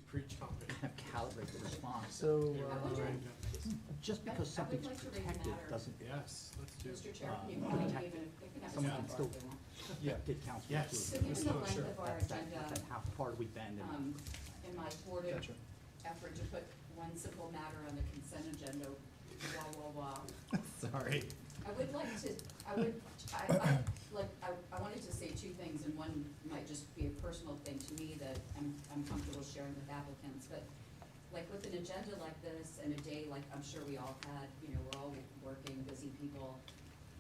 Pre-jumping. Kind of calibrate the response. So, Just because something's like to read the protected matter. doesn't, Yes, let's do. Mr. Chair, Uh, can you protect- even, they can have a someone can sidebar still- if they want. yeah, get counsel Yes. to So it. given the length Sure. of our That's agenda, how far we bend and. in my thwarted Gotcha. effort to put one simple matter on the consent agenda, Sorry. I would like to, I wanted to say two things, and one might just be a personal thing to me that I'm comfortable sharing with applicants, but like with an agenda like this and a day like I'm sure we all had, you know, we're all working, busy people,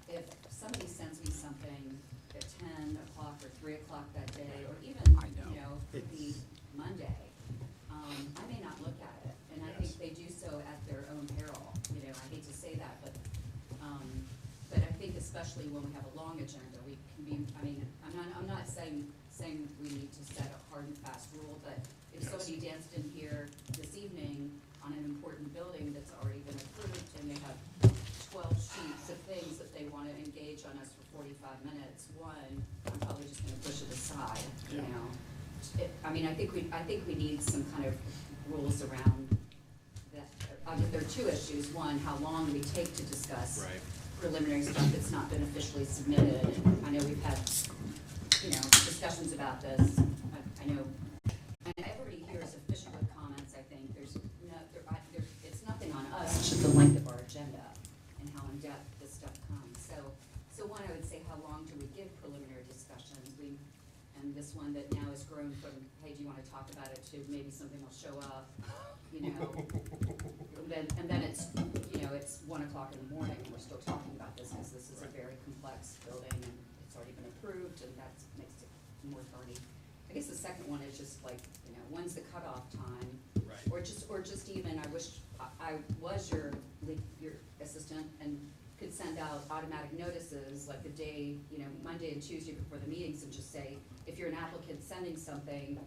if somebody sends me something at 10 o'clock or 3 o'clock that day, or even, I know. you know, could be Monday, I may not look at it, and I think Yes. they do so at their own peril, you know, I hate to say that, but I think especially when we have a long agenda, we can be, I mean, I'm not saying we need to set a hard and fast rule, but if Yes. somebody danced in here this evening on an important building that's already been approved, and they have 12 sheets of things that they wanna engage on us for 45 minutes, one, I'm probably just gonna push it aside, you Yeah. know? I mean, I think we need some kind of rules around that. There are two issues. One, how long we take to discuss Right. preliminary stuff that's not been officially submitted. And I know we've had, you know, discussions about this. I know, and everybody here is efficient with comments, I think. It's nothing on us, it's just the length of our agenda and how in-depth this stuff comes. So one, I would say, how long do we give preliminary discussions? And this one that now has grown from, hey, do you wanna talk about it, to maybe something will show up, you know? And then it's, you know, it's 1 o'clock in the morning and we're still talking about this, because this is a very complex building and it's already been approved, and that makes it more thorny. I guess the second one is just like, you know, when's the cutoff time? Right. Or just even, I wish I was your assistant and could send out automatic notices like the day, you know, Monday and Tuesday before the meetings, and just say, if you're an applicant sending something,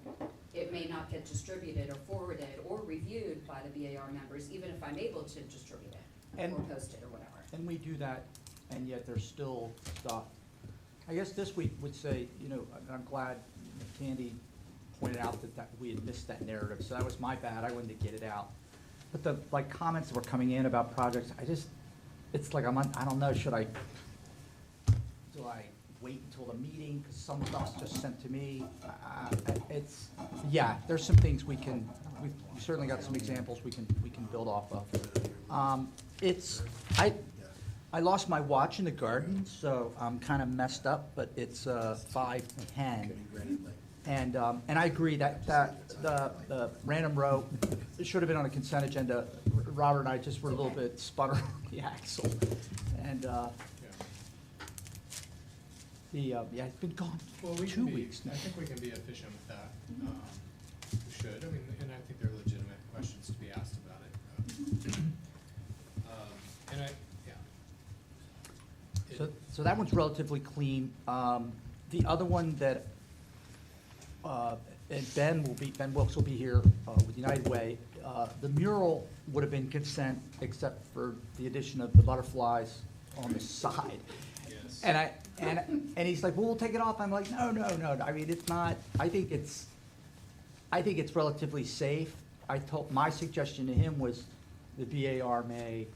it may not get distributed or forwarded or reviewed by the BAR members, even if I'm able to distribute it And- or post it or whatever. And we do that, and yet there's still stuff. I guess this week would say, you know, and I'm glad Candy pointed out that we had missed that narrative, so that was my bad, I wanted to get it out. But the, like, comments that were coming in about projects, it's like, I don't know, do I wait until the meeting, because some stuff's just sent to me? Yeah, there's some things we've certainly got some examples we can build off of. I lost my watch in the garden, so I'm kind of messed up, but it's 5:10. And I agree that the random row, it should have been on a consent agenda. Robert and I just were a little bit spun around the axle. And Yeah. it's been gone Well, we 2 can be, weeks now. I think we can be efficient with that. We should, I mean, and I think there are legitimate questions to be asked about it. And yeah. So that one's relatively clean. The other one that, and Ben Wilkes will be here with United Way. The mural would have been consent except for the addition of the butterflies on the side. Yes. And he's like, well, we'll take it off. I'm like, no. I mean, it's not, I think it's relatively safe. My suggestion to him was the BAR may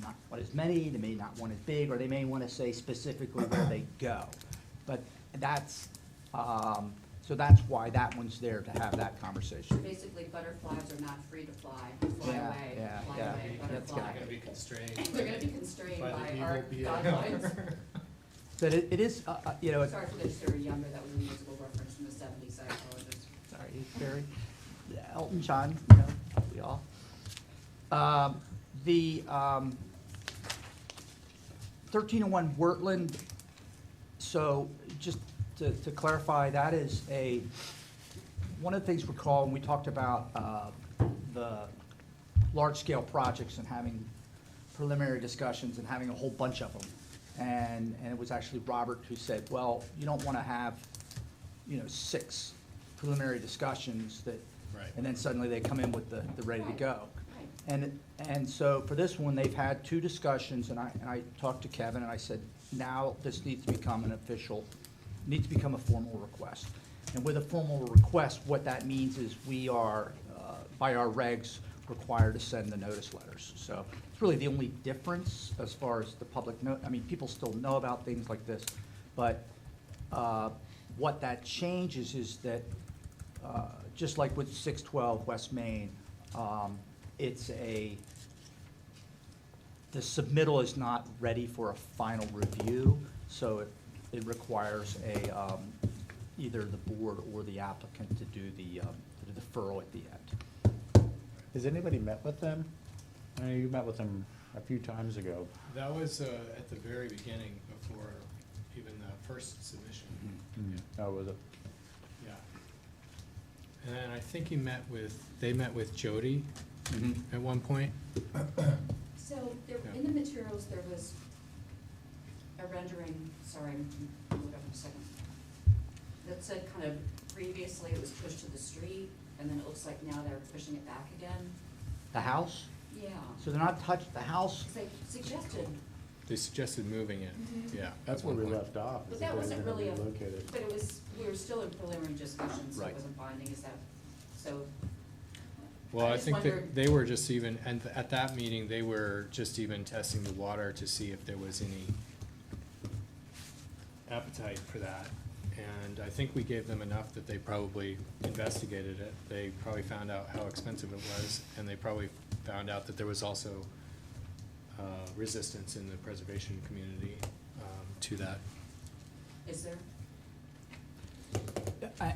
not want as many, they may not want as big, or they may want to say specifically where they go. But that's, so that's why that one's there, to have that conversation. Basically, butterflies are not free to fly Yeah, away, yeah, fly yeah. away, That's butterfly. They're gonna be constrained. They're gonna be constrained by by the our evil guidelines. But it is, you know, Sorry for those that are younger, that was a musical reference from the 70s, I apologize. sorry, Barry, Elton John, you know, we all. The 1301 Wurtland, so just to clarify, that is one of the things we call, when we talked about the large-scale projects and having preliminary discussions and having a whole bunch of them. And it was actually Robert who said, well, you don't want to have, 6 preliminary discussions that, Right. and then suddenly they come in with the ready to Right, go. right. And so for this one, they've had 2 discussions, and I talked to Kevin, and I said, now this needs to become a formal request. And with a formal request, what that means is we are, by our regs, required to send the notice letters. So it's really the only difference as far as the public I mean, people still know about things like this, but what that changes is that, just like with 612 West Main, it's the submittal is not ready for a final review, so it requires either the board or the applicant to do the deferral at the end. Has anybody met with them? I know you met with them a few times ago. That was at the very beginning, before even the first submission. Oh, was it? Yeah. And then I think they met with Jody at one point. So there, in the materials, there was a rendering, sorry, I'll look up in a second, that said kind of previously it was pushed to the street, and then it looks like now they're pushing it back again. The house, Yeah, so they're not touched, the house, 'cause they suggested, They suggested moving it, yeah. That's at where one we point. left off. but is that they're wasn't gonna really a, relocate it. but it was, we were still in preliminary discussions, so Right. it wasn't binding, is that, so. Well, I just think that wondered- they were just even, and at that meeting, they were just even testing the water to see if there was any appetite for that. And I think we gave them enough that they probably investigated it. They probably found out how expensive it was, and they probably found out that there was also resistance in the preservation community to that. Is there?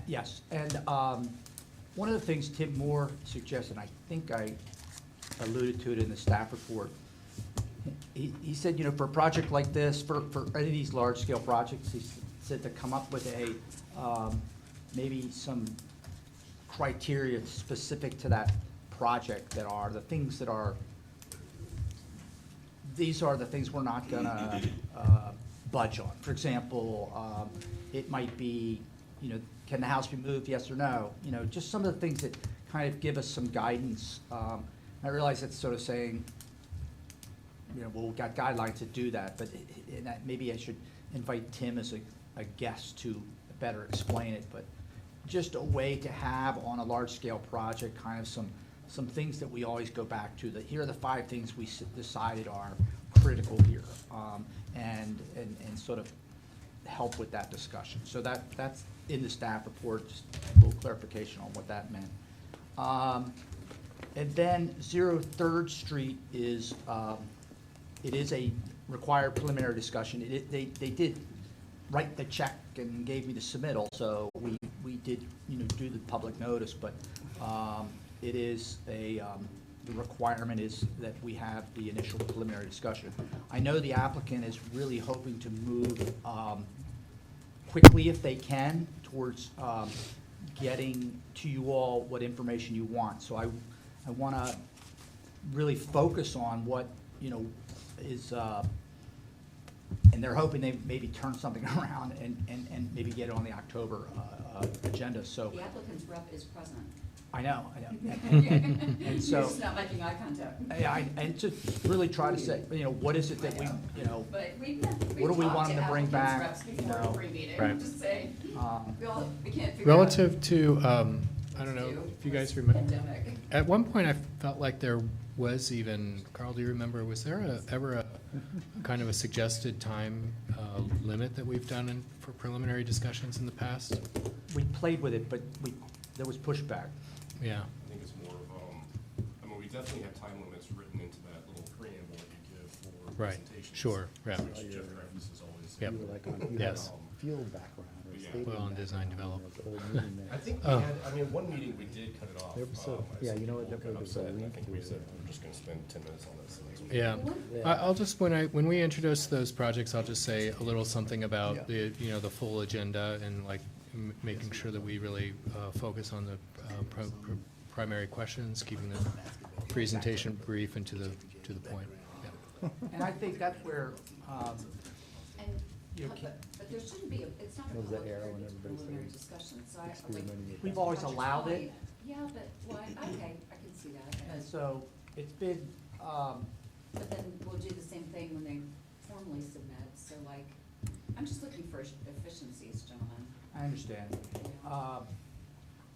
yes, and one of the things Tim Moore suggested, I think I alluded to it in the staff report, he said, for a project like this, for any of these large-scale projects, he said to come up with maybe some criteria specific to that project that are the things that are, these are the things we're not gonna budge on. For example, it might be, can the house be moved, yes or no? Just some of the things that kind of give us some guidance. I realize it's sort of saying, well, we've got guidelines to do that, but and that maybe I should invite Tim as a guest to better explain it, but just a way to have on a large-scale project, kind of some things that we always go back to, that here are the 5 things we decided are critical here, and sort of help with that discussion. So that's in the staff report, just a little clarification on what that meant. And then 03rd Street is, it is a required preliminary discussion. They did write the check and gave me the submittal, so we did, do the public notice, but it is the requirement is that we have the initial preliminary discussion. I know the applicant is really hoping to move quickly, if they can, towards getting to you all what information you want. So I want to really focus on what, is, and they're hoping they maybe turn something around and maybe get it on the October agenda, so. The applicant's rep is present. I know. And And You're so, just not making eye contact. and to really try to say, what is it that we, But we What do we talked want to them to bring applicants' back, reps before every meeting, Right. I'm just saying, um, we can't figure out. Relative to, I don't know if you guys remember, Pandemic. at one point I felt like there was even, Carl, do you remember, was there ever a kind of a suggested time limit that we've done for preliminary discussions in the past? we played with it, but there was pushback. Yeah, I think it's more of, we definitely have time limits written into that little preamble that you give for right, presentations. sure, yeah. Which Jeff references always. Yep. You were like on, you had Yes. a field background or Yeah. stadium Well, in design background, develop. like old meeting minutes. I think Oh. we had, one meeting we did cut it off. There was I yeah, said you know what, people there got was a upset, and I link think to we it, said, yeah. we're just gonna spend 10 minutes on this. and that's- Yeah, What- I'll just, when we introduce those projects, I'll just say a little something Yeah. about the, the full agenda and like making sure that we really focus on the primary questions, keeping the presentation brief and to the point. Yeah. And I think that's where, And, You but, can- but there shouldn't be, it's not a What was that public arrow hearing, when it's everybody preliminary started discussion, so I, like. experimenting with We've that? always allowed it. Yeah, but, why, okay, I can see that. and so it's been, But then we'll do the same thing when they formally submit, so like, I'm just looking for efficiencies, gentlemen. I understand.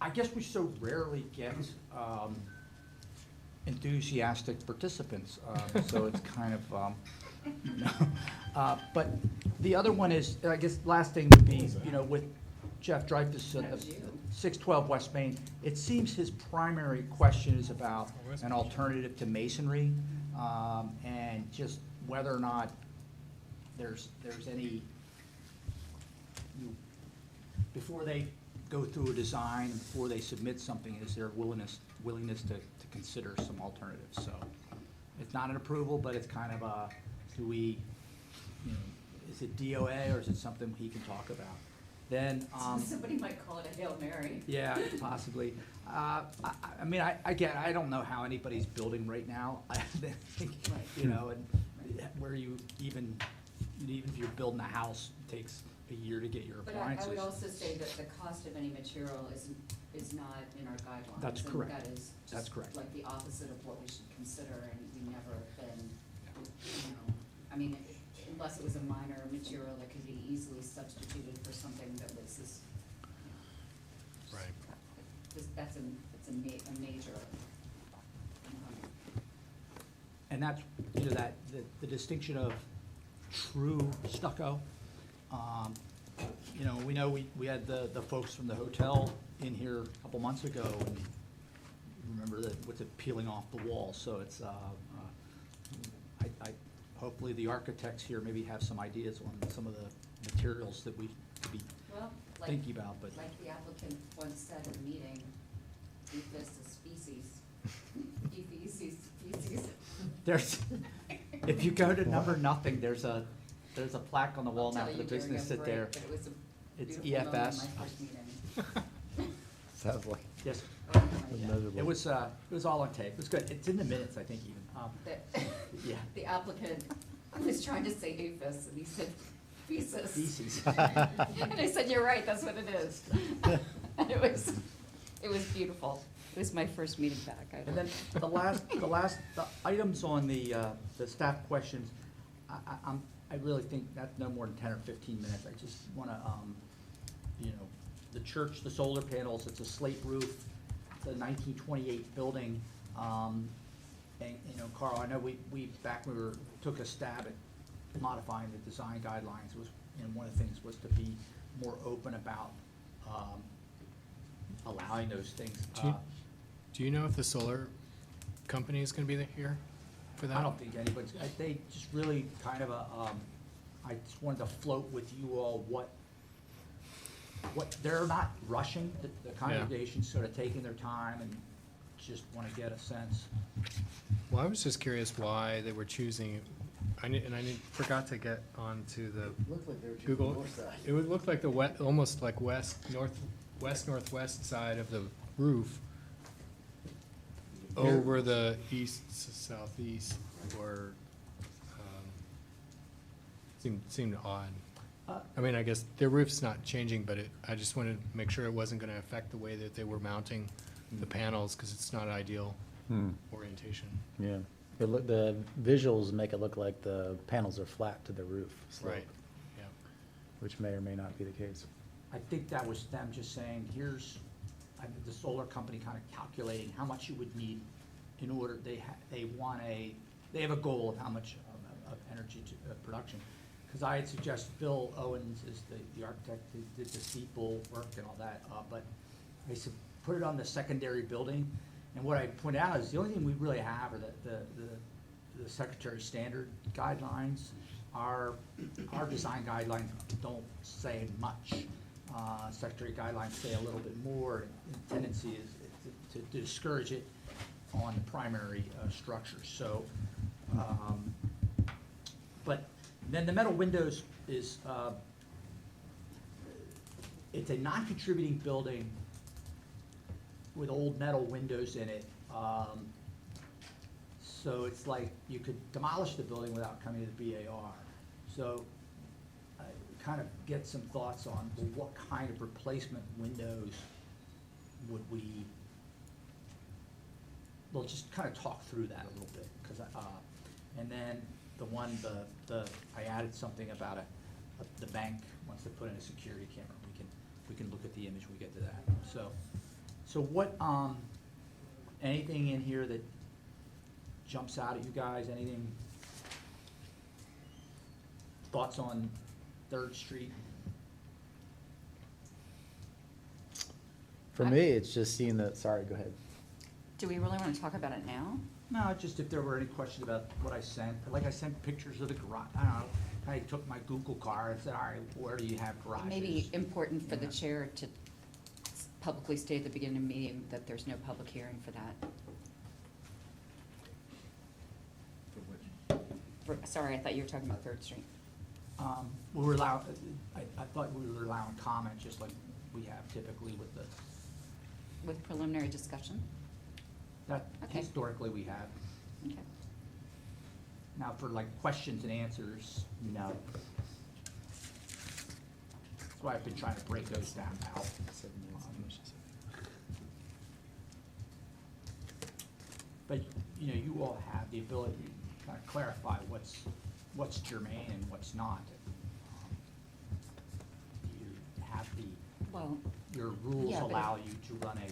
I guess we so rarely get enthusiastic participants, so it's kind of, but the other one is, I guess, last thing would be, with Jeff Dreyfus at That was the you. 612 West Main, it seems his primary question is about an alternative to masonry, and just whether or not there's any, before they go through a design, before they submit something, is there willingness to consider some alternatives? So it's not an approval, but it's kind of a, do we, is it DOA or is it something he can talk about? Then, Somebody might call it a Hail Mary. yeah, possibly. I mean, I don't know how anybody's building right now. I think, and where you even if you're building a house, it takes a year to get your But I appliances. would also say that the cost of any material is not in our guidelines. That's and correct. That is That's just correct. like the opposite of what we should consider, and we never have been, I mean, unless it was a minor material that could be easily substituted for something that was this, Right. that's a major. And that's, that, the distinction of true stucco. We know we had the folks from the hotel in here a couple months ago, and remember that with it peeling off the wall, so it's, hopefully the architects here maybe have some ideas on some of the materials that we could be Well, like, thinking about, but. like the applicant once said in a meeting, ethos is species. Species. There's, if you go to number nothing, there's a plaque on the wall I'll now tell for the you during business a sit break, there. but it was a It's beautiful moment in EFS. my first meeting. Sounds like. Yes, Oh, was yeah. miserable. it was all on tape. It was good. It's in the minutes, I think, even. The- Yeah. The applicant was trying to say ethos, and he said thesis. Feces. And I said, you're right, that's what it is. And it was beautiful. It was my first meeting back. And then the items on the staff questions, I really think that's no more than 10 or 15 minutes. I just wanna, the church, the solar panels, it's a slate roof, it's a 1928 building. And, Carl, I know we back when we took a stab at modifying the design guidelines, was, one of the things was to be more open about, allowing those things. Do you know if the solar company is gonna be here for that? I don't think anybody's, they just really kind of I just wanted to float with you all what, they're not rushing, the congregation's sort of taking their time and just want to get a sense. Well, I was just curious why they were choosing, forgot to get onto the Looked like they were choosing Google. north side. It would look like almost like northwest side of the roof over the southeast, or, seemed odd. I mean, I guess their roof's not changing, but I just wanted to make sure it wasn't gonna affect the way that they were mounting the panels, because it's not ideal orientation. Yeah. The visuals make it look like the panels are flat to the roof slope, Right, yeah. which may or may not be the case. I think that was them just saying, here's, the solar company kind of calculating how much you would need in order, they have a goal of how much of energy production. Because I had suggested Bill Owens is the architect who did the steeple work and all that, but I said, put it on the secondary building. And what I point out is the only thing we really have are the Secretary Standard guidelines. Our design guidelines don't say much. Secretary guidelines say a little bit more. The tendency is to discourage it on the primary structures. So, but then the metal windows is, it's a non-contributing building with old metal windows in it. So it's like you could demolish the building without coming to the BAR. So I kind of get some thoughts on, well, what kind of replacement windows would we, we'll just kind of talk through that a little bit, because and then I added something about the bank wants to put in a security camera. We can we can look at the image when we get to that. So what, anything in here that jumps out at you guys, anything? Thoughts on Third Street? For me, it's just seeing the, sorry, go ahead. Do we really want to talk about it now? No, just if there were any questions about what I sent, like I sent pictures of the garage, I don't know, I took my Google car and said, all right, where do you have It garages? may be important for the Yeah. chair to publicly state at the beginning of the meeting that there's no public hearing for that. Sorry, I thought you were talking about Third Street. We were allowed, I thought we were allowing comment, just like we have typically with the, With preliminary discussion? that Okay. historically we have. Okay. Now for like questions and answers, no. That's why I've been trying to break those down now. But, you know, you all have the ability to kind of clarify what's germane and what's not. You have Well, your rules Yeah, but- allow you to run an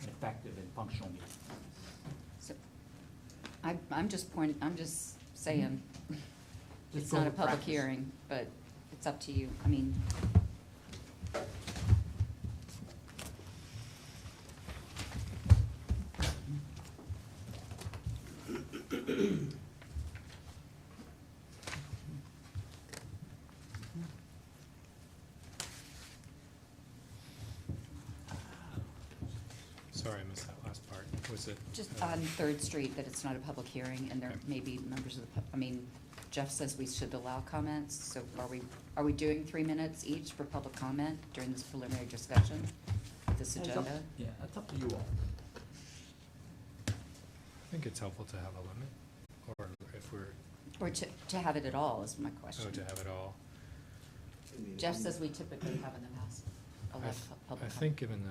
effective and functional meeting. so, I'm just saying, Just it's go not a with public practice. hearing, but it's up to you. I mean, Sorry, I missed that last part. Was it? just uh, on Third Street, that it's not a public hearing, and there Okay. may be members of the, I mean, Jeff says we should allow comments, so are we doing 3 minutes each for public comment during this preliminary discussion of this It's up- agenda? Yeah, that's up to you all. I think it's helpful to have a limit, or if we're, Or to have it at all is my question. to have it all. Jeff says we typically have in the past I allowed th- public I comment. think given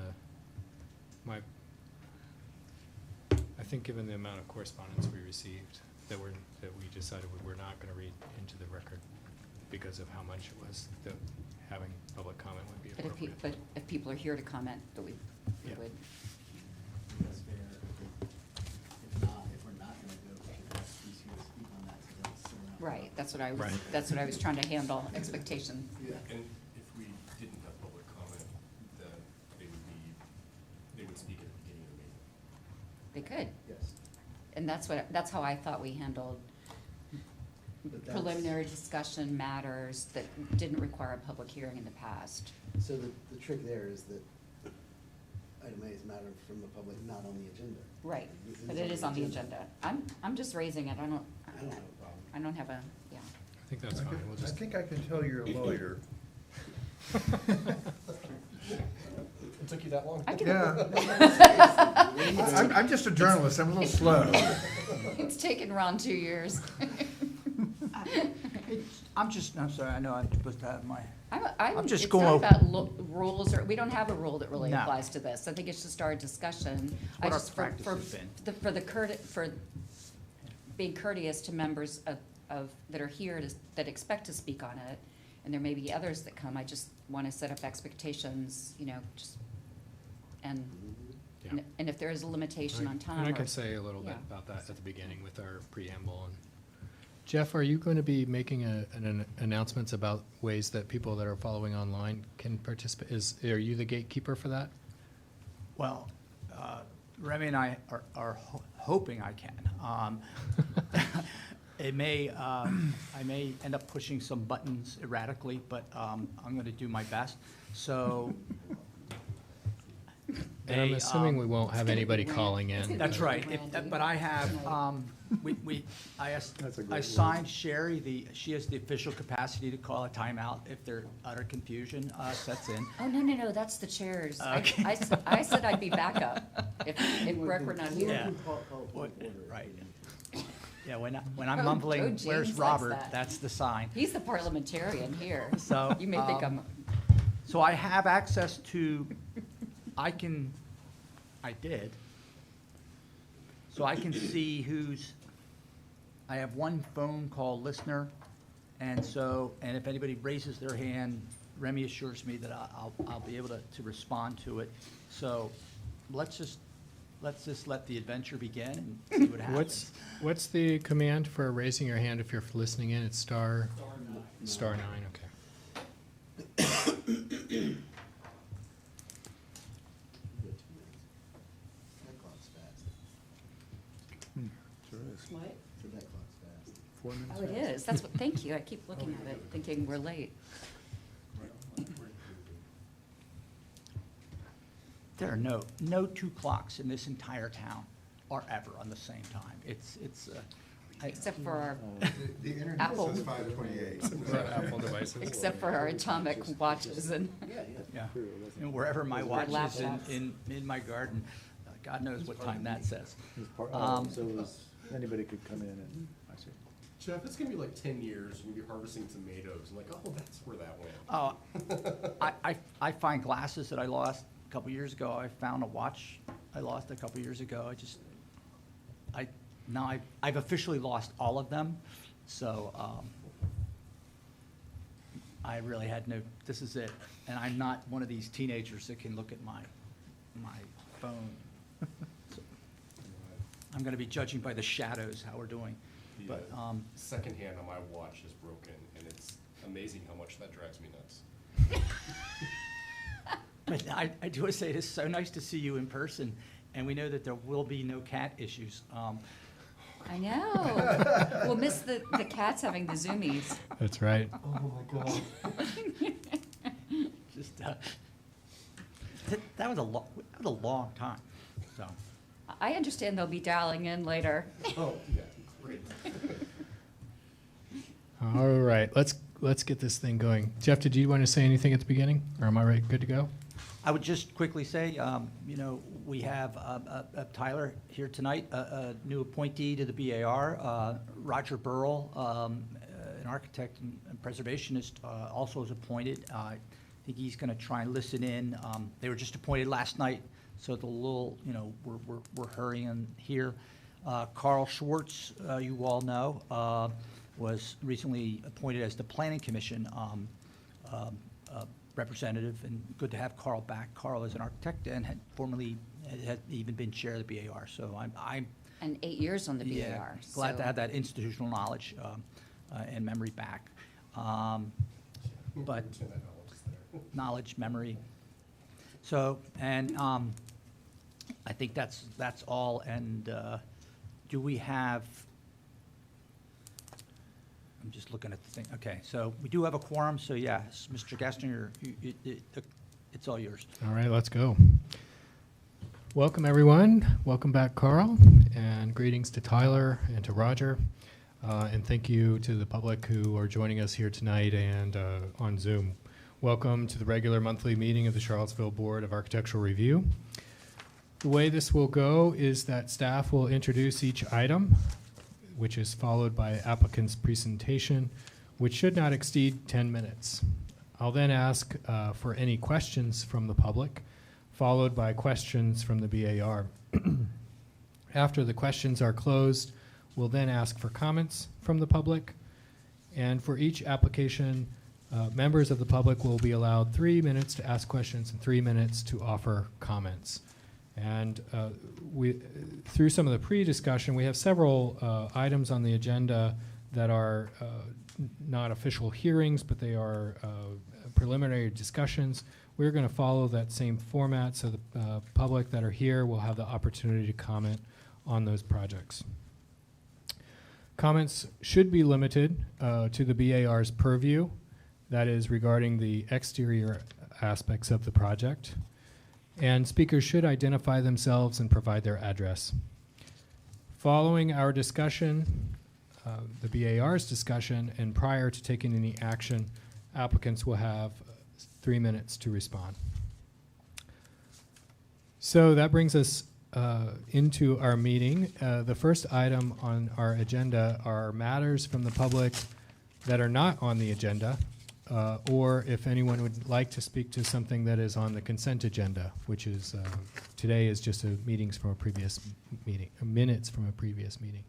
I think given the amount of correspondence we received, that we decided we're not gonna read into the record because of how much it was, that having public comment would be But appropriate. but if people are here to comment, that we Yeah. would, That's fair. If not, if we're not gonna go, we should ask who's here to speak on that, so we're not. right, that's what Right. that's what I was trying to handle, expectation. Yeah. And if we didn't have public comment, then they would speak at the beginning of the meeting. They could, Yes. and that's how I thought we handled But that's- preliminary discussion matters that didn't require a public hearing in the past. So the trick there is that item A is matter from the public, not on the agenda. Right, This but it is on the agenda. I'm just raising it, I don't have a problem. I don't have a, yeah. I think that's I fine, could- we'll I just. think I can tell you're a lawyer. It took you that long? I can, Yeah. I'm just a journalist, I'm a little slow. it's taken Ron 2 years. I'm sorry, I know I'm supposed to have my, I'm just it's going not over- about rules, or, we don't have a rule that really No. applies to this. I think it's just our discussion. I what our just practice has been. For being courteous to members of, that are here that expect to speak on it, and there may be others that come, I just want to set up expectations, you know, just, and, Yeah. and if there is a limitation on time. And I or- can say a little bit yeah. about that at the beginning with our preamble. And Jeff, are you going to be making announcements about ways that people that are following online can participate? Are you the gatekeeper for that? well, Remy and I are hoping I can. It may, I may end up pushing some buttons erratically, but I'm going to do my best. So. And I'm a, assuming we won't have gonna be anybody ran- calling it's in. gonna be That's right, Randy. but I have, Tonight. I assigned Sherry she has the official capacity to call a timeout if there utter confusion sets in. Oh, no, that's the chairs. Okay. I said I'd be backup if Greg were not here. Yeah. Call it What- to order if right. we need to. Yeah, when I'm Oh, mumbling, James where's likes Robert, that. that's the sign. He's the parliamentarian here. So, You may think I'm, So I have access to, I did. So I can see I have one phone call listener, and if anybody raises their hand, Remy assures me that I'll be able to respond to it. So let's just let the adventure begin and see what happens. What's the command for raising your hand if you're listening in? It's star nine, okay. That clock's fast. Sure is. What? So that clock's fast. 4 minutes. Oh, it is. That's what, thank you. I keep looking at it, thinking we're late. There are no two clocks in this entire town are ever on the same time. It's Except for our, The internet Apple. says 5:28. Apple devices. except for our atomic watches and, Yeah, and wherever my watch is laptops. in my garden, God knows what time that says. So it was, anybody could come in and, I see. Jeff, it's gonna be like 10 years, and you'll be harvesting tomatoes, and like, oh, that's where that went. I find glasses that I lost a couple years ago. I found a watch I lost a couple years ago. I've officially lost all of them, so I really had no, this is it. And I'm not one of these teenagers that can look at my phone. So I'm gonna be judging by the shadows how we're doing, but, The second hand on my watch is broken, and it's amazing how much that drives me nuts. But I do want to say, it is so nice to see you in person, and we know that there will be no cat issues. I know. We'll miss the cats having the zoomies. That's right. Oh, my God. Just, that was a long time, so. I understand they'll be dialing in later. Oh, yeah, great. All right, let's get this thing going. Jeff, did you want to say anything at the beginning, or am I right, good to go? I would just quickly say, we have Tyler here tonight, a new appointee to the BAR. Roger Burrell, an architect and preservationist, also is appointed. I think he's going to try and listen in. They were just appointed last night, so it's a little, we're hurrying here. Carl Schwartz, you all know, was recently appointed as the Planning Commission representative, and good to have Carl back. Carl is an architect and had even been chair of the BAR, so I'm And 8 years on the yeah, BAR. glad to so- have that institutional knowledge and memory back. But Pretend I know what's there. knowledge, memory. So, and I think that's all. And do we have, I'm just looking at the thing. Okay, so we do have a quorum, so yes, Mr. Gessner, it's all yours. All right, let's go. Welcome, everyone. Welcome back, Carl, and greetings to Tyler and to Roger. And thank you to the public who are joining us here tonight and on Zoom. Welcome to the regular monthly meeting of the Charlottesville Board of Architectural Review. The way this will go is that staff will introduce each item, which is followed by applicant's presentation, which should not exceed 10 minutes. I'll then ask for any questions from the public, followed by questions from the BAR. After the questions are closed, we'll then ask for comments from the public. And for each application, members of the public will be allowed 3 minutes to ask questions and 3 minutes to offer comments. And through some of the pre-discussion, we have several items on the agenda that are not official hearings, but they are preliminary discussions. We're going to follow that same format, so the public that are here will have the opportunity to comment on those projects. Comments should be limited to the BAR's purview, that is regarding the exterior aspects of the project. And speakers should identify themselves and provide their address. Following our discussion, the BAR's discussion, and prior to taking any action, applicants will have 3 minutes to respond. So that brings us into our meeting. The first item on our agenda are matters from the public that are not on the agenda, or if anyone would like to speak to something that is on the consent agenda, which is today is just meetings from a previous meeting, minutes from a previous meeting.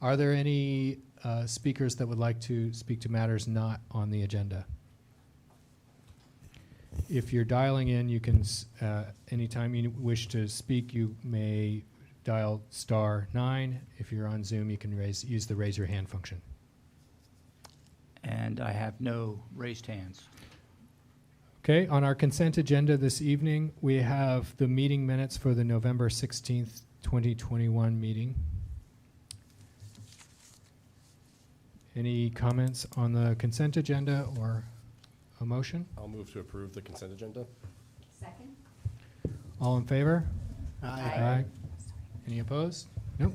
Are there any speakers that would like to speak to matters not on the agenda? If you're dialing in, you can, anytime you wish to speak, you may dial *9. If you're on Zoom, you can use the raise your hand function. And I have no raised hands. Okay, on our consent agenda this evening, we have the meeting minutes for the November 16th, 2021 meeting. Any comments on the consent agenda or a motion? I'll move to approve the consent agenda. Second? All in favor? Aye. Any opposed? Nope.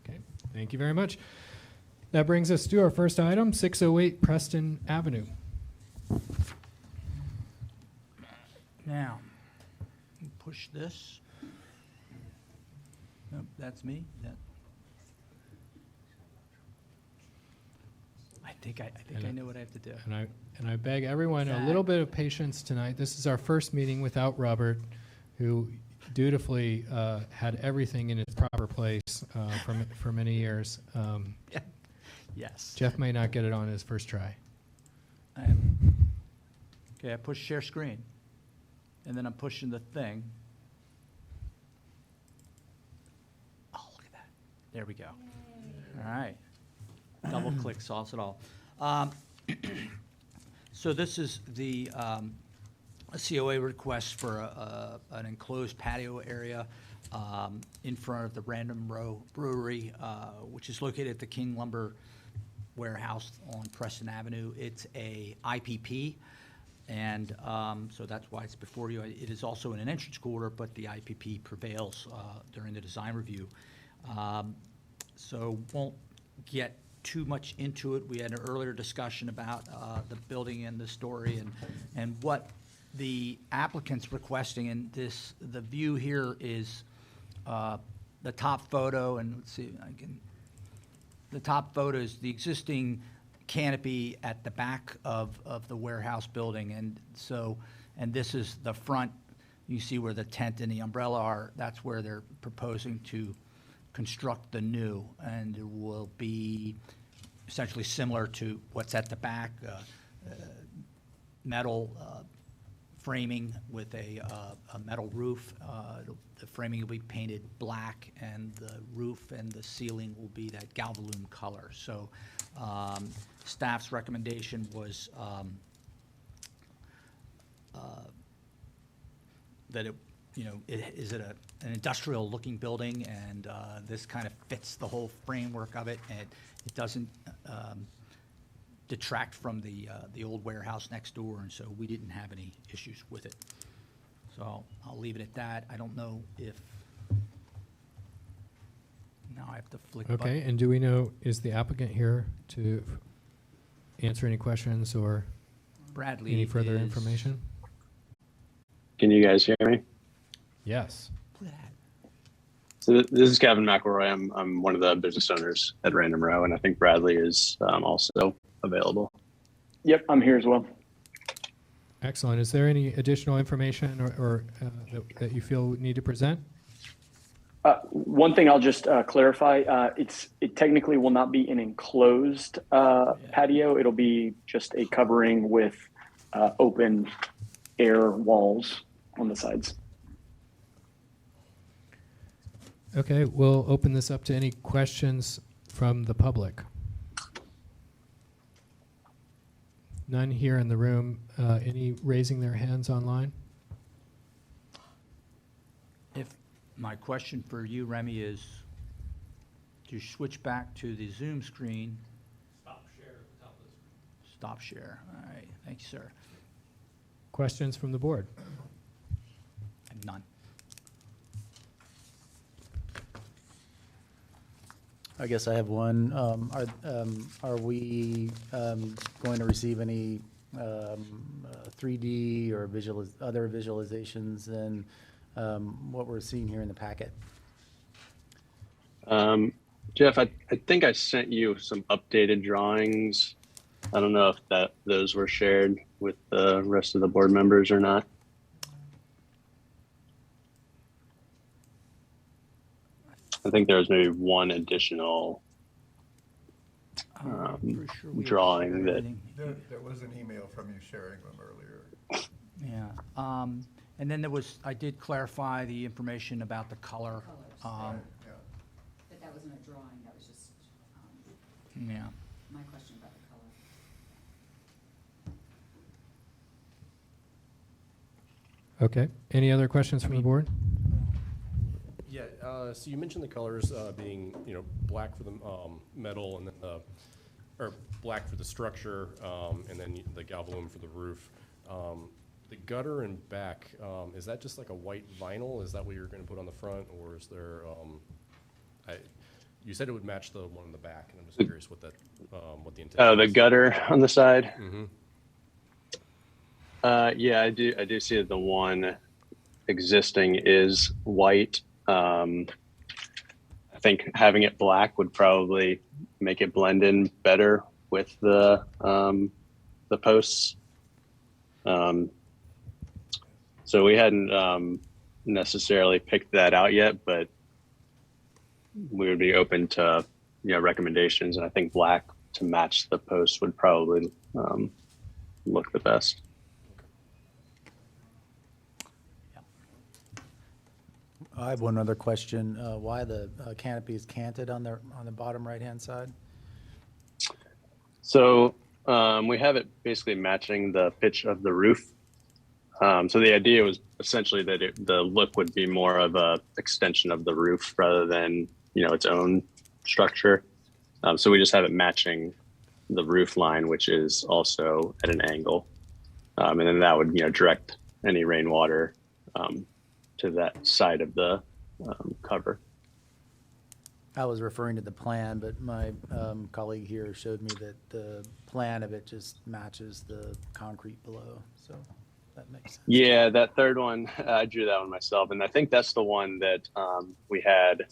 Okay, thank you very much. That brings us to our first item, 608 Preston Avenue. Now, push this. Nope, that's me. I think I know what I have to do. And I beg everyone a little bit of patience tonight. This is our first meeting without Robert, who dutifully had everything in its proper place for many years. Yes. Jeff may not get it on his first try. Okay, I push share screen, and then I'm pushing the thing. Oh, look at that. There we go. All right. Double click solves it all. So this is the a COA request for an enclosed patio area in front of the Random Row Brewery, which is located at the King Lumber Warehouse on Preston Avenue. It's a IPP, and so that's why it's before you. It is also in an entrance corridor, but the IPP prevails during the design review. So won't get too much into it. We had an earlier discussion about the building and the story and what the applicant's requesting. And the view here is the top photo, and let's see, the top photo is the existing canopy at the back of the warehouse building. And so, and this is the front. You see where the tent and the umbrella are. That's where they're proposing to construct the new, and it will be essentially similar to what's at the back, metal framing with a metal roof. The framing will be painted black, and the roof and the ceiling will be that Galvalume color. So staff's recommendation was that an industrial looking building, and this kind of fits the whole framework of it, and it doesn't detract from the old warehouse next door, and so we didn't have any issues with it. So I'll leave it at that. I don't know if, now I have to flick Okay, button. and do we know, is the applicant here to answer any questions or Bradley any further is- information? Can you guys hear me? Yes. So this is Kevin McElroy. I'm one of the business owners at Random Row, and I think Bradley is also available. Yep, I'm here as well. Excellent. Is there any additional information or that you feel we need to present? One thing I'll just clarify, it technically will not be an enclosed patio. It'll be just a covering with open air walls on the sides. Okay, we'll open this up to any questions from the public. None here in the room. Any raising their hands online? If my question for you, Remy, is to switch back to the Zoom screen. Stop share at the top of the screen. Stop share. All right. Thank you, sir. Questions from the board? None. I guess I have one. Are we going to receive any 3D or other visualizations than what we're seeing here in the packet? Jeff, I think I sent you some updated drawings. I don't know if those were shared with the rest of the board members or not. I think there was maybe one additional I'm pretty sure we drawing that. everything. There was an email from you sharing them earlier. Yeah. And then I did clarify the information about the color. Colors. But that wasn't a drawing, that was just, Yeah. my question about the color. Okay, any other questions from the board? Yeah, so you mentioned the colors being, black for the metal and then or black for the structure, and then the galvalume for the roof. The gutter and back, is that just like a white vinyl? Is that what you're gonna put on the front, or is there, you said it would match the one in the back, and I'm just curious what the intention Oh, the is. gutter on the side. Mm-hmm. Yeah, I do see that the one existing is white. I think having it black would probably make it blend in better with the posts. So we hadn't necessarily picked that out yet, but we would be open to recommendations, and I think black to match the posts would probably look the best. I have one other question. Why the canopy is canted on the bottom right-hand side? So we have it basically matching the pitch of the roof. So the idea was essentially that the look would be more of a extension of the roof rather than its own structure. So we just have it matching the roof line, which is also at an angle, and then that would direct any rainwater to that side of the cover. I was referring to the plan, but my colleague here showed me that the plan of it just matches the concrete below, so that makes sense. Yeah, that third one, I drew that one myself, and I think that's the one that we had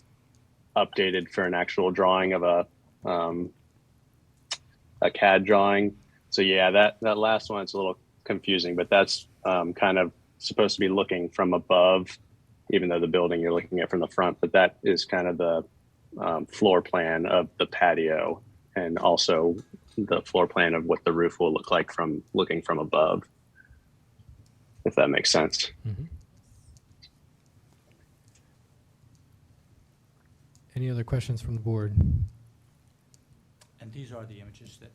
updated for an actual drawing of a CAD drawing. So yeah, that last one, it's a little confusing, but that's kind of supposed to be looking from above, even though the building you're looking at from the front, but that is kind of the floor plan of the patio, and also the floor plan of what the roof will look like from looking from above, if that makes sense. Mhm. Any other questions from the board? And these are the images that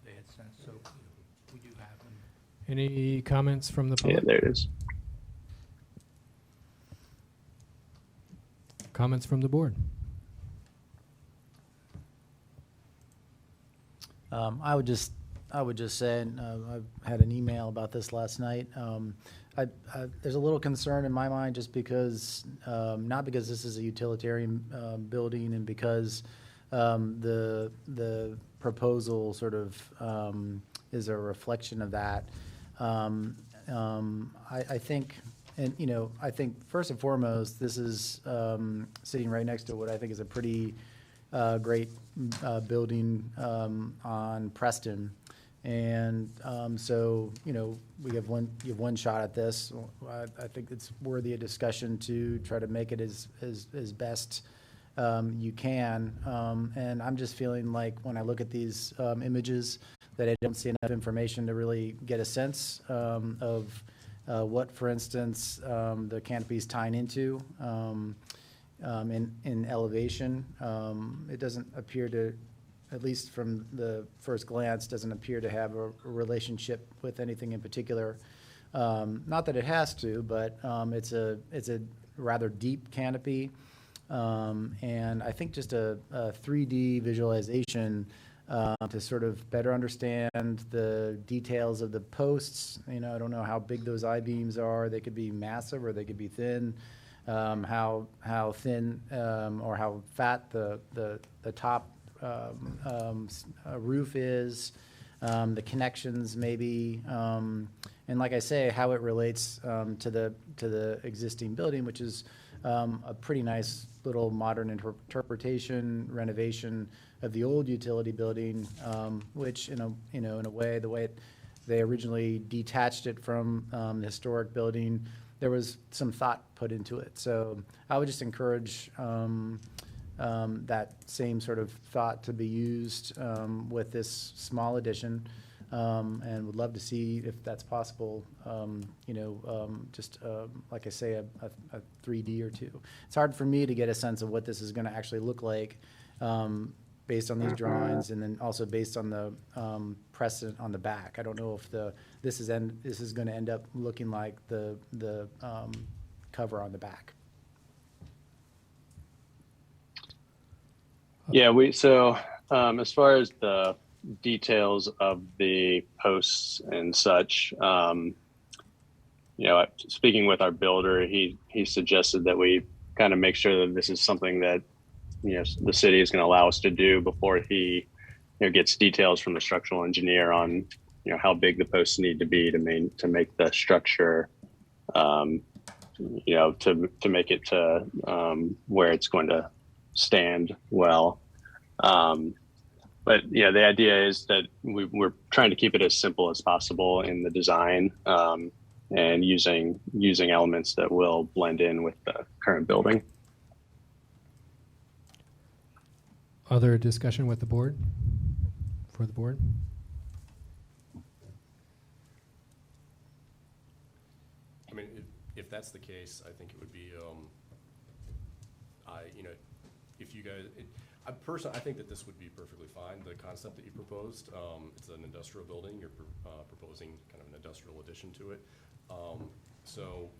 they had sent, so we do have them. Any comments from the Yeah, public? there it is. Comments from the board? I would just say, and I had an email about this last night. There's a little concern in my mind just because, not because this is a utilitarian building and because the proposal sort of is a reflection of that. I think, and I think first and foremost, this is sitting right next to what I think is a pretty great building on Preston. And so, you have one shot at this. I think it's worthy of discussion to try to make it as best you can. And I'm just feeling like when I look at these images that I don't see enough information to really get a sense of what, for instance, the canopy's tying into in elevation. It doesn't appear to, at least from the first glance, doesn't appear to have a relationship with anything in particular. Not that it has to, but it's a rather deep canopy. And I think just a 3D visualization to sort of better understand the details of the posts. I don't know how big those I-beams are. They could be massive or they could be thin. How thin or how fat the top roof is, the connections maybe, and like I say, how it relates to the existing building, which is a pretty nice little modern interpretation, renovation of the old utility building, which in a way, the way they originally detached it from the historic building, there was some thought put into it. So I would just encourage that same sort of thought to be used with this small addition. and would love to see if that's possible, like I say, a 3D or two. It's hard for me to get a sense of what this is gonna actually look like, based on these drawings, and then also based on the precedent on the back. I don't know if this is gonna end up looking like the cover on the back. Yeah, as far as the details of the posts and such, speaking with our builder, he suggested that we kind of make sure that this is something that, the city is going to allow us to do before he, gets details from the structural engineer on, how big the posts need to be to make the structure, to make it to where it's going to stand well. But the idea is that we're trying to keep it as simple as possible in the design, and using elements that will blend in with the current building. Other discussion with the board? For the board? I mean, if that's the case, I think it would be, if you guys, I think that this would be perfectly fine, the concept that you proposed. It's an industrial building, you're proposing kind of an industrial addition to it. So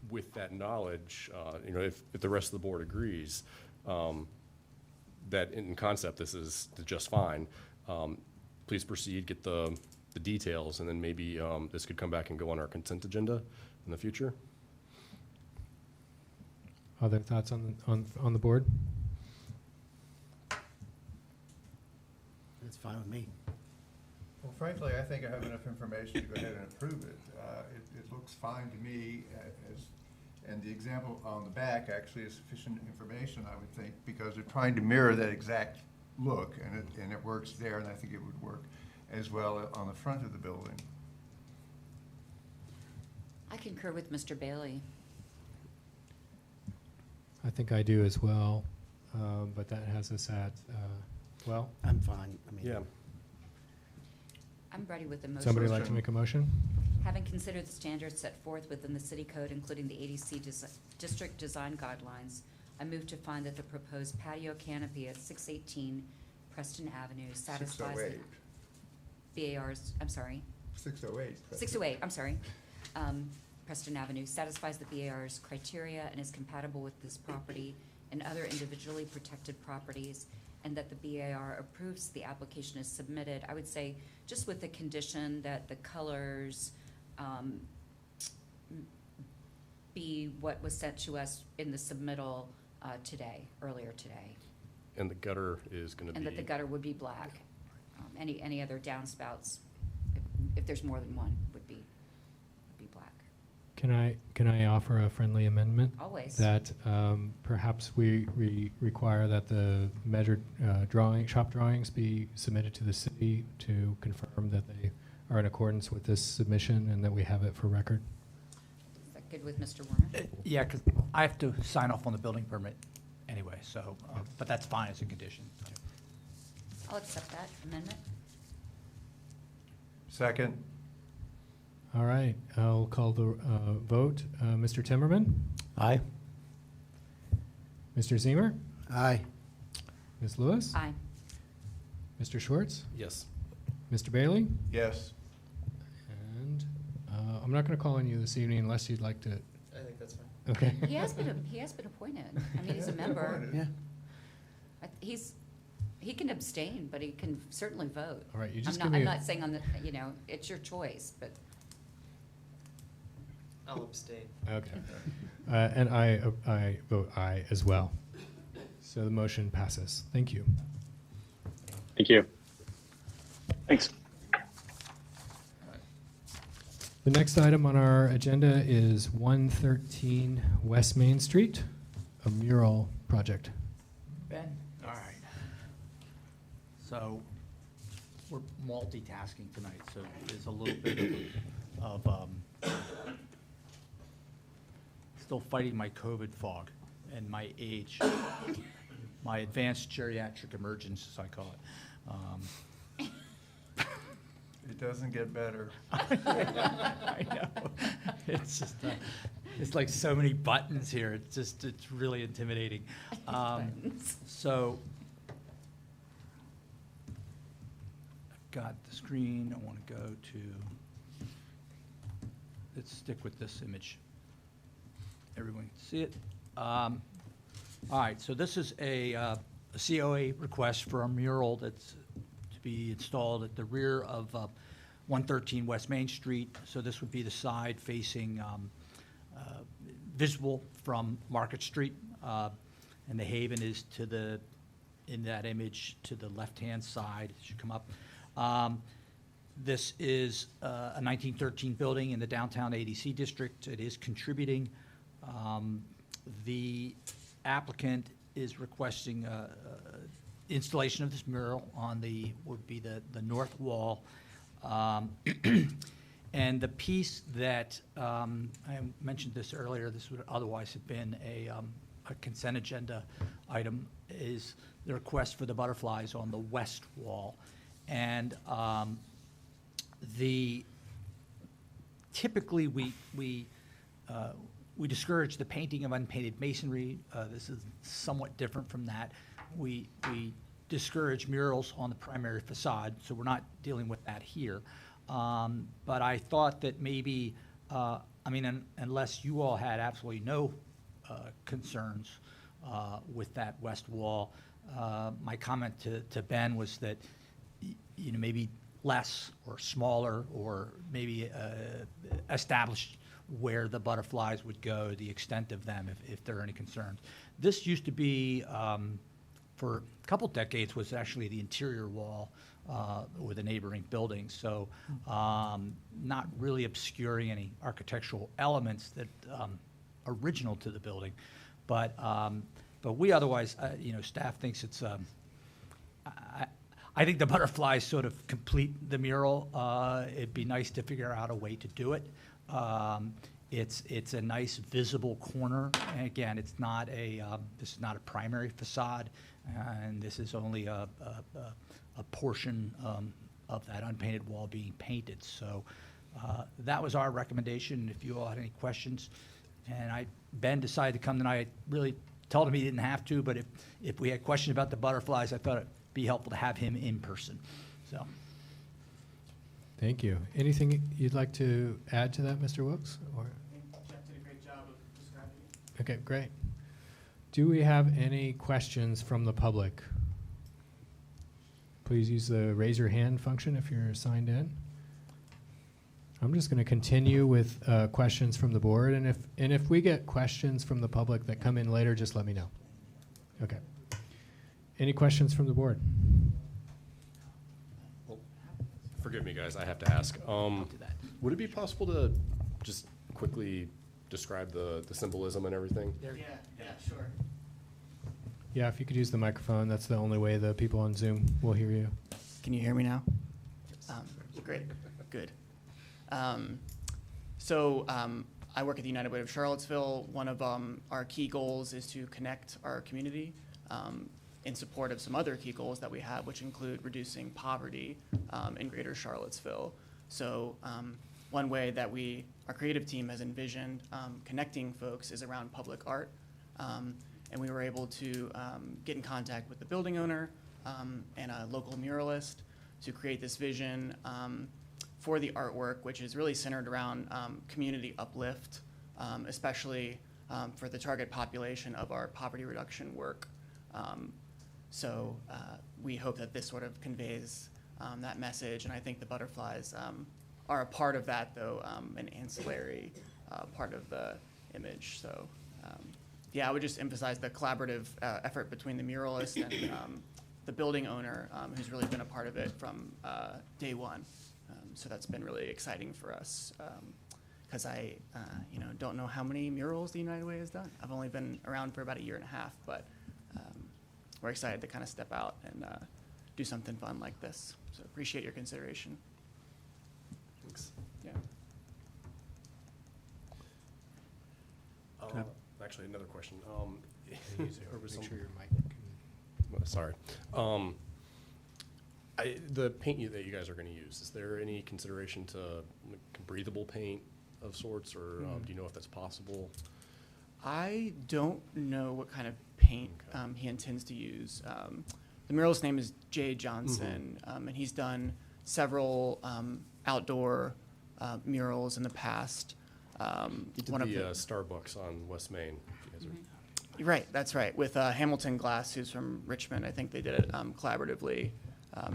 with that knowledge, if the rest of the board agrees, that in concept this is just fine, please proceed, get the details, and then maybe this could come back and go on our consent agenda in the future. Other thoughts on the board? That's fine with me. Well, frankly, I think I have enough information to go ahead and approve it. It looks fine to me, and the example on the back actually is sufficient information, I would think, because they're trying to mirror that exact look, and it works there, and I think it would work as well on the front of the building. I concur with Mr. Bailey. I think I do as well, but that has us at, I'm fine. I mean, Yeah. I'm ready with the motion. somebody like to make a motion? Having considered the standards set forth within the city code, including the ADC district design guidelines, I move to find that the proposed patio canopy at 618 Preston Avenue satisfies 608. the BAR's, I'm sorry, 608. 608, I'm sorry. Preston Avenue satisfies the BAR's criteria and is compatible with this property and other individually protected properties, and that the BAR approves the application as submitted. I would say, just with the condition that the colors be what was sent to us in the submittal earlier today, And the gutter is going to be. and that the gutter would be black. Any other downspouts, if there's more than one, would be black. Can I offer a friendly amendment? Always. That perhaps we require that the measured shop drawings be submitted to the city to confirm that they are in accordance with this submission and that we have it for record? Is that good with Mr. Warner? Yeah, because I have to sign off on the building permit anyway, so, but that's fine as a condition. I'll accept that amendment. Second. All right, I'll call the vote. Mr. Timmerman? Aye. Mr. Zemer? Aye. Ms. Lewis? Aye. Mr. Schwartz? Yes. Mr. Bailey? Yes. And I'm not going to call on you this evening unless you'd like to. I think that's fine. Okay. He has been appointed. I mean, he's a member. Yeah. He can abstain, but he can certainly vote. All right, you just I'm give me. not saying it's your choice, but I'll abstain. Okay. And I vote aye as well. So the motion passes. Thank you. Thank you. Thanks. The next item on our agenda is 113 West Main Street, a mural project. Ben? All right. So, we're multitasking tonight, so there's a little bit of still fighting my COVID fog and my age, my advanced geriatric emergence, as I call it. It doesn't get better. I know. It's just, it's like so many buttons here. It's just, it's really intimidating. So, I've got the screen. I want to go to, let's stick with this image. Everyone can see it. All right, so this is a COA request for a mural that's to be installed at the rear of 113 West Main Street. So this would be the side facing, visible from Market Street. And the Haven is to the, in that image, to the left-hand side as you come up. This is a 1913 building in the downtown ADC district. It is contributing. The applicant is requesting installation of this mural on the, would be the north wall. And the piece that, I mentioned this earlier, this would otherwise have been a consent agenda item, is the request for the butterflies on the west wall. And typically we discourage the painting of unpainted masonry. This is somewhat different from that. We discourage murals on the primary facade, so we're not dealing with that here. But I thought that maybe, unless you all had absolutely no concerns with that west wall, my comment to Ben was that, maybe less or smaller, or maybe established where the butterflies would go, the extent of them, if there are any concerns. This used to be, for a couple decades, was actually the interior wall with the neighboring buildings. So not really obscuring any architectural elements that original to the building. But we otherwise, staff thinks it's, I think the butterflies sort of complete the mural. It'd be nice to figure out a way to do it. It's a nice visible corner, and again, it's not this is not a primary facade, and this is only a portion of that unpainted wall being painted. So that was our recommendation. If you all had any questions, and Ben decided to come tonight. I really told him he didn't have to, but if we had questions about the butterflies, I thought it'd be helpful to have him in person. So. Thank you. Anything you'd like to add to that, Mr. Wilkes? Or? I think Jeff did a great job of describing it. Okay, great. Do we have any questions from the public? Please use the raise your hand function if you're signed in. I'm just going to continue with questions from the board, and if we get questions from the public that come in later, just let me know. Okay. Any questions from the board? Forgive me, guys, I have to ask. Would it be possible to just quickly describe the symbolism and everything? Yeah, sure. Yeah, if you could use the microphone, that's the only way the people on Zoom will hear you. Can you hear me now? Great, good. I work at the United Way of Charlottesville. One of our key goals is to connect our community in support of some other key goals that we have, which include reducing poverty in greater Charlottesville. So one way that our creative team has envisioned connecting folks is around public art. And we were able to get in contact with the building owner and a local muralist to create this vision for the artwork, which is really centered around community uplift, especially for the target population of our poverty reduction work. So we hope that this sort of conveys that message, and I think the butterflies are a part of that, though, an ancillary part of the image. So yeah, I would just emphasize the collaborative effort between the muralist and the building owner, who's really been a part of it from day one. So that's been really exciting for us, because I don't know how many murals the United Way has done. I've only been around for about a year and a half, but we're excited to kind of step out and do something fun like this. So appreciate your consideration. Thanks. Yeah. Actually, another question. Use it. There was Make some- sure your mic. Sorry. The paint that you guys are gonna use, is there any consideration to like, breathable paint of sorts, or do you know if that's possible? I don't know what kind of paint he intends to use. The muralist's name is Jay Johnson, and he's done several outdoor murals in the past. He did One of the the- Starbucks on West Main. If you guys are- Right, that's right, with Hamilton Glass, who's from Richmond. I think they did it collaboratively.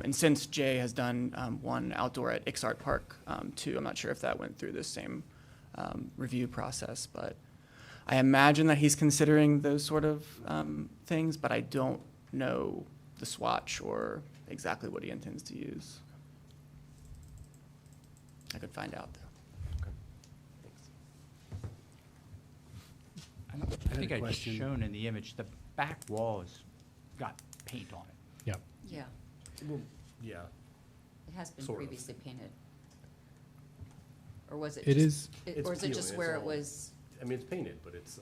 And since Jay has done one outdoor at Ixart Park too, I'm not sure if that went through the same review process, but I imagine that he's considering those sort of things, but I don't know the swatch or exactly what he intends to use. I could find out, though. Okay. Thanks. I think a I just question. shown in the image, the back wall has got paint on it. Yeah. Yeah, Yeah, it has been Sort of. previously painted. Or was it It just? is- It's Or is it peeling, just it's where it all- was? I mean, it's painted, but it's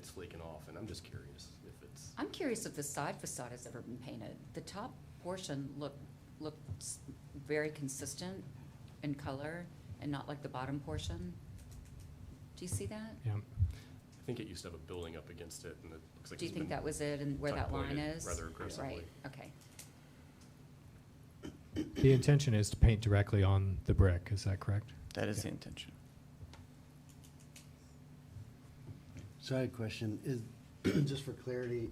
flaking off, and I'm just curious if it's, I'm curious if the side facade has ever been painted. The top portion looks very consistent in color and not like the bottom portion. Do you see that? Yeah. I think it used to have a building up against it, and it looks like Do you it's think been that was it and where that line tuck-pointed is? rather aggressively. Right, okay. The intention is to paint directly on the brick, is that correct? That is the intention. So I had a question, is, just for clarity,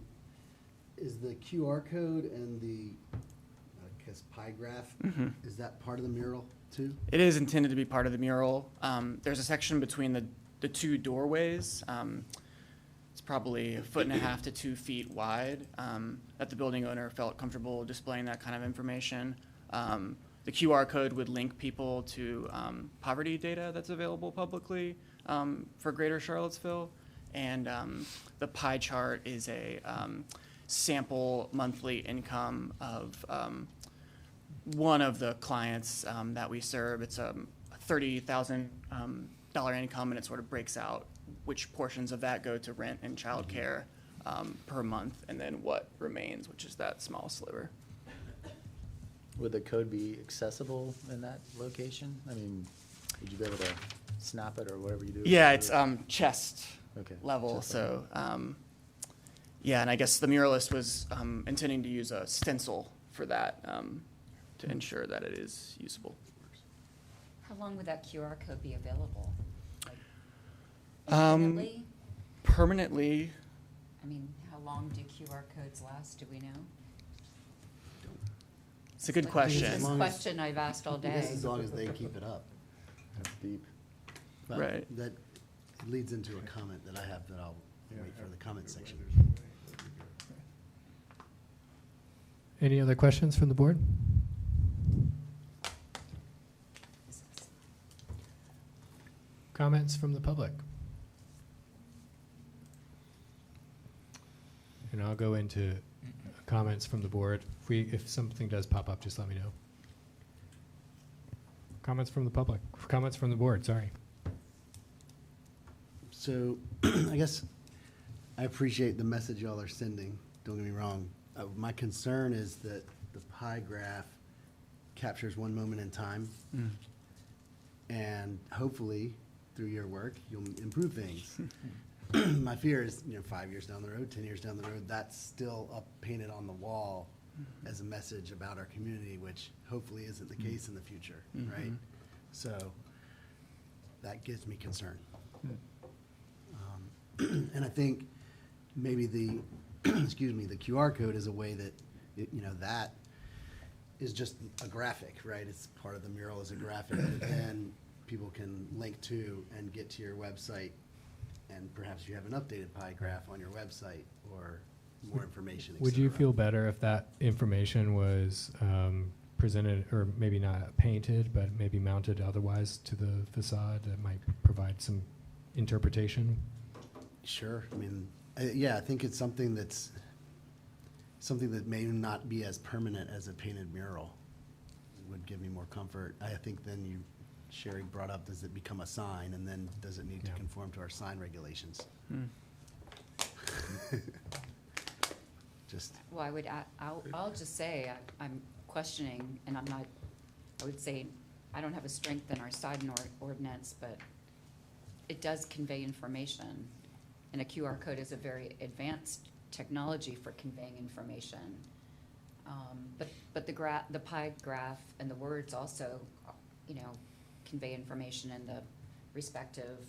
is the QR code and the, I guess, pie graph, is that part of the mural too? It is intended to be part of the mural. There's a section between the two doorways. It's probably 1.5 to 2 feet wide, that the building owner felt comfortable displaying that kind of information. The QR code would link people to poverty data that's available publicly for Greater Charlottesville. And the pie chart is a sample monthly income of one of the clients that we serve. It's a $30,000 income, and it sort of breaks out which portions of that go to rent and childcare per month, and then what remains, which is that small sliver. Would the code be accessible in that location? I mean, would you be able to snap it or whatever you do? Yeah, it's chest Okay, level, chest so, yeah, and I guess the muralist was intending to use a stencil for that, to ensure that it is usable. How long would that QR code be available? Like, Um, Infinitely? Permanently, I mean, how long do QR codes last, do we know? it's a good Like, question. This is a long as- question I've asked all I guess day. as long as they keep it up. That's deep. But Right. that leads into a comment that I have that I'll wait for the comment section. Any other questions from the board? Comments from the public? And I'll go into comments from the board. If something does pop up, just let me know. Comments from the public, comments from the board, sorry. So, I guess I appreciate the message y'all are sending, don't get me wrong. My concern is that the pie graph captures one moment in time. And hopefully, through your work, you'll improve things. My fear is, 5 years down the road, 10 years down the road, that's still up painted on the wall as a message about our community, which hopefully isn't the case in the future, right? So, that gives me concern. And I think maybe the, excuse me, the QR code is a way that, that is just a graphic, right? It's part of the mural as a graphic that then people can link to and get to your website. And perhaps you have an updated pie graph on your website or more information, et Would you cetera. feel better if that information was presented, or maybe not painted, but maybe mounted otherwise to the facade that might provide some interpretation? Sure, I mean, yeah, I think it's something that may not be as permanent as a painted mural would give me more comfort. I think then Sherry brought up, does it become a sign, and then does it need to Yeah. conform to our sign regulations? just, Well, I'll just say, I'm questioning, and I'm not, I would say, I don't have a strength in our sign ordinance, but it does convey information. And a QR code is a very advanced technology for conveying information. But the pie graph and the words also, convey information in the respective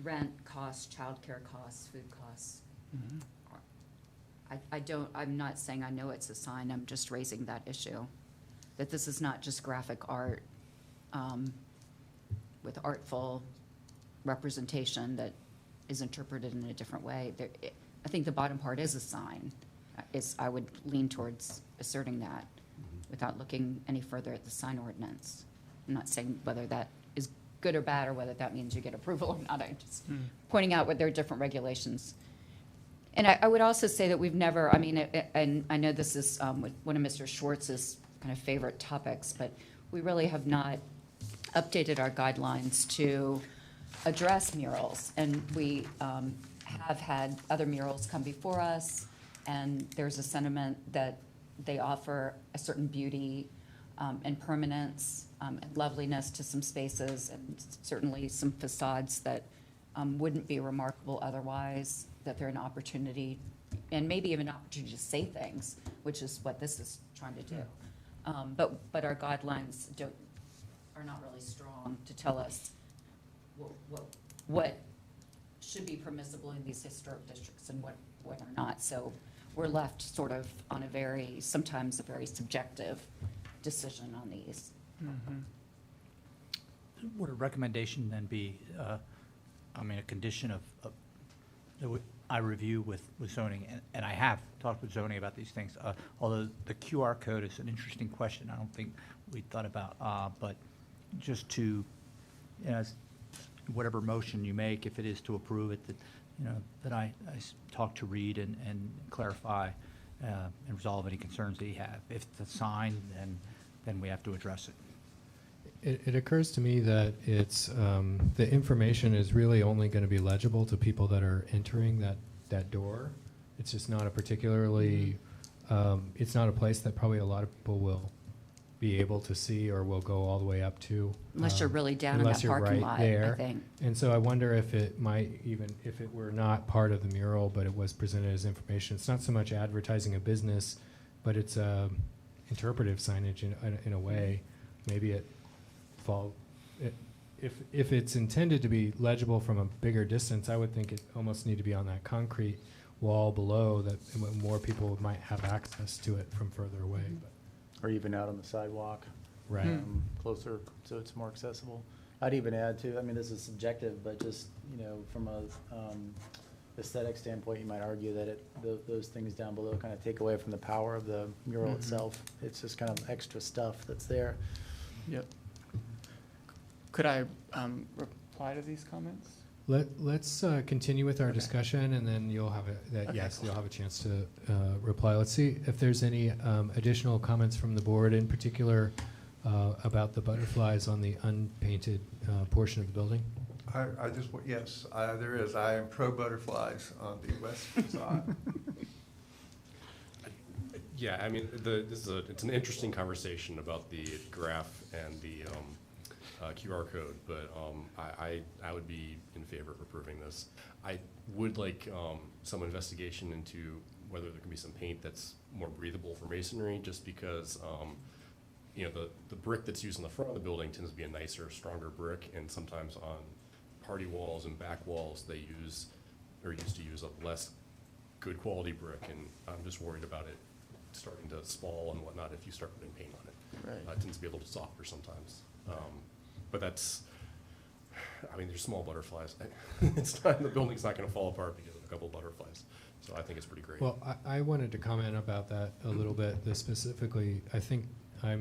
rent costs, childcare costs, food costs. I'm not saying I know it's a sign, I'm just raising that issue. That this is not just graphic art with artful representation that is interpreted in a different way. I think the bottom part is a sign. I would lean towards asserting that without looking any further at the sign ordinance. I'm not saying whether that is good or bad, or whether that means you get approval or not. I'm just pointing out what there are different regulations. And I would also say that we've never, and I know this is one of Mr. Schwartz's kind of favorite topics, but we really have not updated our guidelines to address murals. And we have had other murals come before us, and there's a sentiment that they offer a certain beauty and permanence and loveliness to some spaces, and certainly some facades that wouldn't be remarkable otherwise, that they're an opportunity, and maybe even an opportunity to say things, which is what this is trying to do. But our guidelines are not really strong to tell us what should be permissible in these historic districts and what are not. So we're left sort of on sometimes a very subjective decision on these. Would a recommendation then be, a condition of that I review with zoning, and I have talked with zoning about these things, although the QR code is an interesting question I don't think we thought about, but just to, whatever motion you make, if it is to approve it, that I talk to Reed and clarify and resolve any concerns that he have. If it's a sign, then we have to address it. It occurs to me that it's, the information is really only going to be legible to people that are entering that door. It's just not a particularly, it's not a place that probably a lot of people will be able to see or will go all the way up to. Unless you're really down in unless that you're parking right lot, there. I think. And so I wonder if it might even, if it were not part of the mural, but it was presented as information. It's not so much advertising a business, but it's interpretive signage in a way. Maybe if it's intended to be legible from a bigger distance, I would think it almost need to be on that concrete wall below, that more people might have access to it from further away. But Or even out on the sidewalk. Right. Closer, so it's more accessible. I'd even add too, this is subjective, but just, from a aesthetic standpoint, you might argue that those things down below kind of take away from the power of the mural itself. It's just kind of extra stuff that's there. Yep. Could I reply to these comments? Let's continue with our discussion, and then you'll have you'll have a chance to reply. Let's see if there's any additional comments from the board, in particular about the butterflies on the unpainted portion of the building. Yes, there is. I am pro butterflies on the west side. Yeah, it's an interesting conversation about the graph and the QR code, but I would be in favor of approving this. I would like some investigation into whether there can be some paint that's more breathable for masonry, just because the brick that's used in the front of the building tends to be a nicer, stronger brick, and sometimes on party walls and back walls they used to use a less good quality brick, and I'm just worried about it starting to spall and whatnot if you start putting paint on it. Right. It tends to be a little softer sometimes. But that's, there's small butterflies. The building's not going to fall apart because of a couple of butterflies. So I think it's pretty great. Well, I wanted to comment about that a little bit. Specifically, I think I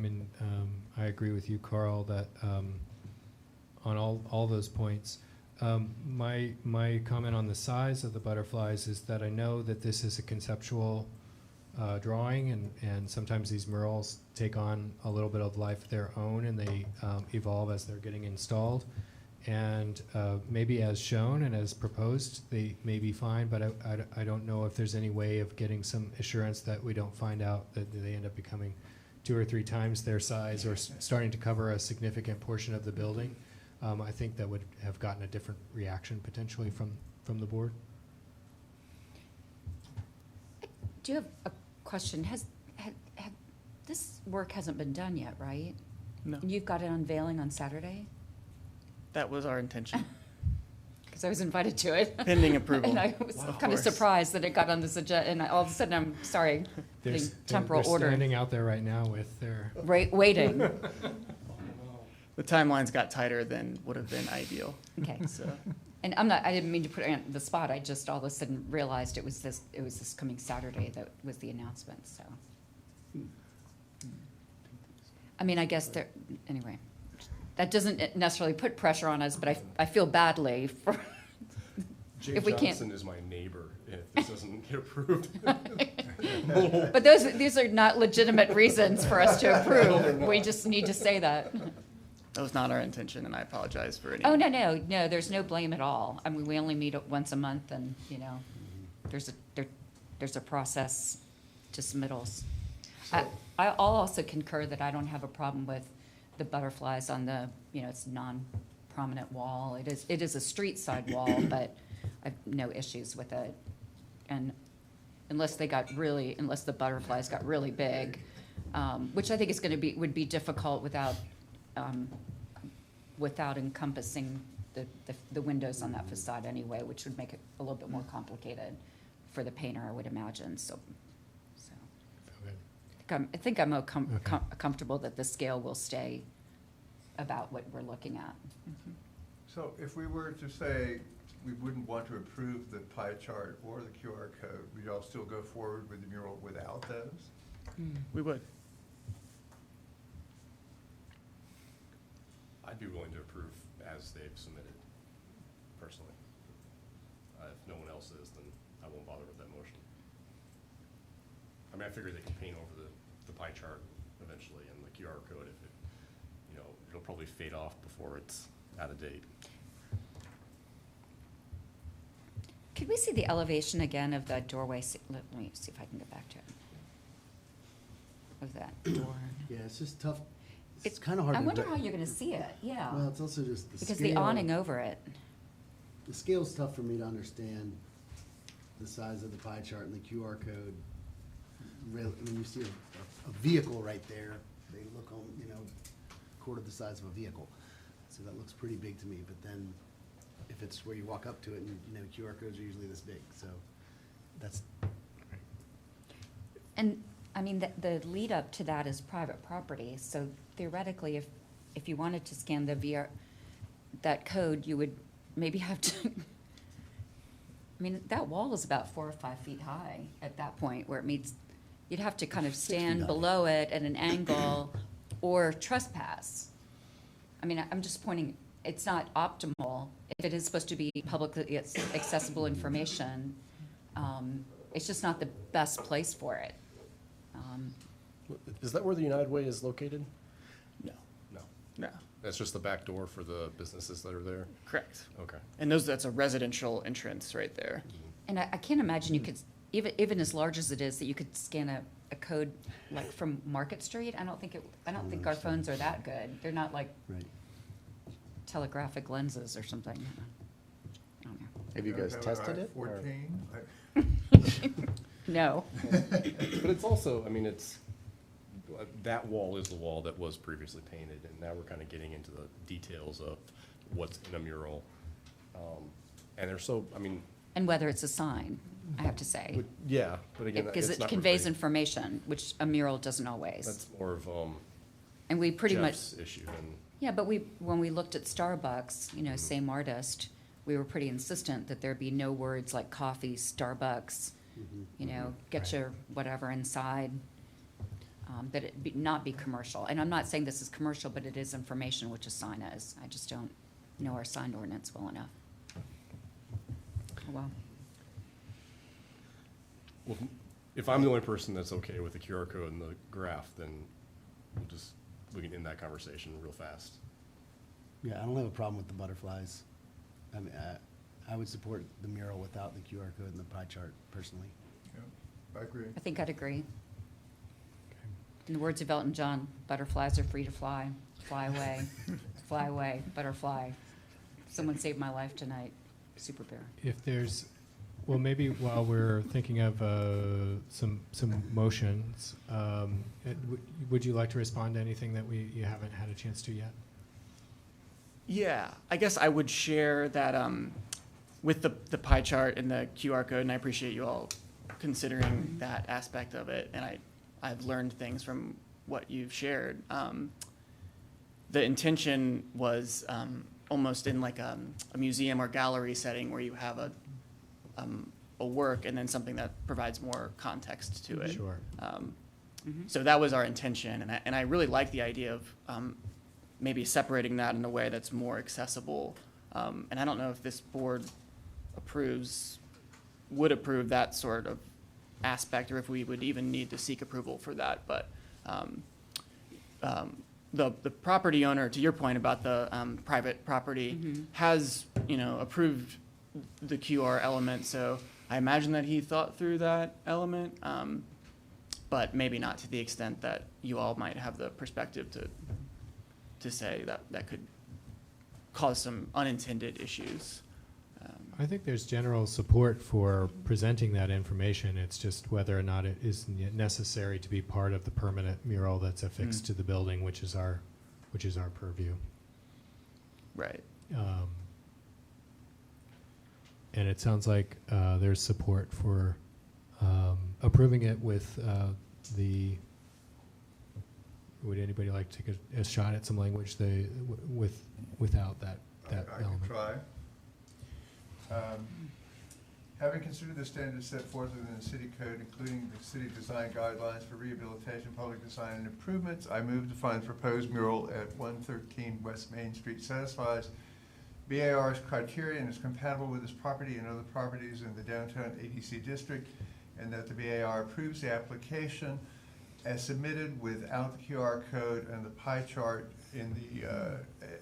agree with you, Carl, that on all those points. My comment on the size of the butterflies is that I know that this is a conceptual drawing, and sometimes these murals take on a little bit of life of their own, and they evolve as they're getting installed. And maybe as shown and as proposed, they may be fine, but I don't know if there's any way of getting some assurance that we don't find out that they end up becoming 2 or 3 times their size or starting to cover a significant portion of the building. I think that would have gotten a different reaction potentially from the board. Do you have a question? Have this work hasn't been done yet, right? No, And you've got it unveiling on Saturday? that was our intention, Because I was invited to it. pending approval. And I was Of kind of course. surprised that it got on this agenda, and all of a sudden, I'm sorry, putting temporal They're order, standing out there right now with their, waiting. The timelines got tighter than would have been ideal, Okay. so. And I didn't mean to put it on the spot, I just all of a sudden realized it was this coming Saturday that was the announcement, so. I mean, I guess there, anyway, that doesn't necessarily put pressure on us, but I feel badly for, Jay if we can't. Johnson is my neighbor if this doesn't get approved. But these are not legitimate reasons for us to approve, we just need to say that. That was not our intention, and I apologize for any. Oh, no, there's no blame at all. I mean, we only meet once a month and, you know, there's a process to submittals. I'll also concur that I don't have a problem with the butterflies on the, you know, it's non-prominent wall. It is a street side wall, but I've no issues with it. And unless the butterflies got really big, which I think is would be difficult without encompassing the windows on that facade anyway, which would make it a little bit more complicated for the painter, I would imagine, so. I think I'm comfortable that the scale will stay about what we're looking at. So if we were to say we wouldn't want to approve the pie chart or the QR code, would y'all still go forward with the mural without those? We would. I'd be willing to approve as they've submitted, personally. If no one else is, then I won't bother with that motion. I mean, I figure they can paint over the pie chart eventually and the QR code if it, you know, it'll probably fade off before it's out of date. Could we see the elevation again of the doorway? Let me see if I can get back to it. Of that door. Yeah, it's just tough. It's kind of hard I to. wonder how you're gonna see it, yeah. Well, it's also just the scale. Because the awning over it. The scale's tough for me to understand the size of the pie chart and the QR code. Really, when you see a vehicle right there, they look on, you know, quarter the size of a vehicle. So that looks pretty big to me, but then if it's where you walk up to it and, you know, QR codes are usually this big, so that's, And, I mean, the lead up to that is private property, so theoretically, if you wanted to scan the VR, that code, you would maybe have to, I mean, that wall is about 4 or 5 feet high at that point, where it meets, you'd have to kind of 6 feet stand high. below it at an angle, or trespass. I mean, I'm just pointing, it's not optimal, if it is supposed to be publicly accessible information, it's just not the best place for it. Is that where the United Way is located? No, No. no, That's just the back door for the businesses that are there? correct. Okay. And that's a residential entrance right there. And I can't imagine you could, even as large as it is, that you could scan a code like from Market Street. I don't think our phones are that good. They're not like right. telegraphic lenses or something. I don't know. Have you guys tested it? or- 14? No. But it's also, I mean, that wall is the wall that was previously painted, and now we're kind of getting into the details of what's in a mural. And they're so, I mean, And whether it's a sign, I have to say. yeah, but again, Because it's it not conveys really- information, which a mural doesn't always. That's more of And we pretty much, Jeff's issue, and yeah, but when we looked at Starbucks, you know, same artist, we were pretty insistent that there be no words like coffee, Starbucks, you know, get your whatever inside, that it not be commercial. And I'm not saying this is commercial, but it is information, which a sign is. I just don't know our sign ordinance well enough. Oh, well. well, if I'm the only person that's okay with the QR code and the graph, then we can end that conversation real fast. Yeah, I don't have a problem with the butterflies. I mean, I would support the mural without the QR code and the pie chart personally. Yeah, I agree. I think I'd agree. In the words of Elton John, butterflies are free to fly. Fly away, butterfly. Someone saved my life tonight. Super Bear. If there's, well, maybe while we're thinking of some motions, would you like to respond to anything that you haven't had a chance to yet? Yeah, I guess I would share that with the pie chart and the QR code, and I appreciate you all considering that aspect of it, and I've learned things from what you've shared. The intention was almost in like a museum or gallery setting where you have a work and then something that provides more context to it. Sure. So that was our intention, and I really like the idea of maybe separating that in a way that's more accessible. And I don't know if this board would approve that sort of aspect, or if we would even need to seek approval for that. But the property owner, to your point about the private property, has, approved the QR element. So I imagine that he thought through that element, but maybe not to the extent that you all might have the perspective to say that could cause some unintended issues. I think there's general support for presenting that information. It's just whether or not it is necessary to be part of the permanent mural that's affixed to the building, which is our purview. Right. And it sounds like there's support for approving it with would anybody like to take a shot at some language without that I can element? try. Having considered the standards set forth within the city code, including the city design guidelines for rehabilitation, public design, and improvements, I move to find the proposed mural at 113 West Main Street satisfies BAR's criteria and is compatible with this property and other properties in the downtown ADC district, and that the BAR approves the application as submitted without the QR code and the pie chart in the,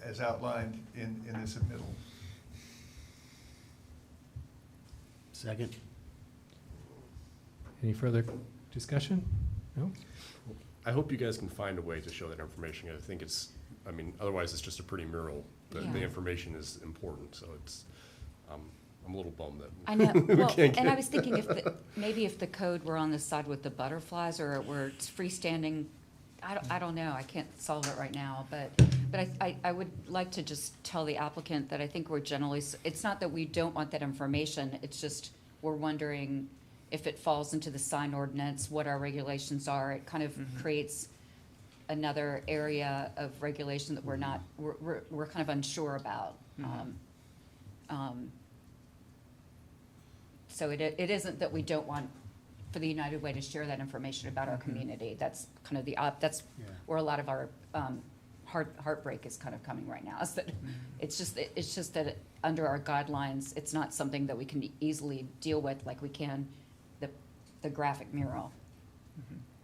as outlined in the submittal. Second. Any further discussion? No? I hope you guys can find a way to show that information. I think otherwise it's just a pretty mural. The Yeah. information is important, so I'm a little bummed that. I know, we well, can't and I get- was thinking maybe if the code were on the side with the butterflies, or it were freestanding, I don't know, I can't solve it right now, but I would like to just tell the applicant that I think we're generally, it's not that we don't want that information, it's just, we're wondering if it falls into the sign ordinance, what our regulations are. It kind of creates another area of regulation that we're kind of unsure about. So it isn't that we don't want for the United Way to share that information about our community. That's kind of that's Yeah. where a lot of our heartbreak is kind of coming right now. Is that it's just that under our guidelines, it's not something that we can easily deal with like we can the graphic mural.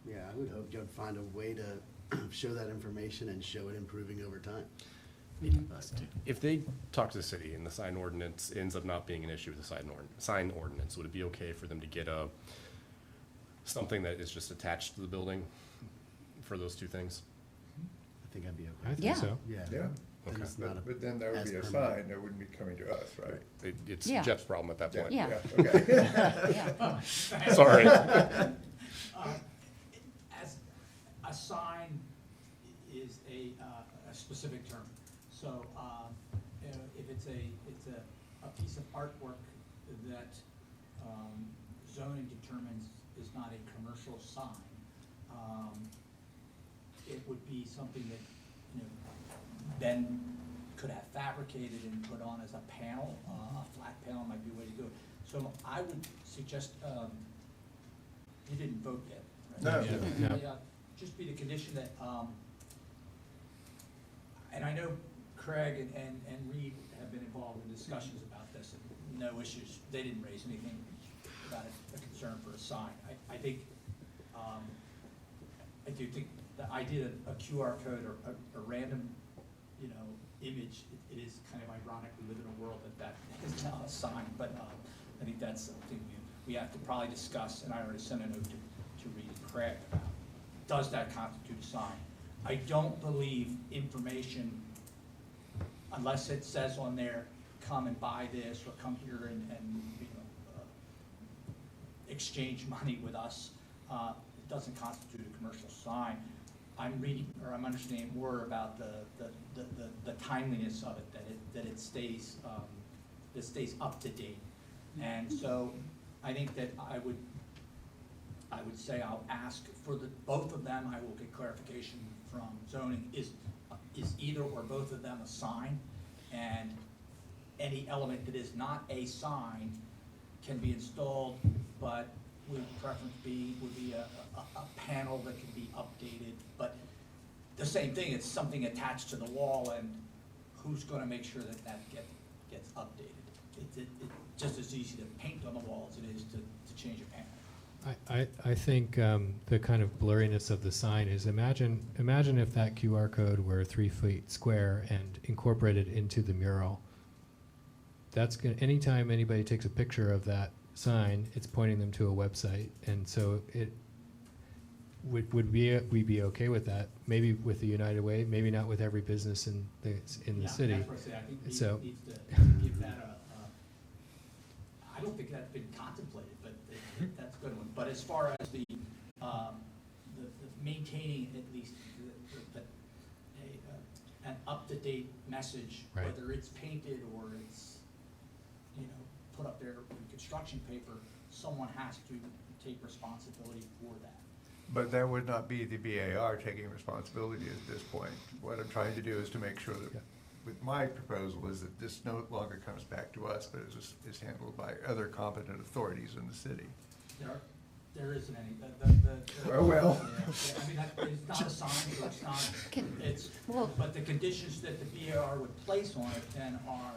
Yeah, I would hope you'd find a way to show that information and show it improving over time. If they talk to the city and the sign ordinance ends up not being an issue with the sign ordinance, would it be okay for them to get something that is just attached to the building for those two things? I think I'd be I okay. think Yeah. so. Yeah, Then Okay. it's not a- but then there would as be a permanent. sign that wouldn't be coming to us, right? It's Yeah. Jeff's problem at that point. Yeah. Okay. Yeah. Sorry. As a sign is a specific term. So, if it's a piece of artwork that zoning determines is not a commercial sign, it would be something that, then could have fabricated and put on as a panel, a flat panel might be a way to do it. So I would suggest, you didn't vote yet, right? No. No. Yeah, just be the condition that, and I know Craig and Reed have been involved in discussions about this, and no issues, they didn't raise anything about a concern for a sign. I think, I do think the idea of a QR code or a random, you know, image, it is kind of ironic, we live in a world that is now a sign, but I think that's something we have to probably discuss, and I already sent a note to Reed and Craig about, does that constitute a sign? I don't believe information, unless it says on there, come and buy this, or come here and you know, exchange money with us, it doesn't constitute a commercial sign. I'm reading, or I'm understanding more about the timeliness of it, that it stays up to date. And so I think that I would say I'll ask for both of them. I will get clarification from zoning. Is either or both of them a sign? And any element that is not a sign can be installed, but preference would be a panel that can be updated. But the same thing, it's something attached to the wall, and who's gonna make sure that gets updated? It's just as easy to paint on the wall as it is to change a panel. I think the kind of blurriness of the sign is, imagine if that QR code were 3 feet square and incorporated into the mural. That's gonna, anytime anybody takes a picture of that sign, it's pointing them to a website, and so it would we be okay with that? Maybe with the United Way, maybe not with every business in the city. That's what I say. I think So- needs to give that I don't think that's been contemplated, but that's a good one. But as far as the maintaining at least an up-to-date message, Right. whether it's painted or it's, you know, put up there in construction paper, someone has to take responsibility for that. But that would not be the BAR taking responsibility at this point. What I'm trying to do is to make sure that, with my proposal, is that this no longer comes back to us, but is handled by other competent authorities in the city. There isn't any, Oh, well. yeah, I mean, it's not a sign, so it's not, it's, well- but the conditions that the BAR would place on it then are,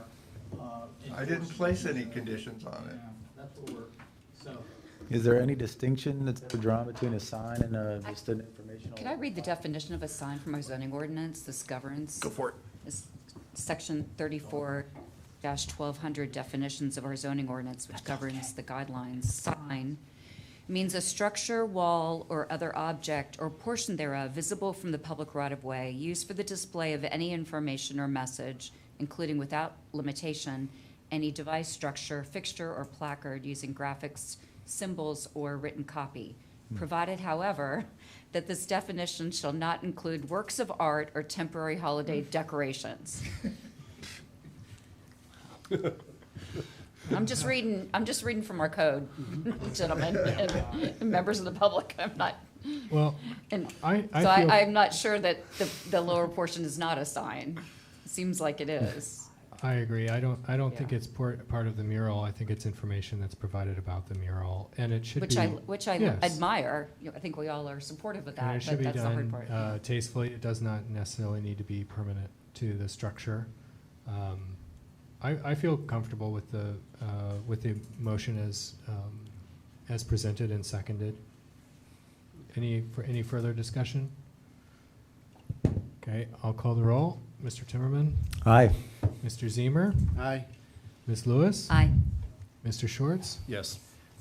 I didn't enforced. place any conditions on it. Yeah, that's what we're, so, Is there any distinction that's drawn between a sign and just an informational? Could I read the definition of a sign from our zoning ordinance? This governs. Go for it. Is Section 34-1200 definitions of our zoning ordinance, which governs the guidelines. Sign means a structure, wall, or other object or portion thereof visible from the public right-of-way, used for the display of any information or message, including without limitation, any device, structure, fixture, or placard using graphics, symbols, or written copy, provided, however, that this definition shall not include works of art or temporary holiday decorations. I'm just reading from our code, gentlemen, and members of the public. I'm not, Well, and I so feel- I'm not sure that the lower portion is not a sign. Seems like it is. I agree. I don't think Yeah. it's part of the mural. I think it's information that's provided about the mural, and it should be. Which I yes. admire. You know, I think we all are supportive of And that, it should but be that's the hard done part. tastefully. It does not necessarily need to be permanent to the structure. I feel comfortable with the motion as presented and seconded. Any further discussion? Okay, I'll call the roll. Mr. Timmerman, Aye. Mr. Zemer, Aye. Ms. Lewis, Aye. Mr. Schwartz, Yes.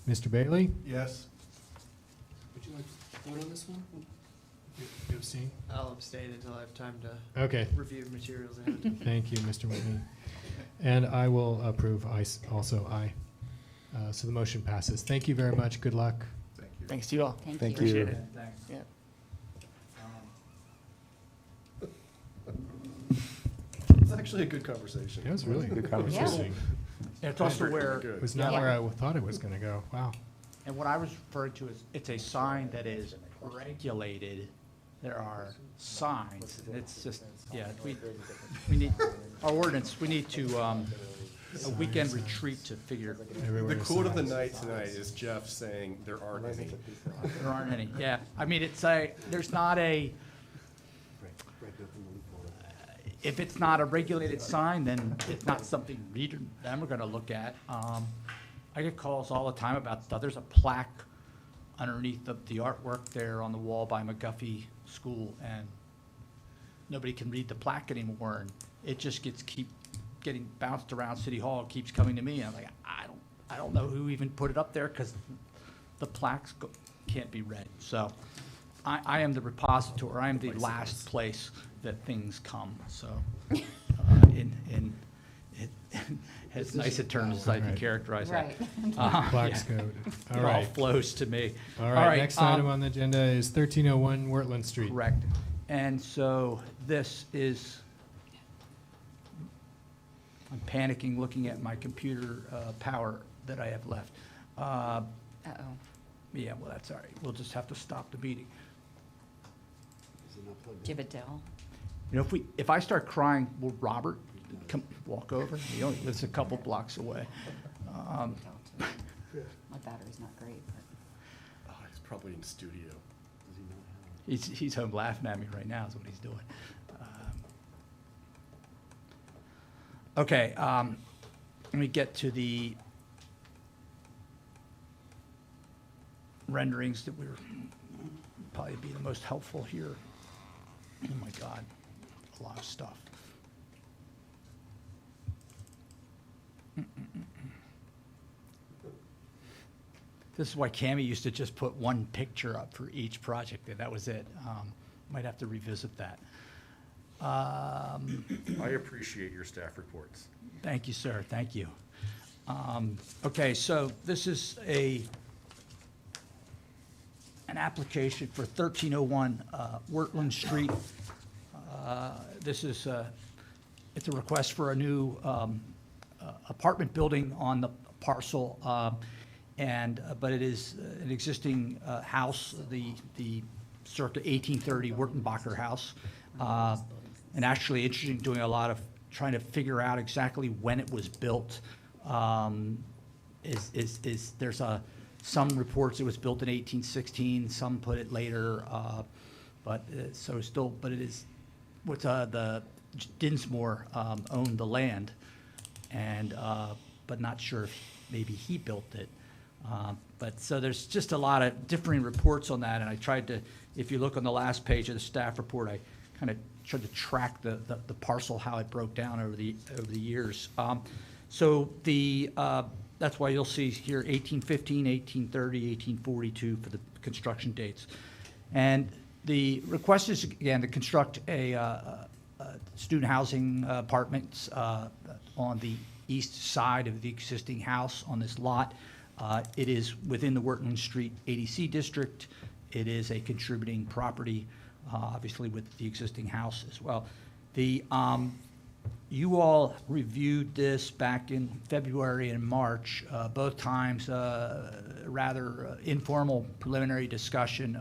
Mr. Bailey. Yes? Would you like to vote on this one? You abstain? I'll abstain until I have time to Okay. review materials ahead. Thank you, Mr. Whitney. And I will approve, also aye. So the motion passes. Thank you very much. Good luck. Thank you. Thanks to you all. Thank Thank you. you. Appreciate it. thanks. Yeah. It's actually a good conversation. It was really Good conversation. And it's also where, It was not Yeah. where I thought it was going to go. Wow. and what I was referring to is, it's a sign that is regulated. There are signs, and it's just, yeah, we need, our ordinance, we need to, a weekend retreat to figure, Everywhere The is quote of the signs. night tonight is Jeff saying there aren't any. there aren't any, yeah. I mean, there's not a, if it's not a regulated sign, then it's not something them are gonna look at. I get calls all the time about stuff. There's a plaque underneath the artwork there on the wall by McGuffey School, and nobody can read the plaque anymore, and it just keep getting bounced around City Hall, it keeps coming to me, I'm like, I don't know who even put it up there, because the plaques can't be read. So I am the repository, I am the last place that things come, so, as nice a term as I can Right. characterize that. Right. Plaques Yeah. code. All It all right. flows to me. All right, next item on the agenda is 1301 Wortland Street. Correct. And so this is, I'm panicking looking at my computer power that I have left. Uh-oh. Yeah, well, that's all right. We'll just have to stop the meeting. Do you have a Dell? You know, if I start crying, will Robert come walk over? He only lives a couple blocks away. My battery's not great, but. Oh, he's probably in studio. He's home laughing at me right now is what he's doing. Okay, let me get to the renderings that we're probably be the most helpful here. Oh my God, a lot of stuff. This is why Cammie used to just put one picture up for each project, and that was it. Might have to revisit that. I appreciate your staff reports. Thank you, sir, thank you. Okay, so this is an application for 1301 Wortland Street. This is, it's a request for a new apartment building on the parcel, but it is an existing house, the circa 1830 Wurtenbacher house. And actually, interesting, doing a lot of trying to figure out exactly when it was built. There's some reports it was built in 1816, some put it later, but it is what the Dinsmore owned the land, and but not sure if maybe he built it. But so there's just a lot of differing reports on that, and I tried to, if you look on the last page of the staff report, I kind of tried to track the parcel, how it broke down over the years. So that's why you'll see here 1815, 1830, 1842 for the construction dates. And the request is, again, to construct a student housing apartments on the east side of the existing house on this lot. It is within the Wortland Street ADC district. It is a contributing property, obviously with the existing house as well. You all reviewed this back in February and March, both times rather informal preliminary discussion,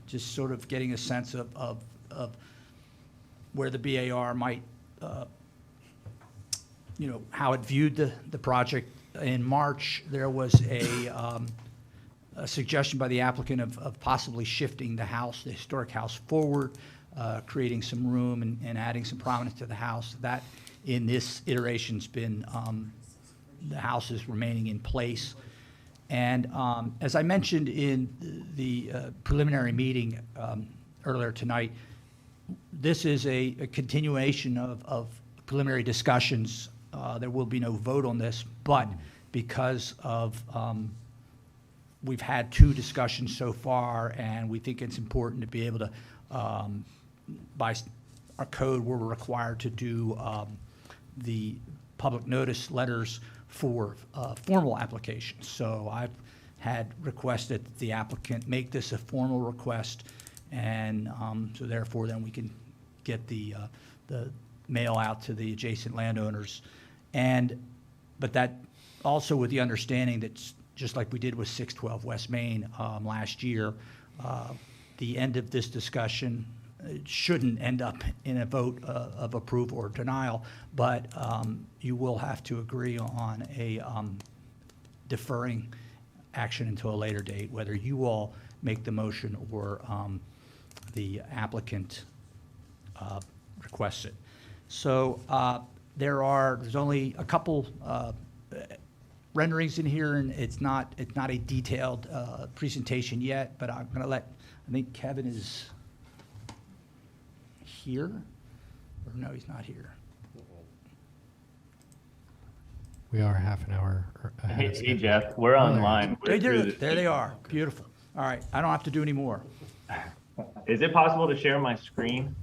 just sort of getting a sense of where the BAR might, how it viewed the project. In March, there was a suggestion by the applicant of possibly shifting the house, the historic house, forward, creating some room and adding some prominence to the house. That, in this iteration's been, the house is remaining in place. And as I mentioned in the preliminary meeting earlier tonight, this is a continuation of preliminary discussions. There will be no vote on this, but because of we've had 2 discussions so far, and we think it's important to be able to, by our code, we're required to do the public notice letters for formal applications. So I've had requested that the applicant make this a formal request, and so therefore then we can get the mail out to the adjacent landowners. But that also with the understanding that just like we did with 612 West Main last year, the end of this discussion shouldn't end up in a vote of approval or denial, but you will have to agree on a deferring action until a later date, whether you all make the motion or the applicant requests it. So there's only a couple renderings in here, and it's not a detailed presentation yet, but I'm going to I think Kevin is here. Or no, he's not here. We are half an hour ahead Hey, of hey, schedule. Jeff, we're online. We're through the- There they are. Beautiful. All right, I don't have to do any more. Is it possible to share my screen?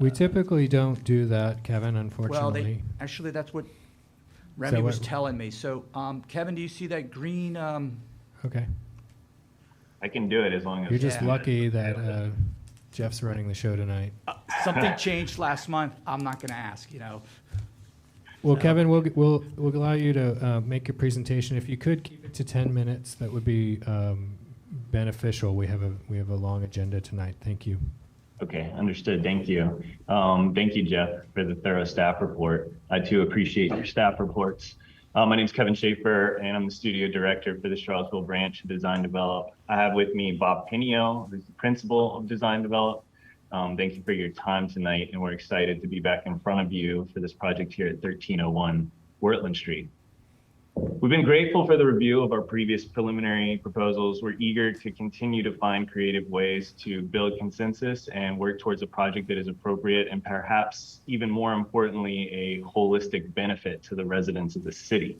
We typically don't do that, Kevin, Well, unfortunately. actually, that's what Remy what- was telling me. So, Kevin, do you see that green, Okay. I can do it as long as. You're just Yeah. lucky that Jeff's running the show tonight. something changed last month? I'm not gonna ask, you know. Well, Kevin, we'll allow you to make your presentation. If you could keep it to 10 minutes, that would be beneficial. We have a long agenda tonight. Thank you. Okay, understood. Thank you. Thank you, Jeff, for the thorough staff report. I too appreciate your staff reports. My name's Kevin Schaefer, and I'm the studio director for the Charlottesville branch of Design Develop. I have with me Bob Pinio, who's the principal of Design Develop. Thank you for your time tonight, and we're excited to be back in front of you for this project here at 1301 Wortland Street. We've been grateful for the review of our previous preliminary proposals. We're eager to continue to find creative ways to build consensus and work towards a project that is appropriate and perhaps even more importantly, a holistic benefit to the residents of the city.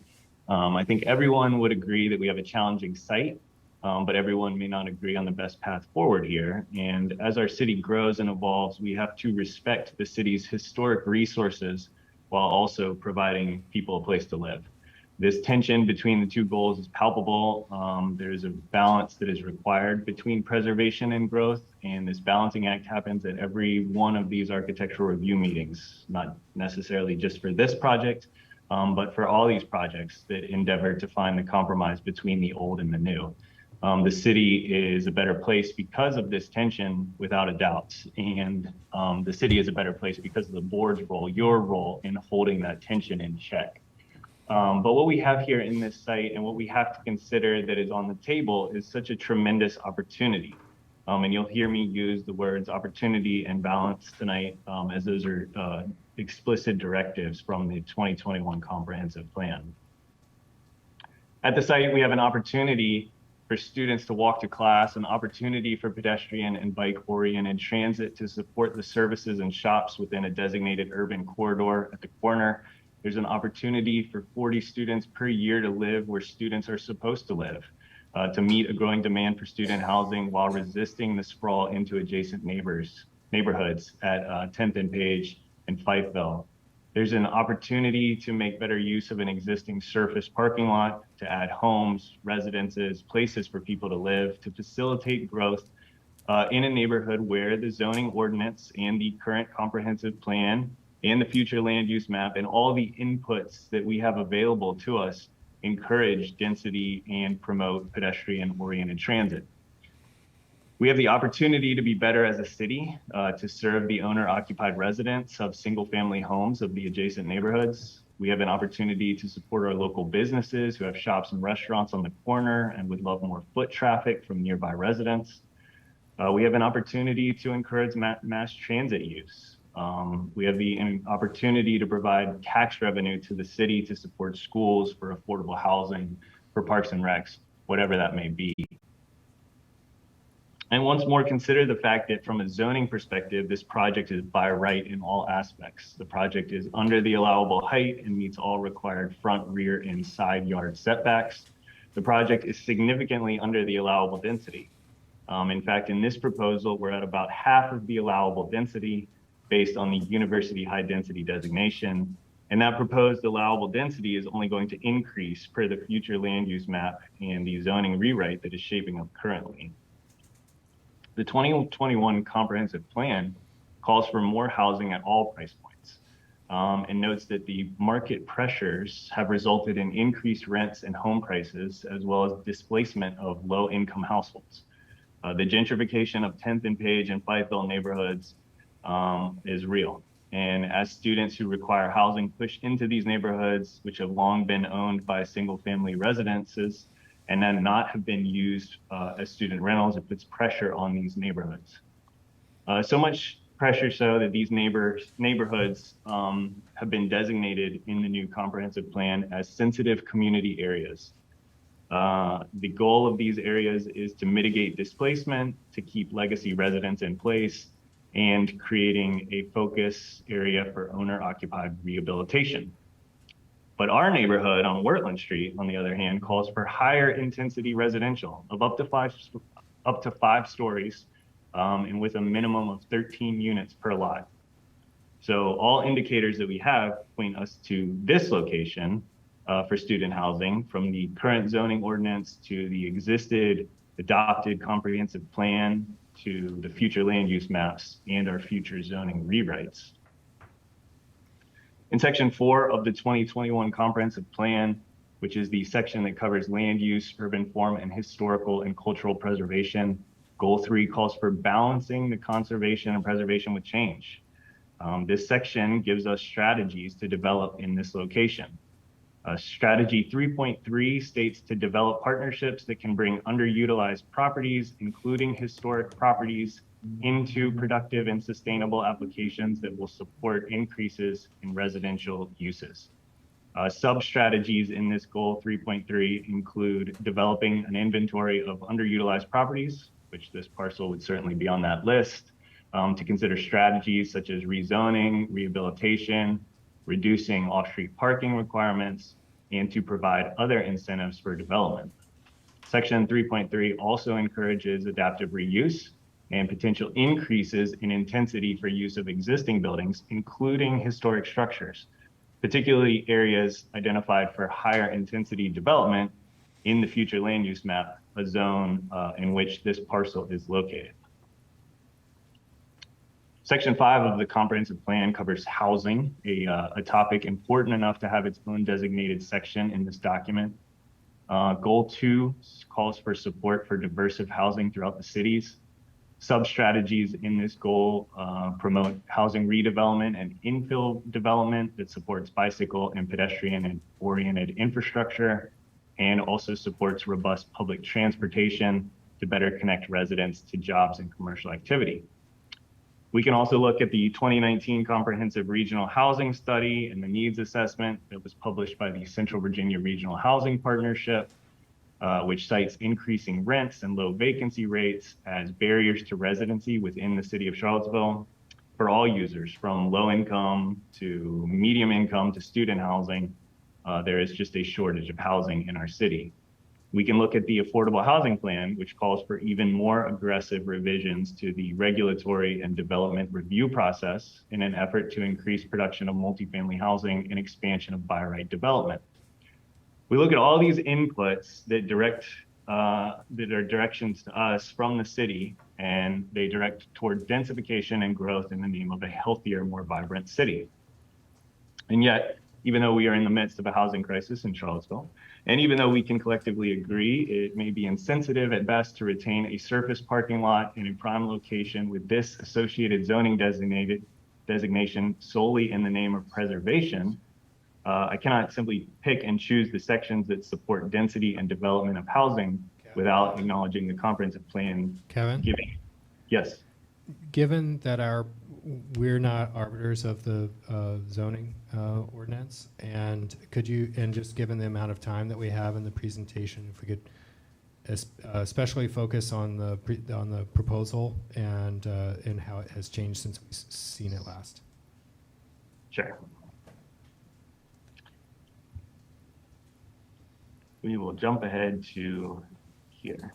I think everyone would agree that we have a challenging site, but everyone may not agree on the best path forward here. And as our city grows and evolves, we have to respect the city's historic resources while also providing people a place to live. This tension between the two goals is palpable. There's a balance that is required between preservation and growth, and this balancing act happens at every one of these architectural review meetings, not necessarily just for this project, but for all these projects that endeavor to find the compromise between the old and the new. The city is a better place because of this tension, without a doubt, and the city is a better place because of the board's role, your role in holding that tension in check. But what we have here in this site and what we have to consider that is on the table is such a tremendous opportunity. And you'll hear me use the words opportunity and balance tonight, as those are explicit directives from the 2021 comprehensive plan. At the site, we have an opportunity for students to walk to class, an opportunity for pedestrian and bike-oriented transit to support the services and shops within a designated urban corridor at the corner. There's an opportunity for 40 students per year to live where students are supposed to live, to meet a growing demand for student housing while resisting the sprawl into adjacent neighborhoods at 10th and Page and Fifeville. There's an opportunity to make better use of an existing surface parking lot, to add homes, residences, places for people to live, to facilitate growth in a neighborhood where the zoning ordinance and the current comprehensive plan and the future land use map and all the inputs that we have available to us encourage density and promote pedestrian-oriented transit. We have the opportunity to be better as a city, to serve the owner-occupied residents of single-family homes of the adjacent neighborhoods. We have an opportunity to support our local businesses who have shops and restaurants on the corner and would love more foot traffic from nearby residents. We have an opportunity to encourage mass transit use. We have the opportunity to provide tax revenue to the city to support schools, for affordable housing, for parks and recs, whatever that may be. And once more, consider the fact that from a zoning perspective, this project is by right in all aspects. The project is under the allowable height and meets all required front, rear, and side yard setbacks. The project is significantly under the allowable density. In fact, in this proposal, we're at about half of the allowable density based on the university high density designation. And that proposed allowable density is only going to increase per the future land use map and the zoning rewrite that is shaping up currently. The 2021 comprehensive plan calls for more housing at all price points, and notes that the market pressures have resulted in increased rents and home prices, as well as displacement of low income households. The gentrification of 10th and Page and Fifeville neighborhoods is real. And as students who require housing push into these neighborhoods, which have long been owned by single family residences and then not have been used as student rentals, it puts pressure on these neighborhoods. So much pressure so that these neighborhoods have been designated in the new comprehensive plan as sensitive community areas. The goal of these areas is to mitigate displacement, to keep legacy residents in place, and creating a focus area for owner-occupied rehabilitation. But our neighborhood on Wirtland Street, on the other hand, calls for higher intensity residential of up to five stories, and with a minimum of 13 units per lot. So all indicators that we have point us to this location for student housing, from the current zoning ordinance to the existed adopted comprehensive plan to the future land use maps and our future zoning rewrites. In section 4 of the 2021 comprehensive plan, which is the section that covers land use, urban form, and historical and cultural preservation, goal 3 calls for balancing the conservation and preservation with change. This section gives us strategies to develop in this location. Strategy 3.3 states to develop partnerships that can bring underutilized properties, including historic properties, into productive and sustainable applications that will support increases in residential uses. Sub-strategies in this goal 3.3 include developing an inventory of underutilized properties, which this parcel would certainly be on that list, to consider strategies such as rezoning, rehabilitation, reducing off-street parking requirements, and to provide other incentives for development. Section 3.3 also encourages adaptive reuse and potential increases in intensity for use of existing buildings, including historic structures, particularly areas identified for higher intensity development in the future land use map, a zone in which this parcel is located. Section 5 of the comprehensive plan covers housing, a topic important enough to have its own designated section in this document. Goal 2 calls for support for diverse housing throughout the cities. Sub-strategies in this goal promote housing redevelopment and infill development that supports bicycle and pedestrian and oriented infrastructure, and also supports robust public transportation to better connect residents to jobs and commercial activity. We can also look at the 2019 Comprehensive Regional Housing Study and the needs assessment that was published by the Central Virginia Regional Housing Partnership, which cites increasing rents and low vacancy rates as barriers to residency within the city of Charlottesville for all users, from low income to medium income to student housing. There is just a shortage of housing in our city. We can look at the Affordable Housing Plan, which calls for even more aggressive revisions to the regulatory and development review process in an effort to increase production of multifamily housing and expansion of by-right development. We look at all these inputs that that are directions to us from the city, and they direct toward densification and growth in the name of a healthier, more vibrant city. And yet, even though we are in the midst of a housing crisis in Charlottesville, and even though we can collectively agree it may be insensitive at best to retain a surface parking lot in a prime location with this associated zoning designation solely in the name of preservation, I cannot simply pick and choose the sections that support density and development of housing without acknowledging the comprehensive plan. Kevin? Giving. Yes. Given that we're not arbiters of the zoning ordinance, and just given the amount of time that we have in the presentation, if we could especially focus on the proposal and how it has changed since we've seen it last. Sure. We will jump ahead to here.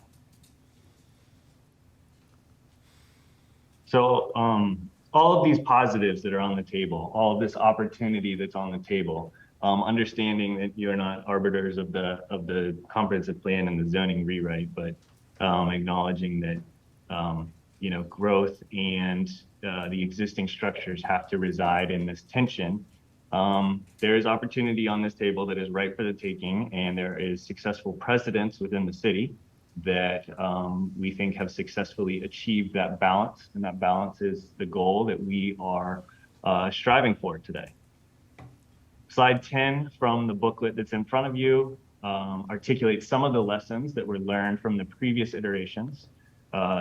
So all of these positives that are on the table, all of this opportunity that's on the table, understanding that you're not arbiters of the comprehensive plan and the zoning rewrite, but acknowledging that growth and the existing structures have to reside in this tension. There is opportunity on this table that is ripe for the taking, and there is successful precedents within the city that we think have successfully achieved that balance, and that balance is the goal that we are striving for today. Slide 10 from the booklet that's in front of you articulates some of the lessons that were learned from the previous iterations.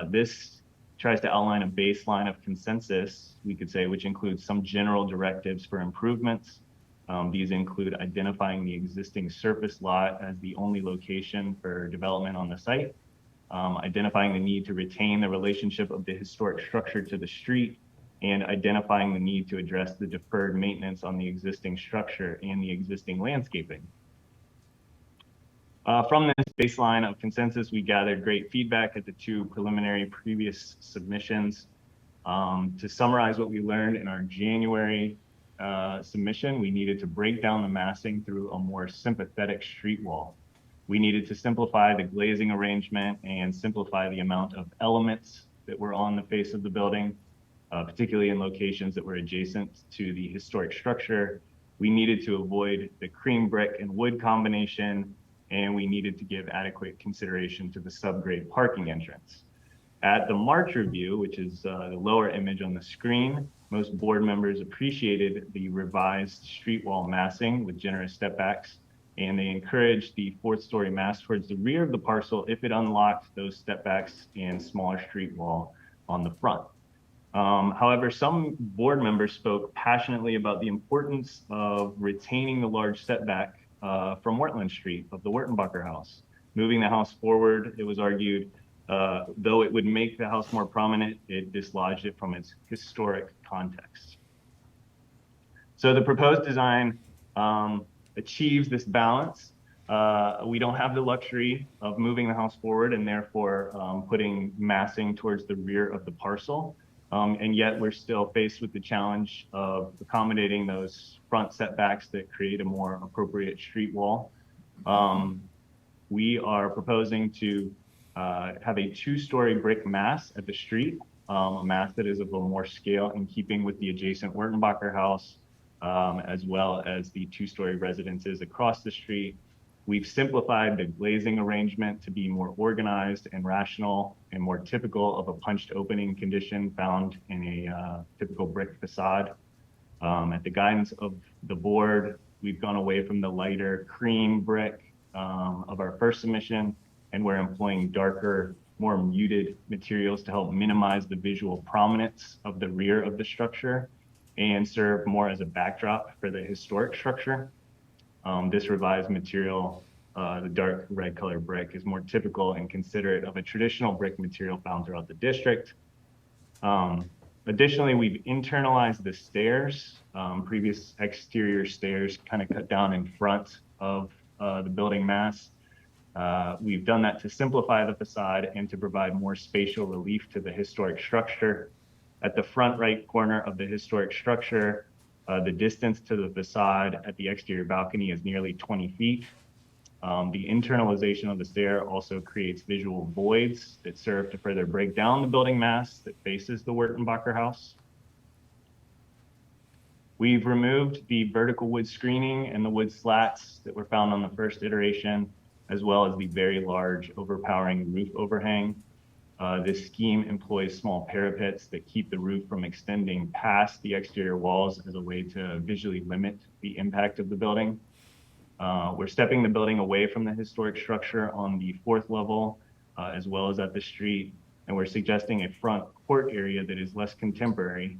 This tries to outline a baseline of consensus, we could say, which includes some general directives for improvements. These include identifying the existing surface lot as the only location for development on the site, identifying the need to retain the relationship of the historic structure to the street, and identifying the need to address the deferred maintenance on the existing structure and the existing landscaping. From this baseline of consensus, we gathered great feedback at the 2 preliminary previous submissions. To summarize what we learned in our January submission, we needed to break down the massing through a more sympathetic street wall. We needed to simplify the glazing arrangement and simplify the amount of elements that were on the face of the building, particularly in locations that were adjacent to the historic structure. We needed to avoid the cream brick and wood combination, and we needed to give adequate consideration to the subgrade parking entrance. At the March review, which is the lower image on the screen, most board members appreciated the revised street wall massing with generous step backs, and they encouraged the 4th-story mass towards the rear of the parcel if it unlocked those step backs and smaller street wall on the front. However, some board members spoke passionately about the importance of retaining the large setback from Wertland Street of the Wertenbacher house. Moving the house forward, it was argued, though it would make the house more prominent, it dislodged it from its historic context. So the proposed design achieves this balance. We don't have the luxury of moving the house forward and therefore putting massing towards the rear of the parcel. And yet we're still faced with the challenge of accommodating those front setbacks that create a more appropriate street wall. We are proposing to have a 2-story brick mass at the street, a mass that is of a more scale in keeping with the adjacent Wertenbacher house, as well as the 2-story residences across the street. We've simplified the glazing arrangement to be more organized and rational and more typical of a punched opening condition found in a typical brick facade. At the guidance of the board, we've gone away from the lighter cream brick of our first submission, and we're employing darker, more muted materials to help minimize the visual prominence of the rear of the structure and serve more as a backdrop for the historic structure. This revised material, the dark red color brick, is more typical and considerate of a traditional brick material found throughout the district. Additionally, we've internalized the stairs. Previous exterior stairs kind of cut down in front of the building mass. We've done that to simplify the facade and to provide more spatial relief to the historic structure. At the front right corner of the historic structure, the distance to the facade at the exterior balcony is nearly 20 feet. The internalization of the stair also creates visual voids that serve to further break down the building mass that faces the Wertenbacher house. We've removed the vertical wood screening and the wood slats that were found on the first iteration, as well as the very large overpowering roof overhang. This scheme employs small parapets that keep the roof from extending past the exterior walls as a way to visually limit the impact of the building. We're stepping the building away from the historic structure on the 4th level, as well as at the street, and we're suggesting a front court area that is less contemporary,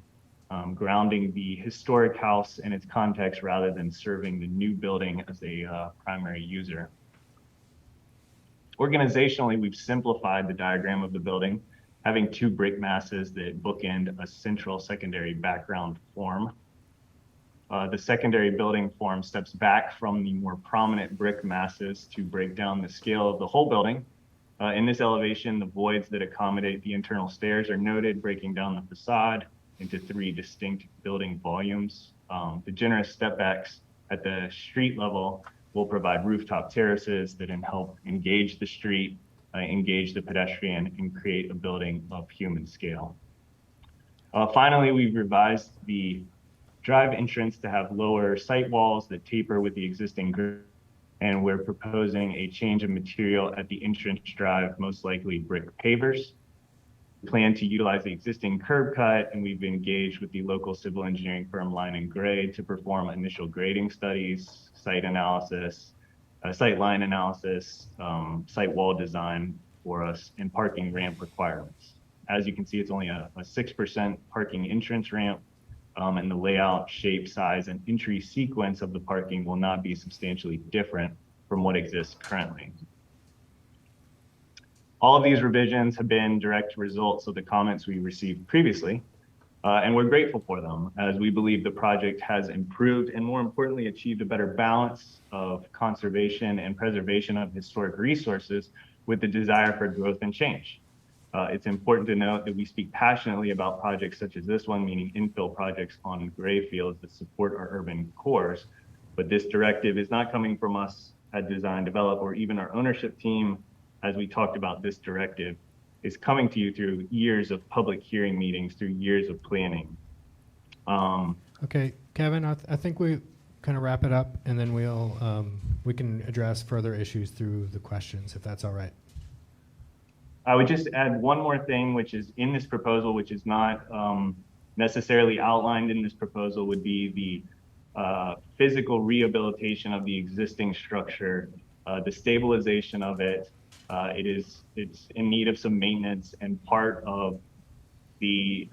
grounding the historic house in its context rather than serving the new building as a primary user. Organizationally, we've simplified the diagram of the building, having 2 brick masses that bookend a central secondary background form. The secondary building form steps back from the more prominent brick masses to break down the scale of the whole building. In this elevation, the voids that accommodate the internal stairs are noted, breaking down the facade into 3 distinct building volumes. The generous stepbacks at the street level will provide rooftop terraces that help engage the street, engage the pedestrian, and create a building of human scale. Finally, we've revised the drive entrance to have lower site walls that taper with the existing grid, and we're proposing a change of material at the entrance drive, most likely brick pavers. We plan to utilize the existing curb cut, and we've engaged with the local civil engineering firm Line and Grade to perform initial grading studies, site analysis, site line analysis, site wall design for us, and parking ramp requirements. As you can see, it's only a 6% parking entrance ramp, and the layout, shape, size, and entry sequence of the parking will not be substantially different from what exists currently. All of these revisions have been direct results of the comments we received previously. And we're grateful for them, as we believe the project has improved and, more importantly, achieved a better balance of conservation and preservation of historic resources with the desire for growth and change. It's important to note that we speak passionately about projects such as this one, meaning infill projects on gray fields that support our urban cores. But this directive is not coming from us at Design Develop or even our ownership team. As we talked about, this directive is coming to you through years of public hearing meetings, through years of planning. Okay, Kevin, I think we kind of wrap it up, and then we can address further issues through the questions, if that's all right. I would just add one more thing, which is in this proposal, which is not necessarily outlined in this proposal, would be the physical rehabilitation of the existing structure, the stabilization of it. It's in need of some maintenance, and part of the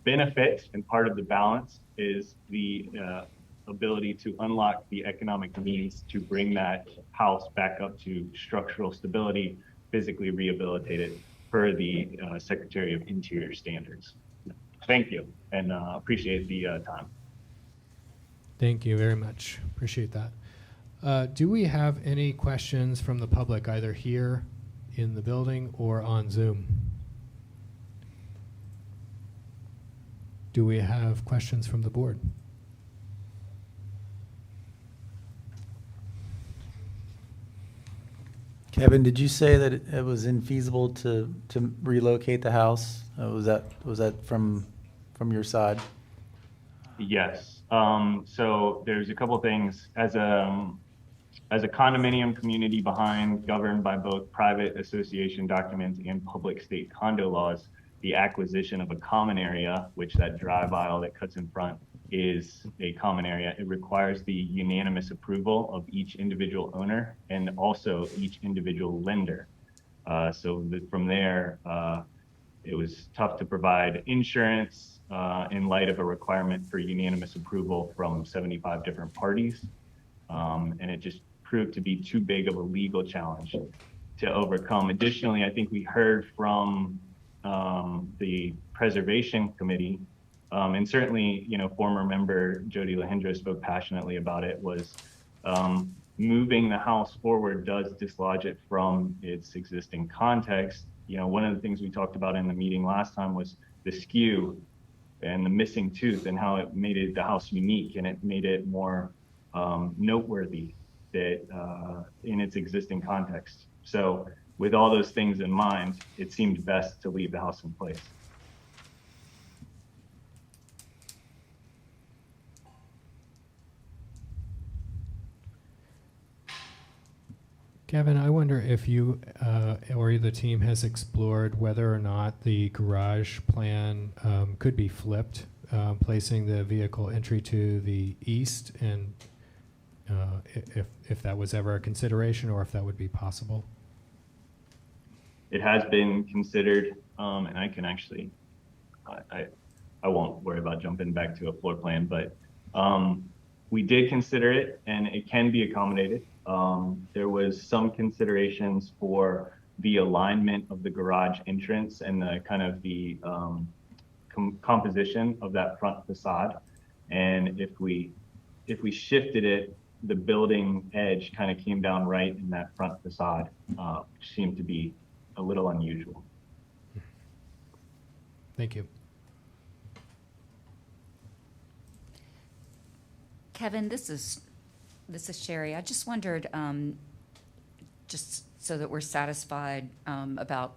benefit and part of the balance is the ability to unlock the economic means to bring that house back up to structural stability, physically rehabilitated per the Secretary of Interior standards. Thank you, and appreciate the time. Thank you very much. Appreciate that. Do we have any questions from the public, either here in the building or on Zoom? Do we have questions from the board? Kevin, did you say that it was infeasible to relocate the house? Was that from your side? Yes. So there's a couple things. As a condominium community governed by both private association documents and public state condo laws, the acquisition of a common area, which that drive aisle that cuts in front is a common area, it requires the unanimous approval of each individual owner and also each individual lender. From there, it was tough to provide insurance in light of a requirement for unanimous approval from 75 different parties. And it just proved to be too big of a legal challenge to overcome. Additionally, I think we heard from the Preservation Committee, and certainly, former member Jody Lahindra spoke passionately about it, was moving the house forward does dislodge it from its existing context. One of the things we talked about in the meeting last time was the skew and the missing tooth and how it made the house unique, and it made it more noteworthy that in its existing context. So with all those things in mind, it seemed best to leave the house in place. Kevin, I wonder if you or the team has explored whether or not the garage plan could be flipped, placing the vehicle entry to the east, and if that was ever a consideration or if that would be possible. It has been considered, and I can actually, I won't worry about jumping back to a floor plan, but we did consider it, and it can be accommodated. There was some considerations for the alignment of the garage entrance and the kind of the composition of that front facade. And if we shifted it, the building edge kind of came down right in that front facade, which seemed to be a little unusual. Thank you. Kevin, this is Sherry. I just wondered, just so that we're satisfied about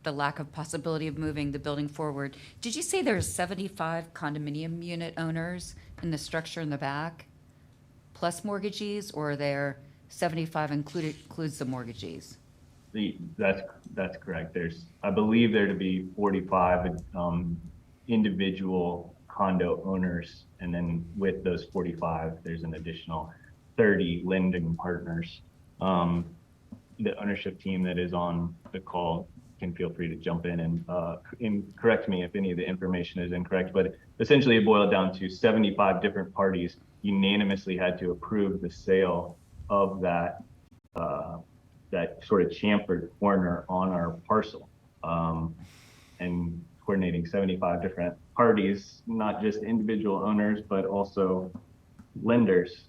the lack of possibility of moving the building forward. Did you say there's 75 condominium unit owners in the structure in the back, plus mortgagees, or are there 75 includes the mortgagees? That's correct. I believe there to be 45 individual condo owners, and then with those 45, there's an additional 30 lending partners. The ownership team that is on the call can feel free to jump in and correct me if any of the information is incorrect, but essentially it boiled down to 75 different parties unanimously had to approve the sale of that sort of chamfered corner on our parcel. And according coordinating 75 different parties, not just individual owners, but also lenders,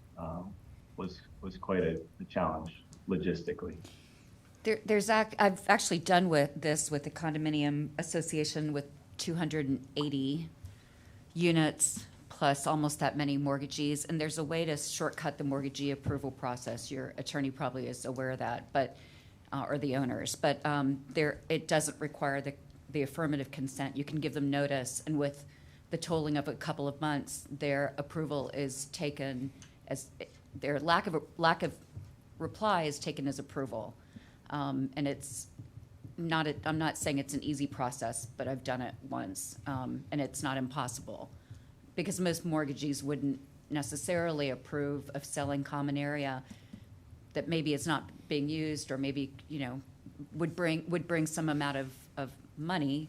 was quite a challenge logistically. I've actually done this with the condominium association with 280 units plus almost that many mortgagees, and there's a way to shortcut the mortgagee approval process. Your attorney probably is aware of that, but or the owners, but it doesn't require the affirmative consent. You can give them notice, and with the tolling of a couple of months, their approval is taken as their lack of reply is taken as approval. And it's not, I'm not saying it's an easy process, but I've done it once, and it's not impossible. Because most mortgagees wouldn't necessarily approve of selling common area that maybe is not being used, or maybe, would bring some amount of money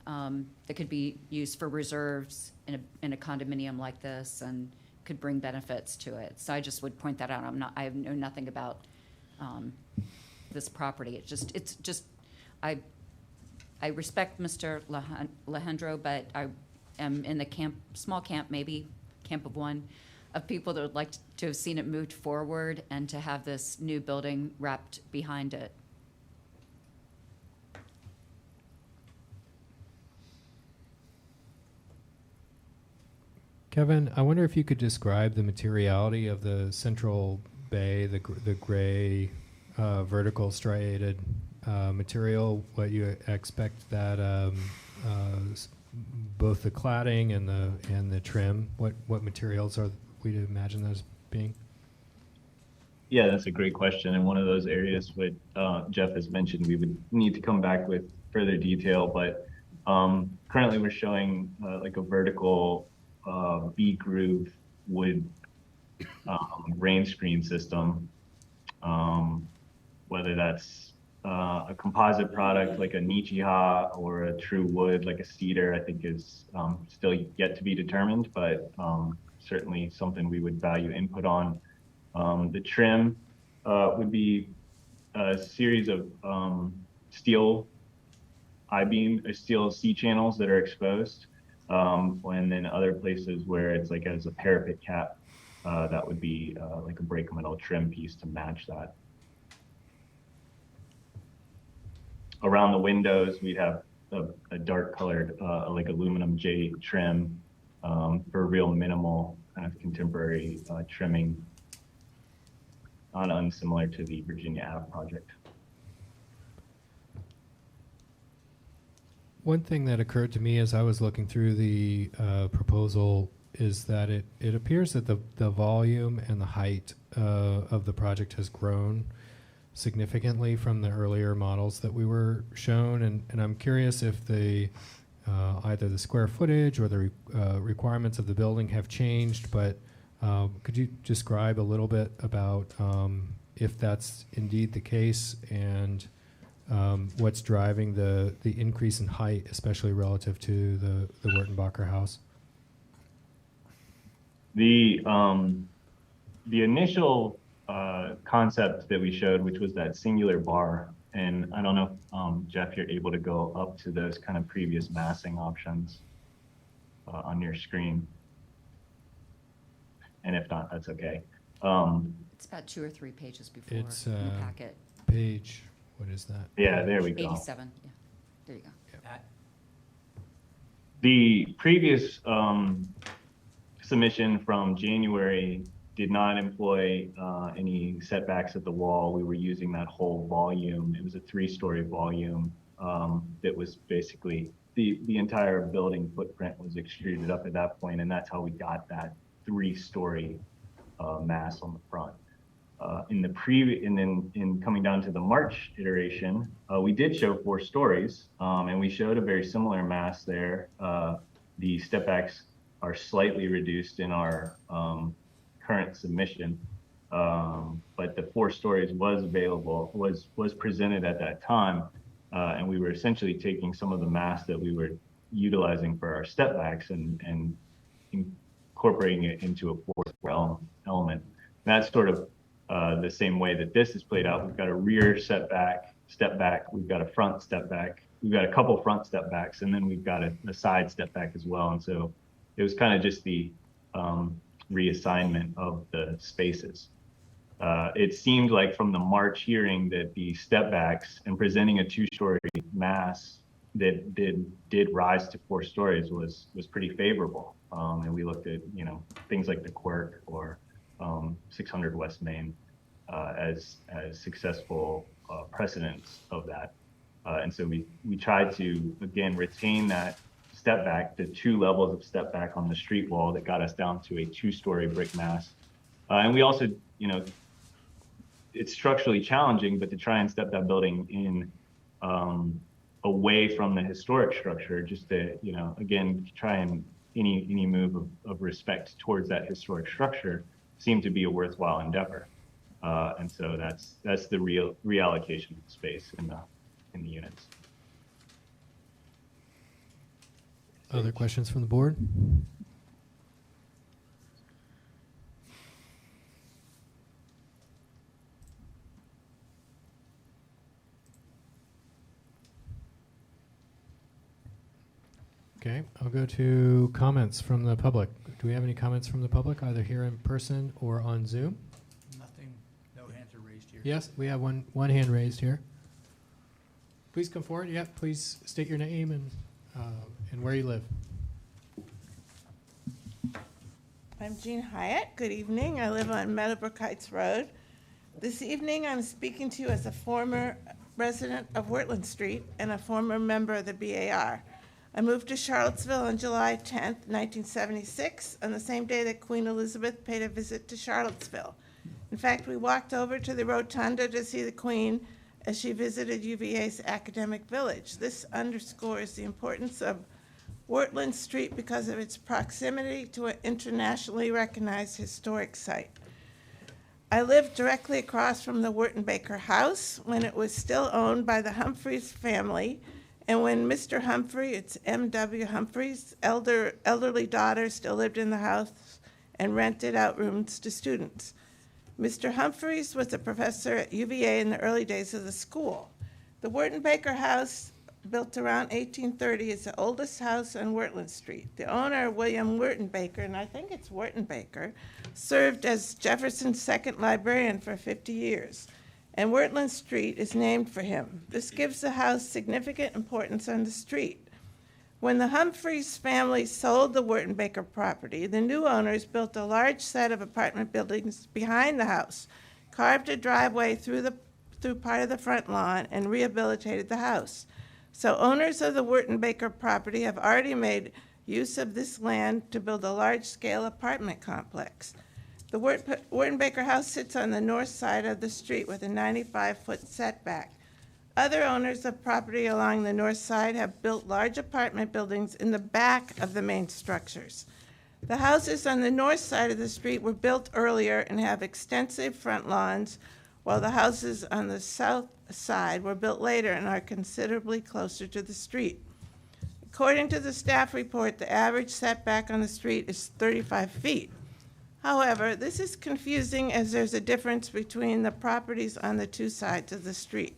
that could be used for reserves in a condominium like this, and could bring benefits to it. So I just would point that out. I know nothing about this property. It's just, I respect Mr. Alejandro, but I am in the small camp of one, of people that would like to have seen it moved forward and to have this new building wrapped behind it. Kevin, I wonder if you could describe the materiality of the central bay, the gray vertical striated material, what you expect that both the cladding and the trim, what materials are we to imagine those being? Yeah, that's a great question. And one of those areas what Jeff has mentioned, we would need to come back with further detail, but currently we're showing like a vertical V-groove wood rain screen system, whether that's a composite product like a Nichiha or a true wood like a cedar, I think is still yet to be determined, but certainly something we would value input on. The trim would be a series of steel I-beam or steel C-channels that are exposed. And then other places where it's like as a parapet cap, that would be like a break metal trim piece to match that. Around the windows, we'd have a dark colored, like aluminum J trim for real minimal kind of contemporary trimming, not unsimilar to the Virginia Ave project. One thing that occurred to me as I was looking through the proposal is that it appears that the volume and the height of the project has grown significantly from the earlier models that we were shown, and I'm curious if the either the square footage or the requirements of the building have changed, but could you describe a little bit about if that's indeed the case, and what's driving the increase in height, especially relative to the Wertenbacher house? The initial concept that we showed, which was that singular bar, and I don't know if Jeff, you're able to go up to those kind of previous massing options on your screen, and if not, that's okay. It's about 2 or 3 pages before It's in the packet. page, what is that? Yeah, there we go. 87, yeah, there you go. The previous submission from January did not employ any setbacks at the wall. We were using that whole volume. It was a 3-story volume that was basically the entire building footprint was extruded up at that point, and that's how we got that 3-story mass on the front. In coming down to the March iteration, we did show 4 stories, and we showed a very similar mass there. The step backs are slightly reduced in our current submission, but the 4 stories was available, was presented at that time, and we were essentially taking some of the mass that we were utilizing for our step backs and incorporating it into a 4th element. And that's sort of the same way that this is played out. We've got a rear step back, we've got a front step back, we've got a couple front step backs, and then we've got a side step back as well. And so it was kind of just the reassignment of the spaces. It seemed like from the March hearing that the step backs and presenting a 2-story mass that did rise to 4 stories was pretty favorable. And we looked at, things like the Quirk or 600 West Main as successful precedents of that. And so we tried to, again, retain that step back, the 2 levels of step back on the street wall that got us down to a 2-story brick mass. And we also, it's structurally challenging, but to try and step that building in away from the historic structure, just to, again, try and any move of respect towards that historic structure seemed to be a worthwhile endeavor. And so that's the reallocation of space in the units. Other questions from the board? Okay, I'll go to comments from the public. Do we have any comments from the public, either here in person or on Zoom? Nothing, no hands are raised here. Yes, we have one hand raised here. Please come forward. Yeah, please state your name and where you live. I'm Jean Hyatt. Good evening. I live on Meadowbrook Heights Road. This evening, I'm speaking to you as a former resident of Wurtland Street and a former member of the BAR. I moved to Charlottesville on July 10th, 1976, on the same day that Queen Elizabeth paid a visit to Charlottesville. In fact, we walked over to the rotunda to see the Queen as she visited UVA's academic village. This underscores the importance of Wurtland Street because of its proximity to an internationally recognized historic site. I lived directly across from the Wertenbaker House when it was still owned by the Humphreys family, and when Mr. Humphrey, it's M.W. Humphrey's elderly daughter, still lived in the house and rented out rooms to students. Mr. Humphreys was a professor at UVA in the early days of the school. The Wertenbaker House, built around 1830, is the oldest house on Wurtland Street. The owner, William Wertenbaker, and I think it's Wertenbaker, served as Jefferson's second librarian for 50 years, and Wurtland Street is named for him. This gives the house significant importance on the street. When the Humphreys family sold the Wertenbaker property, the new owners built a large set of apartment buildings behind the house, carved a driveway through part of the front lawn, and rehabilitated the house. So owners of the Wertenbaker property have already made use of this land to build a large-scale apartment complex. The Wertenbaker house sits on the north side of the street with a 95-foot setback. Other owners of property along the north side have built large apartment buildings in the back of the main structures. The houses on the north side of the street were built earlier and have extensive front lawns, while the houses on the south side were built later and are considerably closer to the street. According to the staff report, the average setback on the street is 35 feet. However, this is confusing as there's a difference between the properties on the 2 sides of the street.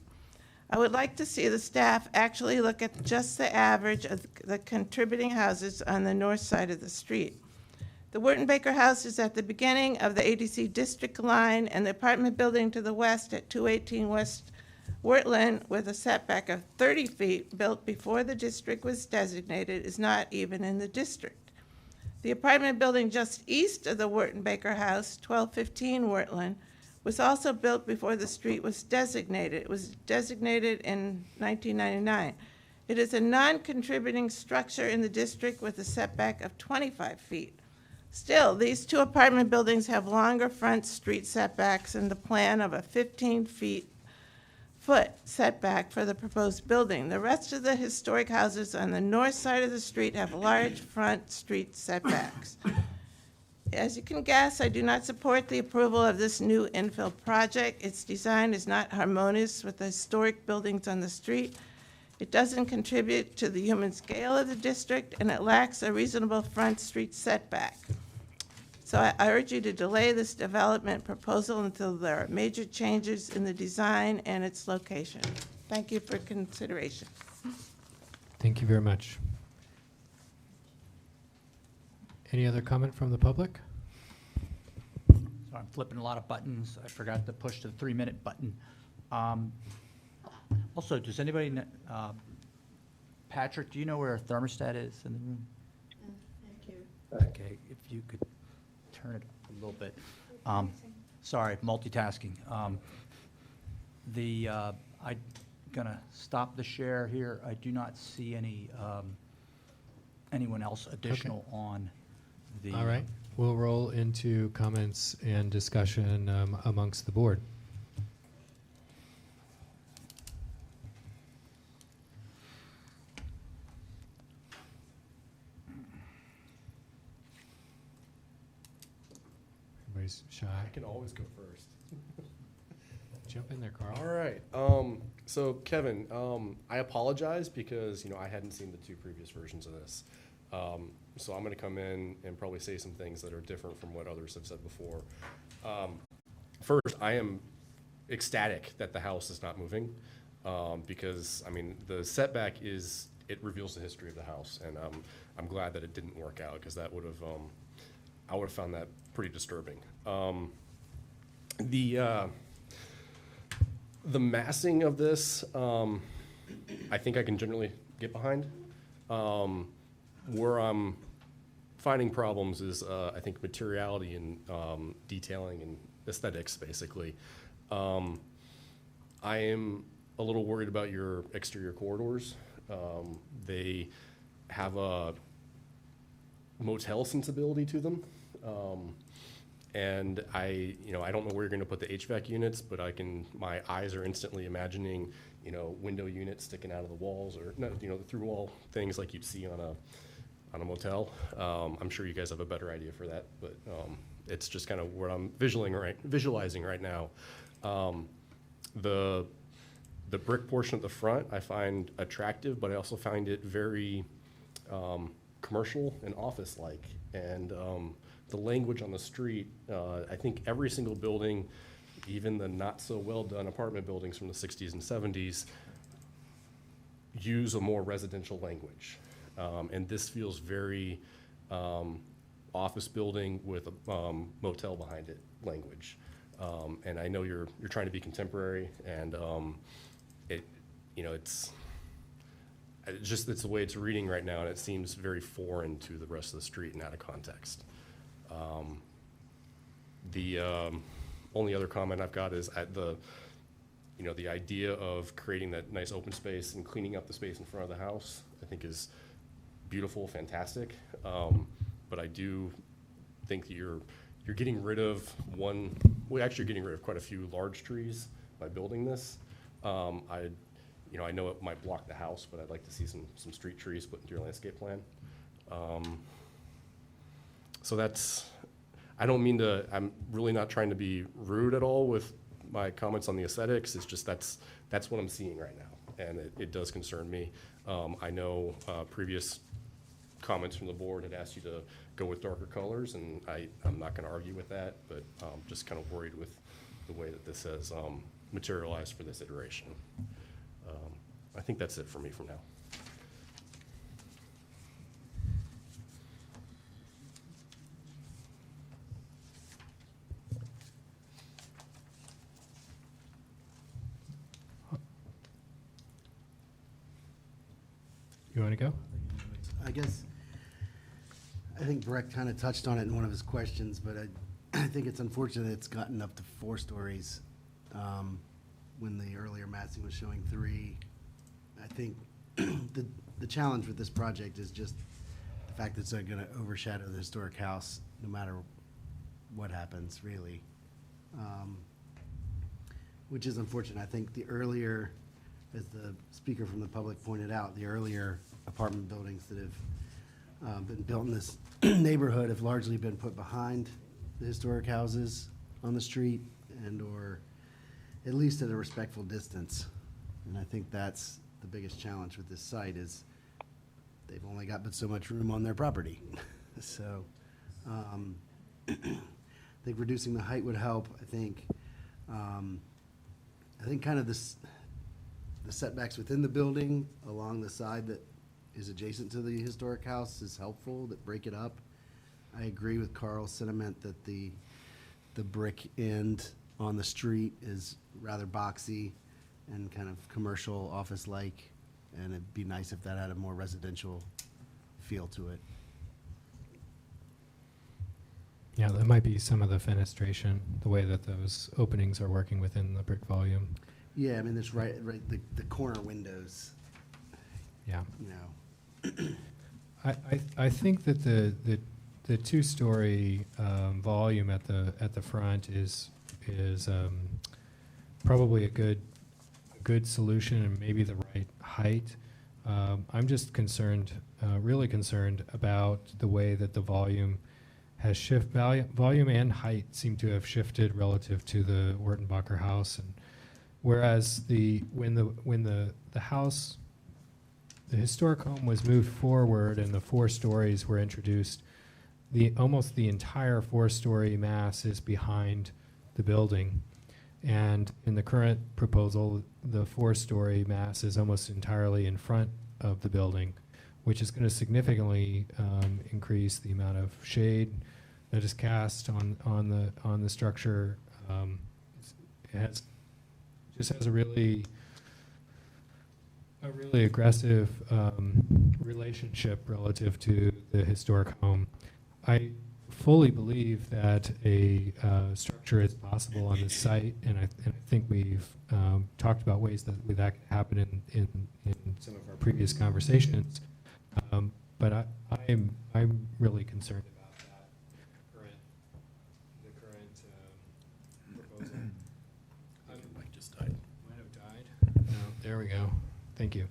I would like to see the staff actually look at just the average of the contributing houses on the north side of the street. The Wertenbaker house is at the beginning of the ADC district line, and the apartment building to the west at 218 West Wurtland, with a setback of 30 feet, built before the district was designated, is not even in the district. The apartment building just east of the Wertenbaker house, 1215 Wurtland, was also built before the street was designated. It was designated in 1999. It is a non-contributing structure in the district with a setback of 25 feet. Still, these 2 apartment buildings have longer front street setbacks and the plan of a 15-foot setback for the proposed building. The rest of the historic houses on the north side of the street have large front street setbacks. As you can guess, I do not support the approval of this new infill project. Its design is not harmonious with the historic buildings on the street. It doesn't contribute to the human scale of the district, and it lacks a reasonable front street setback. So I urge you to delay this development proposal until there are major changes in the design and its location. Thank you for consideration. Thank you very much. Any other comment from the public? So I'm flipping a lot of buttons. I forgot to push the 3-minute button. Also, does anybody, Patrick, do you know where a thermostat is in the room? Thank you. Okay, if you could turn it up a little bit. Sorry, multitasking. I'm gonna stop the share here. I do not see anyone else additional on the. All right, we'll roll into comments and discussion amongst the board. Everybody's shy. I can always go first. Jump in there, Carl. All right. So Kevin, I apologize because I hadn't seen the 2 previous versions of this. So I'm going to come in and probably say some things that are different from what others have said before. First, I am ecstatic that the house is not moving because the setback it reveals the history of the house, and I'm glad that it didn't work out because that would have I would have found that pretty disturbing. The massing of this, I think I can generally get behind. Where I'm finding problems is, I think, materiality and detailing and aesthetics, basically. I am a little worried about your exterior corridors. They have a motel sensibility to them. And I don't know where you're going to put the HVAC units, but my eyes are instantly imagining, window units sticking out of the walls, or the through wall things like you'd see on a motel. I'm sure you guys have a better idea for that, but it's just kind of what I'm visualizing right now. The brick portion at the front I find attractive, but I also find it very commercial and office-like, and the language on the street, I think every single building, even the not-so-well-done apartment buildings from the 60s and 70s, use a more residential language. And this feels very office building with a motel behind it language. And I know you're trying to be contemporary, and it's the way it's reading right now, and it seems very foreign to the rest of the street and out of context. The only other comment I've got is at the idea of creating that nice open space and cleaning up the space in front of the house, I think is beautiful, fantastic. But I do think that you're getting rid of you're getting rid of quite a few large trees by building this. I know it might block the house, but I'd like to see some street trees put into your landscape plan. So I'm really not trying to be rude at all with my comments on the aesthetics. It's just that's what I'm seeing right now, and it does concern me. I know previous comments from the board had asked you to go with darker colors, and I'm not going to argue with that, but just kind of worried with the way that this has materialized for this iteration. I think that's it for me from now. You want to go? I think Brett kind of touched on it in one of his questions, but I think it's unfortunate it's gotten up to 4 stories when the earlier massing was showing 3. I think the challenge with this project is just the fact that it's going to overshadow the historic house no matter what happens, really, which is unfortunate. I think the earlier, as the speaker from the public pointed out, the earlier apartment buildings that have been built in this neighborhood have largely been put behind the historic houses on the street, and or at least at a respectful distance. And I think that's the biggest challenge with this site, is they've only got but so much room on their property. So I think reducing the height would help. I think kind of the setbacks within the building along the side that is adjacent to the historic house is helpful, that break it up. I agree with Carl's sentiment that the brick end on the street is rather boxy and kind of commercial office-like, and it'd be nice if that had a more residential feel to it. Yeah, that might be some of the fenestration, the way that those openings are working within the brick volume. Yeah, I mean, there's the corner windows, Yeah. you know. I think that the two-story volume at the front is probably a good solution and maybe the right height. I'm just concerned, really concerned about the way that the volume has volume and height seem to have shifted relative to the Wertenbacher house, and whereas when the house, the historic home was moved forward and the 4 stories were introduced, almost the entire 4-story mass is behind the building. And in the current proposal, the 4-story mass is almost entirely in front of the building, which is going to significantly increase the amount of shade that is cast on the structure. It just has a really aggressive relationship relative to the historic home. I fully believe that a structure is possible on this site, and I think we've talked about ways that can happen in some of our previous conversations. But I'm really concerned about the current proposal. Mike just died. Might have died. No, there we go. Thank you.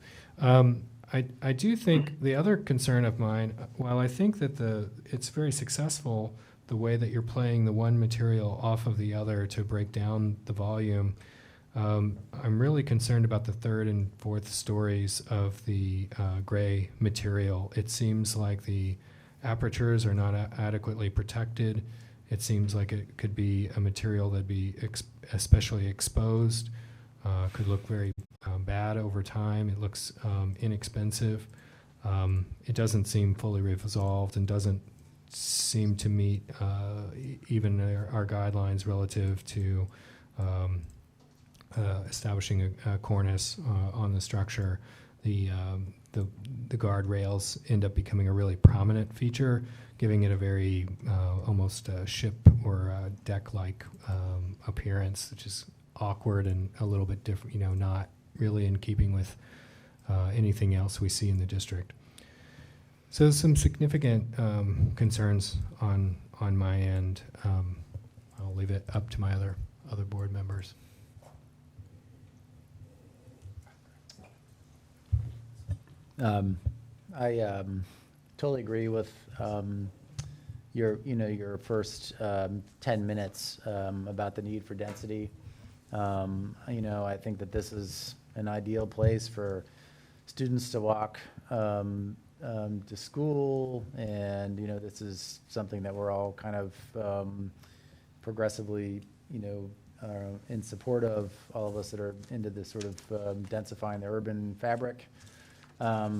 I do think the other concern of mine, while I think that it's very successful, the way that you're playing the one material off of the other to break down the volume, I'm really concerned about the 3rd and 4th stories of the gray material. It seems like the apertures are not adequately protected. It seems like it could be a material that'd be especially exposed, could look very bad over time. It looks inexpensive. It doesn't seem fully resolved and doesn't seem to meet even our guidelines relative to establishing a cornice on the structure. The guardrails end up becoming a really prominent feature, giving it a very almost ship or deck-like appearance, which is awkward and a little bit different, not really in keeping with anything else we see in the district. So some significant concerns on my end. I'll leave it up to my other board members. I totally agree with your first 10 minutes about the need for density. I think that this is an ideal place for students to walk to school, and this is something that we're all kind of progressively in support of, all of us that are into this sort of densifying the urban fabric. But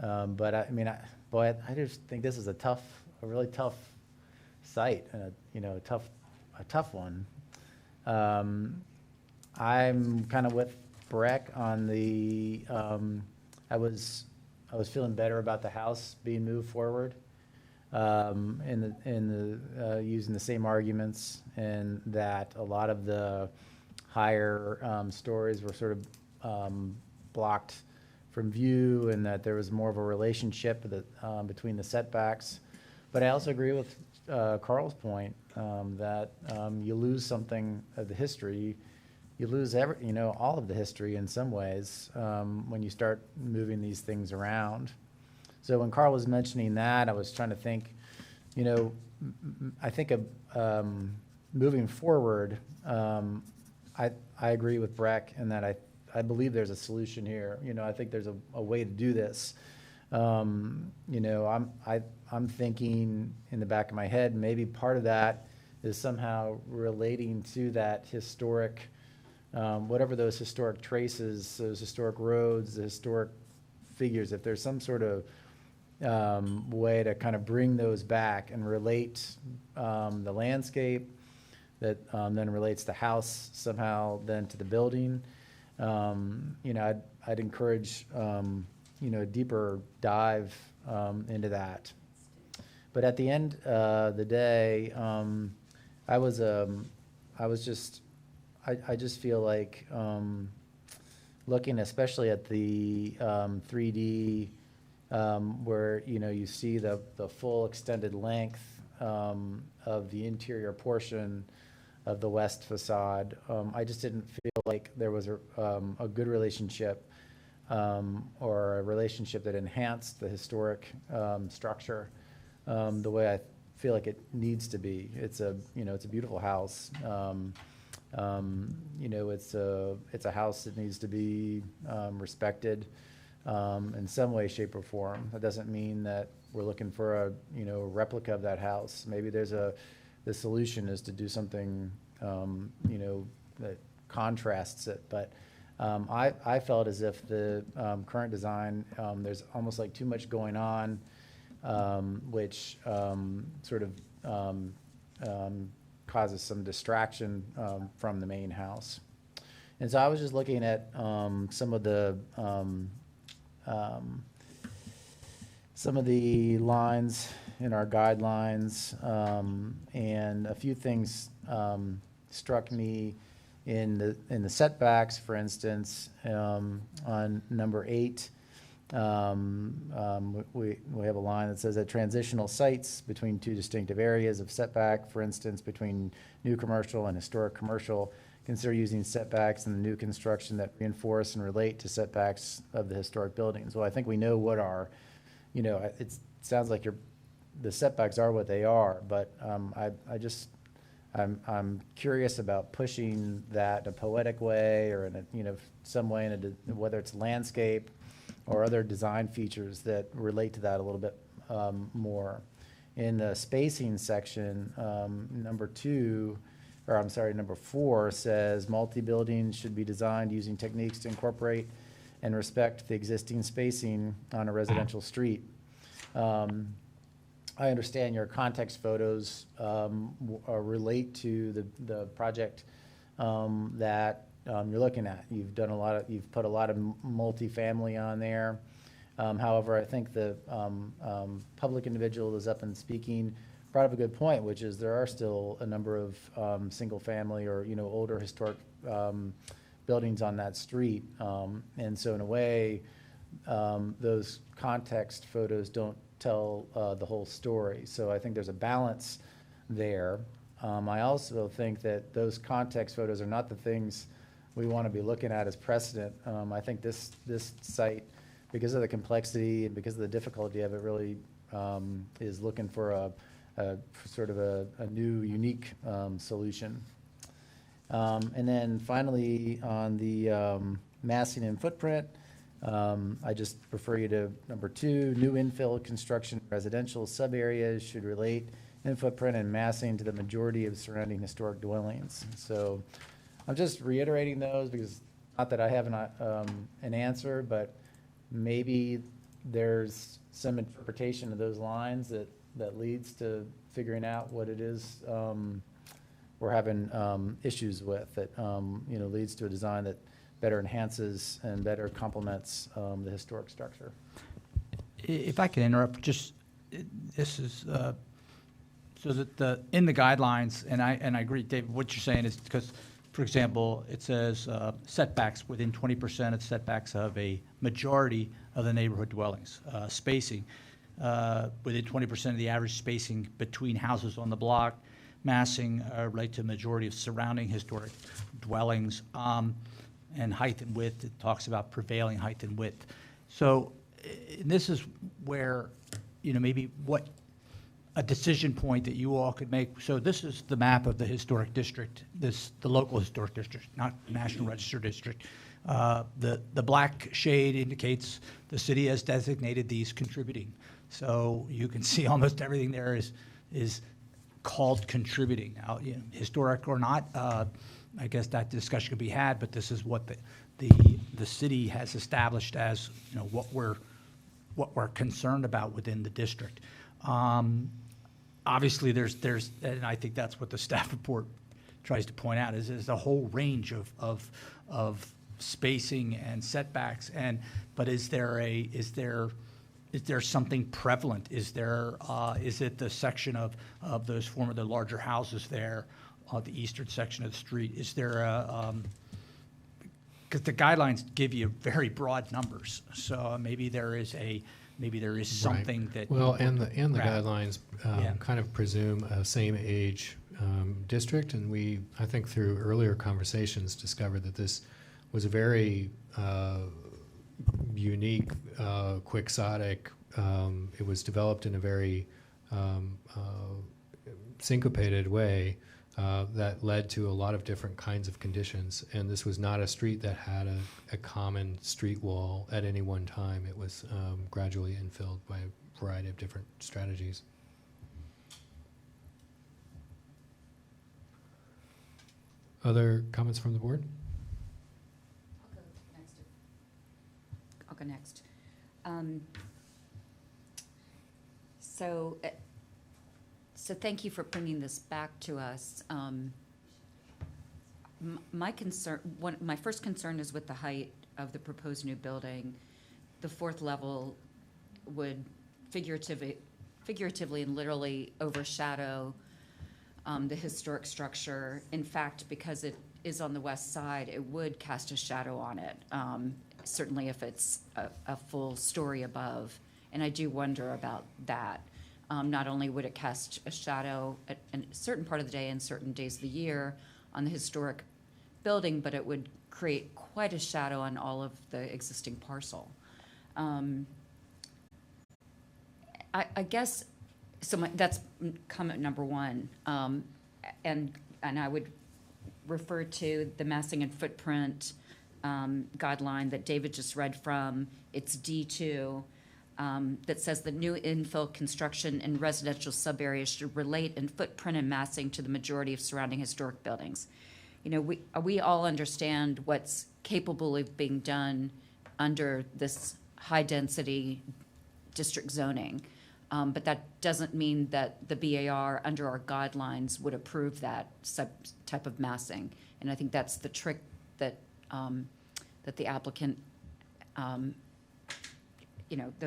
I just think this is a really tough site, and a tough one. I'm kind of with Breck on the, I was feeling better about the house being moved forward, using the same arguments, and that a lot of the higher stories were sort of blocked from view, and that there was more of a relationship between the setbacks. But I also agree with Carl's point that you lose something of the history. You lose all of the history in some ways when you start moving these things around. So when Carl was mentioning that, I was trying to think, I think of moving forward, I agree with Breck in that I believe there's a solution here. I think there's a way to do this. I'm thinking in the back of my head, maybe part of that is somehow relating to that historic, whatever those historic traces, those historic roads, the historic figures, if there's some sort of way to kind of bring those back and relate the landscape that then relates the house somehow then to the building, I'd encourage a deeper dive into that. But at the end of the day, I just feel like looking especially at the 3D where you see the full extended length of the interior portion of the west facade. I just didn't feel like there was a good relationship or a relationship that enhanced the historic structure the way I feel like it needs to be. It's a beautiful house. It's a house that needs to be respected in some way, shape, or form. That doesn't mean that we're looking for a replica of that house. Maybe the solution is to do something that contrasts it. But I felt as if the current design, there's almost like too much going on, which sort of causes some distraction from the main house. And so I was just looking at some of the lines in our guidelines, and a few things struck me in the setbacks. For instance, on number 8, we have a line that says that transitional sites between two distinctive areas of setback, for instance, between new commercial and historic commercial, consider using setbacks in the new construction that reinforce and relate to setbacks of the historic buildings. Well, I think we know what it sounds like the setbacks are what they are, but I'm curious about pushing that in a poetic way or in some way, whether it's landscape or other design features that relate to that a little bit more. In the spacing section, number 4 says multi-buildings should be designed using techniques to incorporate and respect the existing spacing on a residential street. I understand your context photos relate to the project that you're looking at. You've put a lot of multifamily on there. However, I think the public individual is up and speaking brought up a good point, which is there are still a number of single family or older historic buildings on that street, and so in a way, those context photos don't tell the whole story. So I think there's a balance there. I also think that those context photos are not the things we want to be looking at as precedent. I think this site, because of the complexity and because of the difficulty of it, really is looking for a sort of a new, unique solution. And then finally, on the massing and footprint, I just refer you to number 2, new infill construction residential subareas should relate in footprint and massing to the majority of surrounding historic dwellings. So I'm just reiterating those because not that I have an answer, but maybe there's some interpretation of those lines that leads to figuring out what it is we're having issues with, that leads to a design that better enhances and better complements the historic structure. If I can interrupt, this is so that in the guidelines, and I agree, David, what you're saying is because, for example, it says setbacks within 20% of setbacks of a majority of the neighborhood dwellings, spacing within 20% of the average spacing between houses on the block, massing relate to majority of surrounding historic dwellings, and height and width. It talks about prevailing height and width. So this is where, maybe what a decision point that you all could make. So this is the map of the historic district, the local historic district, not National Register district. The black shade indicates the city has designated these contributing. So you can see almost everything there is called contributing. Now, historic or not, I guess that discussion could be had, but this is what the city has established as what we're what we're concerned about within the district. Obviously, there's, and I think that's what the staff report tries to point out, is a whole range of spacing and setbacks, but is there something prevalent? Is it the section of those the larger houses there, the eastern section of the street? Is there because the guidelines give you very broad numbers, so maybe there is something Right. that. Well, and the Right. guidelines Yeah. kind of presume a same age district, and we, I think through earlier conversations, discovered that this was a very unique, quixotic, it was developed in a very syncopated way that led to a lot of different kinds of conditions. And this was not a street that had a common street wall at any one time. It was gradually infilled by a variety of different strategies. Other comments from the board? I'll go next. So thank you for bringing this back to us. My first concern is with the height of the proposed new building. The fourth level would figuratively and literally overshadow the historic structure. In fact, because it is on the west side, it would cast a shadow on it, certainly if it's a full story above. And I do wonder about that. Not only would it cast a shadow at a certain part of the day and certain days of the year on the historic building, but it would create quite a shadow on all of the existing parcel. I guess, so that's comment number one. And I would refer to the massing and footprint guideline that David just read from. It's D2. That says the new infill construction in residential subareas should relate in footprint and massing to the majority of surrounding historic buildings. You know, we all understand what's capable of being done under this high-density district zoning, but that doesn't mean that the BAR, under our guidelines, would approve that type of massing. And I think that's the trick that that the applicant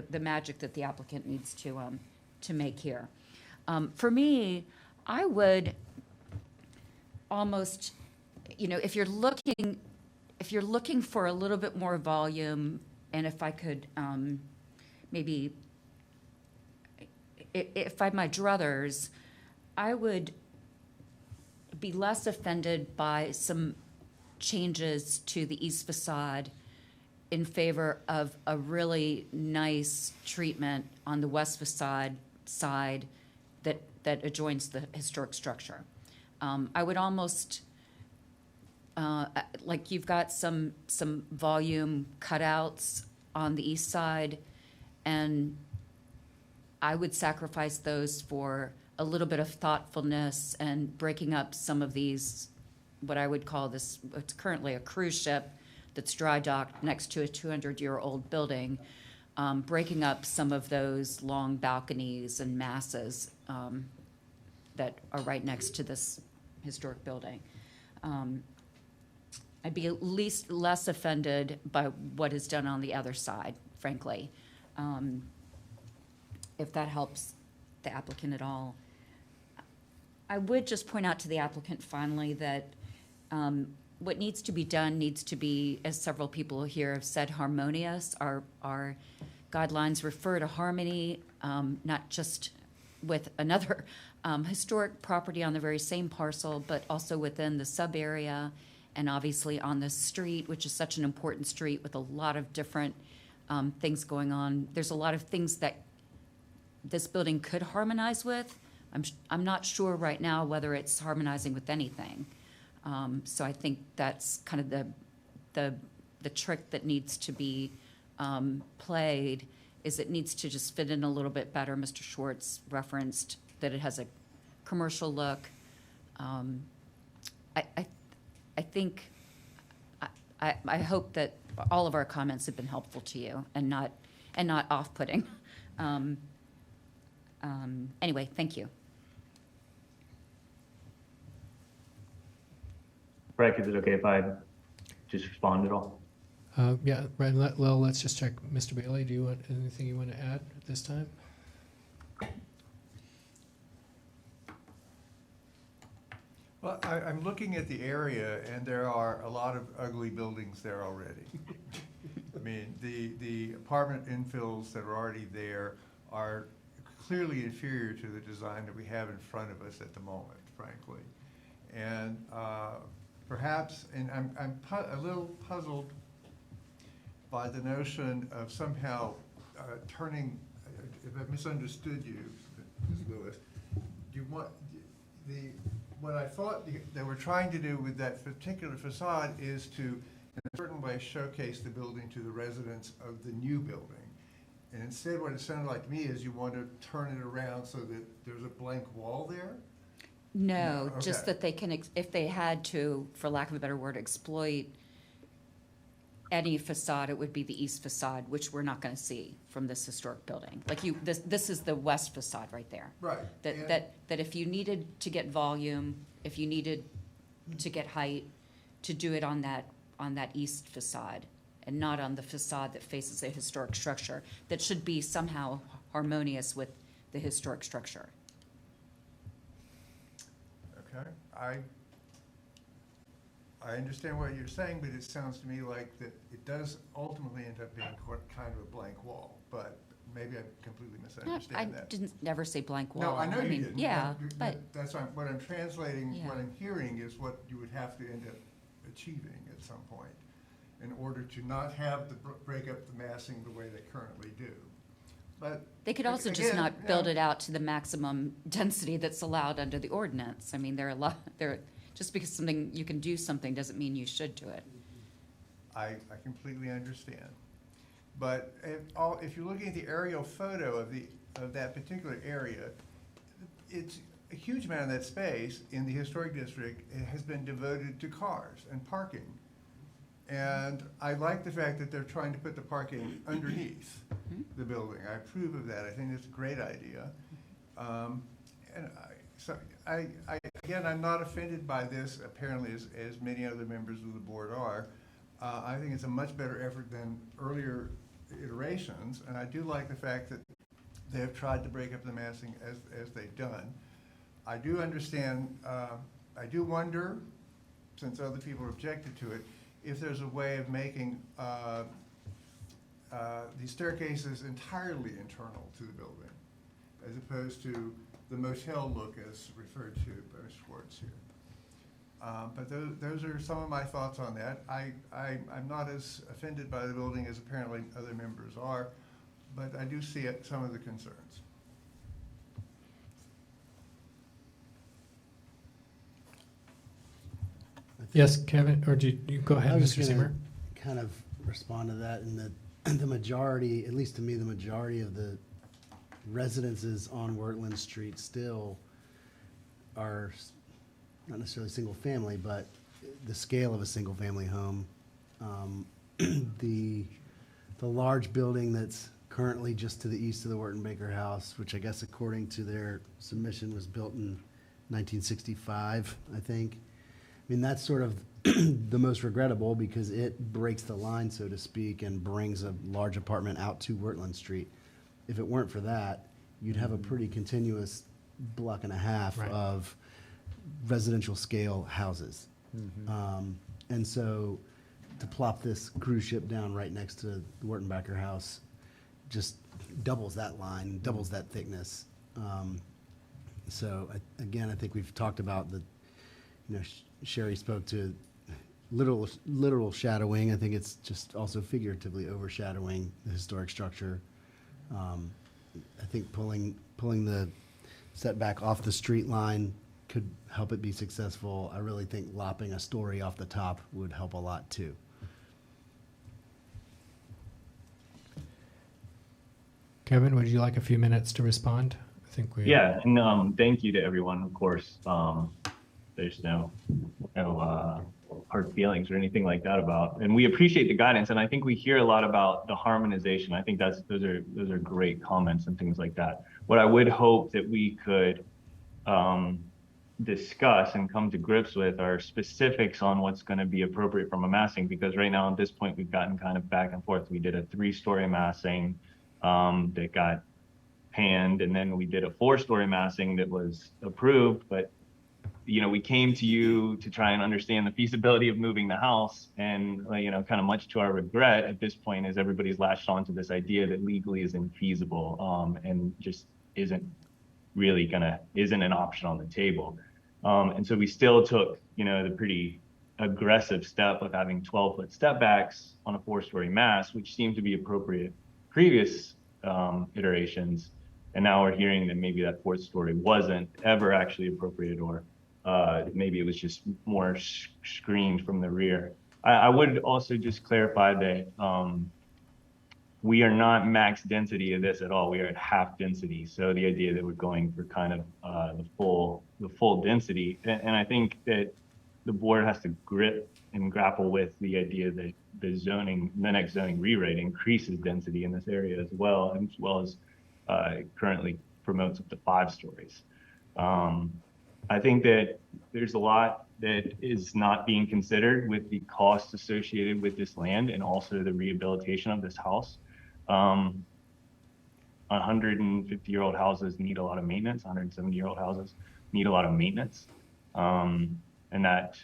the magic that the applicant needs to make here. For me, I would almost, if you're looking for a little bit more volume, and if I could maybe, if I had my druthers, I would be less offended by some changes to the east facade in favor of a really nice treatment on the west facade side that adjoins the historic structure. I would almost, like you've got some volume cutouts on the east side, and I would sacrifice those for a little bit of thoughtfulness and breaking up some of these, what I would call this, it's currently a cruise ship that's dry docked next to a 200-year-old building, breaking up some of those long balconies and masses that are right next to this historic building. I'd be at least less offended by what is done on the other side, frankly, if that helps the applicant at all. I would just point out to the applicant finally that what needs to be done needs to be, as several people here have said, harmonious. Our guidelines refer to harmony, not just with another historic property on the very same parcel, but also within the sub-area and obviously on the street, which is such an important street with a lot of different things going on. There's a lot of things that this building could harmonize with. I'm not sure right now whether it's harmonizing with anything. So I think that's kind of the trick that needs to be played, is it needs to just fit in a little bit better. Mr. Schwartz referenced that it has a commercial look. I think, I hope that all of our comments have been helpful to you and not and not off-putting. Anyway, thank you. Breck, is it okay if I just respond at all? Yeah, Brad, well, let's just check. Mr. Bailey, do you want, anything you want to add at this time? Well, I'm looking at the area, and there are a lot of ugly buildings there already. I mean, the apartment infills that are already there are clearly inferior to the design that we have in front of us at the moment, frankly. And perhaps, and I'm a little puzzled by the notion of somehow turning, if I misunderstood you, Ms. Lewis, you want, what I thought they were trying to do with that particular facade is to, in a certain way, showcase the building to the residents of the new building. And instead, what it sounded like to me is you want to turn it around so that there's a blank wall there? No, No, just okay. that they can, if they had to, for lack of a better word, exploit any facade, it would be the east facade, which we're not going to see from this historic building. Like this is the west facade right there. Right. and- That if you needed to get volume, if you needed to get height, to do it on that east facade and not on the facade that faces a historic structure that should be somehow harmonious with the historic structure. Okay, I understand what you're saying, but it sounds to me like that it does ultimately end up being kind of a blank wall, but maybe I completely I misunderstand that. didn't never say blank wall. No, I know you mean, didn't. Yeah, and but, That's what I'm translating, Yeah. what I'm hearing is what you would have to end up achieving at some point in order to not have to break up the massing the way they currently do. But they could also just again, not build yeah. it out to the maximum density that's allowed under the ordinance. I mean, just because you can do something doesn't mean you should do it. I completely understand. But if you're looking at the aerial photo of that particular area, it's a huge amount of that space in the historic district has been devoted to cars and parking. And I like the fact that they're trying to put the parking underneath the building. I approve of that. I think it's a great idea. Again, I'm not offended by this, apparently, as many other members of the board are. I think it's a much better effort than earlier iterations, and I do like the fact that they have tried to break up the massing as they've done. I do understand, I do wonder, since other people objected to it, if there's a way of making these staircases entirely internal to the building, as opposed to the motel look as referred to by Mr. Schwartz here. But those are some of my thoughts on that. I'm not as offended by the building as apparently other members are, but I do see some of the concerns. Yes, Kevin, or do you go ahead, I was Mr. just Seymour? gonna kind of respond to that in that the majority, at least to me, the majority of the residences on Wirtland Street still are not necessarily single family, but the scale of a single family home. The large building that's currently just to the east of the Wharton Baker House, which I guess according to their submission was built in 1965, I think. I mean, that's sort of the most regrettable because it breaks the line, so to speak, and brings a large apartment out to Wirtland Street. If it weren't for that, you'd have a pretty continuous block and a half Right. of residential scale houses. And so to plop this cruise ship down right next to the Wharton Baker House just doubles that line, doubles that thickness. So again, I think we've talked about Sherry spoke to literal shadowing. I think it's just also figuratively overshadowing the historic structure. I think pulling the setback off the street line could help it be successful. I really think lopping a story off the top would help a lot too. Kevin, would you like a few minutes to respond? I think we. Yeah, and thank you to everyone, of course. There's no hard feelings or anything like that about. And we appreciate the guidance, and I think we hear a lot about the harmonization. I think those are great comments and things like that. What I would hope that we could discuss and come to grips with are specifics on what's going to be appropriate from a massing, because right now at this point we've gotten kind of back and forth. We did a 3-story massing that got panned, and then we did a 4-story massing that was approved, but we came to you to try and understand the feasibility of moving the house, and kind of much to our regret at this point is everybody's latched on to this idea that legally is infeasible and just isn't an option on the table. And so we still took, the pretty aggressive step of having 12-foot step backs on a 4-story mass, which seemed to be appropriate previous iterations. And now we're hearing that maybe that 4th story wasn't ever actually appropriate, or maybe it was just more screened from the rear. I would also just clarify that we are not max density of this at all. We are at half density. So the idea that we're going for kind of the full density, and I think that the board has to grip and grapple with the idea that the next zoning rewrite increases density in this area as well as currently promotes up to 5 stories. I think that there's a lot that is not being considered with the costs associated with this land and also the rehabilitation of this house. 150-year-old houses need a lot of maintenance. 170-year-old houses need a lot of maintenance. And that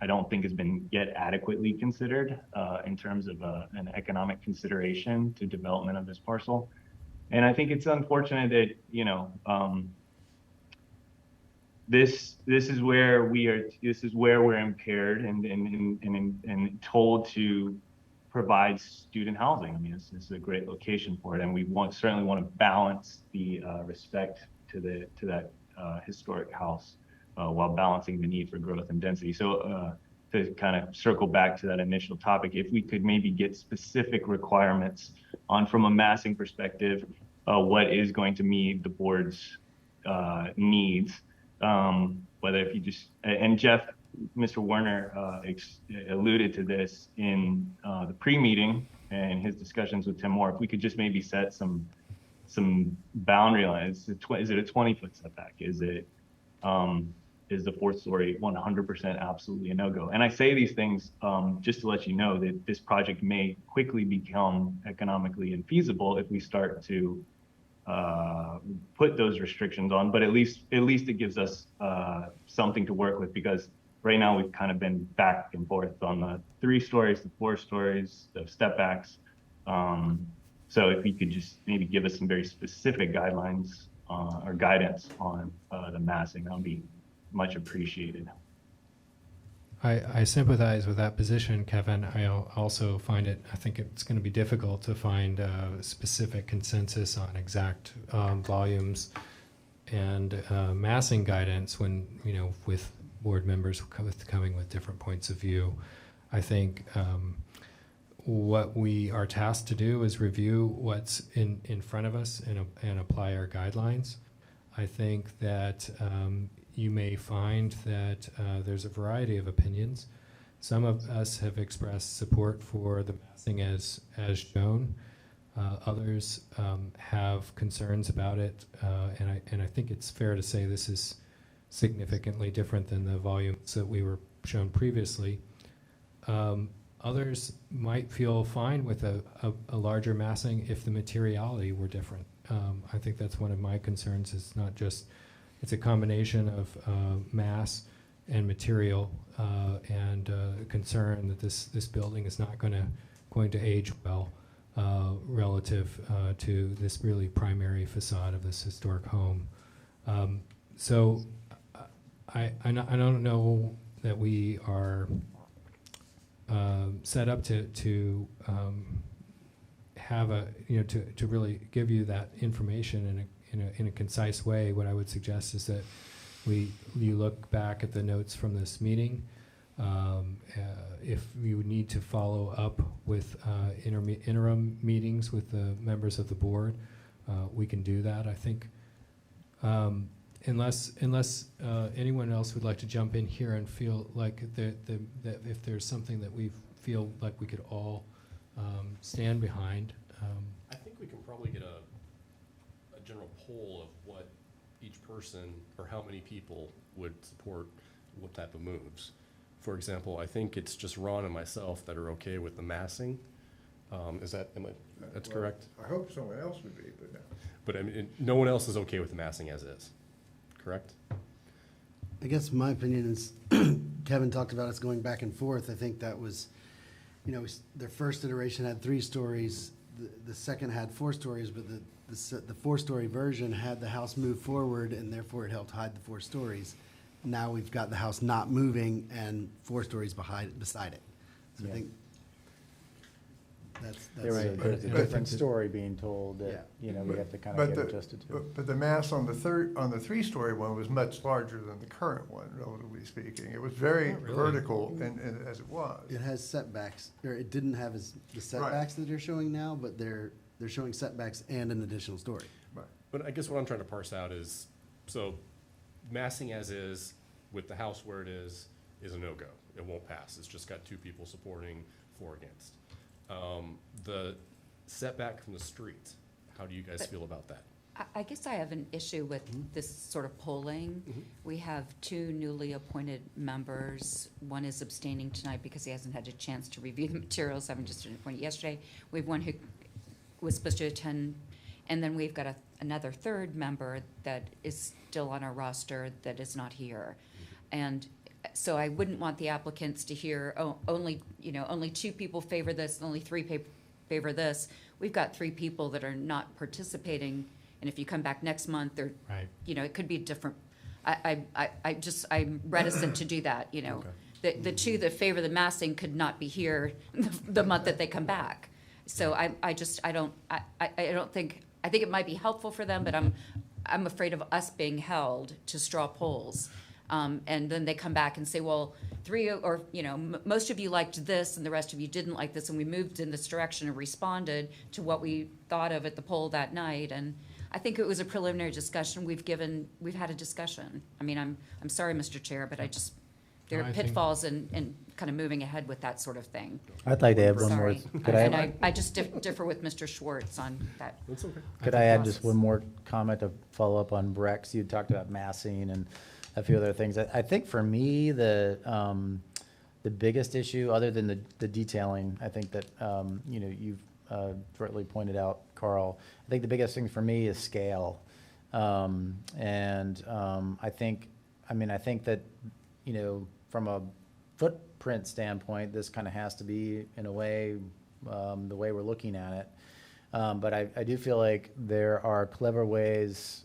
I don't think has been yet adequately considered in terms of an economic consideration to development of this parcel. And I think it's unfortunate that, this is where we're impaired and told to provide student housing. I mean, this is a great location for it, and we certainly want to balance the respect to that historic house while balancing the need for growth and density. So to kind of circle back to that initial topic, if we could maybe get specific requirements on, from a massing perspective, what is going to meet the board's needs, whether if you just, and Jeff, Mr. Werner alluded to this in the pre-meeting and his discussions with Tim Moore. If we could just maybe set some boundary lines. Is it a 20-foot setback? Is the 4th story 100% absolutely a no-go? And I say these things just to let you know that this project may quickly become economically infeasible if we start to put those restrictions on, but at least it gives us something to work with, because right now we've kind of been back and forth on the 3 stories, the 4 stories, the step backs. So if you could just maybe give us some very specific guidelines or guidance on the massing, that would be much appreciated. I sympathize with that position, Kevin. I also I think it's going to be difficult to find specific consensus on exact volumes and massing guidance when, with board members coming with different points of view. I think what we are tasked to do is review what's in front of us and apply our guidelines. I think that you may find that there's a variety of opinions. Some of us have expressed support for the massing as shown. Others have concerns about it, and I think it's fair to say this is significantly different than the volumes that we were shown previously. Others might feel fine with a larger massing if the materiality were different. I think that's one of my concerns. It's a combination of mass and material and concern that this building is not going to age well relative to this really primary facade of this historic home. So I don't know that we are set up to have to really give you that information in a concise way. What I would suggest is that you look back at the notes from this meeting. If you need to follow up with interim meetings with the members of the board, we can do that. I think Unless anyone else would like to jump in here and feel like that if there's something that we feel like we could all stand behind. I think we can probably get a general poll of what each person or how many people would support what type of moves. For example, I think it's just Ron and myself that are okay with the massing. That's correct? I hope someone else would be, but no. But I mean, no one else is okay with the massing as is, correct? I guess my opinion is, Kevin talked about us going back and forth. I think that was, their first iteration had 3 stories. The second had 4 stories, but the 4-story version had the house move forward, and therefore it helped hide the 4 stories. Now we've got the house not moving and 4 stories beside it. So I think There was there's a But- different story being told that, we have to kind of get adjusted to. But the mass on the 3-story one was much larger than the current one, relatively speaking. It was very Not really. vertical and as it was. it has setbacks, or it didn't have the setbacks that they're showing now, but they're showing setbacks and an additional story. Right. But I guess what I'm trying to parse out is, so massing as is with the house where it is a no-go. It won't pass. It's just got 2 people supporting, 4 against. The setback from the street, how do you guys feel about that? I guess I have an issue with this sort of polling. We have 2 newly appointed members. One is abstaining tonight because he hasn't had a chance to review the materials, having just been appointed yesterday. We have one who was supposed to attend, and then we've got another 3rd member that is still on our roster that is not here. And so I wouldn't want the applicants to hear, only 2 people favor this, and only 3 favor this. We've got 3 people that are not participating, and if you come back next month, or, Right. it could be different. I'm reticent to do that, The 2 that favor the massing could not be here the month that they come back. So I think it might be helpful for them, but I'm afraid of us being held to straw polls. And then they come back and say, well, 3, or, most of you liked this and the rest of you didn't like this, and we moved in this direction and responded to what we thought of at the poll that night. And I think it was a preliminary discussion. We've had a discussion. I mean, I'm sorry, Mr. Chair, but there No, are I think- pitfalls in kind of moving ahead with that sort of thing. I'd like to add one more. Sorry. Could I And have- I just differ with Mr. Schwartz on that. That's okay. Could I add just one more comment to follow up on Brex? You talked about massing and a few other things. I think for me, the biggest issue, other than the detailing, I think that, you've rightly pointed out, Carl, I think the biggest thing for me is scale. I think that, from a footprint standpoint, this kind of has to be, in a way, the way we're looking at it. But I do feel like there are clever ways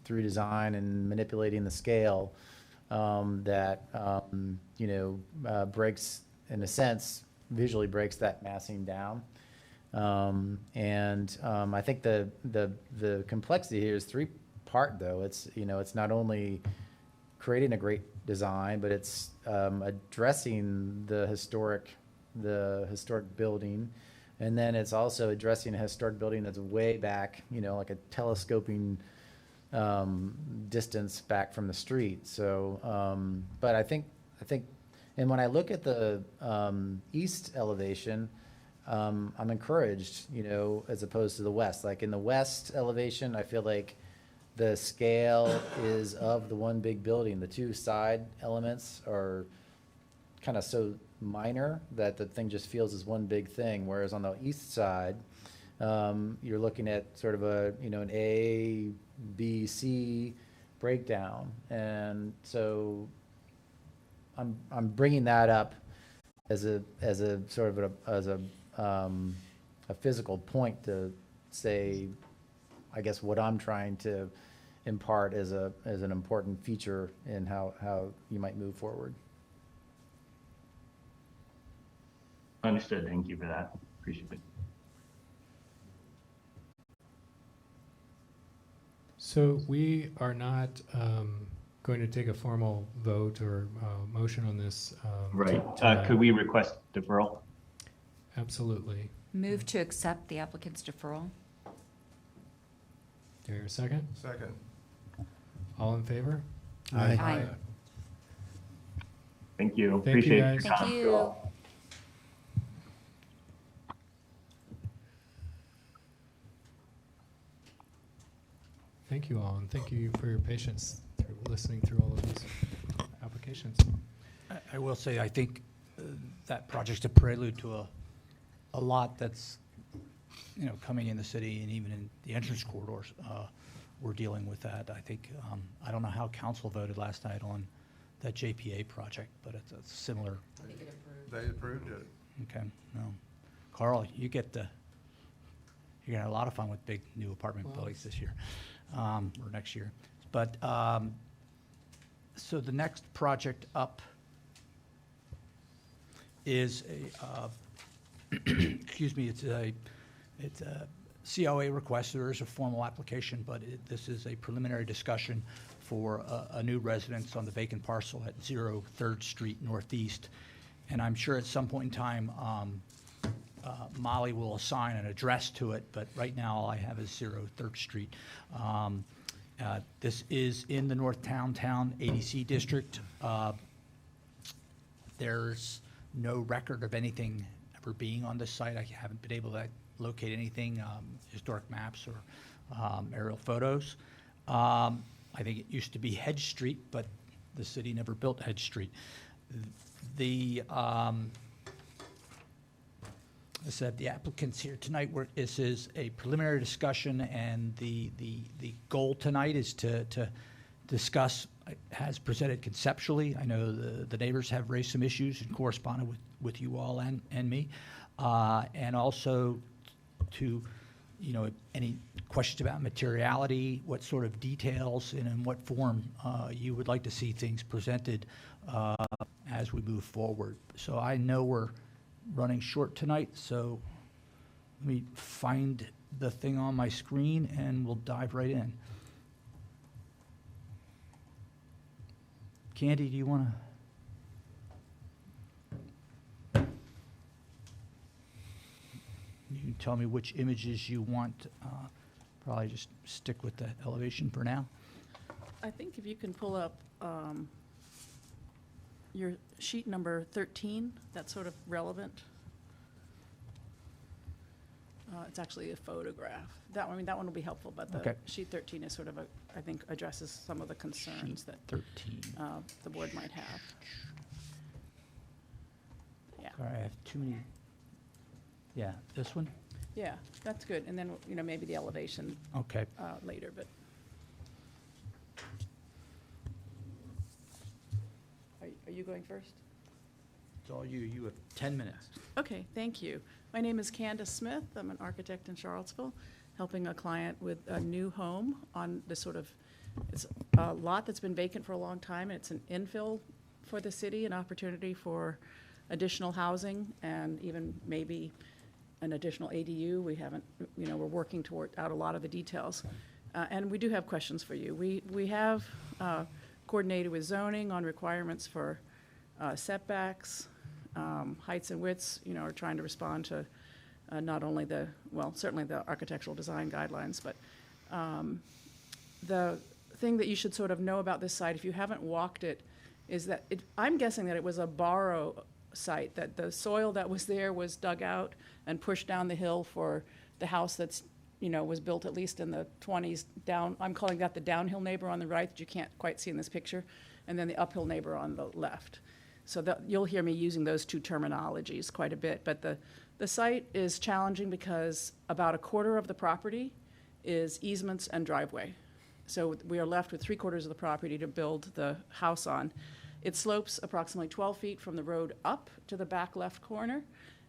through design and manipulating the scale that breaks, in a sense, visually breaks that massing down. I think the complexity here is 3-part, though. It's not only creating a great design, but it's addressing the historic building. And then it's also addressing a historic building that's way back, like a telescoping distance back from the street. So, but I think, and when I look at the east elevation, I'm encouraged, as opposed to the west. Like in the west elevation, I feel like the scale is of the one big building. The 2 side elements are kind of so minor that the thing just feels as one big thing. Whereas on the east side, you're looking at sort of an A, B, C breakdown. And so I'm bringing that up as a sort of a physical point to say, I guess what I'm trying to impart as an important feature in how you might move forward. Understood. Thank you for that. Appreciate it. So we are not going to take a formal vote or motion on this. Right. tonight. Could we request deferral? Absolutely. Move to accept the applicant's deferral. Do I hear a second? Second. All in favor? Aye. Aye. Thank you. Thank you, Appreciate guys. your Thank time. you. Thank you all, and thank you for your patience through listening through all of these applications. I will say, I think that project's a prelude to a lot that's, you know, coming in the city and even in the entrance corridors. We're dealing with that. I think, I don't know how council voted last night on that JPA project, but it's a similar, I think it approved. They approved it. okay, no. Carl, you're gonna have a lot of fun with big new apartment buildings this year, or next year. But, so the next project up is excuse me, it's a COA request. There is a formal application, but this is a preliminary discussion for a new residence on the vacant parcel at 0 3rd Street Northeast. And I'm sure at some point in time, Molly will assign an address to it, but right now all I have is 0 3rd Street. This is in the North Town ADC district. There's no record of anything ever being on this site. I haven't been able to locate anything, historic maps or aerial photos. I think it used to be Hedge Street, but the city never built Hedge Street. I said the applicants here tonight, this is a preliminary discussion, and the goal tonight is to discuss, has presented conceptually. I know the neighbors have raised some issues and corresponded with you all and me. And also to, you know, any questions about materiality, what sort of details and in what form you would like to see things presented as we move forward. So I know we're running short tonight, so let me find the thing on my screen and we'll dive right in. Candy, do you want to? You can tell me which images you want. Probably just stick with the elevation for now. I think if you can pull up your sheet number 13, that's sort of relevant. It's actually a photograph. That one will be helpful, but the Okay. sheet 13 is sort of I think addresses some of the concerns Sheet that 13. the board might have. Yeah. All right, I have too many. Yeah, this one? Yeah, that's good. And then, you know, maybe the elevation Okay. later, but. Are you going first? It's all you. You have 10 minutes. Okay, thank you. My name is Candace Smith. I'm an architect in Charlottesville, helping a client with a new home on this sort of, it's a lot that's been vacant for a long time. It's an infill for the city, an opportunity for additional housing and even maybe an additional ADU. We haven't, you know, we're working toward out a lot of the details. And we do have questions for you. We have coordinated with zoning on requirements for setbacks, heights and widths, you know, are trying to respond to not only certainly the architectural design guidelines, but the thing that you should sort of know about this site, if you haven't walked it, is that I'm guessing that it was a borrow site, that the soil that was there was dug out and pushed down the hill for the house that's, you know, was built at least in the 20s down. I'm calling that the downhill neighbor on the right that you can't quite see in this picture, and then the uphill neighbor on the left. So you'll hear me using those two terminologies quite a bit. But the site is challenging because about a quarter of the property is easements and driveway. So we are left with 3/4 of the property to build the house on. It slopes approximately 12 feet from the road up to the back left corner.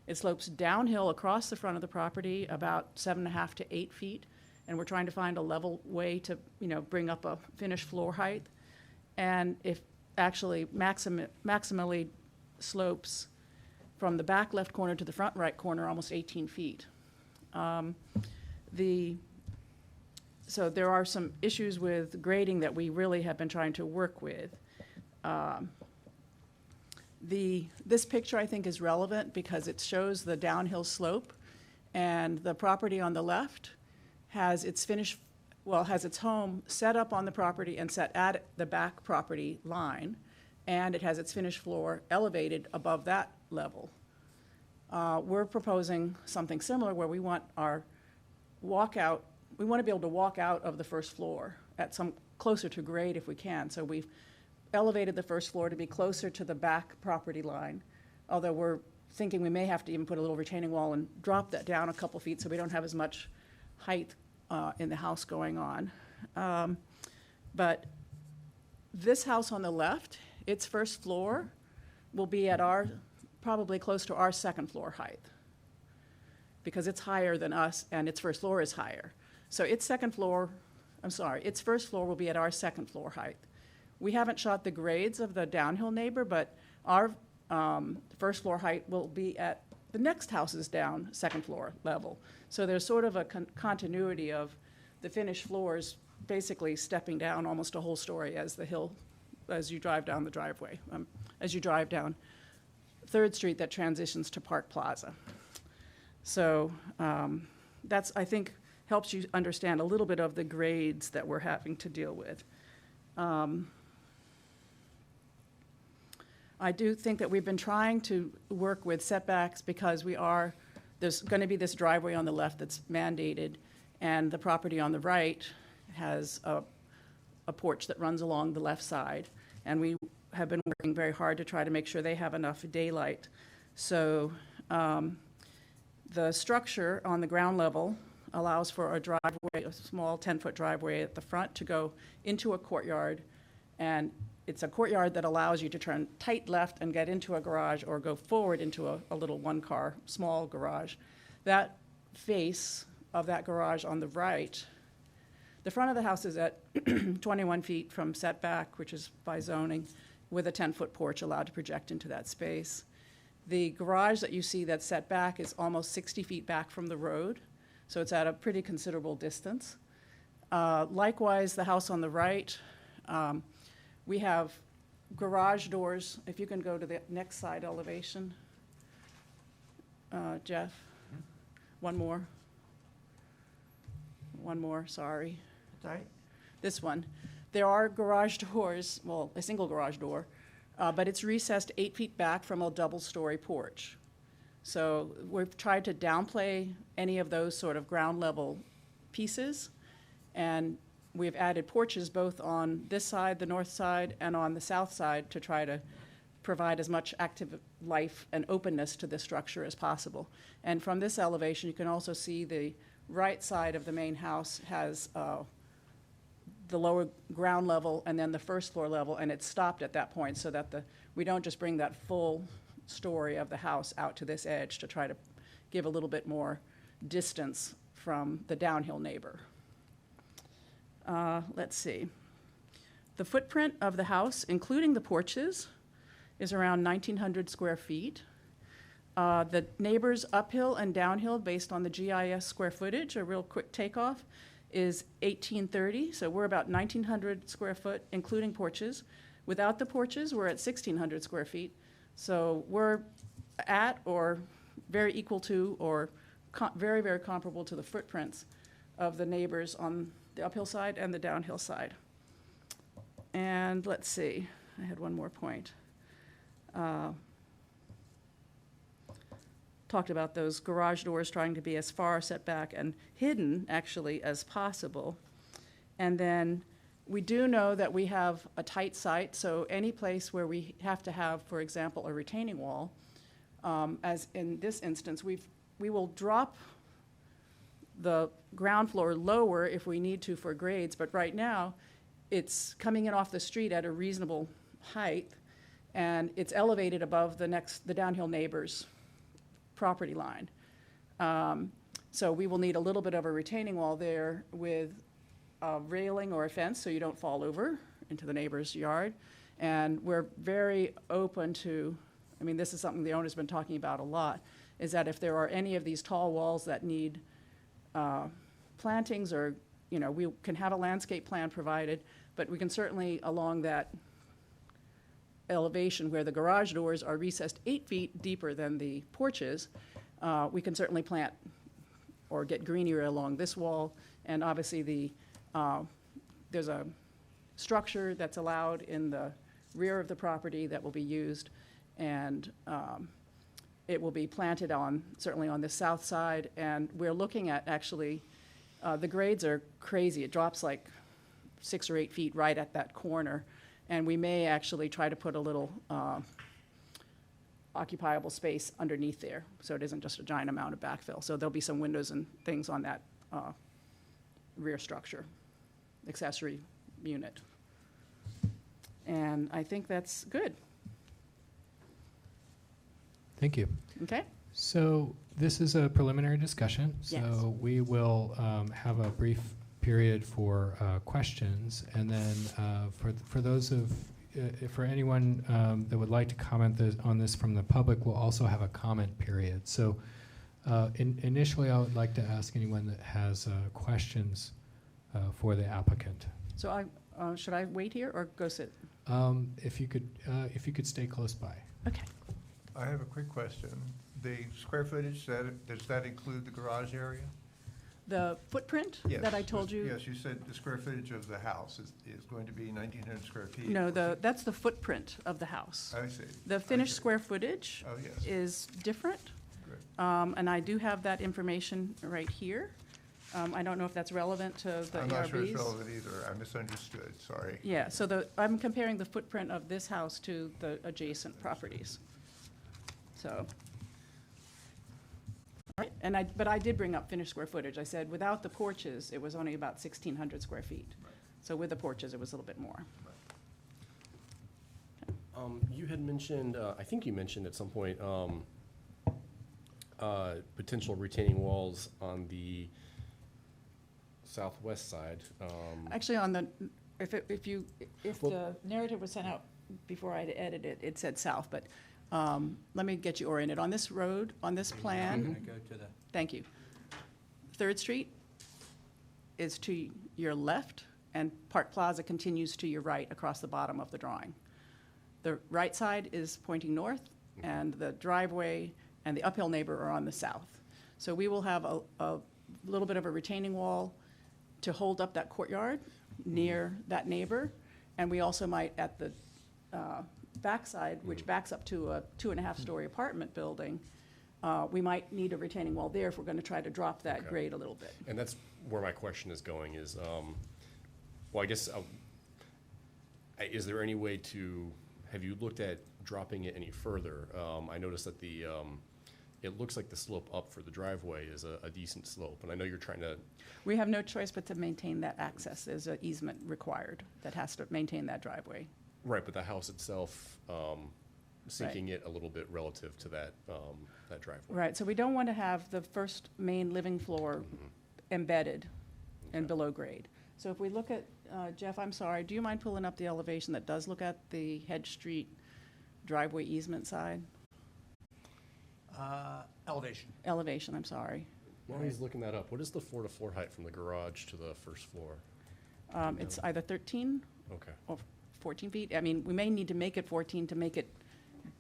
It slopes downhill across the front of the property about 7.5 to 8 feet. And we're trying to find a level way to, you know, bring up a finished floor height. And if actually maximally slopes from the back left corner to the front right corner almost 18 feet. So there are some issues with grading that we really have been trying to work with. This picture, I think, is relevant because it shows the downhill slope, and the property on the left has its finished well, has its home set up on the property and set at the back property line, and it has its finished floor elevated above that level. We're proposing something similar where we want our walkout, we want to be able to walk out of the first floor at some closer to grade if we can. So we've elevated the first floor to be closer to the back property line, although we're thinking we may have to even put a little retaining wall and drop that down a couple feet so we don't have as much height in the house going on. But this house on the left, its first floor will be at our, probably close to our second floor height, because it's higher than us and its first floor is higher. So its its first floor will be at our second floor height. We haven't shot the grades of the downhill neighbor, but our first floor height will be at the next house's down second floor level. So there's sort of a continuity of the finished floors basically stepping down almost a whole story as the hill, as you drive down the driveway, as you drive down 3rd Street that transitions to Park Plaza. So that's, I think, helps you understand a little bit of the grades that we're having to deal with. I do think that we've been trying to work with setbacks because there's going to be this driveway on the left that's mandated, and the property on the right has a porch that runs along the left side. And we have been working very hard to try to make sure they have enough daylight. So the structure on the ground level allows for a driveway, a small 10-foot driveway at the front to go into a courtyard. And it's a courtyard that allows you to turn tight left and get into a garage or go forward into a little one-car, small garage. That face of that garage on the right, the front of the house is at 21 feet from setback, which is by zoning, with a 10-foot porch allowed to project into that space. The garage that you see that's set back is almost 60 feet back from the road, so it's at a pretty considerable distance. Likewise, the house on the right, we have garage doors. If you can go to the next side elevation. Jeff, one more. One more, sorry. Sorry? This one. There are garage doors, well, a single garage door, but it's recessed 8 feet back from a double-story porch. So we've tried to downplay any of those sort of ground level pieces, and we've added porches both on this side, the north side, and on the south side to try to provide as much active life and openness to the structure as possible. And from this elevation, you can also see the right side of the main house has the lower ground level and then the first floor level, and it's stopped at that point so that we don't just bring that full story of the house out to this edge to try to give a little bit more distance from the downhill neighbor. Let's see. The footprint of the house, including the porches, is around 1,900 square feet. The neighbors uphill and downhill, based on the GIS square footage, a real quick takeoff, is 1,830. So we're about 1,900 square foot, including porches. Without the porches, we're at 1,600 square feet. So we're at or very equal to or very, very comparable to the footprints of the neighbors on the uphill side and the downhill side. And let's see, I had one more point. Talked about those garage doors trying to be as far set back and hidden, actually, as possible. And then we do know that we have a tight site, so any place where we have to have, for example, a retaining wall, as in this instance, we will drop the ground floor lower if we need to for grades, but right now it's coming in off the street at a reasonable height, and it's elevated above the downhill neighbor's property line. So we will need a little bit of a retaining wall there with a railing or a fence so you don't fall over into the neighbor's yard. And we're very open to, I mean, this is something the owner's been talking about a lot, is that if there are any of these tall walls that need plantings, or, you know, we can have a landscape plan provided, but we can certainly, along that elevation where the garage doors are recessed 8 feet deeper than the porches, we can certainly plant or get greenery along this wall. And obviously the There's a structure that's allowed in the rear of the property that will be used, and it will be planted on, certainly on the south side, and we're looking at, actually, the grades are crazy. It drops like 6 or 8 feet right at that corner, and we may actually try to put a little occupiable space underneath there, so it isn't just a giant amount of backfill. So there'll be some windows and things on that rear structure, accessory unit. And I think that's good. Thank you. Okay? So this is a preliminary discussion. Yes. So we will have a brief period for questions, and then for those of for anyone that would like to comment on this from the public, we'll also have a comment period. So initially, I would like to ask anyone that has questions for the applicant. So should I wait here or go sit? If you could stay close by. Okay. I have a quick question. The square footage, does that include the garage area? The footprint Yes. that I told you? Yes, you said the square footage of the house is going to be 1,900 square feet. No, that's the footprint of the house. I see. The finished square footage Oh, yes. is different. Great. And I do have that information right here. I don't know if that's relevant to the ARBs. I'm not sure it's relevant either. I misunderstood, sorry. Yeah, so I'm comparing the footprint of this house to the adjacent properties. So. Right, but I did bring up finished square footage. I said without the porches, it was only about 1,600 square feet. So with the porches, it was a little bit more. You had mentioned, I think you mentioned at some point, potential retaining walls on the southwest side. Actually, if the narrative was sent out before I edited it, it said south, but let me get you oriented. On this road, on this plan, Go to the, thank you. 3rd Street is to your left, and Park Plaza continues to your right across the bottom of the drawing. The right side is pointing north, and the driveway and the uphill neighbor are on the south. So we will have a little bit of a retaining wall to hold up that courtyard near that neighbor, and we also might, at the backside, which backs up to a 2.5-story apartment building, we might need a retaining wall there if we're going to try to drop that Okay. grade a little bit. And that's where my question is going is, well, I guess, is there any way to, have you looked at dropping it any further? I noticed that it looks like the slope up for the driveway is a decent slope, and I know you're trying to. We have no choice but to maintain that access. There's an easement required that has to maintain that driveway. Right, but the house itself, sinking it a little bit relative to that driveway. Right, so we don't want to have the first main living floor embedded and below grade. So if we look at, Jeff, I'm sorry, do you mind pulling up the elevation that does look at the Hedge Street driveway easement side? elevation. Elevation, I'm sorry. While he's looking that up, what is the floor-to-floor height from the garage to the first floor? It's either 13 Okay. or 14 feet. I mean, we may need to make it 14 to make it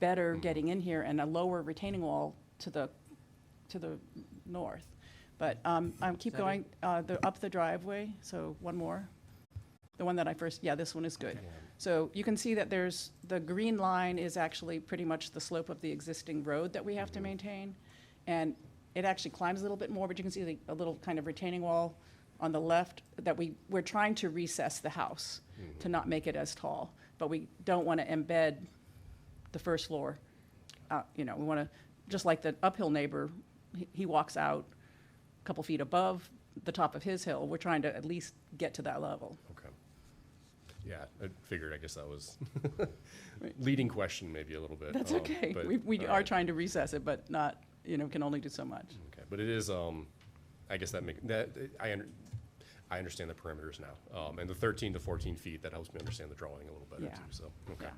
better getting in here, and a lower retaining wall to the north. But keep that going, up the driveway, so one more. The one that I first, yeah, this one is good. So you can see that the green line is actually pretty much the slope of the existing road that we have to maintain. And it actually climbs a little bit more, but you can see a little kind of retaining wall on the left that we're trying to recess the house to not make it as tall. But we don't want to embed the first floor. We want to, just like the uphill neighbor, he walks out a couple feet above the top of his hill. We're trying to at least get to that level. Okay. Yeah, I figured, I guess that was leading question maybe a little bit. That's okay. but- We all are right. trying to recess it, but not, can only do so much. Okay, but it is, I guess I understand the perimeters now. And the 13 to 14 feet, that helps me understand the drawing a little better Yeah. too, so, okay. Yeah.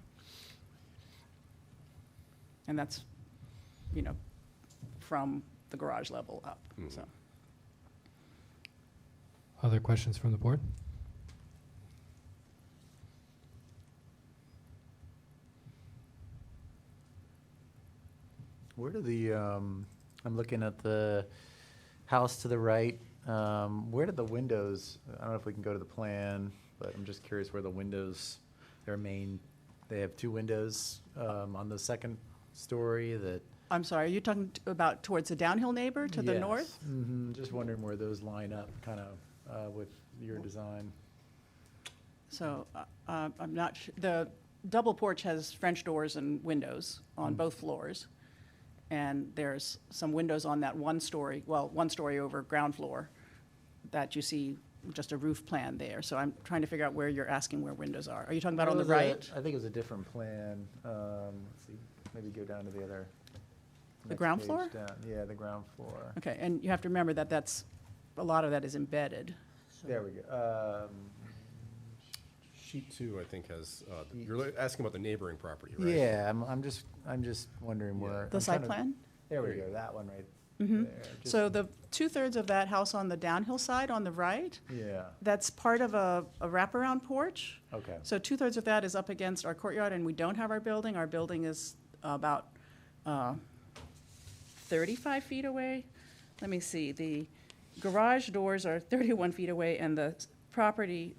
And that's, from the garage level up, so. Other questions from the board? Where do I'm looking at the house to the right, Where did the windows, I don't know if we can go to the plan, but I'm just curious where the windows, they have two windows on the second story that. I'm sorry, are you talking about towards the downhill neighbor to the north? Just wondering where those line up kind of with your design. So I'm not, the double porch has French doors and windows on both floors. And there's some windows on that one story over ground floor that you see just a roof plan there. So I'm trying to figure out where you're asking where windows are. Are you talking about on the right? I think it was a different plan. Let's see, maybe go down to the other. The next ground page floor? down. Yeah, the ground floor. Okay, and you have to remember that a lot of that is embedded. There we go. Sheet 2, I think, has, you're asking about the neighboring property, right? Yeah, I'm just wondering where. The I'm site trying to- plan? There we go, that one right Mhm. there. Just- So the 2/3 of that house on the downhill side on the right, Yeah, that's part of a wraparound porch. okay. So 2/3 of that is up against our courtyard, and we don't have our building. Our building is about 35 feet away. Let me see, the garage doors are 31 feet away, and the property,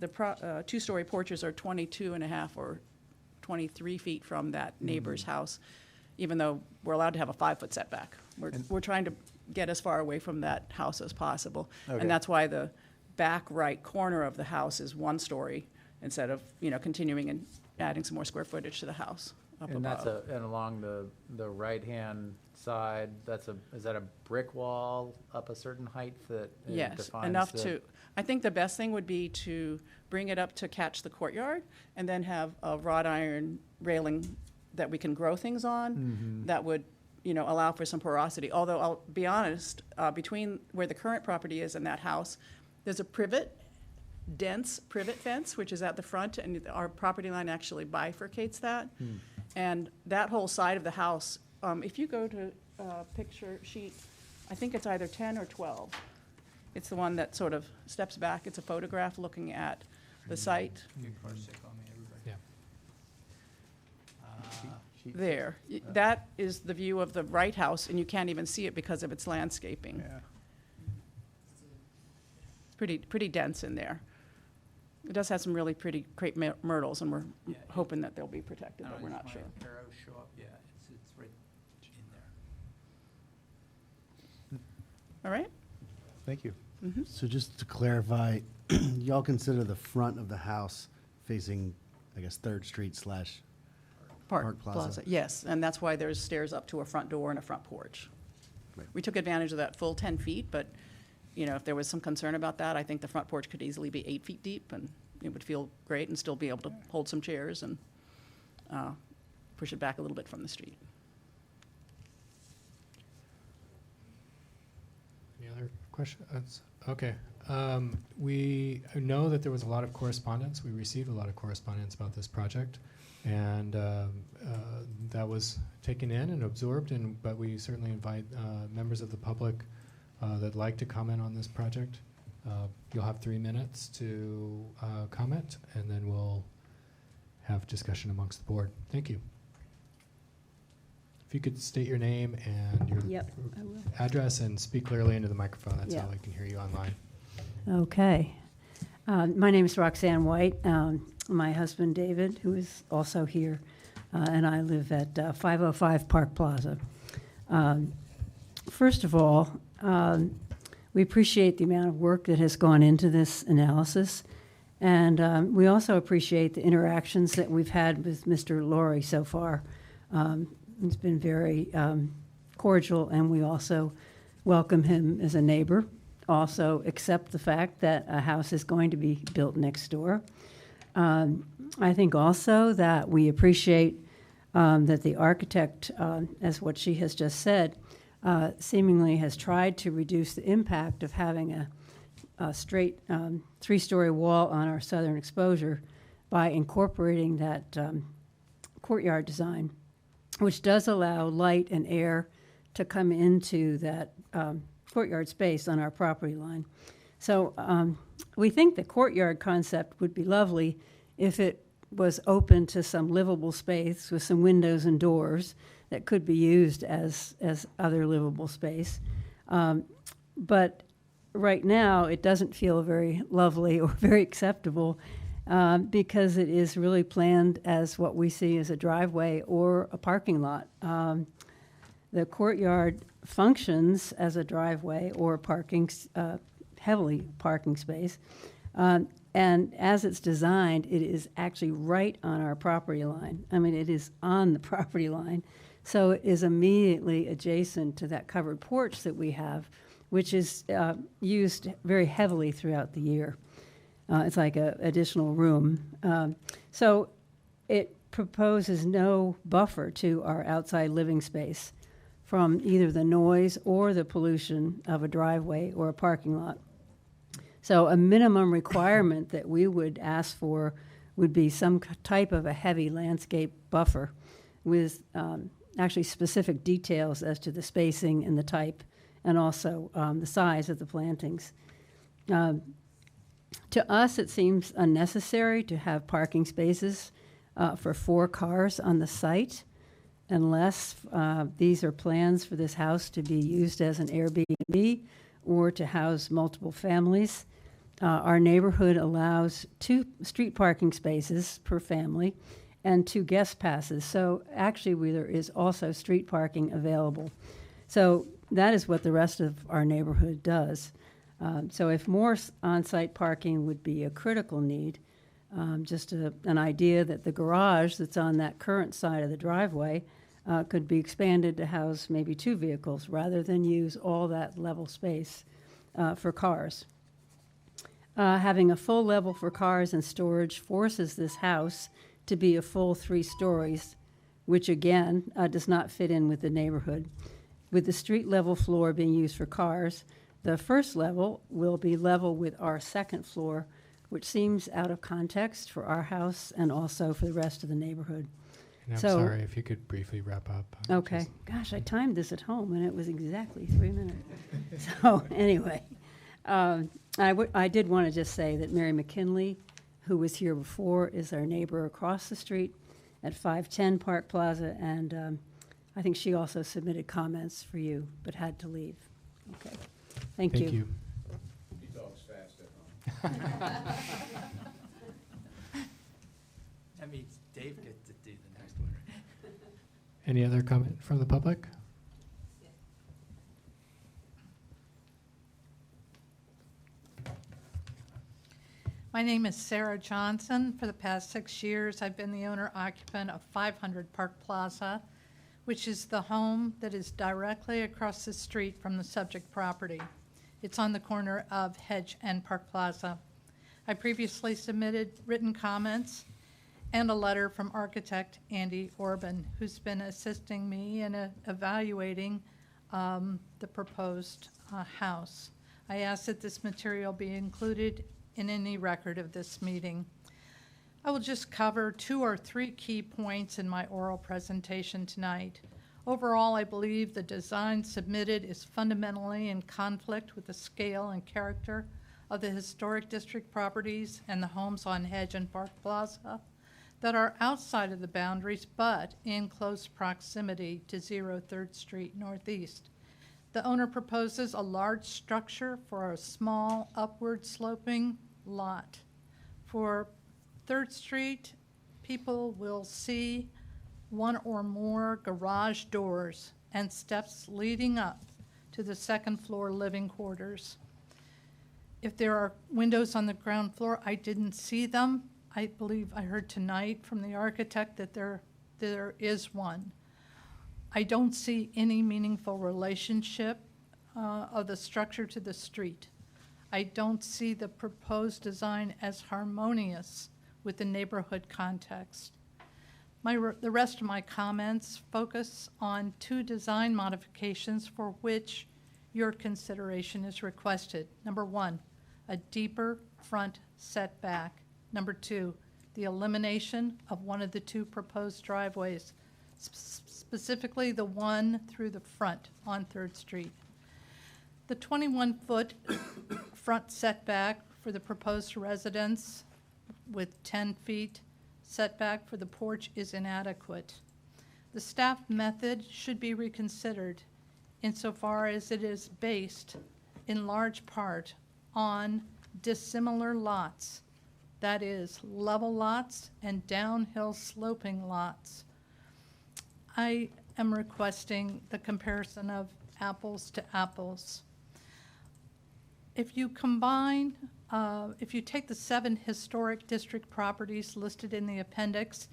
two-story porches are 22.5 or 23 feet from that neighbor's house, even though we're allowed to have a 5-foot setback. We're trying to get as far away from that house as possible. Okay. And that's why the back right corner of the house is 1 story instead of, continuing and adding some more square footage to the house up And that's above. and along the right-hand side, is that a brick wall up a certain height that Yes, defines enough the- to, I think the best thing would be to bring it up to catch the courtyard and then have a wrought iron railing that we can grow things on that would, allow for some porosity. Although I'll be honest, between where the current property is and that house, there's a dense privet fence, which is at the front, and our property line actually bifurcates that. And that whole side of the house, if you go to picture sheet, I think it's either 10 or 12. It's the one that sort of steps back. It's a photograph looking at the site. Get car sick on me, everybody. Yeah. Sheet- There. That is the view of the right house, and you can't even see it because of its landscaping. Yeah. Pretty dense in there. It does have some really pretty crepe myrtles, and we're Yeah, hoping that they'll be protected, I but don't we're know not if sure. my arrows show up, yeah, it's right in there. All right? Thank you. So just to clarify, y'all consider the front of the house facing, I guess, 3rd Street / Park Plaza? Yes, and that's why there's stairs up to a front door and a front porch. Right. We took advantage of that full 10 feet, but, if there was some concern about that, I think the front porch could easily be 8 feet deep, and it would feel great and still be able to hold some chairs and push it back a little bit from the street. Any other questions? Okay. We know that there was a lot of correspondence. We received a lot of correspondence about this project, and that was taken in and absorbed, but we certainly invite members of the public that'd like to comment on this project. You'll have 3 minutes to comment, and then we'll have discussion amongst the board. Thank you. If you could state your name and your Yep, I will. address and speak clearly into the microphone, that's Yeah. how I can hear you online. Okay. My name is Roxanne White. My husband, David, who is also here, and I live at 505 Park Plaza. First of all, we appreciate the amount of work that has gone into this analysis, and we also appreciate the interactions that we've had with Mr. Laurie so far. It's been very cordial, and we also welcome him as a neighbor. Also accept the fact that a house is going to be built next door. I think also that we appreciate that the architect, as what she has just said, seemingly has tried to reduce the impact of having a straight 3-story wall on our southern exposure by incorporating that courtyard design, which does allow light and air to come into that courtyard space on our property line. So we think the courtyard concept would be lovely if it was open to some livable space with some windows and doors that could be used as other livable space. But right now, it doesn't feel very lovely or very acceptable because it is really planned as what we see as a driveway or a parking lot. The courtyard functions as a driveway or heavily parking space. And as it's designed, it is actually right on our property line. I mean, it is on the property line. So it is immediately adjacent to that covered porch that we have, which is used very heavily throughout the year. It's like an additional room. So it proposes no buffer to our outside living space from either the noise or the pollution of a driveway or a parking lot. So a minimum requirement that we would ask for would be some type of a heavy landscape buffer with actually specific details as to the spacing and the type and also the size of the plantings. To us, it seems unnecessary to have parking spaces for 4 cars on the site unless these are plans for this house to be used as an Airbnb or to house multiple families. Our neighborhood allows 2 street parking spaces per family and 2 guest passes. So actually, there is also street parking available. So that is what the rest of our neighborhood does. So if more on-site parking would be a critical need, just an idea that the garage that's on that current side of the driveway could be expanded to house maybe 2 vehicles rather than use all that level space for cars. Having a full level for cars and storage forces this house to be a full 3 stories, which again does not fit in with the neighborhood. With the street level floor being used for cars, the first level will be level with our second floor, which seems out of context for our house and also for the rest of the neighborhood. And I'm So- sorry, if you could briefly wrap up. Okay. Gosh, I timed this at home, and it was exactly 3 minutes. So anyway, I did want to just say that Mary McKinley, who was here before, is our neighbor across the street at 510 Park Plaza, and I think she also submitted comments for you, but had to leave. Okay. Thank you. Thank you. He talks fast at home. That means Dave gets to do the next one. Any other comment from the public? My name is Sarah Johnson. For the past 6 years, I've been the owner-occupant of 500 Park Plaza, which is the home that is directly across the street from the subject property. It's on the corner of Hedge and Park Plaza. I previously submitted written comments and a letter from architect Andy Orban, who's been assisting me in evaluating the proposed house. I ask that this material be included in any record of this meeting. I will just cover 2 or 3 key points in my oral presentation tonight. Overall, I believe the design submitted is fundamentally in conflict with the scale and character of the historic district properties and the homes on Hedge and Park Plaza that are outside of the boundaries but in close proximity to 03rd Street Northeast. The owner proposes a large structure for a small upward sloping lot. For 3rd Street, people will see 1 or more garage doors and steps leading up to the 2nd floor living quarters. If there are windows on the ground floor, I didn't see them. I believe I heard tonight from the architect that there is one. I don't see any meaningful relationship of the structure to the street. I don't see the proposed design as harmonious with the neighborhood context. The rest of my comments focus on 2 design modifications for which your consideration is requested. Number 1, a deeper front setback. Number 2, the elimination of one of the 2 proposed driveways, specifically the one through the front on 3rd Street. The 21-foot front setback for the proposed residence with 10 feet setback for the porch is inadequate. The staff method should be reconsidered insofar as it is based in large part on dissimilar lots, that is, level lots and downhill sloping lots. I am requesting the comparison of apples to apples. If you combine, if you take the 7 historic district properties listed in the appendix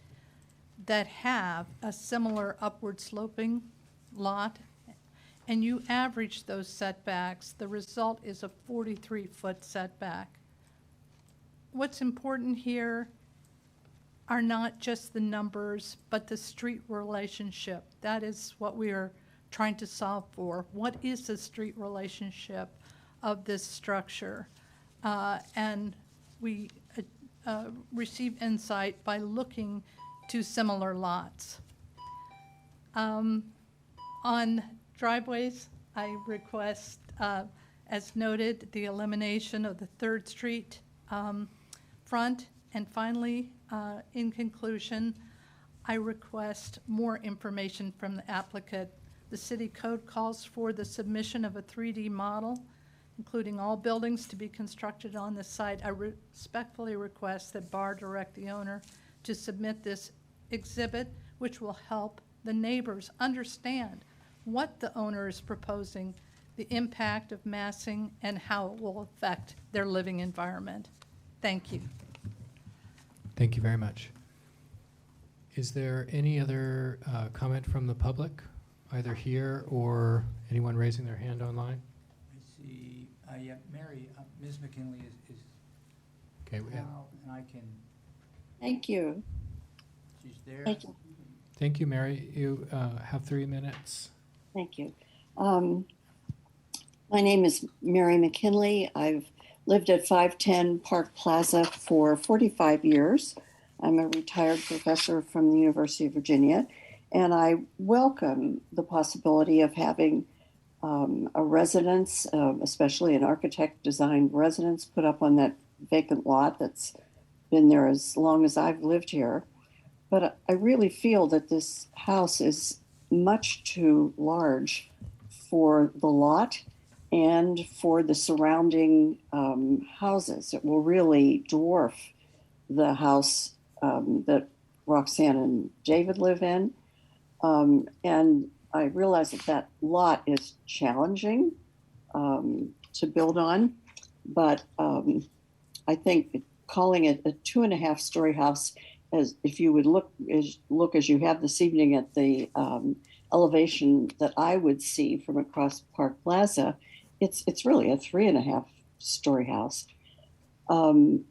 that have a similar upward sloping lot, and you average those setbacks, the result is a 43-foot setback. What's important here are not just the numbers, but the street relationship. That is what we are trying to solve for. What is the street relationship of this structure? And we receive insight by looking to similar lots. On driveways, I request, as noted, the elimination of the 3rd Street front. And finally, in conclusion, I request more information from the applicant. The city code calls for the submission of a 3D model, including all buildings to be constructed on the site. I respectfully request that BAR direct the owner to submit this exhibit, which will help the neighbors understand what the owner is proposing, the impact of massing, and how it will affect their living environment. Thank you. Thank you very much. Is there any other comment from the public, either here or anyone raising their hand online? I see, yeah, Mary, Ms. McKinley is Okay, we have. now, and I can, Thank you. she's there. Thank you. Thank you, Mary. You have 3 minutes. Thank you. My name is Mary McKinley. I've lived at 510 Park Plaza for 45 years. I'm a retired professor from the University of Virginia, and I welcome the possibility of having a residence, especially an architect-designed residence, put up on that vacant lot that's been there as long as I've lived here. But I really feel that this house is much too large for the lot and for the surrounding houses. It will really dwarf the house that Roxanne and David live in. And I realize that that lot is challenging to build on, but I think calling it a 2.5-story house, as if you would look as you have this evening at the elevation that I would see from across Park Plaza, it's really a 3.5-story house. And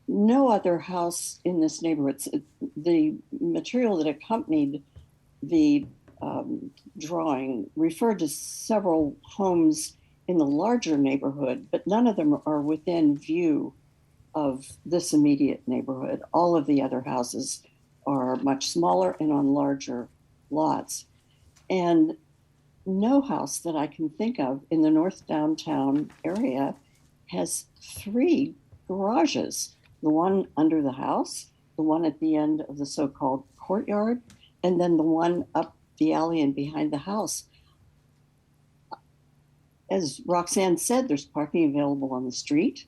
no other house in this neighborhood, the material that accompanied the drawing referred to several homes in the larger neighborhood, but none of them are within view of this immediate neighborhood. All of the other houses are much smaller and on larger lots. And no house that I can think of in the North Downtown area has 3 garages. The one under the house, the one at the end of the so-called courtyard, and then the one up the alley and behind the house. As Roxanne said, there's parking available on the street.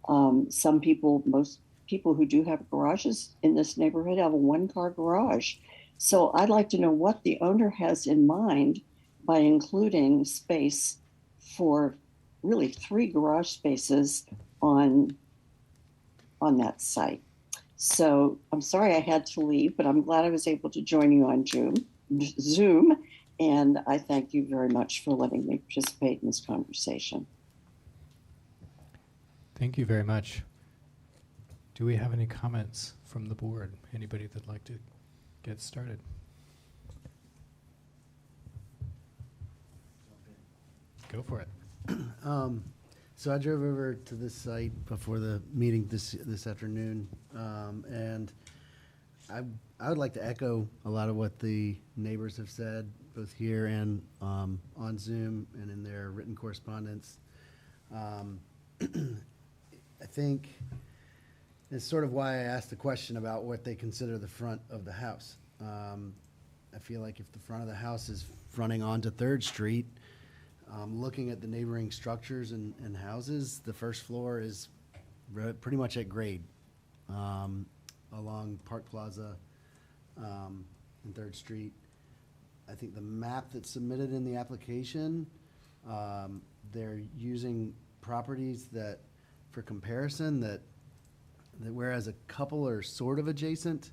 Most people who do have garages in this neighborhood have a 1-car garage. So I'd like to know what the owner has in mind by including space for really 3 garage spaces on that site. So I'm sorry I had to leave, but I'm glad I was able to join you on Zoom, and I thank you very much for letting me participate in this conversation. Thank you very much. Do we have any comments from the board? Anybody that'd like to get started? Go for it. So I drove over to this site before the meeting this afternoon, and I would like to echo a lot of what the neighbors have said, both here and on Zoom and in their written correspondence. I think it's sort of why I asked the question about what they consider the front of the house. I feel like if the front of the house is fronting onto 3rd Street, Looking at the neighboring structures and houses, the first floor is pretty much at grade along Park Plaza and Third Street. I think the map that's submitted in the application, they're using properties that, for comparison, that whereas a couple are sort of adjacent,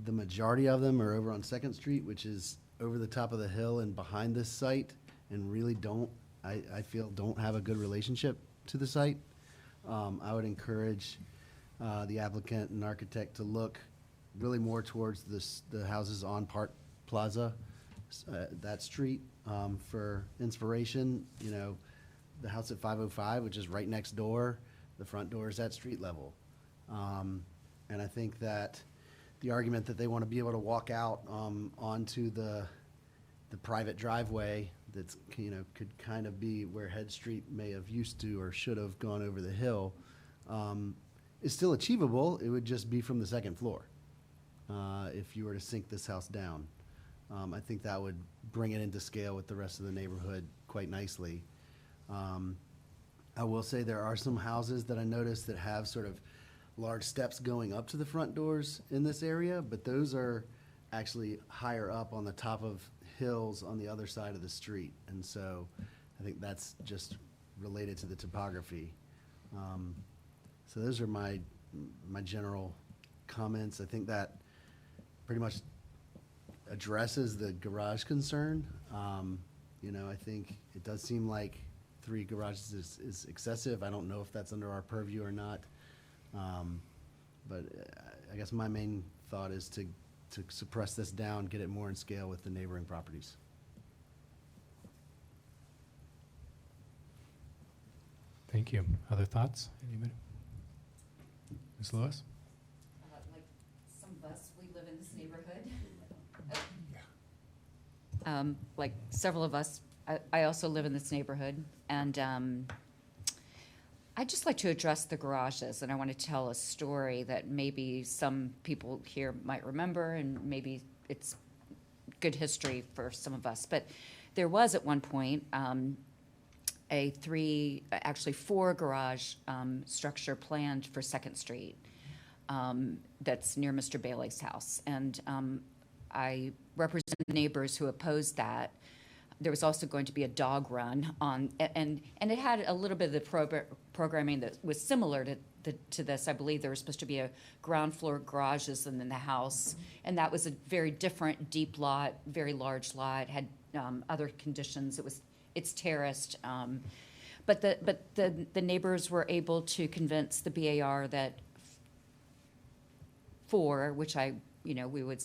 the majority of them are over on Second Street, which is over the top of the hill and behind this site, and really I feel don't have a good relationship to the site. I would encourage the applicant and architect to look really more towards the houses on Park Plaza, that street, for inspiration. You know, the house at 505, which is right next door, the front door is at street level. And I think that the argument that they want to be able to walk out onto the private driveway that's, you know, could kind of be where Head Street may have used to or should have gone over the hill, is still achievable. It would just be from the second floor if you were to sink this house down. I think that would bring it into scale with the rest of the neighborhood quite nicely. I will say there are some houses that I noticed that have sort of large steps going up to the front doors in this area, but those are actually higher up on the top of hills on the other side of the street. And so I think that's just related to the topography. So those are my general comments. I think that pretty much addresses the garage concern. You know, I think it does seem like 3 garages is excessive. I don't know if that's under our purview or not. But I guess my main thought is to suppress this down, get it more in scale with the neighboring properties. Thank you. Other thoughts? Anybody? Ms. Lewis? Like some of us, we live in this neighborhood. Like several of us, I also live in this neighborhood, and I'd just like to address the garages, and I want to tell a story that maybe some people here might remember, and maybe it's good history for some of us. But there was at one point actually 4 garage structure planned for Second Street that's near Mr. Bailey's house. And I represent neighbors who opposed that. There was also going to be a dog run on, and it had a little bit of the programming that was similar to this. I believe there was supposed to be a ground floor garages and then the house, and that was a very different, deep lot, very large lot, had other conditions. It's terraced, but the neighbors were able to convince the BAR that 4, which we would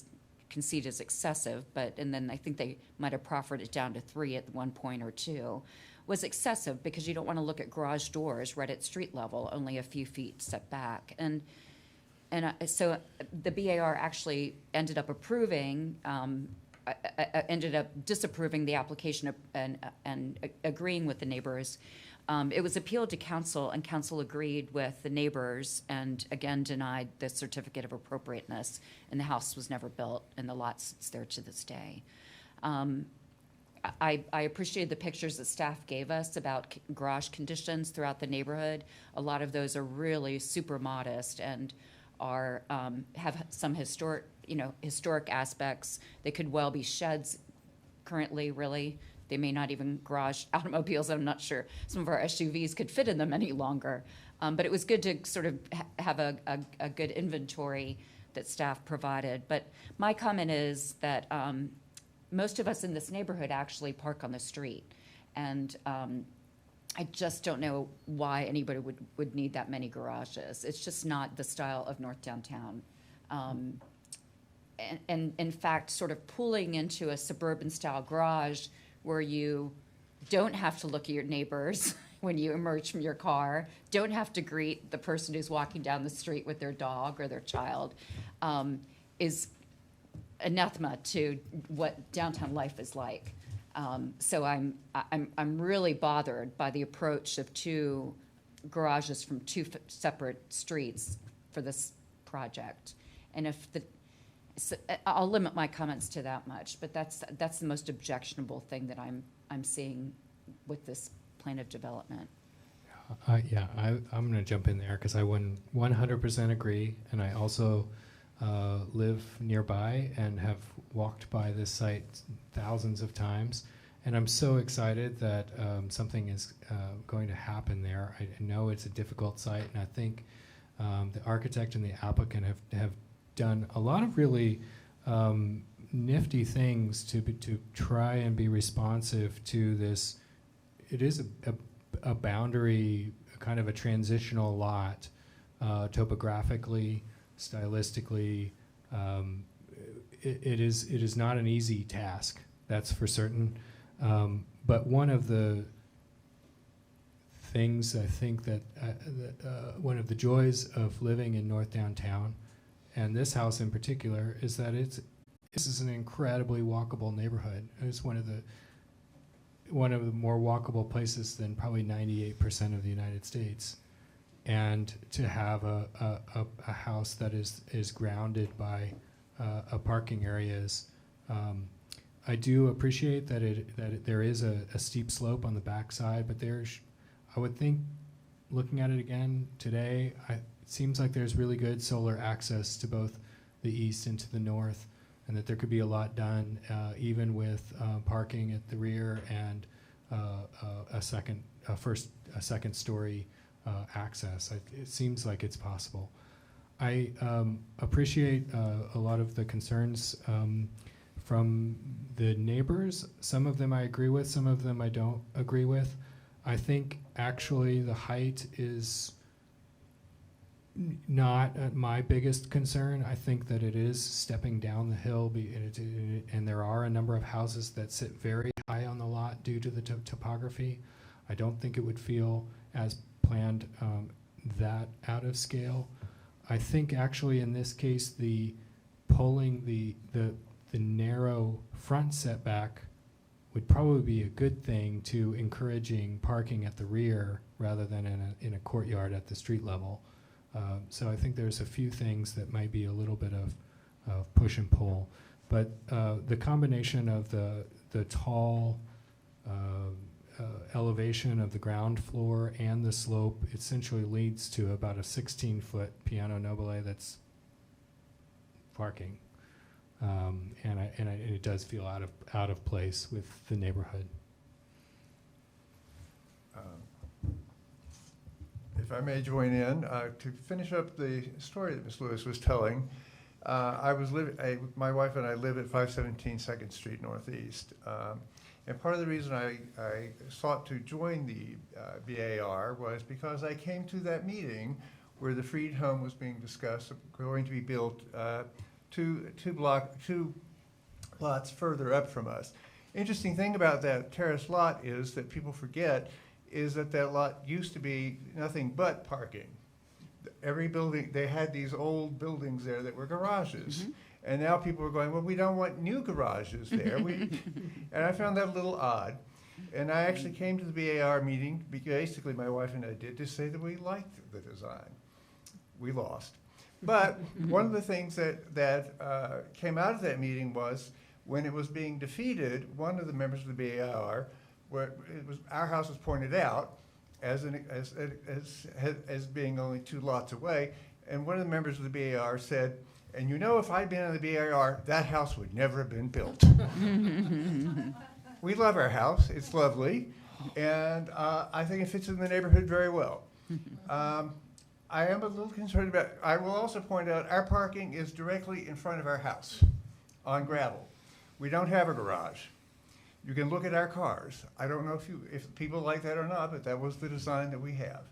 concede is excessive, and then I think they might have proffered it down to 3 at one point or 2, was excessive because you don't want to look at garage doors right at street level, only a few feet set back. And so the BAR actually ended up disapproving the application and agreeing with the neighbors. It was appealed to council, and council agreed with the neighbors and again denied the certificate of appropriateness, and the house was never built, and the lot sits there to this day. I appreciated the pictures that staff gave us about garage conditions throughout the neighborhood. A lot of those are really super modest and are have some historic aspects. They could well be sheds currently, really. They may not even garage automobiles. I'm not sure some of our SUVs could fit in them any longer. But it was good to sort of have a good inventory that staff provided. But my comment is that most of us in this neighborhood actually park on the street. And I just don't know why anybody would need that many garages. It's just not the style of North Downtown. And in fact, sort of pulling into a suburban style garage where you don't have to look at your neighbors when you emerge from your car, don't have to greet the person who's walking down the street with their dog or their child, is anathema to what downtown life is like. So I'm really bothered by the approach of 2 garages from 2 separate streets for this project. And I'll limit my comments to that much, but that's the most objectionable thing that I'm seeing with this plan of development. Yeah, I'm going to jump in there because I 100% agree, and I also live nearby and have walked by this site thousands of times, and I'm so excited that something is going to happen there. I know it's a difficult site, and I think the architect and the applicant have done a lot of really nifty things to try and be responsive to this. It is a boundary, kind of a transitional lot, topographically, stylistically. It is not an easy task, that's for certain. But one of the things I think that one of the joys of living in North Downtown, and this house in particular, is that this is an incredibly walkable neighborhood. It's one of the more walkable places than probably 98% of the United States. And to have a house that is grounded by parking areas, I do appreciate that there is a steep slope on the backside, but I would think, looking at it again today, it seems like there's really good solar access to both the east and to the north, and that there could be a lot done even with parking at the rear and a second story access. It seems like it's possible. I appreciate a lot of the concerns from the neighbors. Some of them I agree with, some of them I don't agree with. I think actually the height is not my biggest concern. I think that it is stepping down the hill, and there are a number of houses that sit very high on the lot due to the topography. I don't think it would feel as planned that out of scale. I think actually in this case, pulling the narrow front setback would probably be a good thing to encouraging parking at the rear rather than in a courtyard at the street level. So I think there's a few things that might be a little bit of push and pull, but the combination of the tall elevation of the ground floor and the slope essentially leads to about a 16-foot piano nobile that's parking, and it does feel out of place with the neighborhood. If I may join in, to finish up the story that Ms. Lewis was telling, my wife and I live at 517 2nd Street Northeast. And part of the reason I sought to join the BAR was because I came to that meeting where the Freed home was being discussed, going to be built two lots further up from us. Interesting thing about that terrace lot is that people forget is that lot used to be nothing but parking. Every building, they had these old buildings there that were garages. Mm-hmm. And now people are going, well, we don't want new garages there. And I found that a little odd. And I actually came to the BAR meeting, basically my wife and I did, to say that we liked the design. We lost. But one of the things that came out of that meeting was when it was being defeated, one of the members of the BAR, our house was pointed out as being only 2 lots away, and one of the members of the BAR said, and you know, if I'd been on the BAR, that house would never have been built. We love our house, it's lovely, and I think it fits in the neighborhood very well. I am a little concerned about, I will also point out, our parking is directly in front of our house on gravel. We don't have a garage. You can look at our cars. I don't know if people like that or not, but that was the design that we have.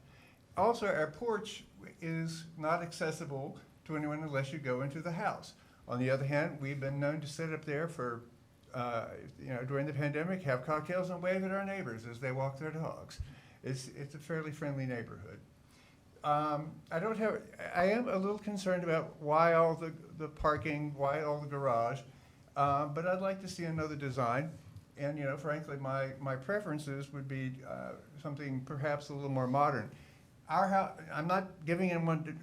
Also, our porch is not accessible to anyone unless you go into the house. On the other hand, we've been known to sit up there for, during the pandemic, have cocktails and wave at our neighbors as they walk their dogs. It's a fairly friendly neighborhood. I am a little concerned about why all the parking, why all the garage, but I'd like to see another design. And, frankly, my preferences would be something perhaps a little more modern. Our house, I'm not giving anyone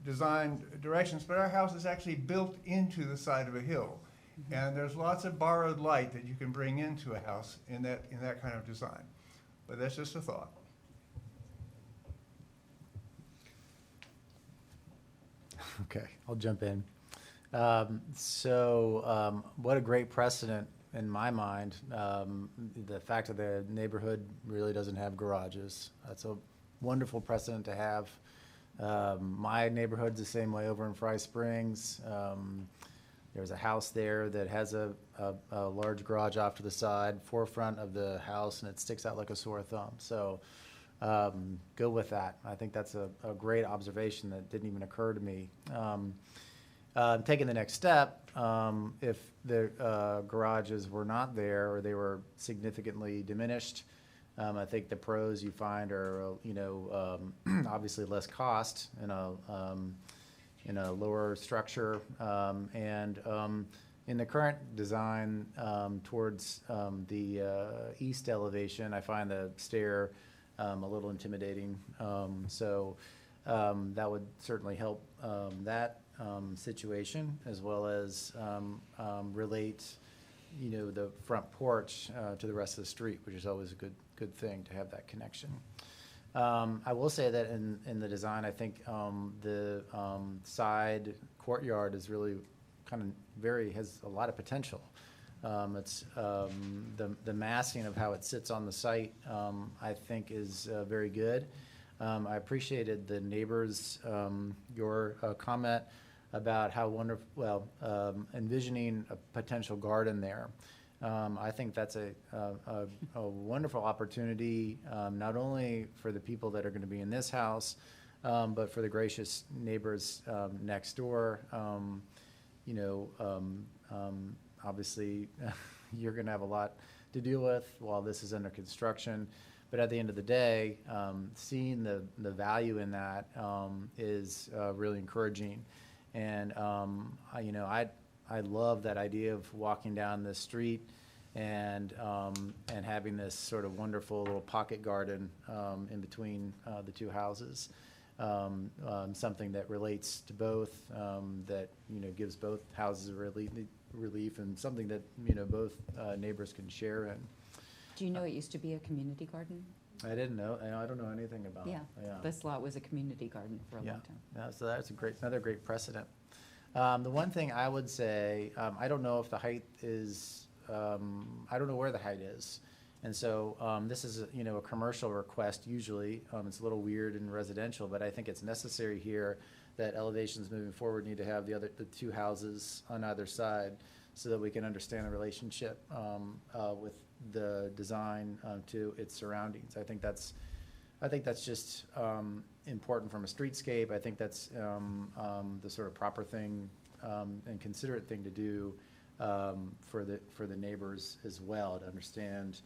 design directions, but our house is actually built into the side of a hill. Mm-hmm. And there's lots of borrowed light that you can bring into a house in that kind of design. But that's just a thought. Okay, I'll jump in. What a great precedent in my mind. The fact that the neighborhood really doesn't have garages. That's a wonderful precedent to have. My neighborhood's the same way over in Fry Springs. There's a house there that has a large garage off to the side, forefront of the house, and it sticks out like a sore thumb. So go with that. I think that's a great observation that didn't even occur to me. Taking the next step, if the garages were not there or they were significantly diminished, I think the pros you find are, obviously less cost in a lower structure, and in the current design towards the east elevation, I find the stair a little intimidating. That would certainly help that situation, as well as relate, the front porch to the rest of the street, which is always a good thing to have that connection. I will say that in the design, I think the side courtyard is really has a lot of potential. It's the massing of how it sits on the site, I think is very good. I appreciated the neighbors, your comment about how wonderful, envisioning a potential garden there. I think that's a wonderful opportunity, not only for the people that are going to be in this house, but for the gracious neighbors next door. Obviously, you're going to have a lot to deal with while this is under construction. But at the end of the day, seeing the value in that is really encouraging. And I love that idea of walking down the street and having this sort of wonderful little pocket garden in between the two houses. Something that relates to both, that gives both houses relief, and something that both neighbors can share in. Do you know it used to be a community garden? I didn't know. I don't know anything about it. Yeah, this lot was a community garden for a long time. Yeah, so that's another great precedent. The one thing I would say, I don't know if the height is, I don't know where the height is. And so this is a commercial request usually. It's a little weird in residential, but I think it's necessary here that elevations moving forward need to have the two houses on either side, so that we can understand the relationship with the design to its surroundings. I think that's just important from a streetscape. I think that's the sort of proper thing and considerate thing to do for the neighbors as well, to understand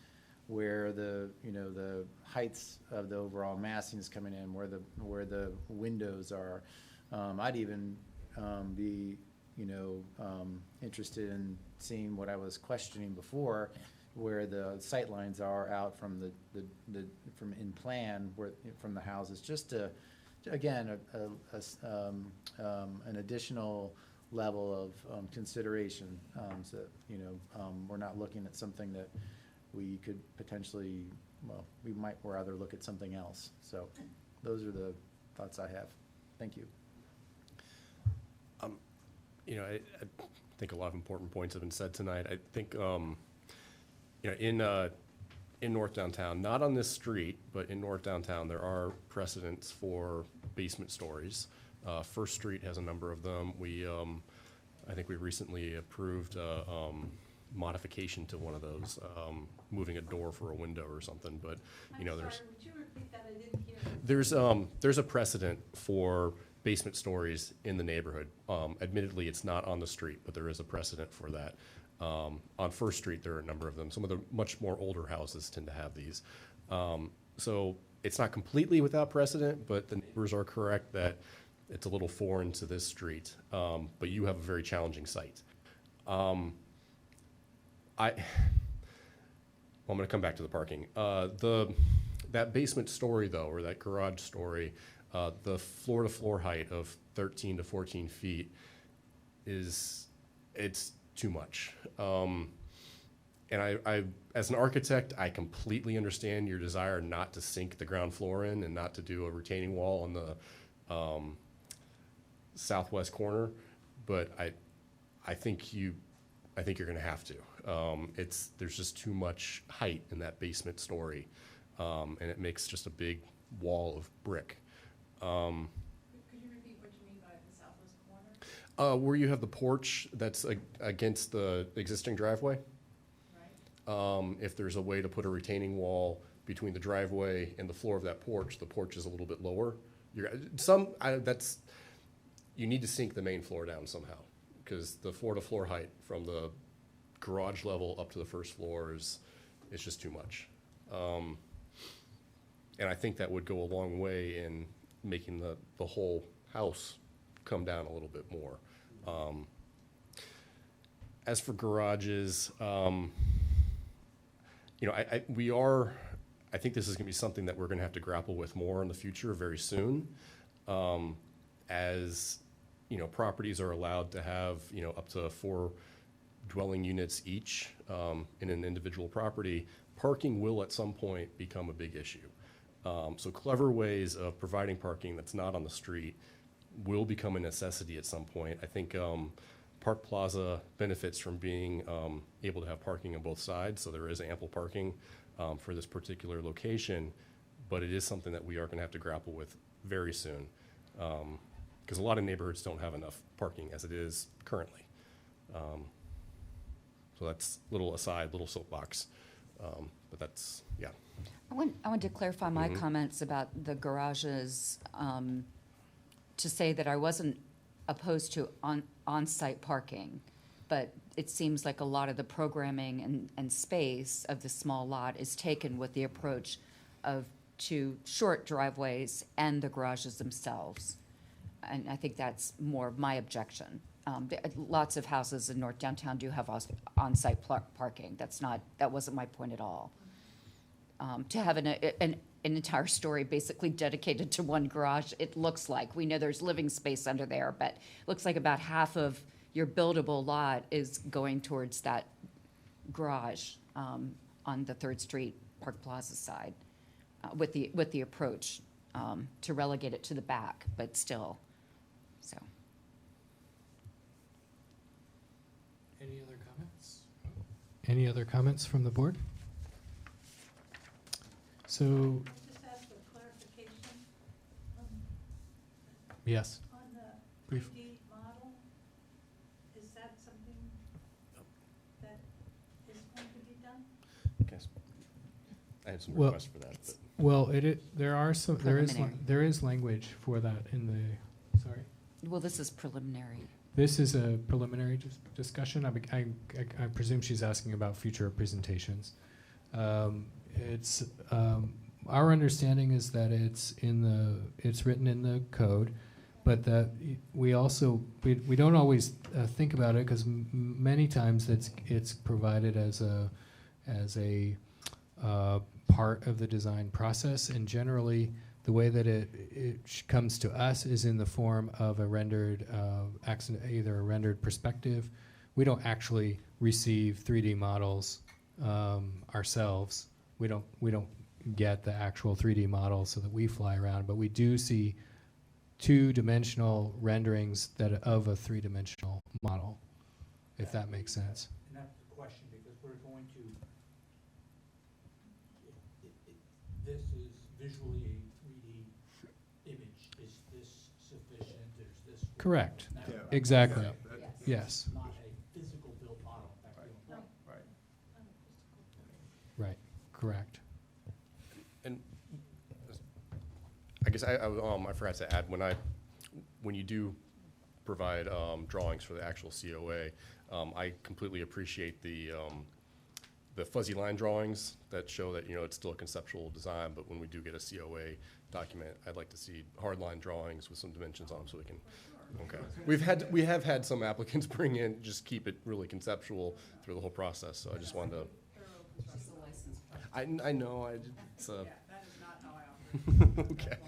where the heights of the overall massing is coming in, where the windows are. I'd even be interested in seeing what I was questioning before, where the sight lines are out from from in plan, from the houses, just to again an additional level of consideration, so we're not looking at something that we could potentially, we might rather look at something else. So those are the thoughts I have. Thank you. I think a lot of important points have been said tonight. I think, in North Downtown, not on this street, but in North Downtown, there are precedents for basement stories. First Street has a number of them. I think we recently approved modification to one of those, moving a door for a window or something, but, Would you repeat that? I didn't hear. there's a precedent for basement stories in the neighborhood. Admittedly, it's not on the street, but there is a precedent for that. On First Street, there are a number of them. Some of the much more older houses tend to have these. So it's not completely without precedent, but the neighbors are correct that it's a little foreign to this street. But you have a very challenging site. I'm going to come back to the parking. That basement story, though, or that garage story, the floor-to-floor height of 13 to 14 feet it's too much. And I, as an architect, I completely understand your desire not to sink the ground floor in and not to do a retaining wall on the southwest corner, but I think you're going to have to. There's just too much height in that basement story, and it makes just a big wall of brick. Could you repeat what you mean by the southwest corner? Where you have the porch that's against the existing driveway. If there's a way to put a retaining wall between the driveway and the floor of that porch, the porch is a little bit lower. You need to sink the main floor down somehow, because the floor-to-floor height from the garage level up to the first floor is just too much. And I think that would go a long way in making the whole house come down a little bit more. As for garages, I think this is going to be something that we're going to have to grapple with more in the future very soon. As properties are allowed to have up to 4 dwelling units each in an individual property, parking will at some point become a big issue. So clever ways of providing parking that's not on the street will become a necessity at some point. I think Park Plaza benefits from being able to have parking on both sides, so there is ample parking for this particular location, but it is something that we are going to have to grapple with very soon, because a lot of neighborhoods don't have enough parking as it is currently. So that's little aside, little soapbox, but that's, yeah. I want to clarify my comments about the garages, to say that I wasn't opposed to on-site parking, but it seems like a lot of the programming and space of the small lot is taken with the approach of 2 short driveways and the garages themselves. And I think that's more of my objection. Lots of houses in North Downtown do have on-site parking. That wasn't my point at all. To have an entire story basically dedicated to one garage, it looks like. We know there's living space under there, but it looks like about half of your buildable lot is going towards that garage on the 3rd Street Park Plaza side, with the approach to relegate it to the back, but still, so. Any other comments? Any other comments from the board? So, Just ask for clarification. yes. On the Brief. 3D model, is that something that is going to be done? Guess I had some Well- requests for that, but. Well, there is language for that in the, sorry. Well, this is preliminary. This is a preliminary discussion. I presume she's asking about future presentations. It's our understanding is that it's written in the code, but that we also we don't always think about it, because many times it's provided as a part of the design process, and generally the way that it comes to us is in the form of a rendered either a rendered perspective. We don't actually receive 3D models ourselves. We don't get the actual 3D model so that we fly around, but we do see 2-dimensional renderings of a 3-dimensional model, if that makes sense. And that's the question, because we're going to, this is visually a 3D image. Is this sufficient? Is this? Correct. Yeah. Exactly. Yeah, Yes. Not a physical built model. Right. Correct. And I guess I forgot to add, when you do provide drawings for the actual COA, I completely appreciate the fuzzy line drawings that show that it's still a conceptual design. But when we do get a COA document, I'd like to see hard line drawings with some dimensions on them so we can. Okay. We have had some applicants bring in, just keep it really conceptual through the whole process. So I just wanted to. I know, it's Yeah, that is not how I operate. okay.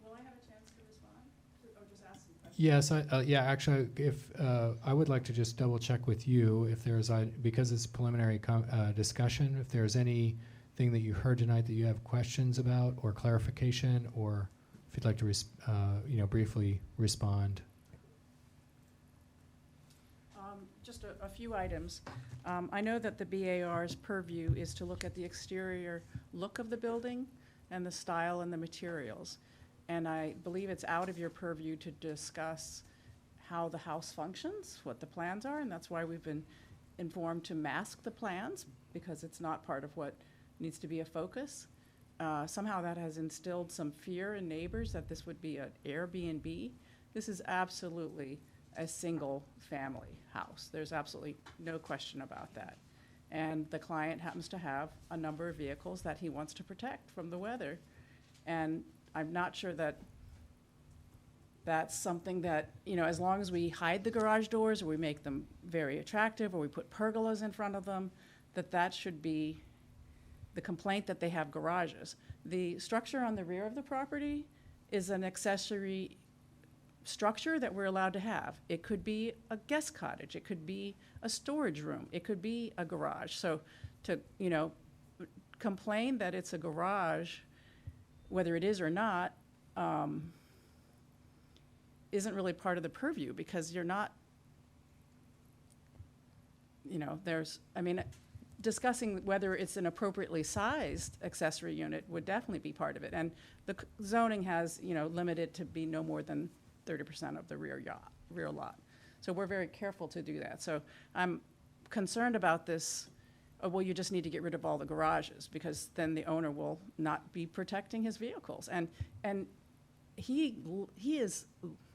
Will I have a chance to respond, or just ask some questions? Yes, actually, if, I would like to just double check with you if there's, because it's preliminary discussion, if there's anything that you heard tonight that you have questions about or clarification, or if you'd like to, briefly respond. Just a few items. I know that the BAR's purview is to look at the exterior look of the building and the style and the materials. And I believe it's out of your purview to discuss how the house functions, what the plans are, and that's why we've been informed to mask the plans, because it's not part of what needs to be a focus. Somehow that has instilled some fear in neighbors that this would be an Airbnb. This is absolutely a single-family house. There's absolutely no question about that. And the client happens to have a number of vehicles that he wants to protect from the weather. And I'm not sure that that's something that, as long as we hide the garage doors, or we make them very attractive, or we put pergolas in front of them, that should be the complaint that they have garages. The structure on the rear of the property is an accessory structure that we're allowed to have. It could be a guest cottage, it could be a storage room, it could be a garage. So to, complain that it's a garage, whether it is or not, isn't really part of the purview, because you're not, discussing whether it's an appropriately sized accessory unit would definitely be part of it. And the zoning has, limited to be no more than 30% of the rear lot. So we're very careful to do that. So I'm concerned about this. Well, you just need to get rid of all the garages, because then the owner will not be protecting his vehicles. And he is,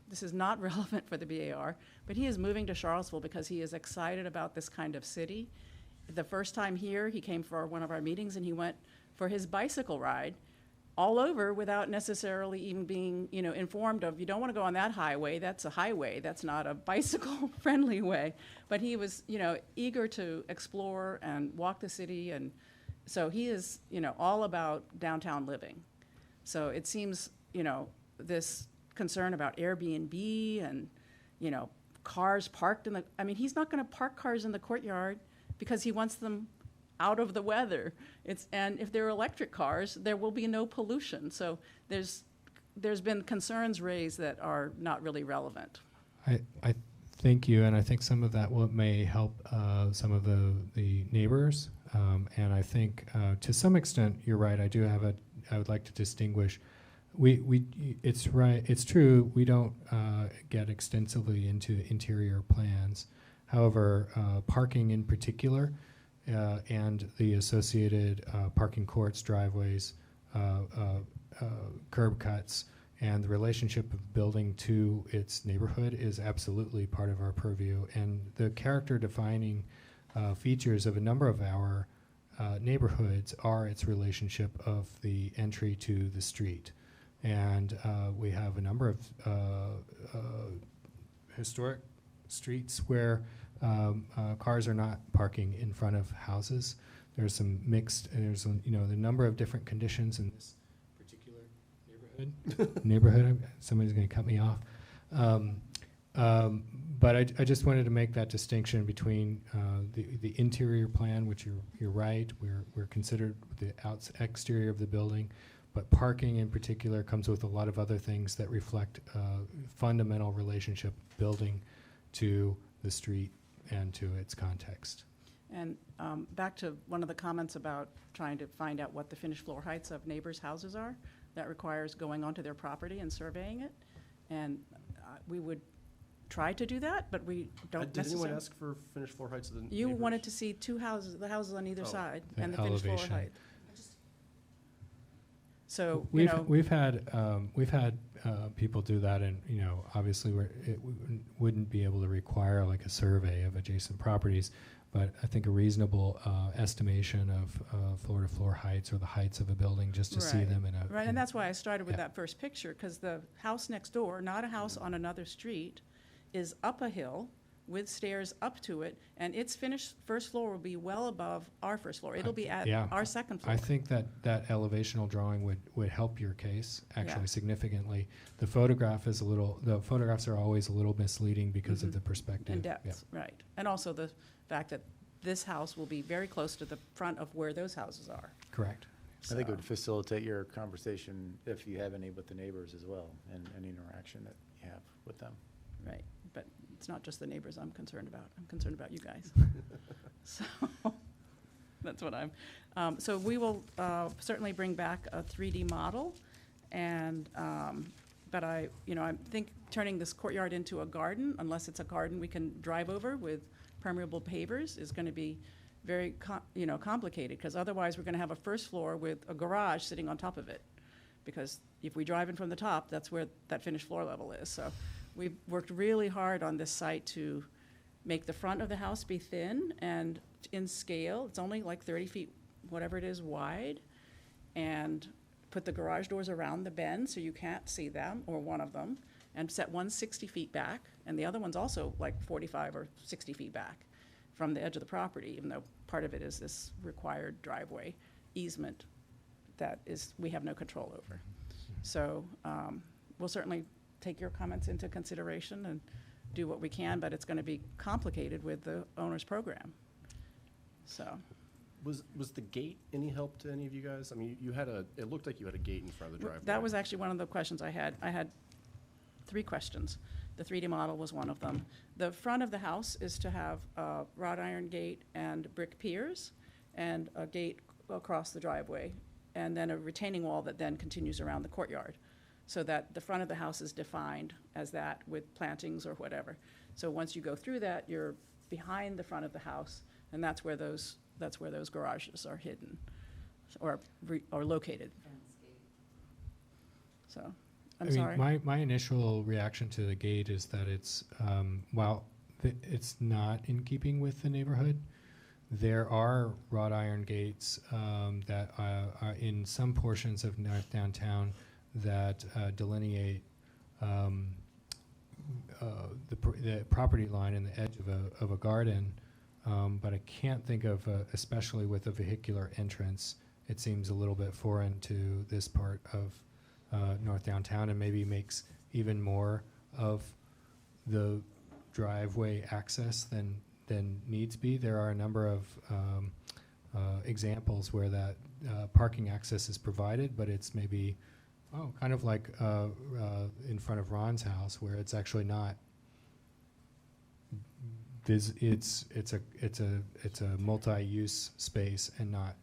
this is not relevant for the BAR, but he is moving to Charlottesville because he is excited about this kind of city. The first time here, he came for one of our meetings, and he went for his bicycle ride all over without necessarily even being, informed of, you don't want to go on that highway, that's a highway, that's not a bicycle-friendly way. But he was, eager to explore and walk the city, and so he is, all about downtown living. So it seems, this concern about Airbnb and, cars parked in the, he's not going to park cars in the courtyard because he wants them out of the weather. And if they're electric cars, there will be no pollution. So there's been concerns raised that are not really relevant. I thank you, and I think some of that may help some of the neighbors. And I think to some extent, you're right. I would like to distinguish. It's right. It's true. We don't get extensively into interior plans. However, parking in particular, and the associated parking courts, driveways, curb cuts, and the relationship of building to its neighborhood is absolutely part of our purview. And the character-defining features of a number of our neighborhoods are its relationship of the entry to the street. And we have a number of historic streets where cars are not parking in front of houses. There's some mixed, and there's the number of different conditions in this particular neighborhood. Somebody's going to cut me off. But I just wanted to make that distinction between the interior plan, which you're right, we're considered the exterior of the building, but parking in particular comes with a lot of other things that reflect fundamental relationship building to the street and to its context. And back to one of the comments about trying to find out what the finished floor heights of neighbors' houses are, that requires going onto their property and surveying it. And we would try to do that, but we don't Did anyone ask for finished floor heights of the You neighbors? wanted to see the houses on either side, The and the finished floor elevation. height. So, We've had people do that, and obviously we wouldn't be able to require like a survey of adjacent properties, but I think a reasonable estimation of floor-to-floor heights or the heights of a building, just to see them in a right. And that's why I started with that first picture, because the house next door, not a house on another street, is up a hill with stairs up to it, and its finished first floor will be well above our first floor. It'll be at Yeah. our second floor. I think that elevational drawing would help your case actually Yeah. significantly. The photographs are always a little misleading because of the perspective. And Yeah. depth, right. And also the fact that this house will be very close to the front of where those houses are. Correct. I think it So- would facilitate your conversation if you have any with the neighbors as well, and any interaction that you have with them. Right, but it's not just the neighbors I'm concerned about. I'm concerned about you guys. So, that's what so we will certainly bring back a 3D model, and, but I think turning this courtyard into a garden, unless it's a garden we can drive over with permeable pavers, is gonna be very, complicated, because otherwise we're gonna have a first floor with a garage sitting on top of it. Because if we drive in from the top, that's where that finished floor level is. So we've worked really hard on this site to make the front of the house be thin and in scale. It's only like 30 feet, whatever it is, wide. And put the garage doors around the bend so you can't see them, or one of them, and set one 60 feet back, and the other one's also like 45 or 60 feet back from the edge of the property, even though part of it is this required driveway easement that we have no control over. So we'll certainly take your comments into consideration and do what we can, but it's going to be complicated with the owner's program. So, Was the gate any help to any of you guys? I mean, it looked like you had a gate in front of the driveway. that was actually one of the questions I had. I had 3 questions. The 3D model was one of them. The front of the house is to have a wrought iron gate and brick piers, and a gate across the driveway, and then a retaining wall that then continues around the courtyard, so that the front of the house is defined as that with plantings or whatever. So once you go through that, you're behind the front of the house, and that's where those garages are hidden or located. So, I'm sorry. My initial reaction to the gate is that it's, while it's not in keeping with the neighborhood, there are wrought iron gates that are in some portions of North Downtown that delineate the property line and the edge of a garden. But I can't think of, especially with a vehicular entrance, it seems a little bit foreign to this part of North Downtown, and maybe makes even more of the driveway access than needs be. There are a number of examples where that parking access is provided, but it's maybe, kind of like in front of Ron's house, where it's actually not. It's a multi-use space and not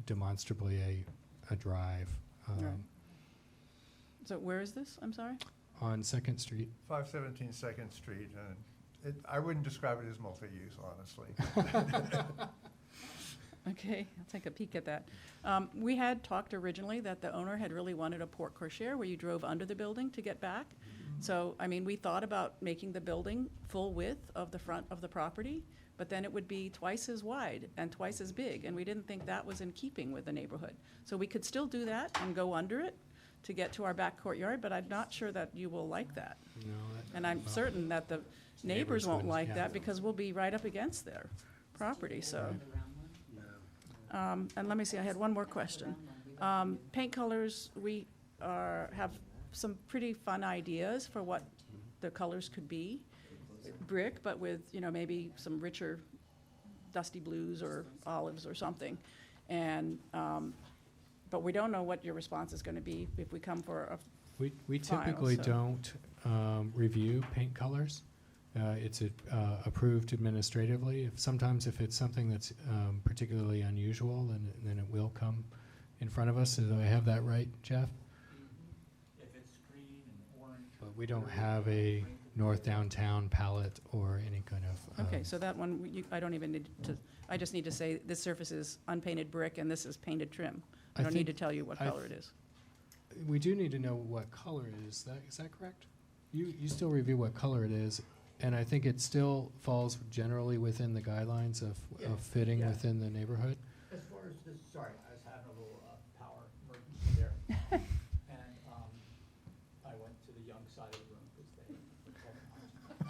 demonstrably a drive. Right. So where is this? I'm sorry? On Second Street. 517 Second Street, and I wouldn't describe it as multi-use, honestly. Okay, I'll take a peek at that. We had talked originally that the owner had really wanted a porte cochere where you drove under the building to get back. So, I mean, we thought about making the building full width of the front of the property, but then it would be twice as wide and twice as big, and we didn't think that was in keeping with the neighborhood. So we could still do that and go under it to get to our back courtyard, but I'm not sure that you will like that. No, And I'm certain that the neighbors won't like that, because we'll be right up against their property, so. And let me see, I had one more question. Paint colors, we have some pretty fun ideas for what the colors could be. Brick, but with, maybe some richer dusty blues or olives or something. And, but we don't know what your response is gonna be if we come for a We final, typically so- don't review paint colors. It's approved administratively. Sometimes if it's something that's particularly unusual, then it will come in front of us. Do I have that right, Jeff? If it's green and orange. But we don't have a North Downtown palette or any kind of. Okay, so that one, I don't even need to, I just need to say this surface is unpainted brick and this is painted trim. I don't need to tell you what color it is. We do need to know what color it is. Is that correct? You still review what color it is, and I think it still falls generally within the guidelines of fitting within the neighborhood. As far as this, sorry, I was having a little power emergency there. And I went to the young side of the room because they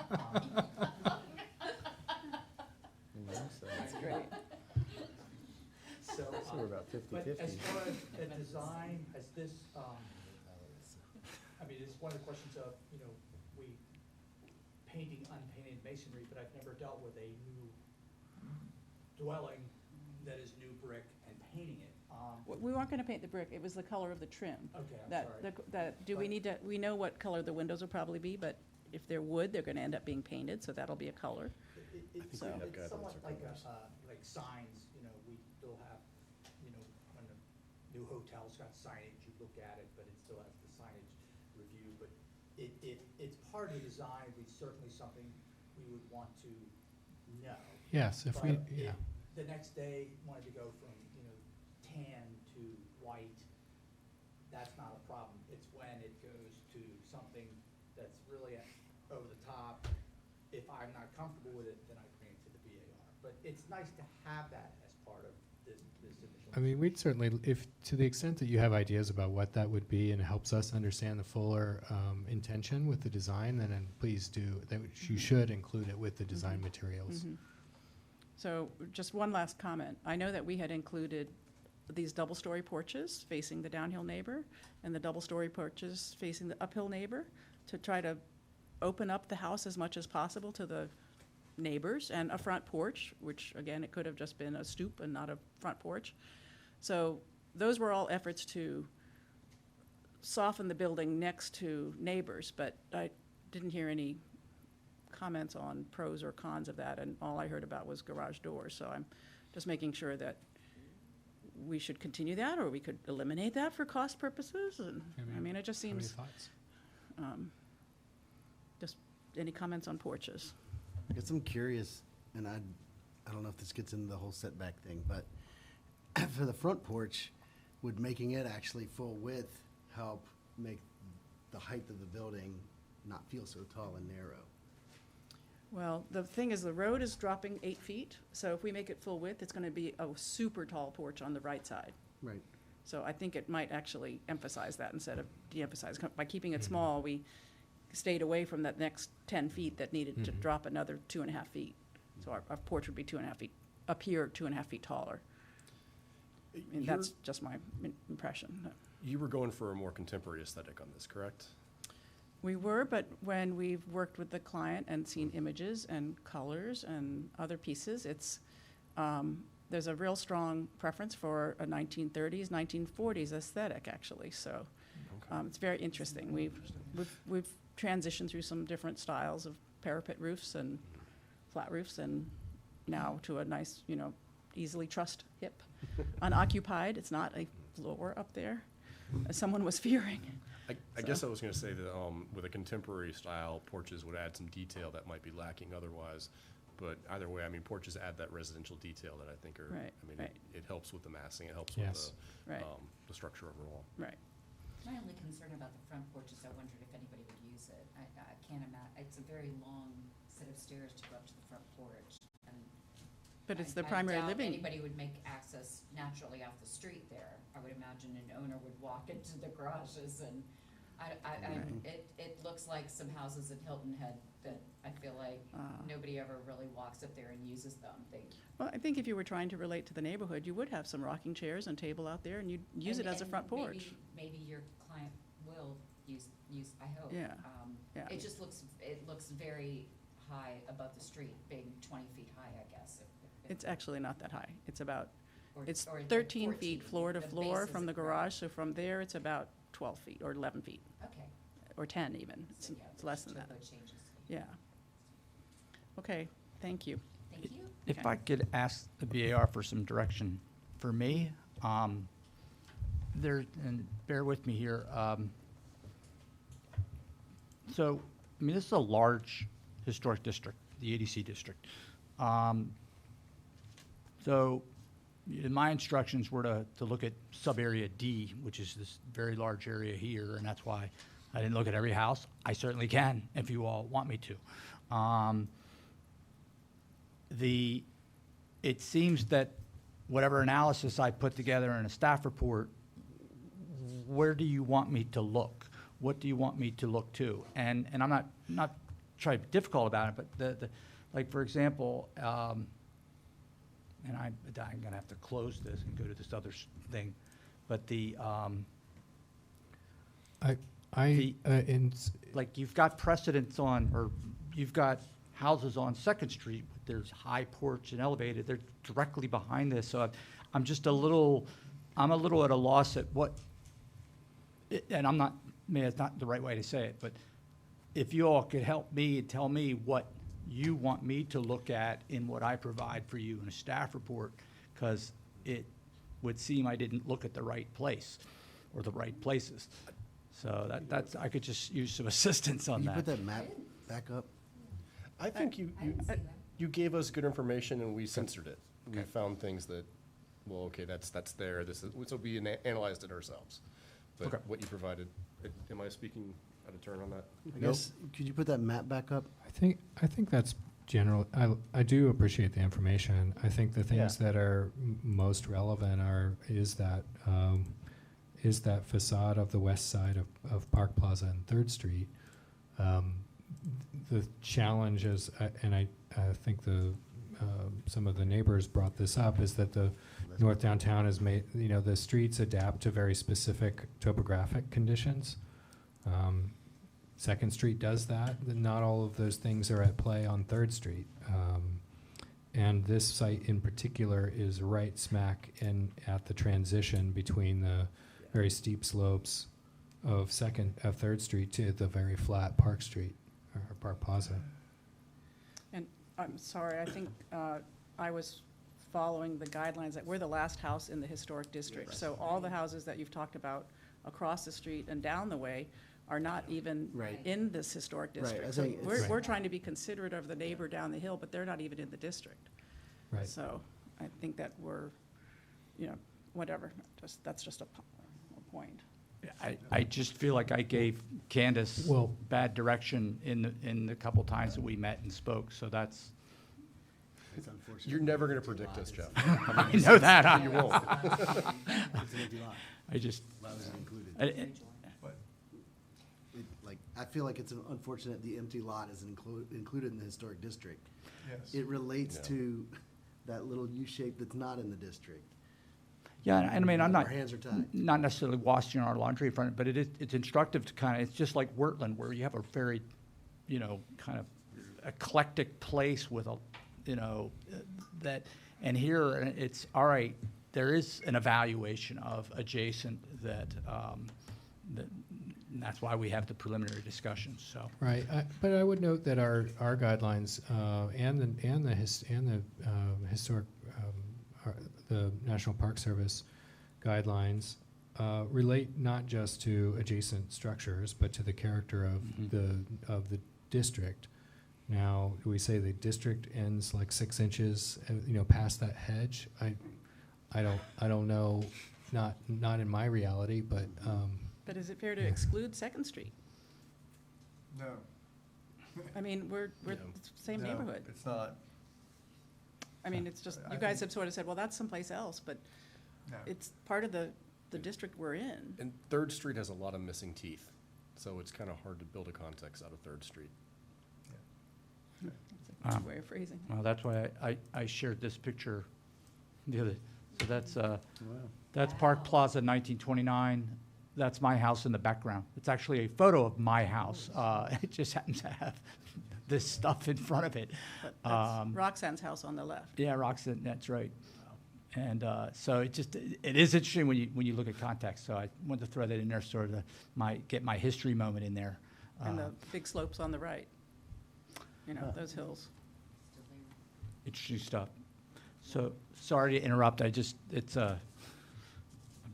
were talking. But 50/50. as far as the design, has this, I mean, it's one of the questions of, you know, we painting unpainted masonry, but I've never dealt with a new dwelling that is new brick and painting it. We weren't gonna paint the brick, it was the color of the trim. Okay, I'm That, sorry. do we need to, we know what color the windows will probably be, but if they're wood, they're gonna end up being painted, so that'll be a color. It's So- it's somewhat like signs, you know, we still have, you know, when a new hotel's got signage, you look at it, but it still has the signage review, but it's part of the design, it's certainly something we would want to know. Yes, if we, But yeah. The next day, wanted to go from, you know, tan to white, that's not a problem. It's when it goes to something that's really over the top. If I'm not comfortable with it, then I bring it to the BAR. But it's nice to have that as part of this initial. I mean, we'd certainly, if, to the extent that you have ideas about what that would be and it helps us understand the fuller intention with the design, then please do, that you should include it with the design materials. Mhm. So just one last comment. I know that we had included these double-story porches facing the downhill neighbor and the double-story porches facing the uphill neighbor to try to open up the house as much as possible to the neighbors, and a front porch, which again, it could have just been a stoop and not a front porch. So those were all efforts to soften the building next to neighbors, but I didn't hear any comments on pros or cons of that, and all I heard about was garage doors. So I'm just making sure that we should continue that, or we could eliminate that for cost purposes, and, I mean, it just How many seems, thoughts? just any comments on porches? I guess I'm curious, and I don't know if this gets into the whole setback thing, but for the front porch, would making it actually full width help make the height of the building not feel so tall and narrow? Well, the thing is, the road is dropping 8 feet, so if we make it full width, it's gonna be a super tall porch on the right side. Right. So I think it might actually emphasize that instead of de-emphasize. By keeping it small, we stayed away from that next 10 feet that needed to drop another 2.5 feet. So our porch would be 2.5 feet, up here, 2.5 feet taller. I mean, that's just my impression. You were going for a more contemporary aesthetic on this, correct? We were, but when we've worked with the client and seen images and colors and other pieces, it's, there's a real strong preference for a 1930s, 1940s aesthetic, actually. So it's very interesting. We've transitioned through some different styles of parapet roofs and flat roofs, and now to a nice, you know, easily trussed hip. Unoccupied, it's not a floor up there, as someone was fearing. I guess I was going to say that with a contemporary style, porches would add some detail that might be lacking otherwise. But either way, I mean, porches add that residential detail that I think are, Right, I mean, right. it helps with the massing, it helps Yes. with Right. the structure overall. Right. My only concern about the front porch is I wondered if anybody would use it. I can't imagine, it's a very long set of stairs to go up to the front porch. And But it's I- the primary I doubt living. anybody would make access naturally off the street there. I would imagine an owner would walk into the garages, and it looks like some houses in Hilton Head that I feel like nobody ever really walks up there and uses them. Well, I think if you were trying to relate to the neighborhood, you would have some rocking chairs and table out there, and you'd use it as a front porch. Maybe your client will use, I hope. Yeah, yeah. It just looks very high above the street, being 20 feet high, I guess. It's actually not that high. It's about, it's or 13 14. feet floor to The floor base from is the correct. garage, so from there, it's about 12 feet or 11 feet, Okay. or 10 even. So, yeah, It's less than that. turbo changes. Yeah. Okay, thank you. Thank you. If Okay. I could ask the BAR for some direction, for me, there, and bear with me here. So, I mean, this is a large historic district, the ADC district. So, my instructions were to look at sub-area D, which is this very large area here, and that's why I didn't look at every house. I certainly can, if you all want me to. It seems that whatever analysis I put together in a staff report, where do you want me to look? What do you want me to look to? And I'm not trying to be difficult about it, but like, for example, and I'm gonna have to close this and go to this other thing, but like, you've got precedents on, or you've got houses on Second Street, there's high porch and elevated, they're directly behind this, so I'm just a little at a loss at what, and maybe it's not the right way to say it, but if you all could help me and tell me what you want me to look at in what I provide for you in a staff report, because it would seem I didn't look at the right place or the right places. So that's, I could just use some assistance on Can you that. put that map back up? I think you gave us good information and we censored it. We found things that, well, okay, that's there, so we analyzed it ourselves. Okay. But what you provided, am I speaking out of turn on that? I guess, could you put that map back up? I think that's general. I do appreciate the information. I think the things that are most relevant is that facade of the west side of Park Plaza and Third Street. The challenge is, and I think some of the neighbors brought this up, is that the North Downtown has made, the streets adapt to very specific topographic conditions. Second Street does that. Not all of those things are at play on Third Street. And this site in particular is right smack at the transition between the very steep slopes of Third Street to the very flat Park Street, or Park Plaza. And I'm sorry, I think I was following the guidelines, that we're the last house in the historic district. So all the houses that you've talked about across the street and down the way are not even in this historic Right, district. I So think it's- we're trying to be considerate of the neighbor down the hill, but they're not even in the district. Right. So I think that we're, whatever, that's just a point. I just feel like I gave Candace bad direction in the couple times that we met and spoke, so that's. It's unfortunate. You're never gonna predict this, Jeff. I know that. You won't. It's an empty lot. I just. That was included. I feel like it's unfortunate the empty lot is included in the historic district. Yes. It relates to that little U shape that's not in the district. Yeah, and I mean, I'm not, Our hands are tied. not necessarily washing our laundry in front, but it's instructive to kind of, it's just like Wurtland, where you have a very, kind of eclectic place with that, and here it's, all right, there is an evaluation of adjacent and that's why we have the preliminary discussions, so. Right, but I would note that our guidelines and the National Park Service guidelines relate not just to adjacent structures, but to the character of the district. Now, we say the district ends like 6 inches, past that hedge. I don't know, not in my reality, but. But is it fair to exclude Second Street? No. I mean, we're the same No, neighborhood. it's not. I mean, it's just, I you guys think- have sort of said, well, that's someplace else, but No. it's part of the district we're in. And Third Street has a lot of missing teeth, so it's kind of hard to build a context out of Third Street. That's a good way of phrasing. Well, that's why I shared this picture so that's Park Plaza, 1929. That's my house in the background. It's actually a photo of my house. It just happens to have this stuff in front of it. But that's Roxanne's house on the left. Yeah, Roxanne, that's right. And so it is interesting when you look at context. So I wanted to throw that in there, sort of get my history moment in there. And the big slopes on the right. Those hills. Interesting stuff. So sorry to interrupt. I'm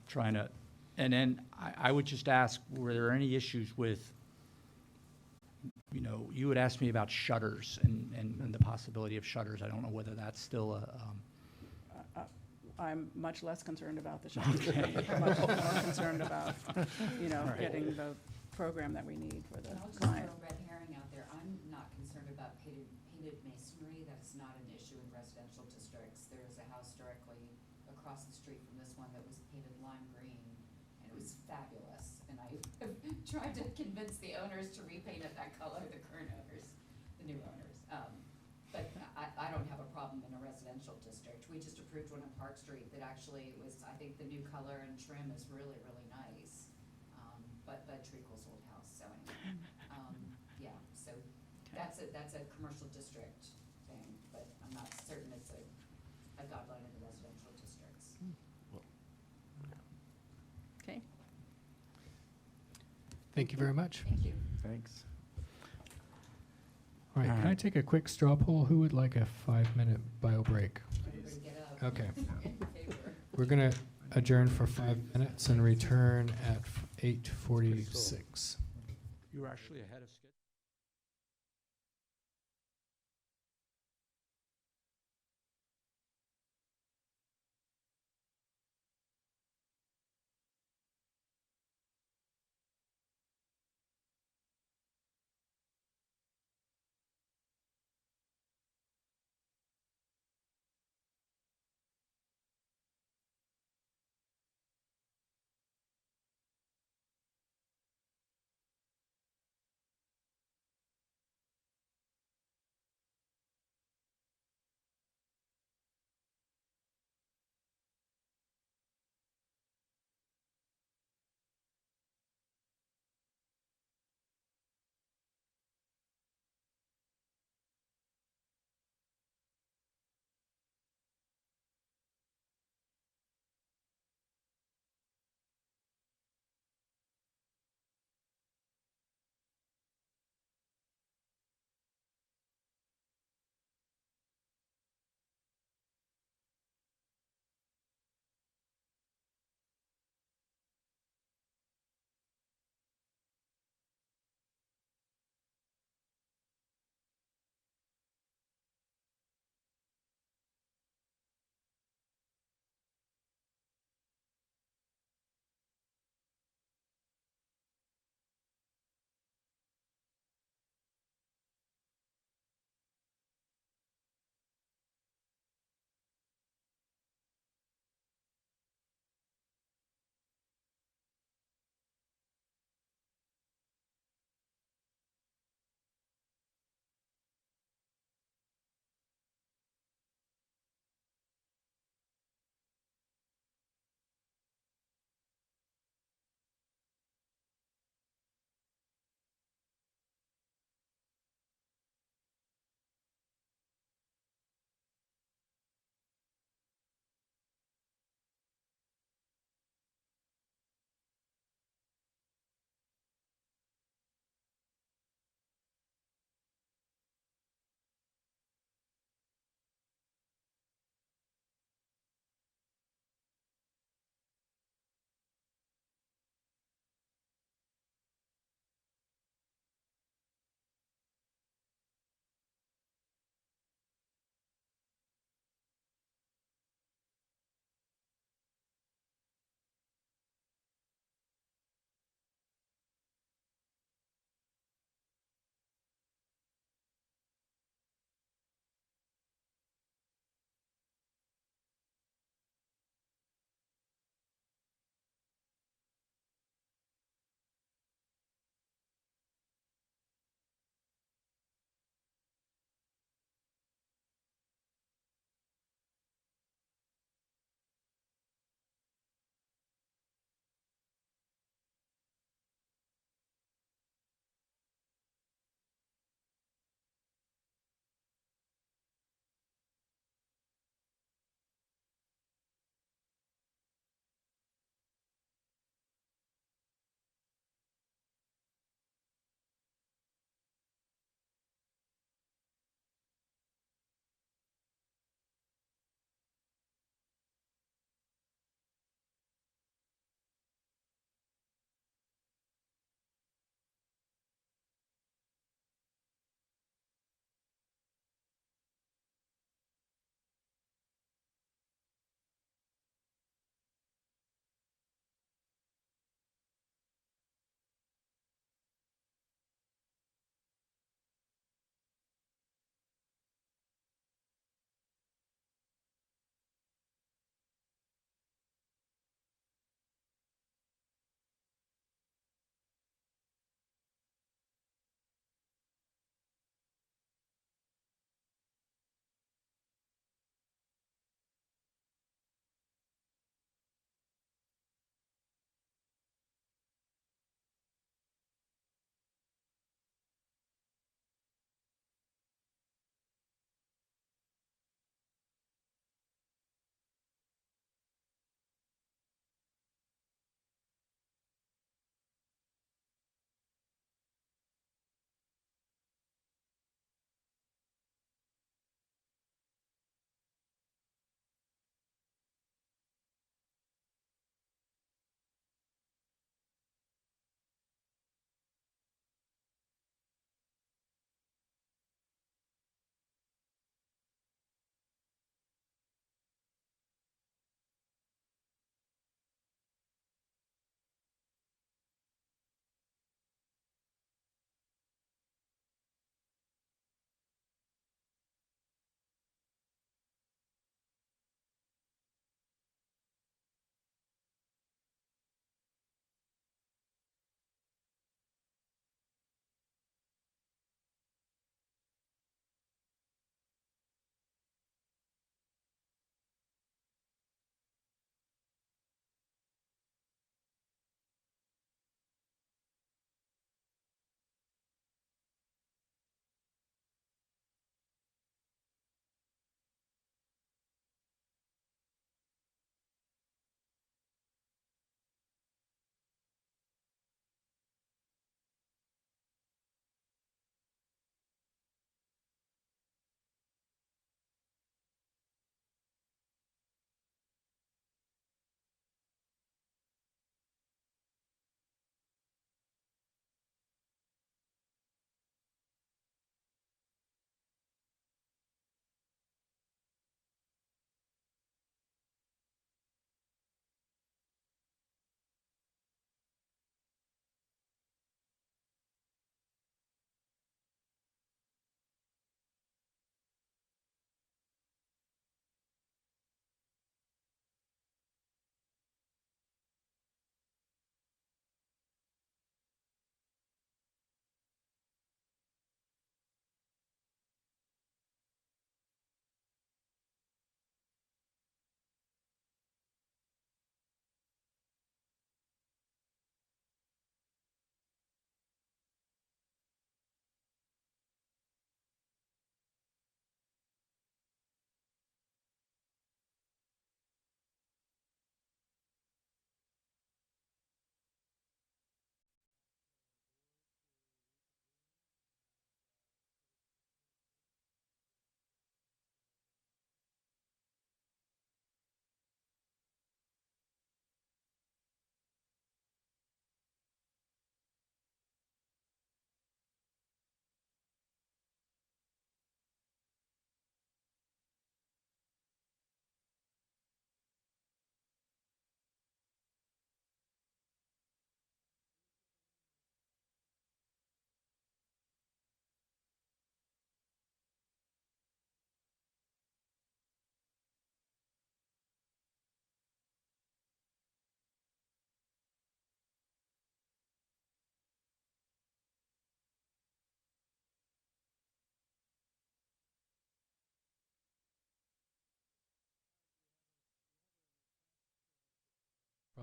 trying to. And then I would just ask, were there any issues with, you would ask me about shutters and the possibility of shutters. I don't know whether that's still I'm much less concerned about the shutters. I'm much more concerned about, getting the program that we need for the I'll just client. throw a red herring out there. I'm not concerned about painted masonry. That is not an issue in residential districts. There is a house directly across the street from this one that was painted lime green, and it was fabulous. And I tried to convince the owners to repaint it that color, the current owners, the new owners. But I don't have a problem in a residential district. We just approved one on Park Street that actually was, I think the new color and trim is really, really nice. But Bud Treacle's old house, so anyway, yeah, so that's a commercial district thing, but I'm not certain it's a guideline in the residential districts. Okay. Thank you very much. Thank you. Thanks. All right, can I take a quick straw poll? Who would like a 5-minute bio break? Everybody get up. Okay. In favor. We're going to adjourn for 5 minutes and return at 8:46. You were actually ahead of schedule.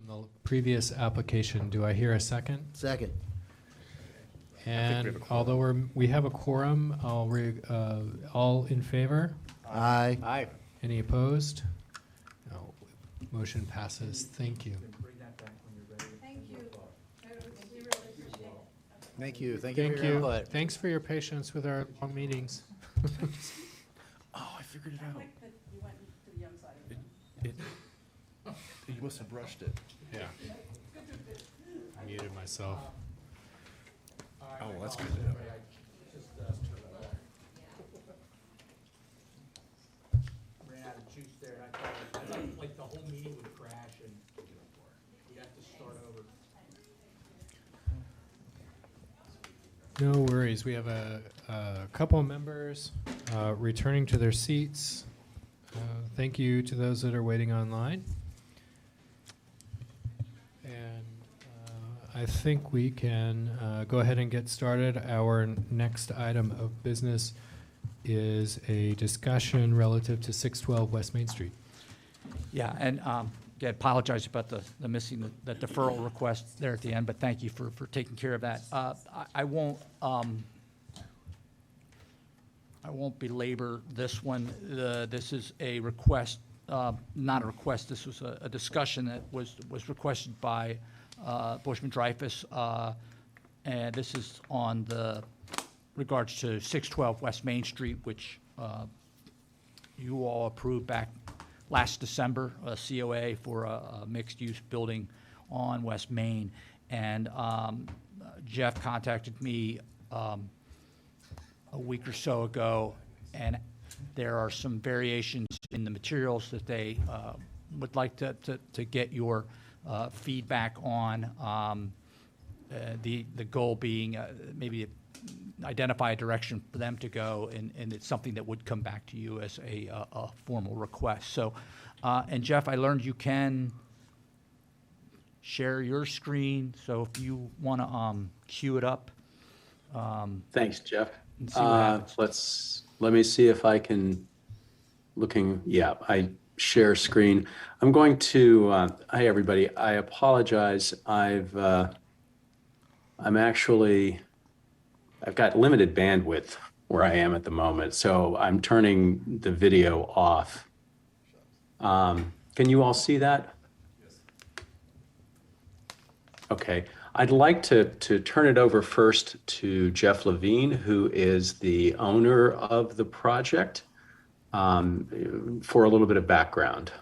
from the previous application. Do I hear a second? Second. And although we have a quorum, all in favor? Aye. Aye. Any opposed? No. Motion passes. Thank you. Thank you. We really appreciate it. Thank you. Thank you Thank for your you. input. Thanks for your patience with our long meetings. Oh, I figured it I out. like that you went to the young side of it. You must have brushed it. Yeah. I muted myself. Oh, well, that's good to know. Ran out of juice there, and I thought like the whole meeting would crash and we'd have to start over. No worries. We have a couple of members returning to their seats. Thank you to those that are waiting online. And I think we can go ahead and get started. Our next item of business is a discussion relative to 612 West Main Street. Yeah, and yeah, apologize about the missing the deferral request there at the end, but thank you for taking care of that. I won't belabor this one. This is a request, not a request. This was a discussion that was requested by Bushman Dreyfus, and this is on the regards to 612 West Main Street, which you all approved back last December, a COA for a mixed-use building on West Main. And Jeff contacted me a week or so ago, and there are some variations in the materials that they would like to get your feedback on. The goal being maybe identify a direction for them to go, and it's something that would come back to you as a formal request. So, and Jeff, I learned you can share your screen, so if you want to cue it up. Thanks, Jeff. And see what happens. Let me see if I can, yeah, I share screen. I'm going to, hi, everybody. I apologize. I've got limited bandwidth where I am at the moment, so I'm turning the video off. Can you all see that? Okay. I'd like to turn it over first to Jeff Levine, who is the owner of the project, for a little bit of background.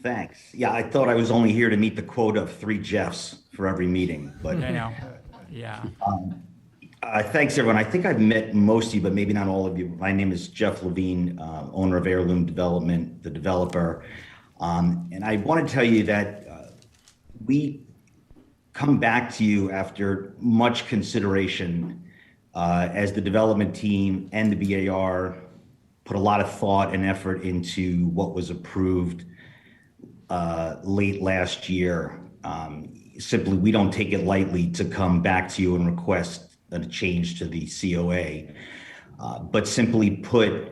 Thanks. Yeah, I thought I was only here to meet the quota of 3 Jeffs for every meeting, but I know. Yeah. thanks everyone. I think I've met most of you, but maybe not all of you. My name is Jeff Levine, owner of Heirloom Development, the developer. And I want to tell you that we come back to you after much consideration as the development team and the BAR put a lot of thought and effort into what was approved late last year. Simply, we don't take it lightly to come back to you and request a change to the COA. But simply put,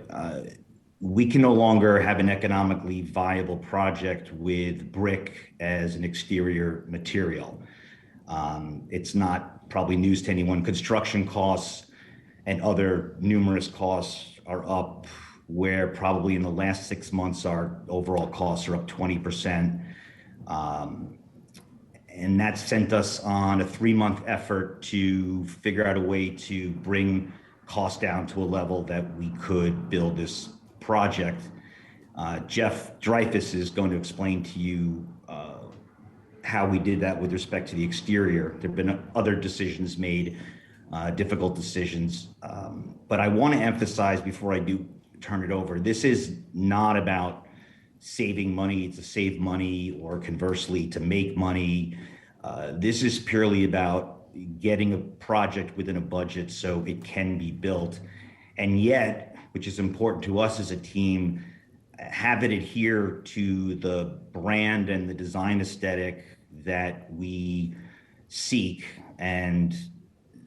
we can no longer have an economically viable project with brick as an exterior material. It's not probably news to anyone. Construction costs and other numerous costs are up, where probably in the last 6 months, our overall costs are up 20%. And that sent us on a 3-month effort to figure out a way to bring costs down to a level that we could build this project. Jeff Dreyfus is going to explain to you how we did that with respect to the exterior. There have been other decisions made, difficult decisions. But I want to emphasize before I do turn it over, this is not about saving money to save money or conversely to make money. This is purely about getting a project within a budget so it can be built. And yet, which is important to us as a team, have it adhere to the brand and the design aesthetic that we seek, and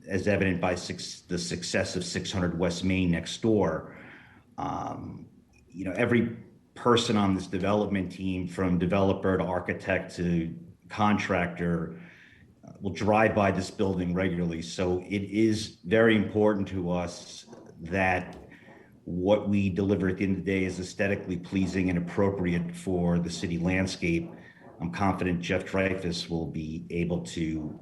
as evident by the success of 600 West Main next door. Every person on this development team, from developer to architect to contractor, will drive by this building regularly. So it is very important to us that what we deliver at the end of the day is aesthetically pleasing and appropriate for the city landscape. I'm confident Jeff Dreyfus will be able to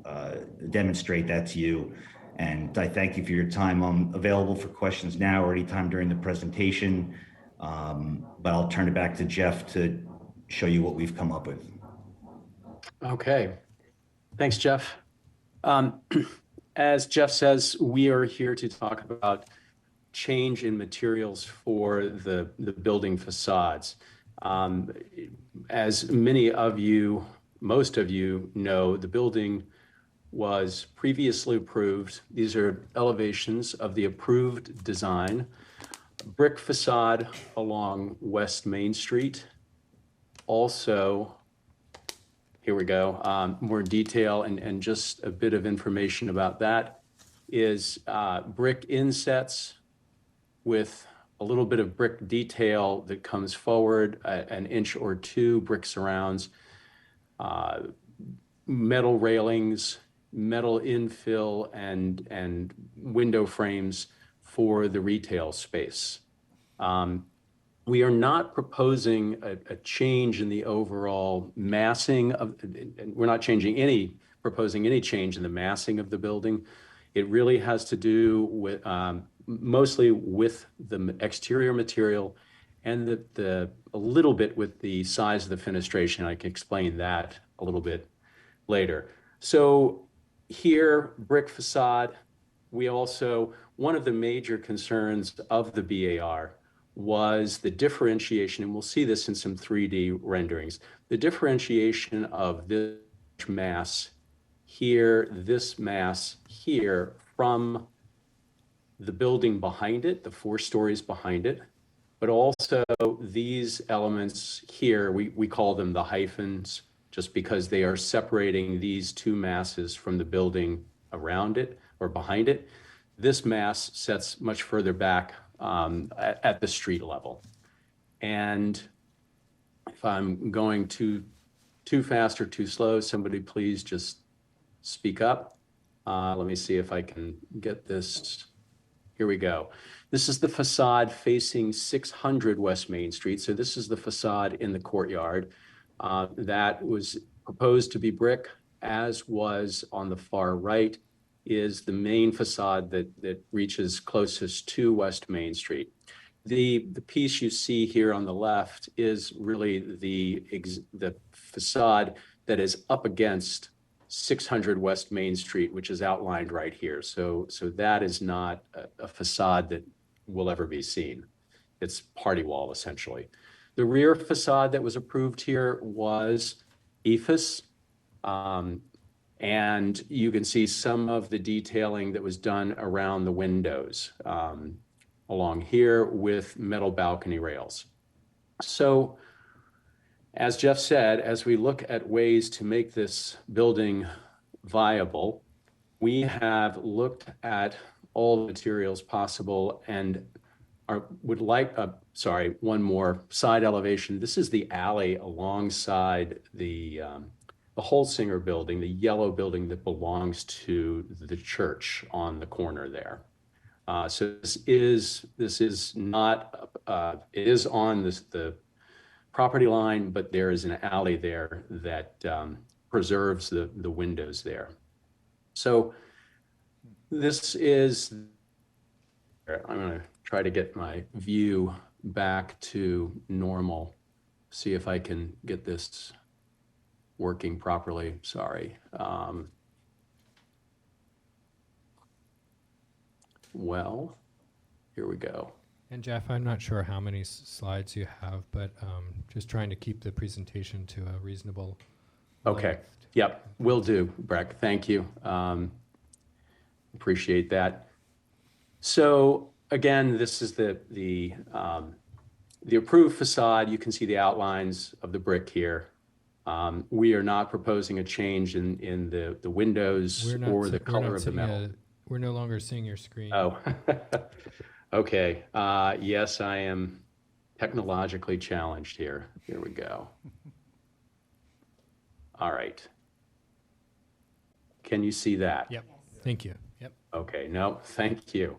demonstrate that to you. And I thank you for your time. I'm available for questions now or anytime during the presentation. But I'll turn it back to Jeff to show you what we've come up with. Okay. Thanks, Jeff. As Jeff says, we are here to talk about change in materials for the building facades. As many of you, most of you know, the building was previously approved. These are elevations of the approved design. Brick facade along West Main Street. Also, here we go, more detail and just a bit of information about that is brick insets with a little bit of brick detail that comes forward, an inch or two, brick surrounds, metal railings, metal infill, and window frames for the retail space. We are not proposing a change in the overall massing of, we're not proposing any change in the massing of the building. It really has to do with, mostly with the exterior material and a little bit with the size of the fenestration. I can explain that a little bit later. So here, brick facade, we also, one of the major concerns of the BAR was the differentiation, and we'll see this in some 3D renderings, the differentiation of this mass here, this mass here, from the building behind it, the 4 stories behind it, but also these elements here, we call them the hyphens, just because they are separating these 2 masses from the building around it or behind it. This mass sets much further back at the street level. And if I'm going too fast or too slow, somebody please just speak up. Let me see if I can get this. Here we go. This is the facade facing 600 West Main Street. So this is the facade in the courtyard. That was proposed to be brick, as was on the far right is the main facade that reaches closest to West Main Street. The piece you see here on the left is really the facade that is up against 600 West Main Street, which is outlined right here. So that is not a facade that will ever be seen. It's party wall, essentially. The rear facade that was approved here was EIFS. And you can see some of the detailing that was done around the windows along here with metal balcony rails. So as Jeff said, as we look at ways to make this building viable, we have looked at all the materials possible and would like, one more side elevation. This is the alley alongside the Holsinger building, the yellow building that belongs to the church on the corner there. So this is not, it is on the property line, but there is an alley there that preserves the windows there. So this is, I'm gonna try to get my view back to normal, see if I can get this working properly. Sorry. Well, here we go. And Jeff, I'm not sure how many slides you have, but just trying to keep the presentation to a reasonable Okay. length. Yep, will do, Breck. Thank you. Appreciate that. So again, this is the approved facade. You can see the outlines of the brick here. We are not proposing a change in the windows or the color of the metal. We're no longer seeing your screen. Oh, okay. Yes, I am technologically challenged here. Here we go. All right. Can you see that? Yep. Thank you. Yep. Okay, no, thank you.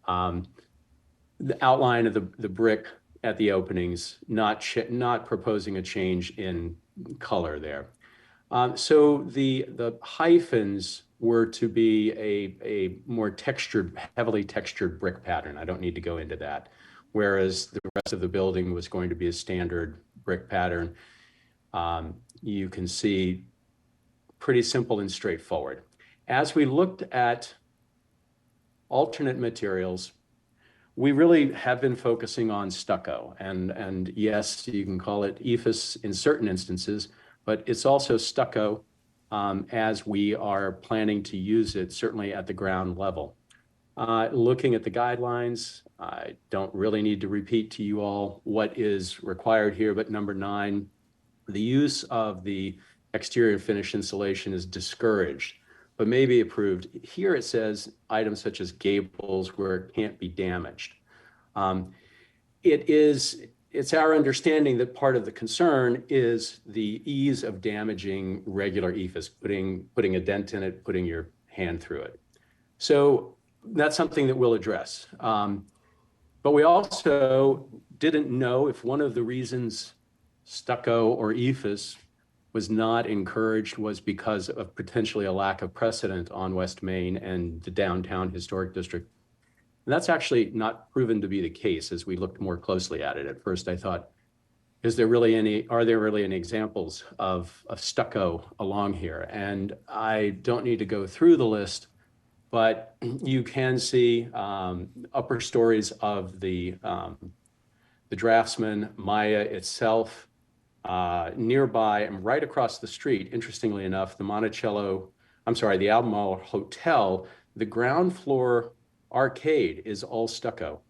The outline of the brick at the openings, not proposing a change in color there. So the hyphens were to be a more textured, heavily textured brick pattern. I don't need to go into that. Whereas the rest of the building was going to be a standard brick pattern. You can see pretty simple and straightforward. As we looked at alternate materials, we really have been focusing on stucco. And yes, you can call it ephes in certain instances, but it's also stucco as we are planning to use it, certainly at the ground level. Looking at the guidelines, I don't really need to repeat to you all what is required here, but number 9, the use of the exterior finish insulation is discouraged, but may be approved. Here it says items such as gables where it can't be damaged. It's our understanding that part of the concern is the ease of damaging regular ephes, putting a dent in it, putting your hand through it. So that's something that we'll address. But we also didn't know if one of the reasons stucco or ephes was not encouraged was because of potentially a lack of precedent on West Main and the downtown historic district. And that's actually not proven to be the case as we looked more closely at it. At first I thought, are there really any examples of stucco along here? And I don't need to go through the list, but you can see upper stories of the Draftsman, Maya itself, nearby and right across the street, interestingly enough, the Albemarle Hotel, the ground floor arcade is all stucco.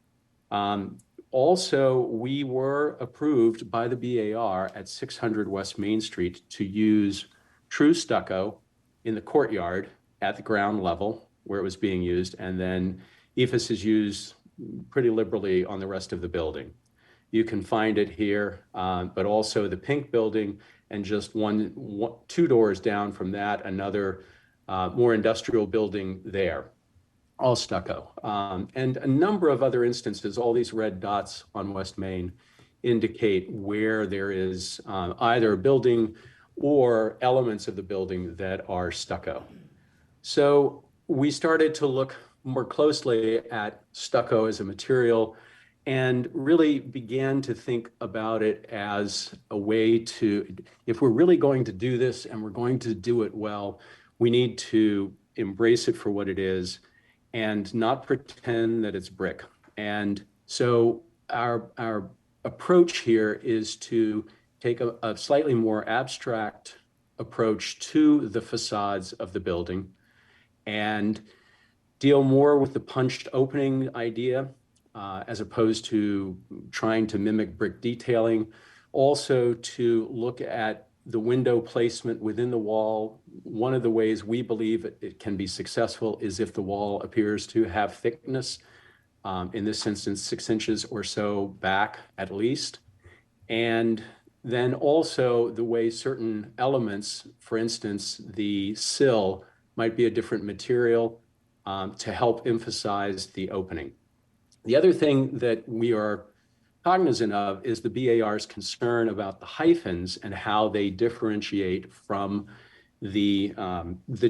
Also, we were approved by the BAR at 600 West Main Street to use true stucco in the courtyard at the ground level where it was being used, and then ephes is used pretty liberally on the rest of the building. You can find it here, but also the pink building and just two doors down from that, another more industrial building there, all stucco. And a number of other instances, all these red dots on West Main indicate where there is either a building or elements of the building that are stucco. So we started to look more closely at stucco as a material and really began to think about it as a way to, if we're really going to do this and we're going to do it well, we need to embrace it for what it is and not pretend that it's brick. And so our approach here is to take a slightly more abstract approach to the facades of the building and deal more with the punched opening idea as opposed to trying to mimic brick detailing. Also to look at the window placement within the wall. One of the ways we believe it can be successful is if the wall appears to have thickness, in this instance, 6 inches or so back at least. And then also the way certain elements, for instance, the sill might be a different material to help emphasize the opening. The other thing that we are cognizant of is the BAR's concern about the hyphens and how they differentiate from the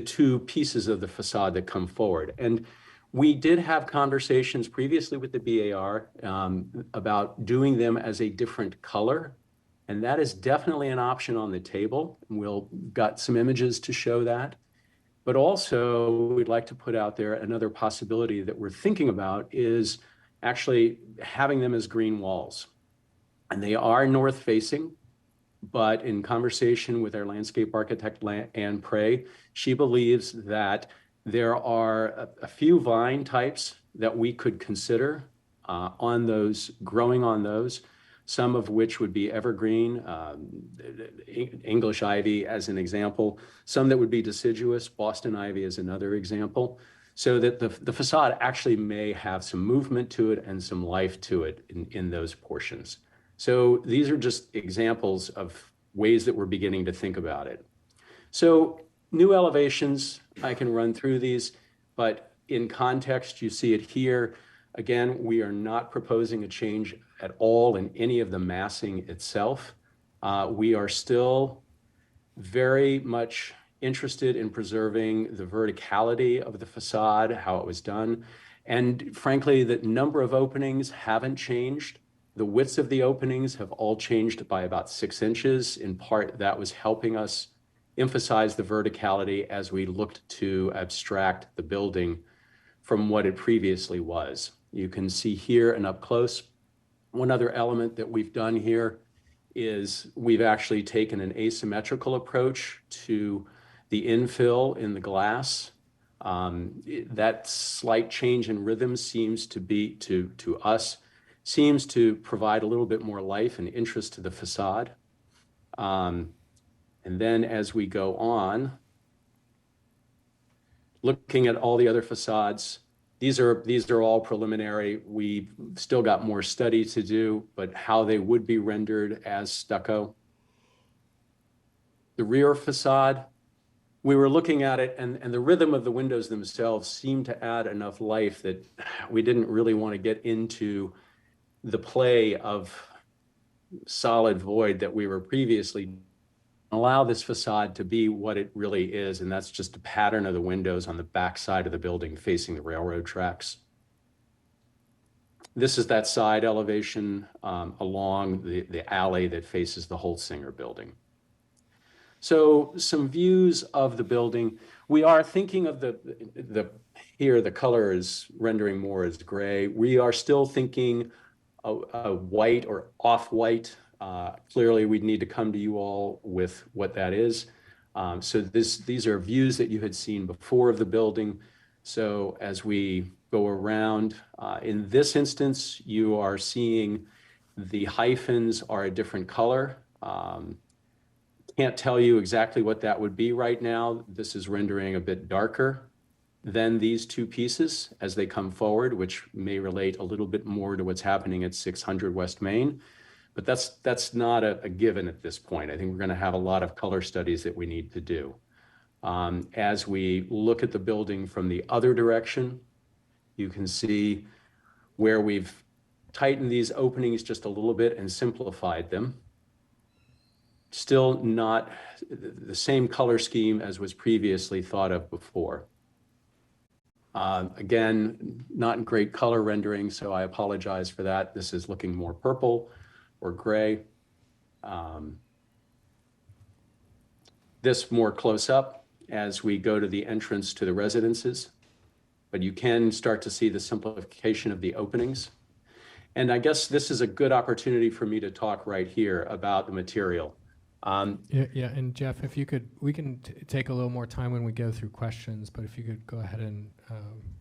two pieces of the facade that come forward. And we did have conversations previously with the BAR about doing them as a different color. And that is definitely an option on the table. We'll got some images to show that. But also we'd like to put out there another possibility that we're thinking about is actually having them as green walls. And they are north facing, but in conversation with our landscape architect, Anne Prey, she believes that there are a few vine types that we could consider on those, growing on those, some of which would be evergreen, English ivy as an example, some that would be deciduous, Boston ivy is another example, so that the facade actually may have some movement to it and some life to it in those portions. So these are just examples of ways that we're beginning to think about it. So new elevations, I can run through these, but in context, you see it here. Again, we are not proposing a change at all in any of the massing itself. We are still very much interested in preserving the verticality of the facade, how it was done. And frankly, the number of openings haven't changed. The widths of the openings have all changed by about 6 inches. In part, that was helping us emphasize the verticality as we looked to abstract the building from what it previously was. You can see here and up close. One other element that we've done here is we've actually taken an asymmetrical approach to the infill in the glass. That slight change in rhythm seems to be, to us, seems to provide a little bit more life and interest to the facade. And then as we go on, looking at all the other facades, these are all preliminary. We've still got more study to do, but how they would be rendered as stucco. The rear facade, we were looking at it, and the rhythm of the windows themselves seemed to add enough life that we didn't really want to get into the play of solid void that we were previously. Allow this facade to be what it really is, and that's just a pattern of the windows on the back side of the building facing the railroad tracks. This is that side elevation along the alley that faces the Holtzinger building. So some views of the building. We are thinking of here the color is rendering more as gray. We are still thinking a white or off-white. Clearly, we'd need to come to you all with what that is. So these are views that you had seen before of the building. So as we go around, in this instance, you are seeing the hyphens are a different color. Can't tell you exactly what that would be right now. This is rendering a bit darker than these two pieces as they come forward, which may relate a little bit more to what's happening at 600 West Main. But that's not a given at this point. I think we're going to have a lot of color studies that we need to do. As we look at the building from the other direction, you can see where we've tightened these openings just a little bit and simplified them. Still not the same color scheme as was previously thought of before. Again, not great color rendering, so I apologize for that. This is looking more purple or gray. This more close up as we go to the entrance to the residences, but you can start to see the simplification of the openings. And I guess this is a good opportunity for me to talk right here about the material. Yeah, and Jeff, if you could, we can take a little more time when we go through questions, but if you could go ahead and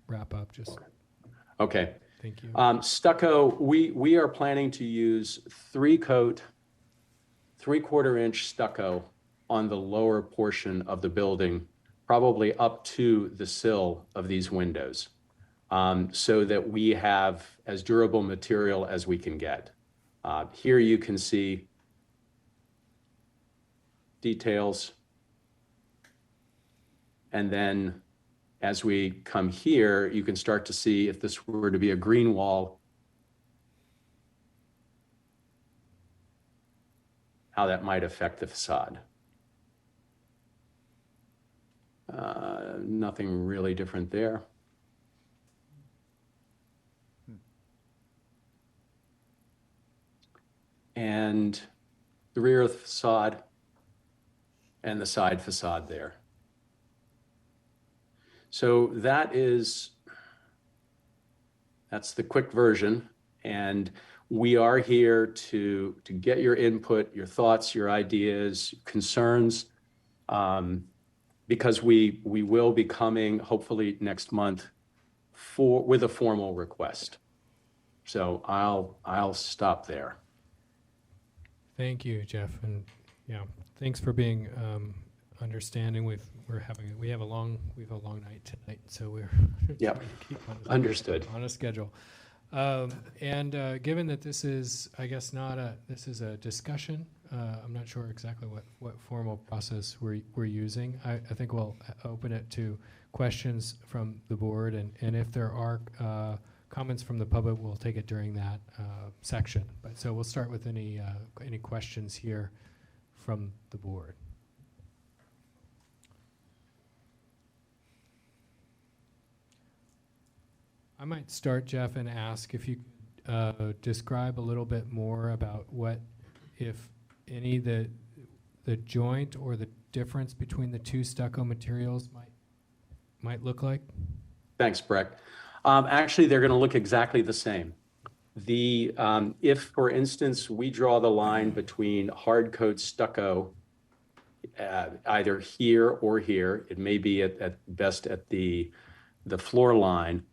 wrap up, just. Okay. Thank you. Stucco, we are planning to use 3-coat, 3/4 inch stucco on the lower portion of the building, probably up to the sill of these windows, so that we have as durable material as we can get. Here you can see details. And then as we come here, you can start to see if this were to be a green wall, how that might affect the facade. Nothing really different there. And the rear of the facade and the side facade there. So that's the quick version. And we are here to get your input, your thoughts, your ideas, concerns, because we will be coming hopefully next month with a formal request. So I'll stop there. Thank you, Jeff, and yeah, thanks for being understanding. We have a long night tonight, so we're Yep. trying to keep Understood. on a schedule. And given that this is, I guess, this is a discussion, I'm not sure exactly what formal process we're using. I think we'll open it to questions from the board, and if there are comments from the public, we'll take it during that section. But so we'll start with any questions here from the board. I might start, Jeff, and ask if you describe a little bit more about what, if any, the joint or the difference between the two stucco materials might look like. Thanks, Breck. Actually, they're going to look exactly the same. If, for instance, we draw the line between hard coat stucco, either here or here, it may be at best at the floor line.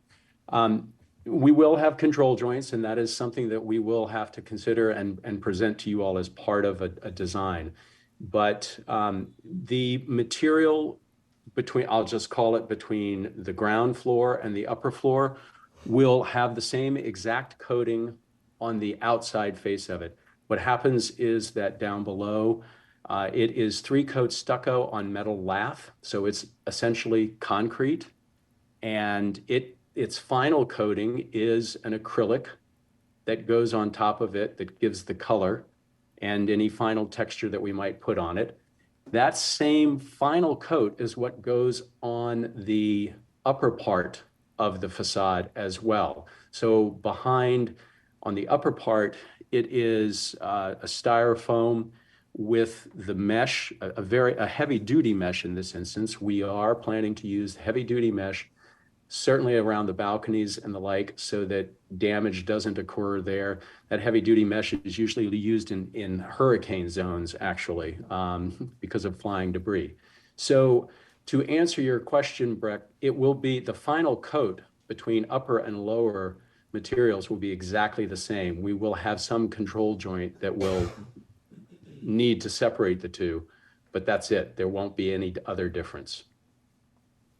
We will have control joints, and that is something that we will have to consider and present to you all as part of a design. But the material between, I'll just call it between the ground floor and the upper floor, will have the same exact coating on the outside face of it. What happens is that down below, it is 3-coat stucco on metal lath, so it's essentially concrete, and its final coating is an acrylic that goes on top of it that gives the color and any final texture that we might put on it. That same final coat is what goes on the upper part of the facade as well. So behind, on the upper part, it is a styrofoam with the mesh, a heavy-duty mesh in this instance. We are planning to use heavy-duty mesh, certainly around the balconies and the like, so that damage doesn't occur there. That heavy-duty mesh is usually used in hurricane zones, actually, because of flying debris. So to answer your question, Breck, it will be the final coat between upper and lower materials will be exactly the same. We will have some control joint that will need to separate the two, but that's it. There won't be any other difference.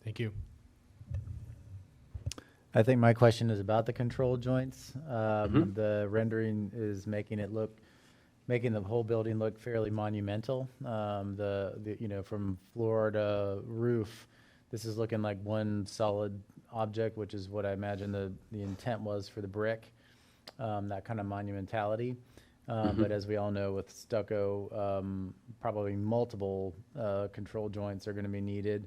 Thank you. I think my question is about the control joints. The rendering is making the whole building look fairly monumental. From floor to roof, this is looking like one solid object, which is what I imagine the intent was for the brick, that kind of monumentality. But as we all know, with stucco, probably multiple control joints are going to be needed.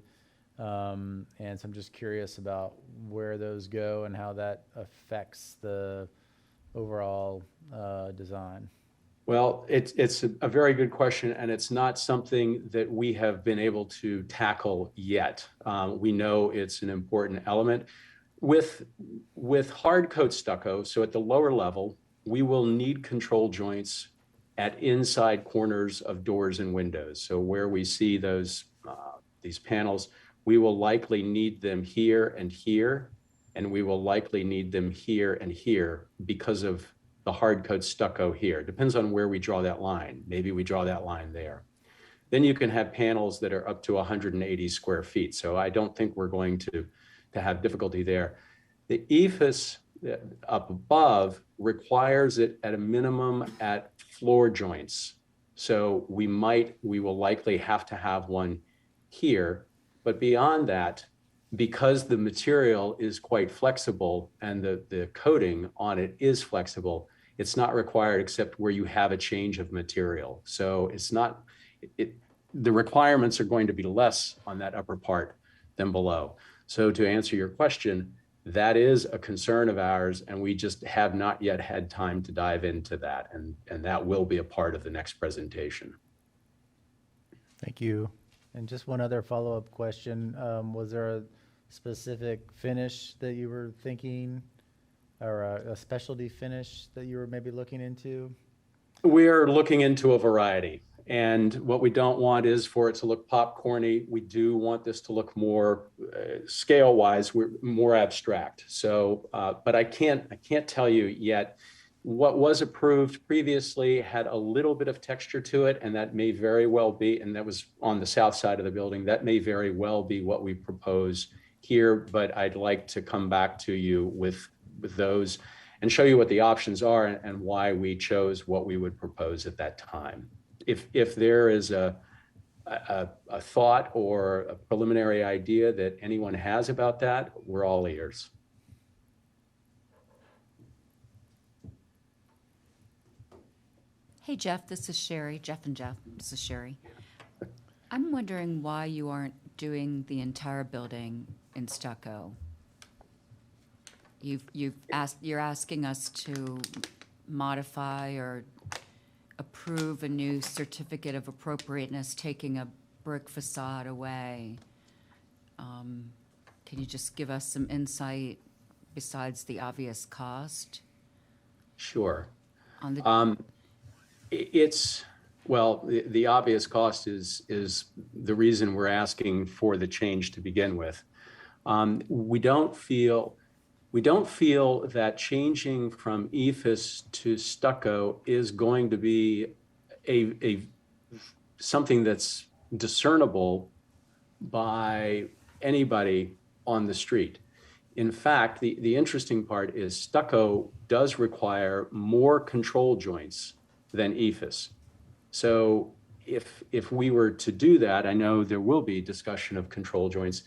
And so I'm just curious about where those go and how that affects the overall design. Well, it's a very good question, and it's not something that we have been able to tackle yet. We know it's an important element. With hard coat stucco, so at the lower level, we will need control joints at inside corners of doors and windows. So where we see these panels, we will likely need them here, and we will likely need them here and here because of the hard coat stucco here. Depends on where we draw that line. Maybe we draw that line there. Then you can have panels that are up to 180 square feet. So I don't think we're going to have difficulty there. The EIFS up above requires it at a minimum at floor joints. So we will likely have to have one here. But beyond that, because the material is quite flexible and the coating on it is flexible, it's not required except where you have a change of material. So the requirements are going to be less on that upper part than below. So to answer your question, that is a concern of ours, and we just have not yet had time to dive into that, and that will be a part of the next presentation. Thank you. And just one other follow-up question. Was there a specific finish that you were thinking, or a specialty finish that you were maybe looking into? We're looking into a variety. And what we don't want is for it to look popcorny. We do want this to look more scale-wise, we're more abstract. So, but I can't tell you yet. What was approved previously had a little bit of texture to it, and that may very well be, and that was on the south side of the building, that may very well be what we propose here, but I'd like to come back to you with those. and show you what the options are and why we chose what we would propose at that time. If there is a thought or a preliminary idea that anyone has about that, we're all ears. Hey, Jeff, this is Sherry. Jeff and Jeff, this is Sherry. I'm wondering why you aren't doing the entire building in stucco. You're asking us to modify or approve a new certificate of appropriateness, taking a brick facade away. Can you just give us some insight besides the obvious cost? Sure. On the Well, the obvious cost is the reason we're asking for the change to begin with. We don't feel that changing from ephes to stucco is going to be something that's discernible by anybody on the street. In fact, the interesting part is stucco does require more control joints than ephes. So if we were to do that, I know there will be discussion of control joints,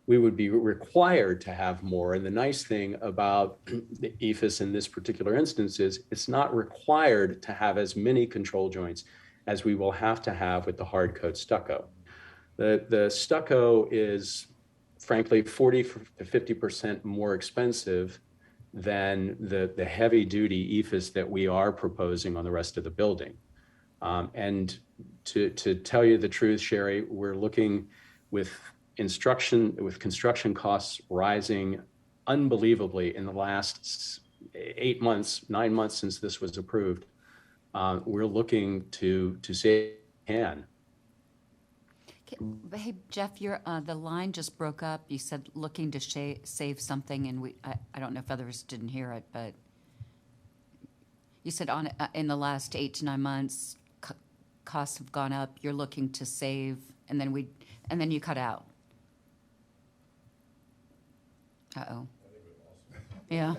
we would be required to have more. And the nice thing about the ephes in this particular instance is it's not required to have as many control joints as we will have to have with the hard coat stucco. The stucco is frankly 40 to 50% more expensive than the heavy duty ephes that we are proposing on the rest of the building. And to tell you the truth, Sherry, we're looking with construction costs rising unbelievably in the last 9 months since this was approved. We're looking to save can. Hey, Jeff, the line just broke up. You said looking to save something, and I don't know if others didn't hear it, but you said in the last 8 to 9 months, costs have gone up. You're looking to save, and then you cut out. Uh-oh. Yeah,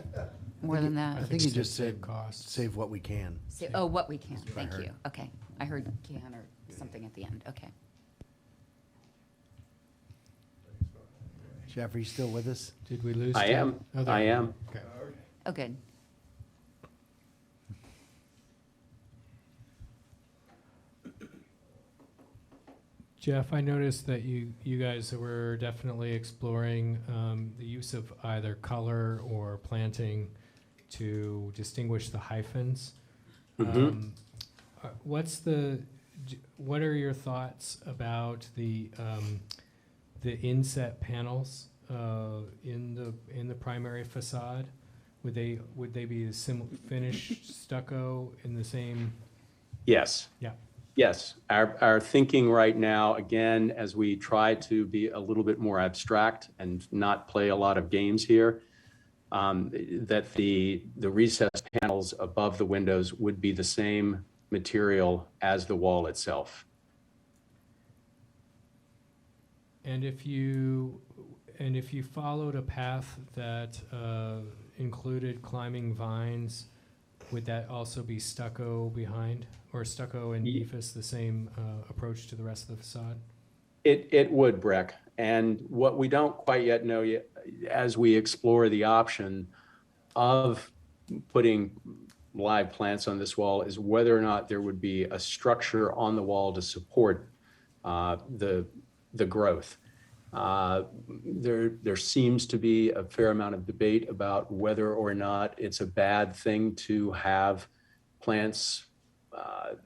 more than that. I think you just save said costs. save what we can. What we can. what I Thank heard. you. Okay, I heard can or something at the end. Okay. Jeff, are you still with us? Did we lose? I Tim? am. Oh, there I we go. am. Okay. Oh, good. Jeff, I noticed that you guys were definitely exploring the use of either color or planting to distinguish the hyphens. Mhm. What are your thoughts about the inset panels in the primary facade? Would they be finished stucco in the same? Yes. Yeah. Yes, our thinking right now, again, as we try to be a little bit more abstract and not play a lot of games here, that the recessed panels above the windows would be the same material as the wall itself. And if you followed a path that included climbing vines, would that also be stucco behind, or stucco and ephes the same approach to the rest of the facade? It would, Breck. And what we don't quite yet know yet, as we explore the option of putting live plants on this wall, is whether or not there would be a structure on the wall to support the growth. There seems to be a fair amount of debate about whether or not it's a bad thing to have plants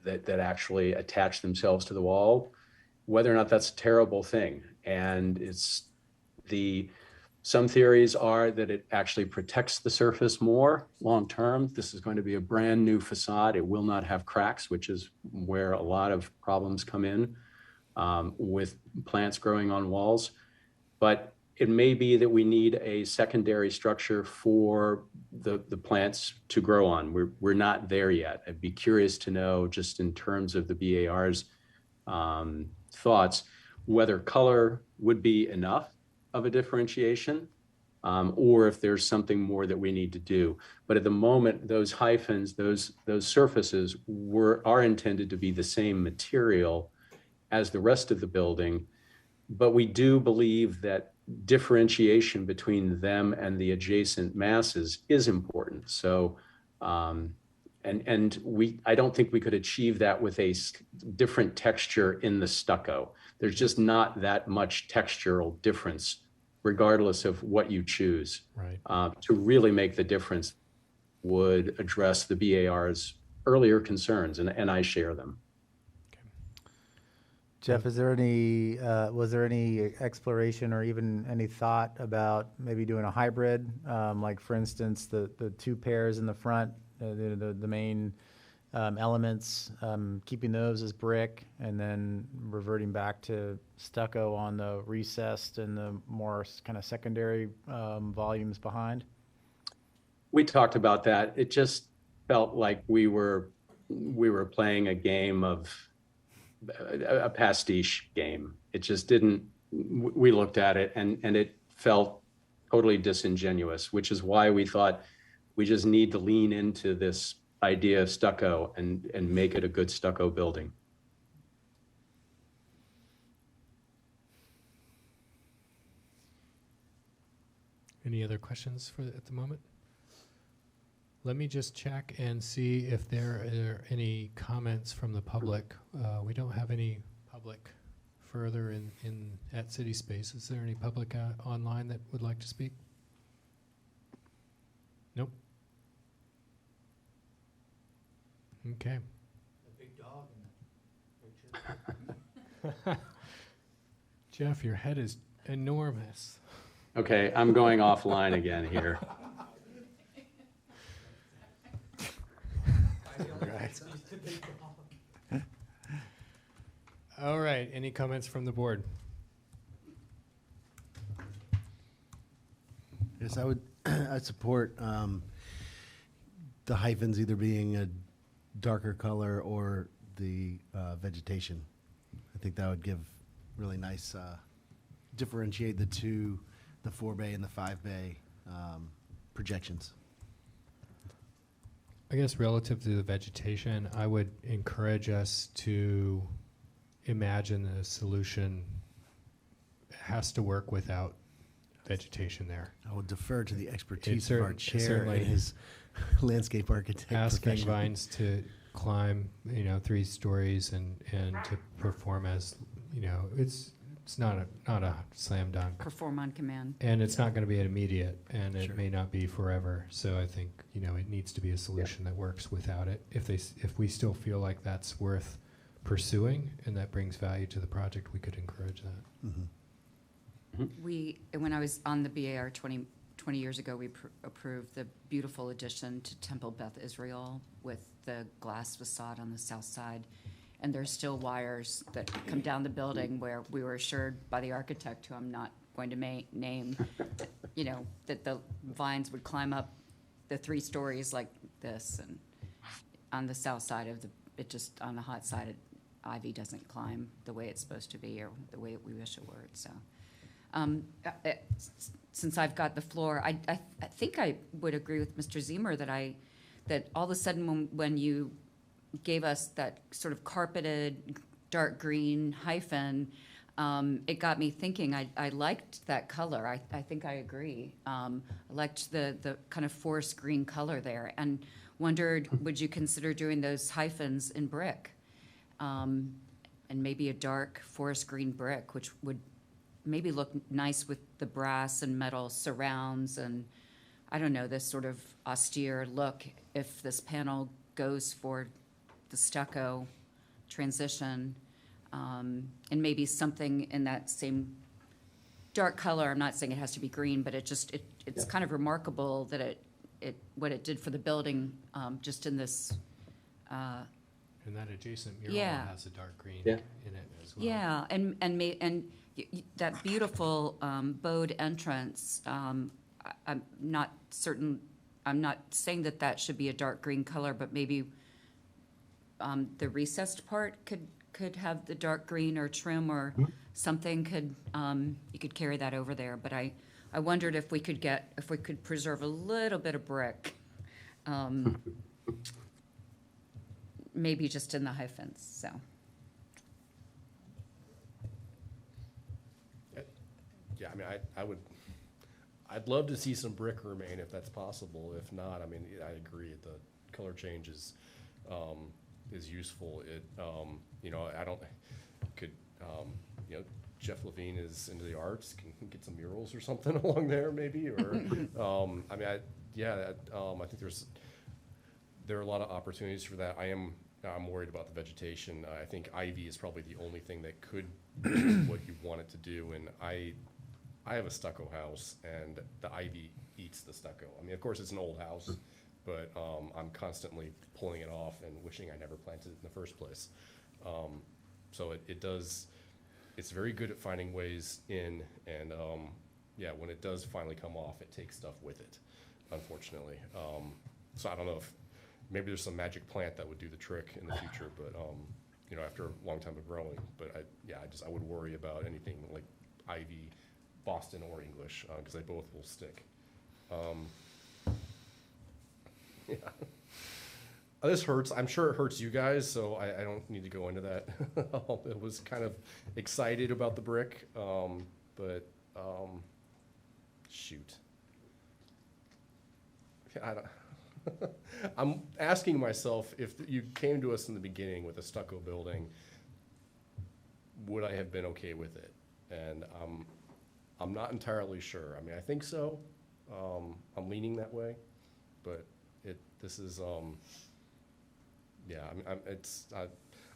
that actually attach themselves to the wall, whether or not that's a terrible thing. And some theories are that it actually protects the surface more long term. This is going to be a brand new facade. It will not have cracks, which is where a lot of problems come in with plants growing on walls. But it may be that we need a secondary structure for the plants to grow on. We're not there yet. I'd be curious to know, just in terms of the BAR's thoughts, whether color would be enough of a differentiation, or if there's something more that we need to do. But at the moment, those hyphens, those surfaces are intended to be the same material as the rest of the building. But we do believe that differentiation between them and the adjacent masses is important. So, I don't think we could achieve that with a different texture in the stucco. There's just not that much textural difference, regardless of what you choose. Right. To really make the difference would address the BAR's earlier concerns, and I share them. Jeff, is there any, was there any exploration or even any thought about maybe doing a hybrid? Like for instance, the two pairs in the front, the main elements, keeping those as brick and then reverting back to stucco on the recessed and the more kind of secondary volumes behind? We talked about that. It just felt like we were playing a game of a pastiche game. It just didn't, we looked at it and it felt totally disingenuous, which is why we thought we just need to lean into this idea of stucco and make it a good stucco building. Any other questions at the moment? Let me just check and see if there are any comments from the public. We don't have any public further at City Space. Is there any public online that would like to speak? Nope. Okay. A big dog in the picture. Jeff, your head is enormous. Okay, I'm going offline again here. All right, any comments from the board? Yes, I'd support the hyphens either being a darker color or the vegetation. I think that would give really nice, differentiate the two, the 4-bay and the 5-bay projections. I guess relative to the vegetation, I would encourage us to imagine the solution has to work without vegetation there. I would defer to the expertise of our chair certainly and his landscape architect asking profession. vines to climb, 3 stories and to perform as, it's not a slam dunk. Perform on command. And it's not going to be immediate, and it may not be forever. So I think, it needs to be a solution that works without it. If we still feel like that's worth pursuing and that brings value to the project, we could encourage that. When I was on the BAR 20 years ago, we approved the beautiful addition to Temple Beth Israel with the glass facade on the south side. And there's still wires that come down the building where we were assured by the architect, who I'm not going to name, that the vines would climb up the 3 stories like this, and on the south side of on the hot side, ivy doesn't climb the way it's supposed to be or the way we wish it would. So, since I've got the floor, I think I would agree with Mr. Ziemer that all of a sudden when you gave us that sort of carpeted dark green hyphen, it got me thinking. I liked that color. I think I agree. I liked the kind of forest green color there, and wondered, would you consider doing those hyphens in brick? And maybe a dark forest green brick, which would maybe look nice with the brass and metal surrounds and, I don't know, this sort of austere look if this panel goes for the stucco transition, and maybe something in that same dark color. I'm not saying it has to be green, but it's kind of remarkable that what it did for the building, just in this. And that adjacent mural has a dark green in it as well. Yeah, and that beautiful bowed entrance. I'm not certain. I'm not saying that should be a dark green color, but maybe the recessed part could have the dark green or trim or something. You could carry that over there. But I I wondered if we could preserve a little bit of brick. Maybe just in the hyphens, so. Yeah, I mean, I'd love to see some brick remain if that's possible. If not, I mean, I agree, the color change is useful. Jeff Levine is into the arts, can get some murals or something along there maybe, or, I think there are a lot of opportunities for that. I'm worried about the vegetation. I think ivy is probably the only thing that could do what you want it to do, and I have a stucco house, and the ivy eats the stucco. I mean, of course, it's an old house, but I'm constantly pulling it off and wishing I never planted it in the first place. So it's very good at finding ways in, and when it does finally come off, it takes stuff with it, unfortunately. So I don't know if maybe there's some magic plant that would do the trick in the future, but after a long time of growing. But I would worry about anything like ivy, Boston or English, because they both will stick. Yeah. This hurts. I'm sure it hurts you guys, so I don't need to go into that. It was kind of excited about the brick, but shoot. I'm asking myself, if you came to us in the beginning with a stucco building, would I have been okay with it? And I'm not entirely sure. I mean, I think so. I'm leaning that way, but this is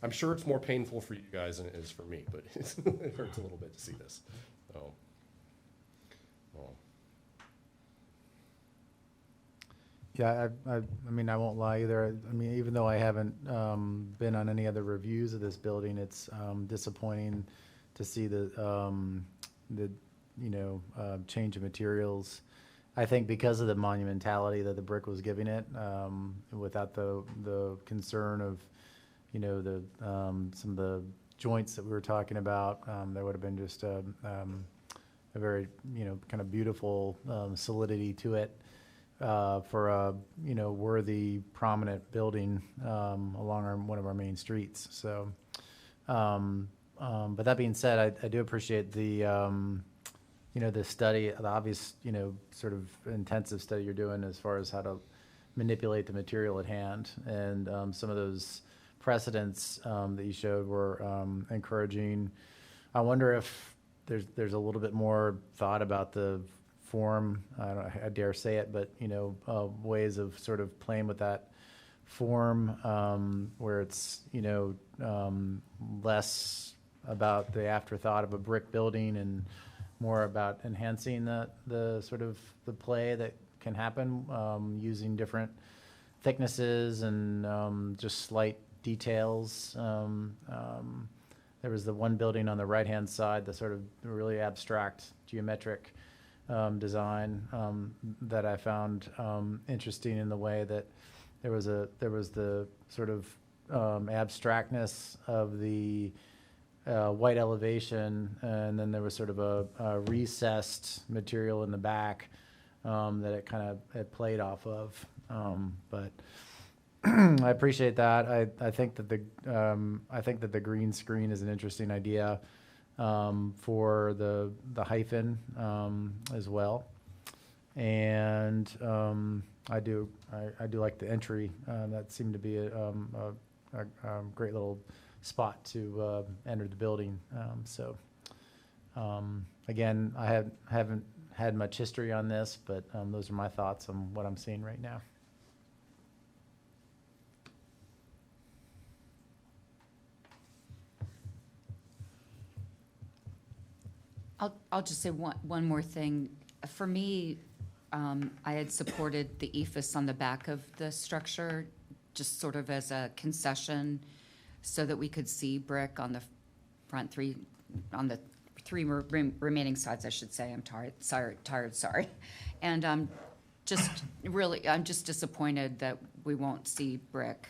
I'm sure it's more painful for you guys than it is for me, but it hurts a little bit to see this. So, Yeah, I mean, I won't lie either. I mean, even though I haven't been on any other reviews of this building, it's disappointing to see the change of materials. I think because of the monumentality that the brick was giving it, without the concern of, some of the joints that we were talking about, there would have been just a very, kind of beautiful solidity to it. For a worthy, prominent building along one of our main streets. So, but that being said, I do appreciate the the study, the obvious sort of intensive study you're doing as far as how to manipulate the material at hand, and some of those precedents that you showed were encouraging. I wonder if there's a little bit more thought about the form, I dare say it, but ways of sort of playing with that form, where it's less about the afterthought of a brick building and more about enhancing the sort of the play that can happen using different thicknesses and just slight details. There was the one building on the right-hand side, the sort of really abstract geometric design that I found interesting in the way that there was the sort of abstractness of the white elevation, and then there was sort of a recessed material in the back that it kind of played off of. But I appreciate that. I think that the green screen is an interesting idea. For the hyphen as well, and I do like the entry. That seemed to be a great little spot to enter the building. Again, I haven't had much history on this, but those are my thoughts on what I'm seeing right now. I'll just say one more thing. For me, I had supported the ephes on the back of the structure, just sort of as a concession, so that we could see brick on the front on the three remaining sides, I should say. I'm tired, sorry. And I'm just disappointed that we won't see brick.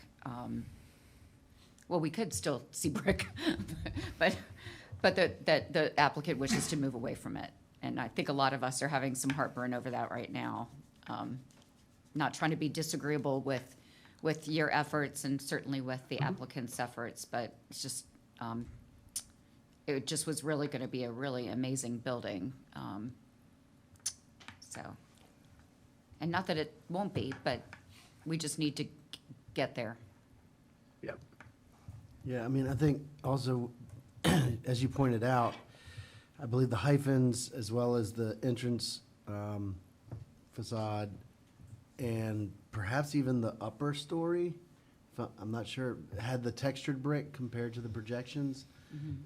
Well, we could still see brick, but that the applicant wishes to move away from it. And I think a lot of us are having some heartburn over that right now. Not trying to be disagreeable with your efforts and certainly with the applicant's efforts, but it's just, it just was really going to be a really amazing building. So, and not that it won't be, but we just need to get there. Yep. Yeah, I mean, I think also, as you pointed out, I believe the hyphens as well as the entrance facade and perhaps even the upper story, I'm not sure, had the textured brick compared to the projections.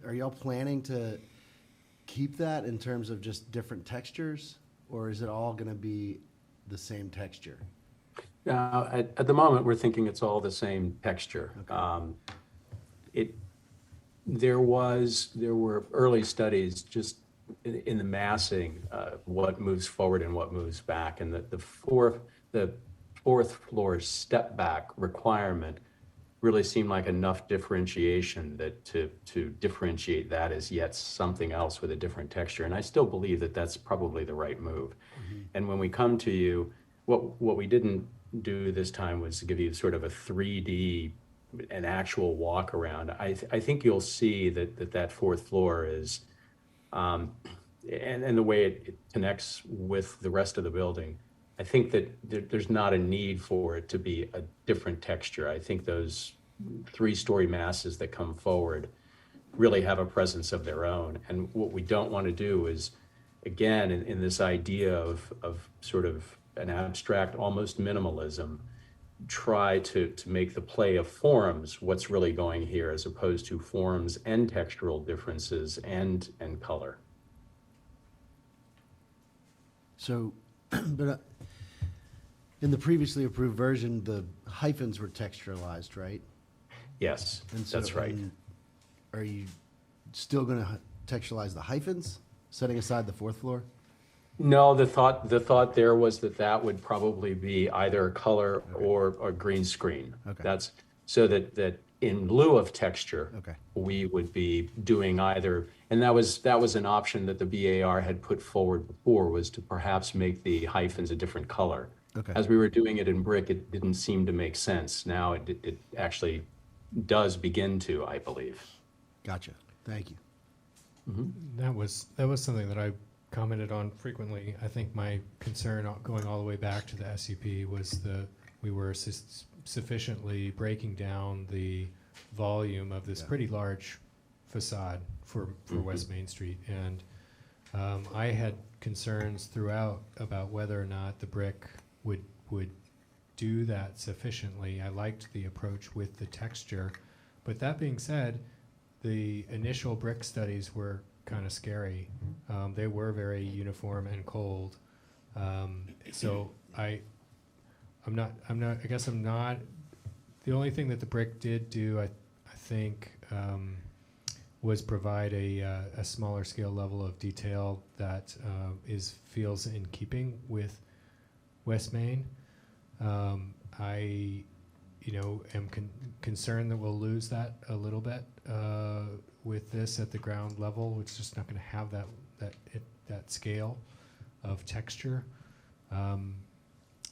Are y'all planning to keep that in terms of just different textures, or is it all going to be the same texture? At the moment, we're thinking it's all the same texture. There were early studies just in the massing, what moves forward and what moves back, and the fourth floor step back requirement really seemed like enough differentiation that to differentiate that as yet something else with a different texture. And I still believe that that's probably the right move. And when we come to you, what we didn't do this time was to give you sort of a 3D, an actual walk around. I think you'll see that fourth floor is, and the way it connects with the rest of the building, I think that there's not a need for it to be a different texture. I think those 3-story masses that come forward really have a presence of their own. And what we don't want to do is, again, in this idea of sort of an abstract, almost minimalism, try to make the play of forms what's really going here, as opposed to forms and textural differences and color. So, but in the previously approved version, the hyphens were texturalized, right? Yes, And so, that's right. Are you still going to texturalize the hyphens, setting aside the fourth floor? No, the thought there was that would probably be either a color or green screen. Okay. That's so that in lieu of texture, Okay. we would be doing either, and that was an option that the BAR had put forward before, was to perhaps make the hyphens a different color. Okay. As we were doing it in brick, it didn't seem to make sense. Now it actually does begin to, I believe. Gotcha. Thank you. That was something that I commented on frequently. I think my concern going all the way back to the SUP was we were sufficiently breaking down the volume of this pretty large facade for West Main Street. And I had concerns throughout about whether or not the brick would do that sufficiently. I liked the approach with the texture. But that being said, the initial brick studies were kind of scary. They were very uniform and cold. So I guess I'm not, the only thing that the brick did do, I think, was provide a smaller scale level of detail that feels in keeping with West Main. I am concerned that we'll lose that a little bit with this at the ground level. It's just not going to have that scale of texture.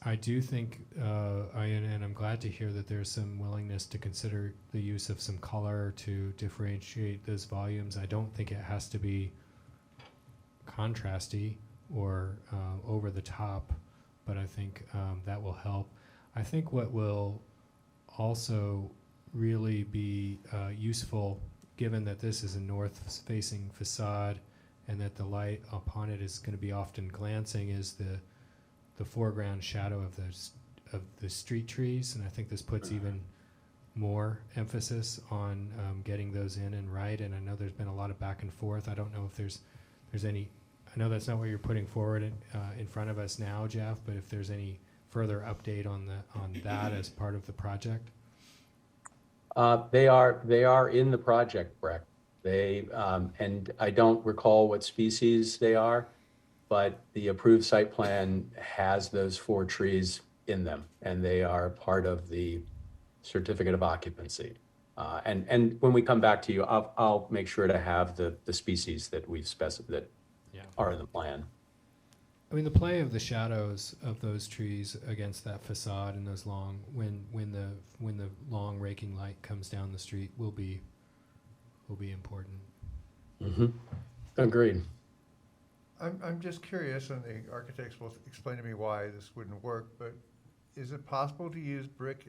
I do think, and I'm glad to hear that there's some willingness to consider the use of some color to differentiate those volumes. I don't think it has to be contrasty or over the top, but I think that will help. I think what will also really be useful, given that this is a north-facing facade and that the light upon it is going to be often glancing, is the foreground shadow of the street trees. And I think this puts even more emphasis on getting those in and right. And I know there's been a lot of back and forth. I don't know if there's any, I know that's not what you're putting forward in front of us now, Jeff, but if there's any further update on that as part of the project. They are in the project, Breck. And I don't recall what species they are, but the approved site plan has those 4 trees in them, and they are part of the certificate of occupancy. And when we come back to you, I'll make sure to have the species that we've specified, that Yeah. are in the plan. I mean, the play of the shadows of those trees against that facade and those long, when the long raking light comes down the street will be important. Mm-hmm. Agreed. I'm just curious, and the architects will explain to me why this wouldn't work, but is it possible to use brick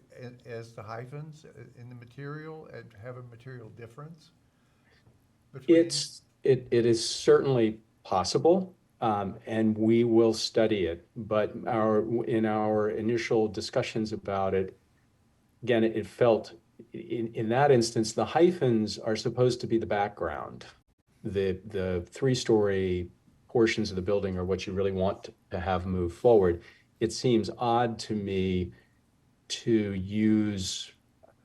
as the hyphens in the material and have a material difference? It is certainly possible, and we will study it. But in our initial discussions about it, again, it felt in that instance the hyphens are supposed to be the background. The three-story portions of the building are what you really want to have move forward. It seems odd to me to use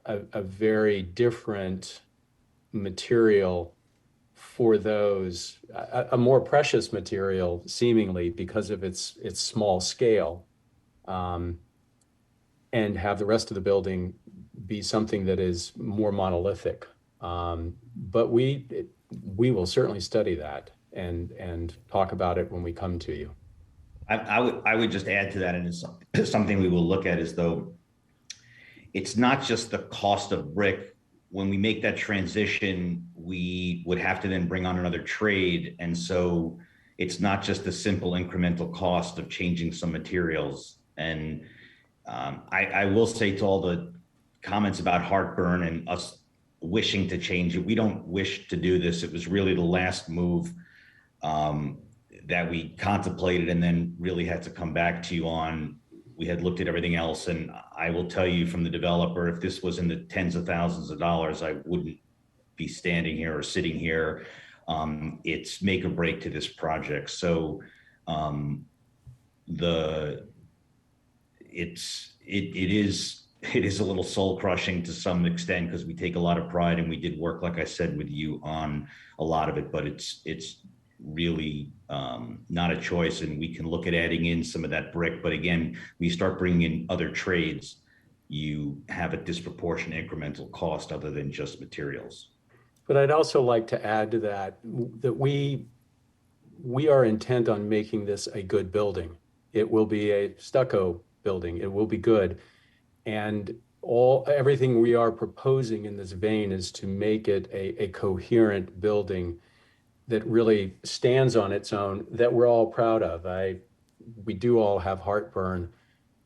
a very different material for those, a more precious material seemingly because of its small scale, and have the rest of the building be something that is more monolithic. But we will certainly study that and talk about it when we come to you. I would just add to that, and it's something we will look at, is though it's not just the cost of brick. When we make that transition, we would have to then bring on another trade. And so it's not just a simple incremental cost of changing some materials. And I will say, to all the comments about heartburn and us wishing to change it, we don't wish to do this. It was really the last move that we contemplated and then really had to come back to you on. We had looked at everything else, and I will tell you from the developer, if this was in the tens of thousands of dollars, I wouldn't be standing here or sitting here. It's make or break to this project. So it is a little soul crushing to some extent, because we take a lot of pride, and we did work, like I said, with you on a lot of it, but it's really not a choice. And we can look at adding in some of that brick, but again, we start bringing in other trades, you have a disproportionate incremental cost other than just materials. But I'd also like to add to that we are intent on making this a good building. It will be a stucco building. It will be good. And everything we are proposing in this vein is to make it a coherent building that really stands on its own, that we're all proud of. We do all have heartburn,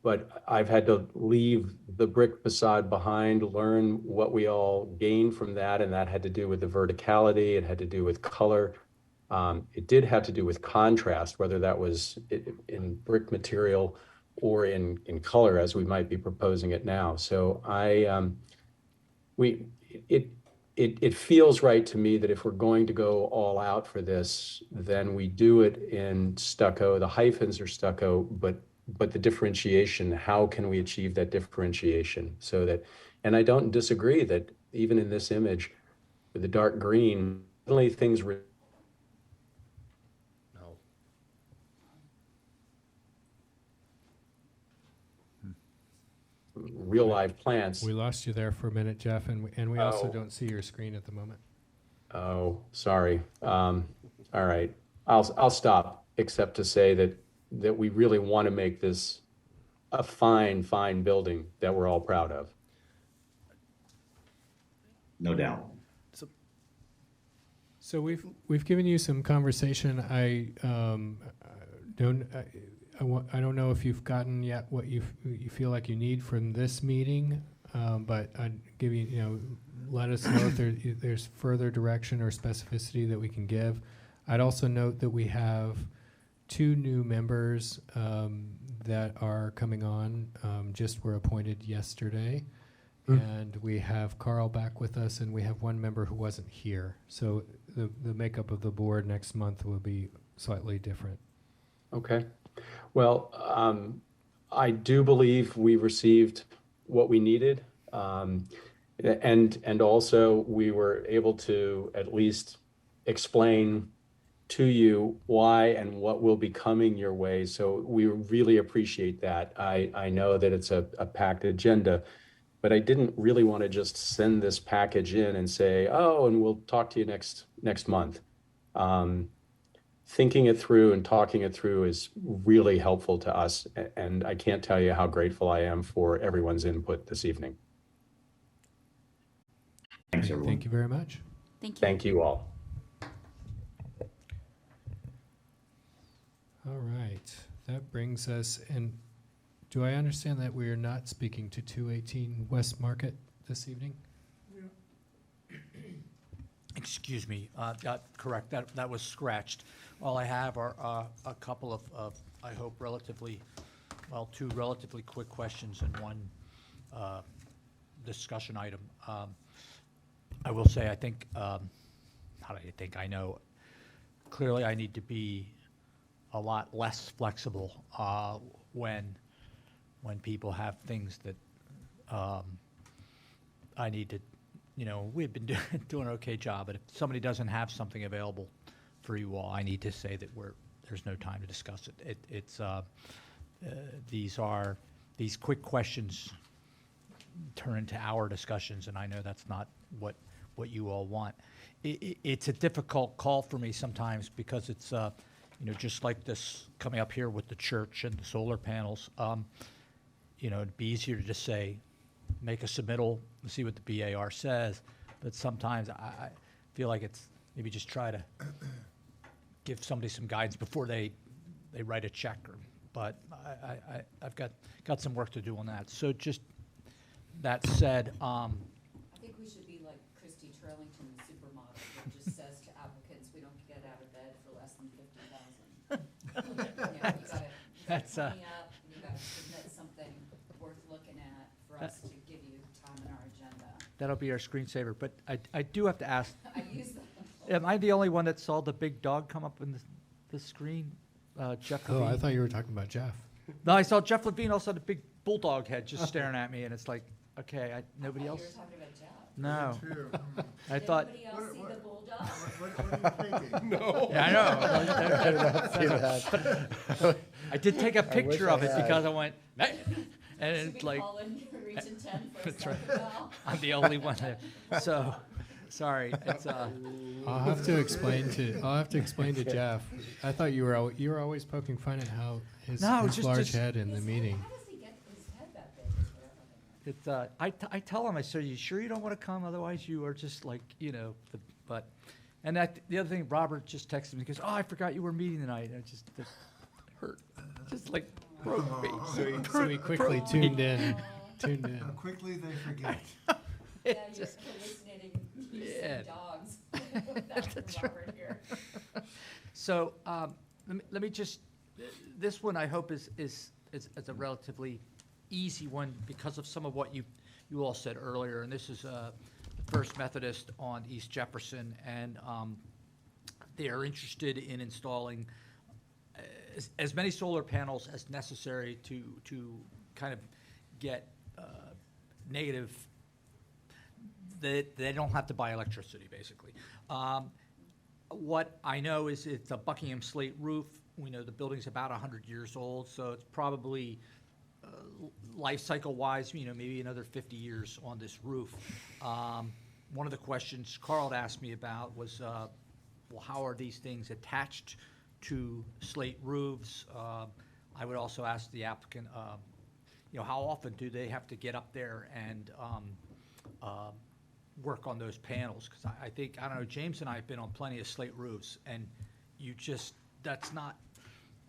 but I've had to leave the brick facade behind, learn what we all gained from that, and that had to do with the verticality, it had to do with color. It did have to do with contrast, whether that was in brick material or in color, as we might be proposing it now. So it feels right to me that if we're going to go all out for this, then we do it in stucco. The hyphens are stucco, but the differentiation, how can we achieve that differentiation so that, and I don't disagree that even in this image with the dark green, suddenly things real live plants. We lost you there for a minute, Jeff, and we also Oh. don't see your screen at the moment. Oh, sorry. All right. I'll stop, except to say that we really want to make this a fine, fine building that we're all proud of. No doubt. So we've given you some conversation. I don't know if you've gotten yet what you feel like you need from this meeting, but I'd give you, let us know if there's further direction or specificity that we can give. I'd also note that we have 2 new members that are coming on, just were appointed yesterday. And we have Carl back with us, and we have 1 member who wasn't here. So the makeup of the board next month will be slightly different. Okay. Well, I do believe we received what we needed. And also we were able to at least explain to you why and what will be coming your way. So we really appreciate that. I know that it's a packed agenda, but I didn't really want to just send this package in and say, oh, and we'll talk to you next month. thinking it through and talking it through is really helpful to us. And I can't tell you how grateful I am for everyone's input this evening. Thanks, everyone. Thank you very much. Thank you. Thank you all. All right, that brings us, and do I understand that we are not speaking to 218 West Market this evening? Excuse me, correct, that was scratched. All I have are a couple of, I hope, two relatively quick questions and one discussion item. I will say, I think, I know, clearly I need to be a lot less flexible when people have things that I need to, we've been doing an okay job, but if somebody doesn't have something available for you all, I need to say that there's no time to discuss it. These quick questions turn into hour discussions, and I know that's not what you all want. It's a difficult call for me sometimes because it's, just like this coming up here with the church and the solar panels, it'd be easier to just say, make a submittal and see what the BAR says. But sometimes I feel like it's maybe just try to give somebody some guidance before they write a check. But I've got some work to do on that. So just that said, I think we should be like Christy Turlington, the supermodel, that just says to applicants, we don't get out of bed for less than $50,000. You gotta That's, pony up, you gotta submit something worth looking at for us to give you time in our agenda. that'll be our screensaver. But I do have to ask, I use them. am I the only one that saw the big dog come up in the screen? Jeff Oh, I Levine? thought you were talking about Jeff. No, I saw Jeff Levine, also had a big bulldog head just staring at me, and it's like, okay, nobody I else? thought you were talking about Jeff. No. Too. I Did thought, anybody else see the bulldog? What are you thinking? No. yeah, I know. I did not see that. I did take a picture I of it had. because I went, "Hey," and Should it's we like, call in Region 10 for a That's right. second now? I'm the only one there. So, sorry, it's, I'll have to explain to Jeff. I thought you were always poking fun at how his No, just- large just- head in the meeting. How does he get his head that big is what I don't know. it's, I tell him, I say, you sure you don't want to come? Otherwise you are just like, and the other thing, Robert just texted me, he goes, oh, I forgot you were meeting tonight. And it just hurt, just like broke me. So he quickly tuned in. How quickly they forget. Yeah, you're just- hallucinating you Yeah. see dogs. That's Robert here. So, let me just, this one I hope is a relatively easy one because of some of what you all said earlier. And this is the First Methodist on East Jefferson, and they are interested in installing as many solar panels as necessary to kind of get negative. They don't have to buy electricity, basically. What I know is it's a Buckingham slate roof. We know the building's about 100 years old, so it's probably life cycle wise, maybe another 50 years on this roof. One of the questions Carl had asked me about was, well, how are these things attached to slate roofs? I would also ask the applicant, how often do they have to get up there and work on those panels? Because I think, I don't know, James and I have been on plenty of slate roofs, and that's not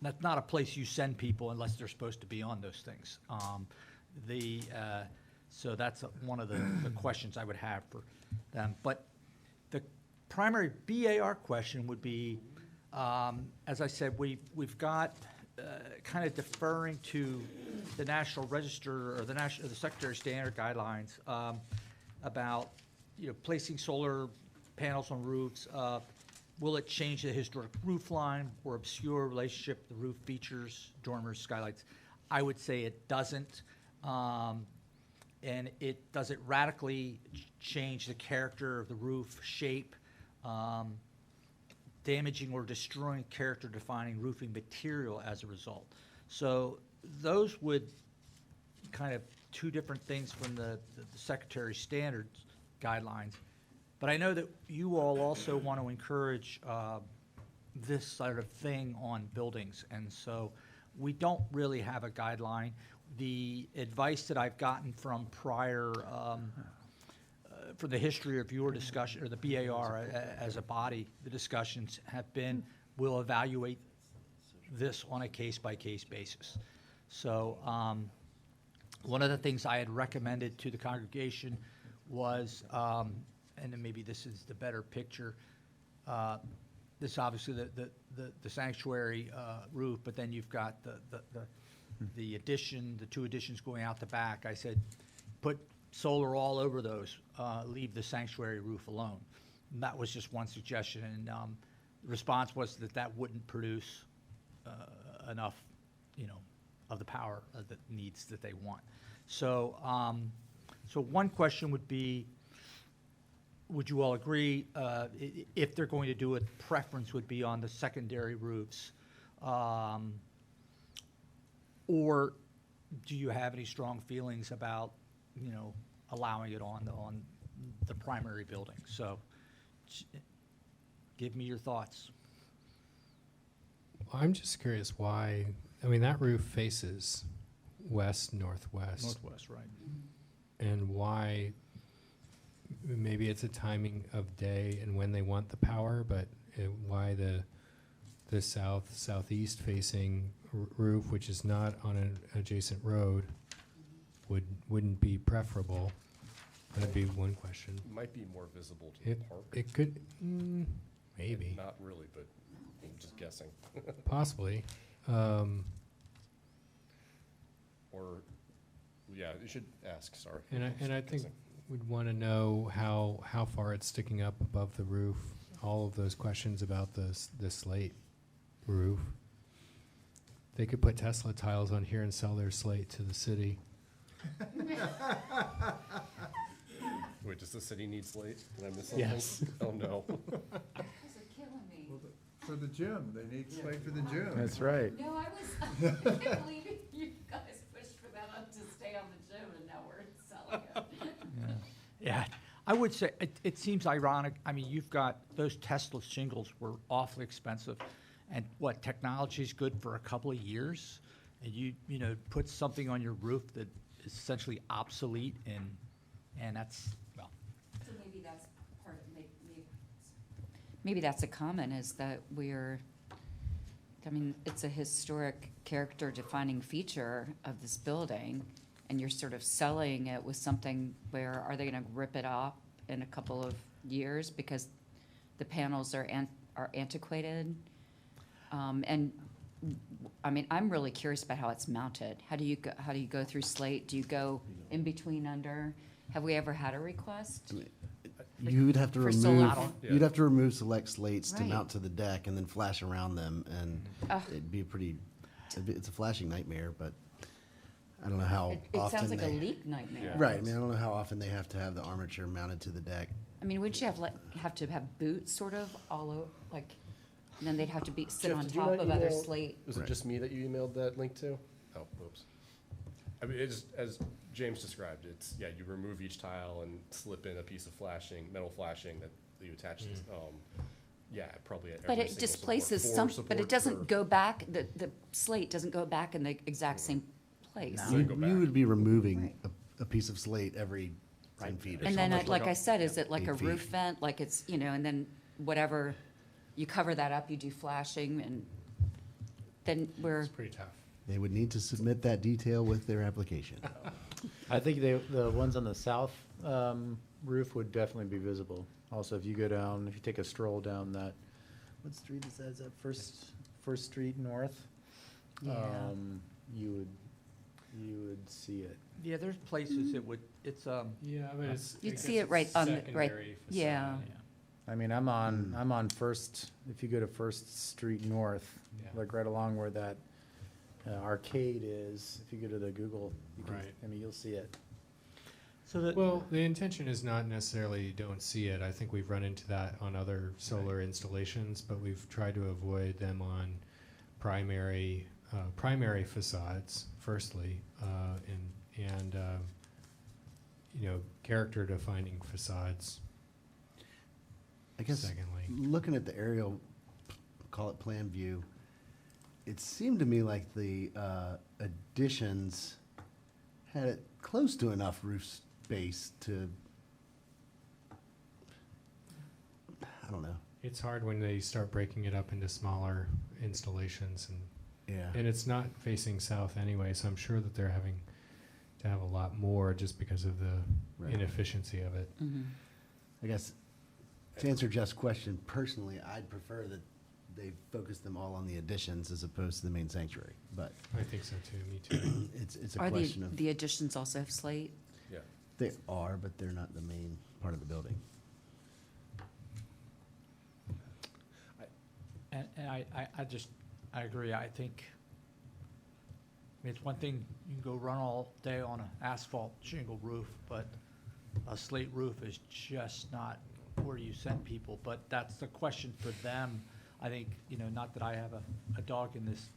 a place you send people unless they're supposed to be on those things. So that's one of the questions I would have for them. But the primary BAR question would be, as I said, we've got kind of deferring to the National Register or the Secretary of Standard guidelines about placing solar panels on roofs. Will it change the historic roof line or obscure relationship the roof features, dormers, skylights? I would say it doesn't. And does it radically change the character of the roof shape, damaging or destroying character-defining roofing material as a result? So those would kind of two different things from the Secretary's standards guidelines. But I know that you all also want to encourage this sort of thing on buildings, and so we don't really have a guideline. The advice that I've gotten from prior, for the history of your discussion, or the BAR as a body, the discussions have been, we'll evaluate this on a case-by-case basis. So one of the things I had recommended to the congregation was, and then maybe this is the better picture, this obviously the sanctuary roof, but then you've got the addition, the two additions going out the back. I said, put solar all over those, leave the sanctuary roof alone. And that was just one suggestion, and the response was that wouldn't produce enough, of the power that needs that they want. So, so one question would be, would you all agree, if they're going to do it, preference would be on the secondary roofs? Or do you have any strong feelings about, allowing it on the primary building? So give me your thoughts. I'm just curious why, that roof faces west-northwest. Northwest, right. And why, maybe it's a timing of day and when they want the power, but why the southeast facing roof, which is not on an adjacent road, wouldn't be preferable? That'd be one question. It might be more visible to the park. It could, maybe. Not really, but I'm just guessing. Possibly. Or, yeah, you should ask, sorry. And I think we'd want to know how far it's sticking up above the roof, all of those questions about the slate roof. They could put Tesla tiles on here and sell their slate to the city. Wait, does the city need slate? Did I miss something? Yes. Oh, no. Those are killing me. For the gym, they need slate for the gym. That's right. No, I can't believe you guys pushed for them to stay on the gym, and now we're selling it. Yeah, I would say, it seems ironic, you've got, those Tesla shingles were awfully expensive, and what, technology's good for a couple of years, and you put something on your roof that is essentially obsolete, and that's, well. So maybe that's part of, maybe that's a comment, is that it's a historic character defining feature of this building, and you're sort of selling it with something where, are they gonna rip it off in a couple of years because the panels are antiquated? And I'm really curious about how it's mounted. How do you go through slate? Do you go in between under? Have we ever had a request? You would have to For remove, solar? you'd have to remove select slates to Right. mount to the deck and then flash around them, and it'd be it's a flashing nightmare, but I don't know how It often sounds like a they- leak nightmare. Right, I don't know how often they have to have the armature mounted to the deck. Wouldn't you have to have boots sort of all over, and then they'd have to sit Jeff, on did you top not of other email- slate? Was it just me that you emailed that link to? Oh, whoops. It's, as James described, you remove each tile and slip in a piece of metal flashing that you attach to, probably at But every it single displaces support, some, but it doesn't go back, the slate doesn't go back in the exact same place. You would be removing a piece of slate every 10 feet or And something. then, like I said, is it like 8 a feet. roof vent, like it's, and then whatever, you cover that up, you do flashing, and then It's pretty tough. They would need to submit that detail with their application. I think the ones on the south roof would definitely be visible. Also, if you go down, if you take a stroll down that, what street is that? Is that First Street North? Yeah. You would see it. Yeah, there's places it's, Yeah, but it's. You'd see it right on, yeah. I'm on First, if you go to First Street North, Yeah. like right along where that arcade is, if you go to the Google, you can, Right. you'll see it. Well, the intention is not necessarily you don't see it. I think we've run into that on other solar installations, but we've tried to avoid them on primary facades, firstly, and character defining facades. I guess, Secondly. looking at the aerial call it plan view, it seemed to me like the additions had close to enough roof space to, I don't know. It's hard when they start breaking it up into smaller installations Yeah. and it's not facing south anyway, so I'm sure that they're having to have a lot more just because of the Right. inefficiency of it. I guess, to answer Jeff's question, personally, I'd prefer that they focus them all on the additions as opposed to the main sanctuary, but I think so too, me too. it's a Are question of, the additions also have slate? Yeah. they are, but they're not the main part of the building. And I agree, I think, I mean, it's one thing, you can go run all day on an asphalt shingle roof, but a slate roof is just not where you send people, but that's the question for them. I think, you know, not that I have a dog in this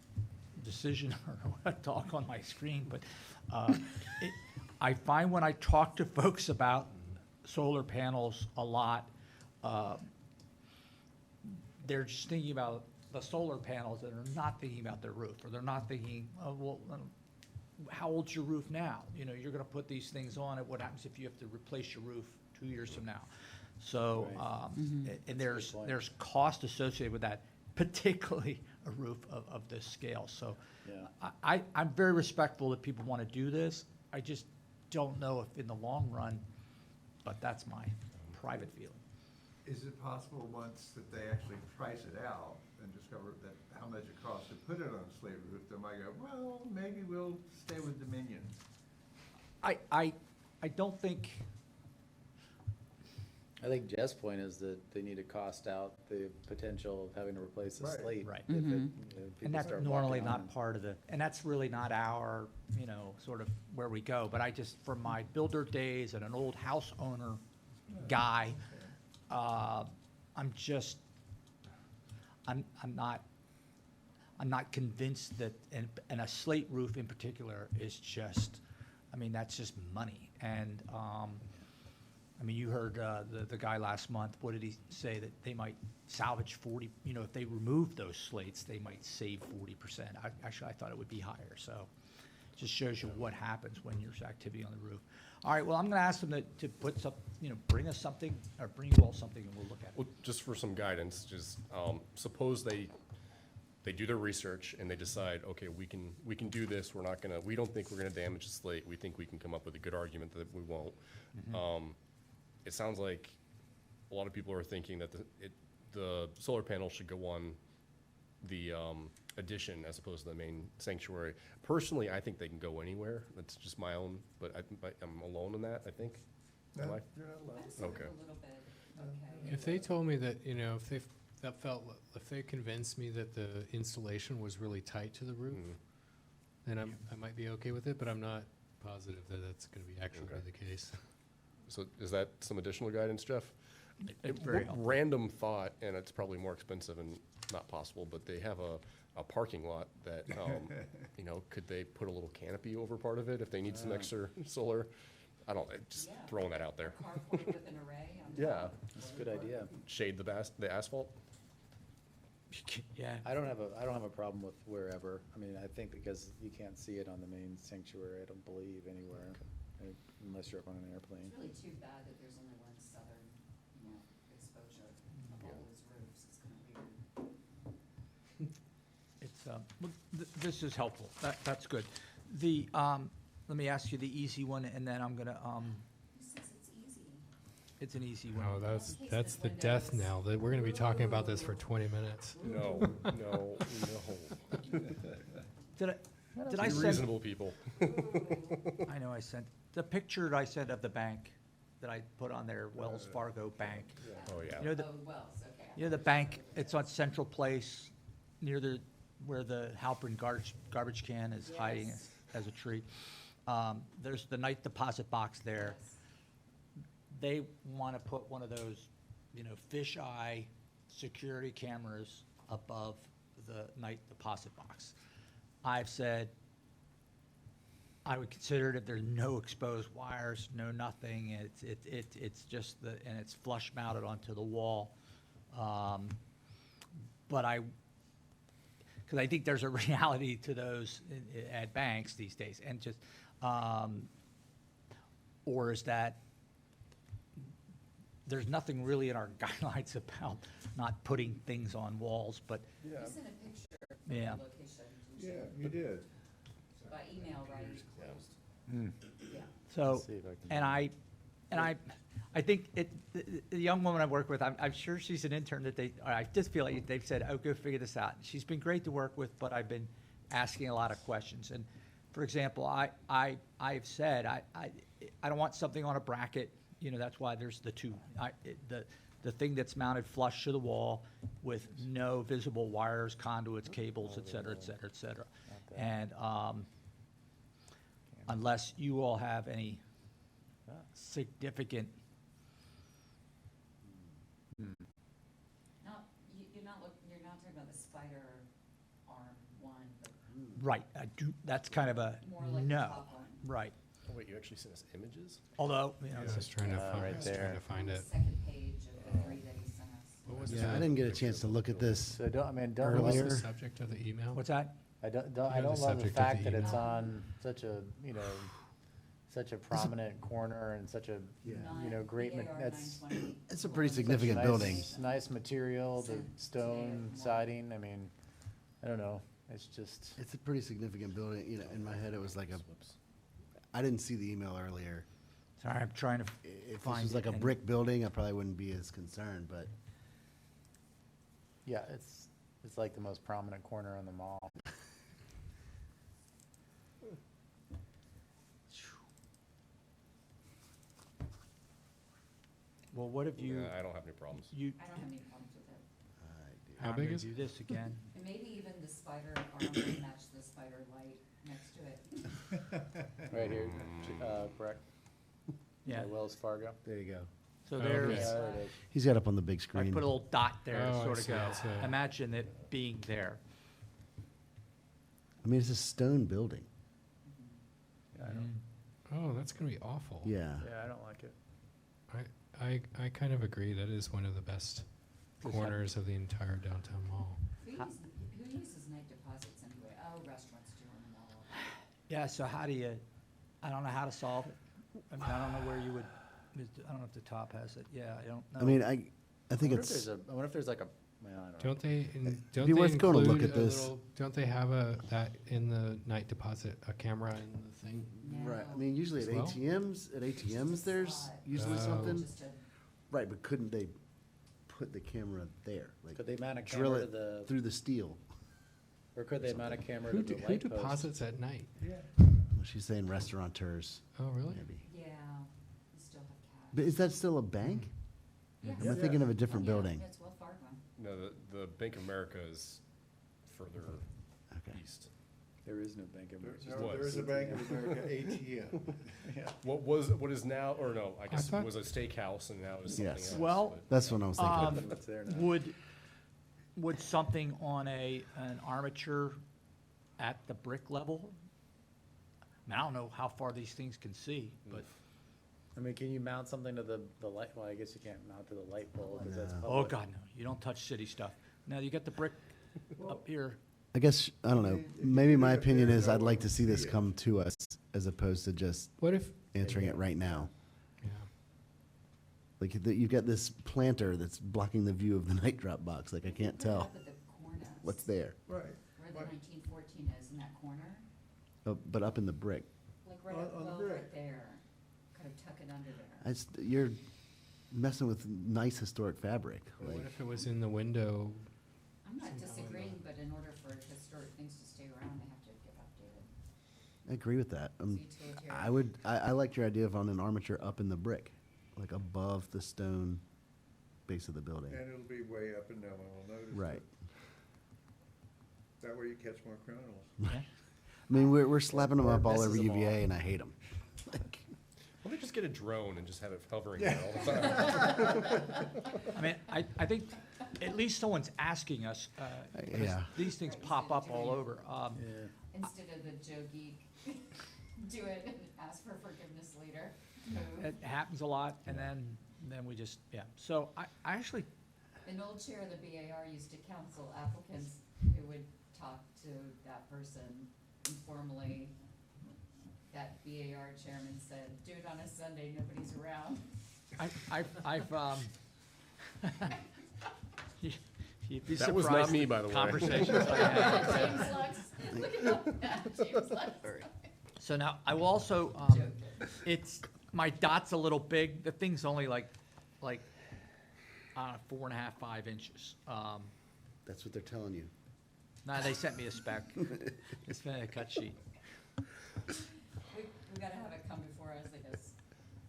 decision or a dog on my screen, but I find when I talk to folks about solar panels a lot, they're just thinking about the solar panels and are not thinking about their roof, or they're not thinking, oh, well, how old's your roof now? You know, you're gonna put these things on it, what happens if you have to replace your roof 2 years from now? So, and there's cost associated with that, particularly a roof of this scale. So I'm very respectful that people wanna do this. I just don't know if in the long run, but that's my private feeling. Is it possible once that they actually price it out and discover that how much it costs to put it on a slate roof, they might go, well, maybe we'll stay with Dominion? I don't think, I think Jeff's point is that they need to cost out the potential of having to replace the Right. slate. Right. if it- Mhm. you know, and people that's start normally walking not on. part of the, and that's really not our, you know, sort of where we go. But I just, from my builder days and an old house owner guy, I'm just, I'm not convinced that, and a slate roof in particular is just, I mean, that's just money. And, I mean, you heard the guy last month, what did he say, that they might salvage 40, you know, if they remove those slates, they might save 40%. Actually, I thought it would be higher, so it just shows you what happens when there's activity on the roof. All right, well, I'm gonna ask them to put some, you know, bring us something, or bring you all something, and we'll look at it. Well, just for some guidance, just, suppose they do their research and they decide, okay, we can do this, we don't think we're gonna damage the slate, we think we can come up with a good argument that we won't. It sounds like a lot of people are thinking that the solar panel should go on the addition as opposed to the main sanctuary. Personally, I think they can go anywhere. That's just my own, but I'm alone in that, I think. Am I? You're not allowed. Okay. If they told me that, you know, if they convinced me that the installation was really tight to the roof, then I might be okay with it, but I'm not positive that that's gonna be actually Okay. the case. So is that some additional guidance, Jeff? It's very helpful. Random thought, and it's probably more expensive and not possible, but they have a parking lot that, you know, could they put a little canopy over part of it if they need some extra solar? I don't, just throwing that out there. Carport with an array on Yeah. That's a good idea. Shade the asphalt? Yeah. I don't have a problem with wherever. I mean, I think because you can't see it on the main sanctuary, I don't believe anywhere, unless you're up on an airplane. It's really too bad that there's only one southern, you know, exposure of all those roofs. It's kind of weird. It's, well, this is helpful. That's good. Let me ask you the easy one, and then I'm gonna, Who says it's easy? it's an easy one. Oh, that's the death knell, that we're gonna be talking about this for 20 minutes. No. Did I Be send? reasonable people. I know I sent, the picture that I sent of the bank that I put on there, Wells Fargo Bank. Oh, yeah. You know, Oh, Wells, okay. you know the bank, it's on Central Place, near where the Halpern garbage can is hiding as a tree. There's the night deposit box there. They want to put one of those, you know, fisheye security cameras above the night deposit box. I've said I would consider it if there's no exposed wires, no nothing. It's just and it's flush mounted onto the wall. But because I think there's a reality to those at banks these days, and just, or is that there's nothing really in our guidelines about not putting things on walls, but, You sent a picture of Yeah. the location. didn't Yeah, you? you did. By email, right? Yeah. so, Let's see if I can- and I think the young woman I work with, I'm sure she's an intern that I just feel like they've said, oh, go figure this out. She's been great to work with, but I've been asking a lot of questions. And for example, I've said, I don't want something on a bracket, you know, that's why there's the two, the thing that's mounted flush to the wall with no visible wires, conduits, cables, et cetera, et cetera, et cetera. And, unless you all have any significant, You're not talking about the spider arm one, but right, that's kind of a more like the no, top one. right. Oh, wait, you actually sent us images? Although, you know, I was trying to find, right I was trying there. to find it. Second page of the three that he sent us. What was Yeah, I the didn't get a picture chance of to the look at building? this. So don't, I mean, don't, What was Earlier. the subject of the email? what's that? I don't, You know I the don't love the subject of the fact that it's email. on such a, you know, such a prominent corner and such a, you know, great, that's. It's a pretty such significant nice- building. Nice material, the Same stone today. siding, I mean, I don't know, it's just, It's a pretty significant building, you know, in my head, it was like a, I didn't see the email earlier. Sorry, I'm trying to If this find was like it a and- brick building, I probably wouldn't be as concerned, but yeah, it's like the most prominent corner on the mall. Well, what if you, Yeah, I don't have any problems. you, I don't have any problems with it. How I'm big gonna is do it? this again. And maybe even the spider arm would match the spider light next to it. Right here, Breck, Yeah, Wells Fargo. there you go. so Oh, there's, okay. Yeah, there it is. He's got up on the big I screen. put a little dot there Oh, to I sort of see, go. it's a- Imagine it being there. I mean, it's a stone building. Oh, that's gonna be awful. Yeah. Yeah, I don't like it. I kind of agree. That is one of the best Just corners of the entire downtown mall. Who uses night deposits anyway? Oh, restaurants do on the mall. Yeah, so how do you, I don't know how to solve it. I mean, I don't know where you would, I don't know if the top has it. Yeah, I don't know. I mean, I think wonder if it's, there's I wonder if there's like a, well, I don't know. Don't they, don't be they worth going to look include at a this. little, don't they have that in the night deposit, a camera in the thing? right, I mean, usually at As well? ATMs, there's usually Oh. something. Just a, Right, but couldn't they put the camera there? Like, Could they mount a drill camera to it the, through the steel? or could they mount a camera Who, to the who light post? deposits at night? Well, she's saying restaurateurs, Oh, really? maybe. yeah, you still have cash. But is that still a bank? Yes. Am I thinking of a different Oh, yeah, building? It's Wells Fargo. No, the Bank of America is further Okay. east. There is no Bank of America. No, there is a Bank of America ATM. What is now, or no, I guess thought- was a steakhouse and now is something Yes. else. Well, but- That's what I was thinking. Um, It's there now. would something on an armature at the brick level? I mean, I don't know how far these things can see, but, I mean, can you mount something to the light, well, I guess you can't mount to the light pole, because that's No. oh, public. God, no, you don't touch city stuff. Now, you got the brick up here. I guess, I don't know, maybe my opinion is I'd like to see this come to us as opposed to just What if, answering it right now. yeah, Like, you've got this planter that's blocking the view of the night drop box, like I can't tell Up at the cornice. what's there. Right. Where the 1914 is, in that corner. Oh, but up in the brick. Like right, On the well, brick. right there. Kind of tuck it under there. You're messing with nice historic fabric. what Like, if it was in the window? I'm not disagreeing, but in order for historic things to stay around, they have to get updated. I agree with that. It's utilitarian. I liked your idea of on an armature up in the brick, like above the stone base of the building. And it'll be way up and no one will notice. Right. it. That way you catch more criminals. I mean, we're slapping them Or up all messes over them UVA, and I hate them. Why don't they just get a drone and just have it hovering there all the time? I mean, I think at least someone's asking us, 'cause Yeah. these things pop up all over. Instead of the Joe Geek, do it and ask for forgiveness later. Move. It happens a lot, and then we just, yeah. So I actually, An old chair of the BAR used to counsel applicants who would talk to that person informally. That BAR chairman said, do it on a Sunday, nobody's around. You'd be That was not surprised me, the by the way. conversations I had. James Lux, look at that, James Lux. So now, I will also, it's, my dot's a little big, the thing's only like, 4.5, 5 inches. That's what they're telling you. Nah, they sent me a spec. It's been a cut sheet. We gotta have it come before us, I guess,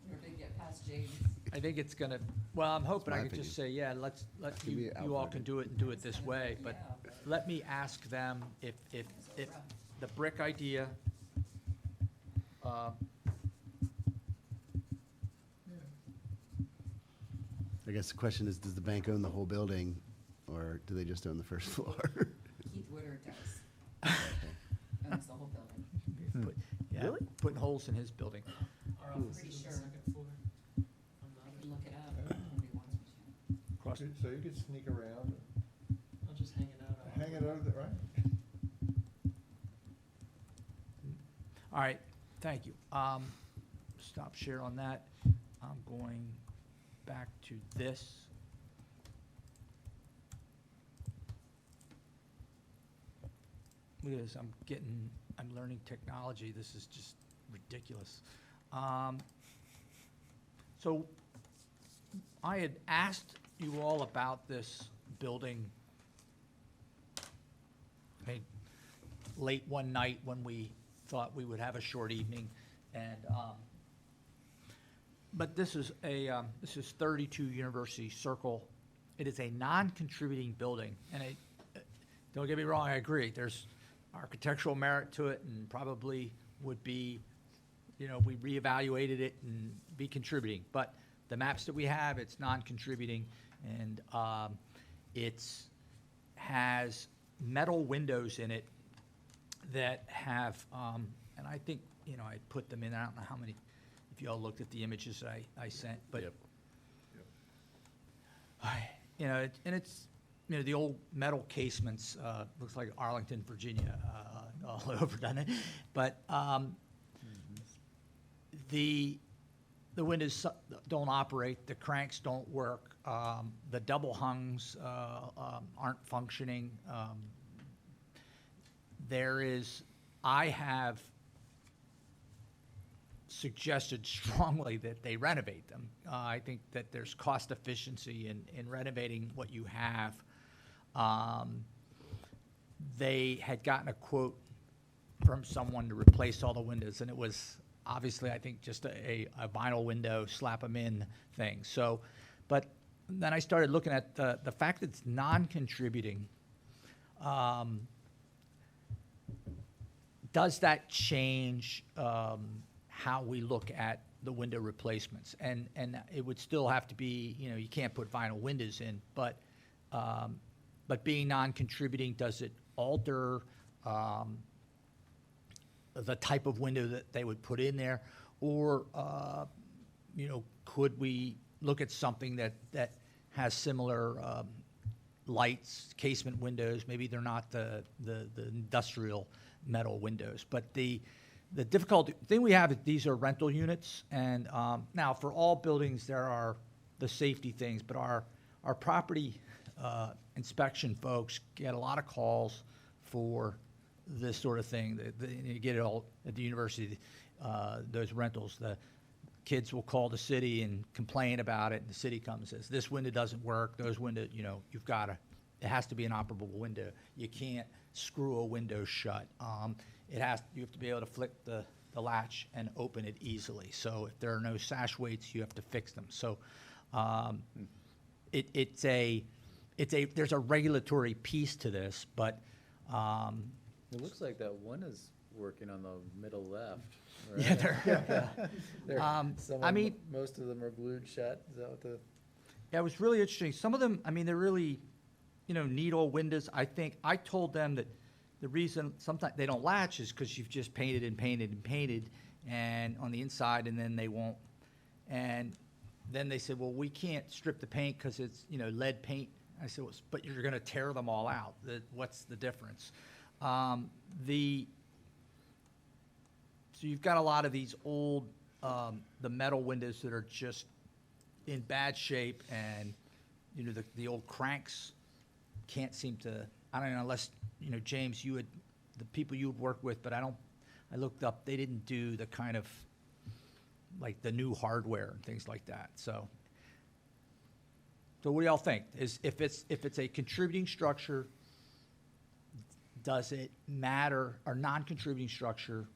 in order to get past James. I think it's gonna, well, I'm hoping I my could just say, yeah, let Give me you, an you all outline. can do it and do it this way, but let me ask them if the brick idea, I guess the question is, does the bank own the whole building, or do they just own the first floor? Keith Woodard does. Owns the whole building. put- yeah, putting holes in his building. Our I'm office pretty is on sure. the second floor. On the I other can look it up if anybody wants me to. Across- So you could sneak around I'll just hang it out. and hang it over there, right? All right, thank you. Stop share on that. I'm going back to this. Look at this, I'm learning technology. This is just ridiculous. So I had asked you all about this building, I mean, late one night when we thought we would have a short evening, and, but this is 32 University Circle. It is a non-contributing building, and don't get me wrong, I agree, there's architectural merit to it, and probably would be, we reevaluated it and be contributing, but the maps that we have, it's non-contributing, and has metal windows in it that have, and I think, I put them in, I don't know how many, if you all looked at the images that I sent, but, Yep. and it's, the old metal casements, looks like Arlington, Virginia, all over, doesn't it? But the windows don't operate, the cranks don't work, the double hungs aren't functioning. I have suggested strongly that they renovate them. I think that there's cost efficiency in renovating what you have. They had gotten a quote from someone to replace all the windows, and it was obviously, I think, just a vinyl window, slap them in thing. So, but then I started looking at the fact that it's non-contributing. Does that change how we look at the window replacements? And it would still have to be, you can't put vinyl windows in, but being non-contributing, does it alter the type of window that they would put in there? Or, could we look at something that has similar lights, casement windows? Maybe they're not the industrial metal windows, but the difficult thing we have is these are rental units, and now for all buildings there are the safety things, but our property inspection folks get a lot of calls for this sort of thing. You get it all at the university, those rentals. The kids will call the city and complain about it, and the city comes and says, this window doesn't work, those windows, you've got to, it has to be an operable window. You can't screw a window shut. You have to be able to flick the latch and open it easily. So if there are no sash weights, you have to fix them. So there's a regulatory piece to this, but It looks like that one is working on the middle left. Yeah, they're- Most of them are glued shut, is that what the? Yeah, it was really interesting. Some of them, they're really, neat old windows. I think, I told them that the reason sometimes they don't latch is because you've just painted and painted and painted and on the inside, and then they won't. And then they said, well, we can't strip the paint because it's, lead paint. I said, well, but you're going to tear them all out. What's the difference? So you've got a lot of these old, the metal windows that are just in bad shape, and, you know, the old cranks can't seem to, I don't know, unless, you know, James, the people you would work with, but I looked up, they didn't do the kind of, like, the new hardware and things like that, so. So what do y'all think? If it's a contributing structure, does it matter, or non-contributing structure,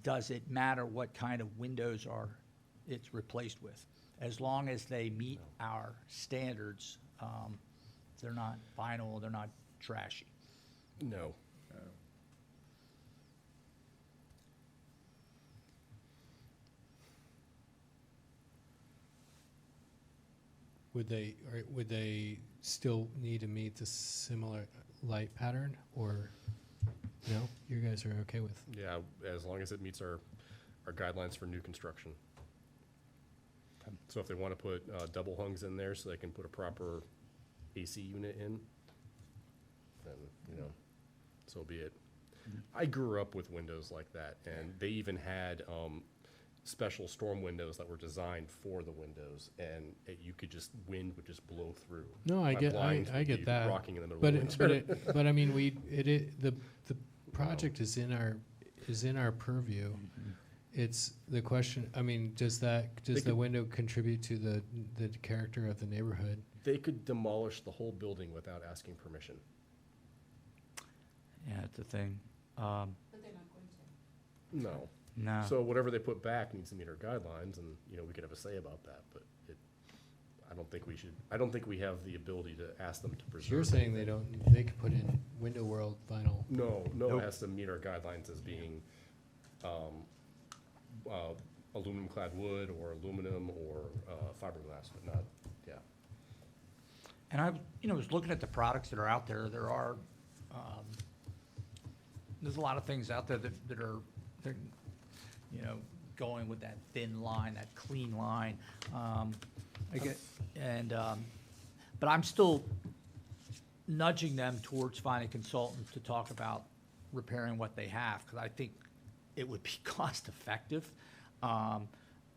does it matter what kind of windows it's replaced with? As long as they meet our standards, they're not vinyl, they're not trashy. No. Would they still need to meet the similar light pattern, or no? You guys are okay with? Yeah, as long as it meets our guidelines for new construction. So if they want to put double hungs in there so they can put a proper AC unit in, then, you know, so be it. I grew up with windows like that, and they even had special storm windows that were designed for the windows, and wind would just blow through. No, I My get blinds would get be that. rocking in the middle but of the winter. but I mean, the project is in our purview. It's the question. I mean, does the window contribute to the character of the neighborhood? They could demolish the whole building without asking permission. Yeah, it's a thing. But they're not going to. No. No. So whatever they put back needs to meet our guidelines, and, you know, we could have a say about that, but I don't think we have the ability to ask them to preserve. You're saying anything. they could put in window world vinyl? No, Nope. it has to meet our guidelines as being, aluminum clad wood or aluminum or, fiberglass, but not, yeah. And I, you know, was looking at the products that are out there. There's a lot of things out there that are, you know, going with that thin line, that clean line. But I'm still nudging them towards finding consultants to talk about repairing what they have, because I think it would be cost effective. I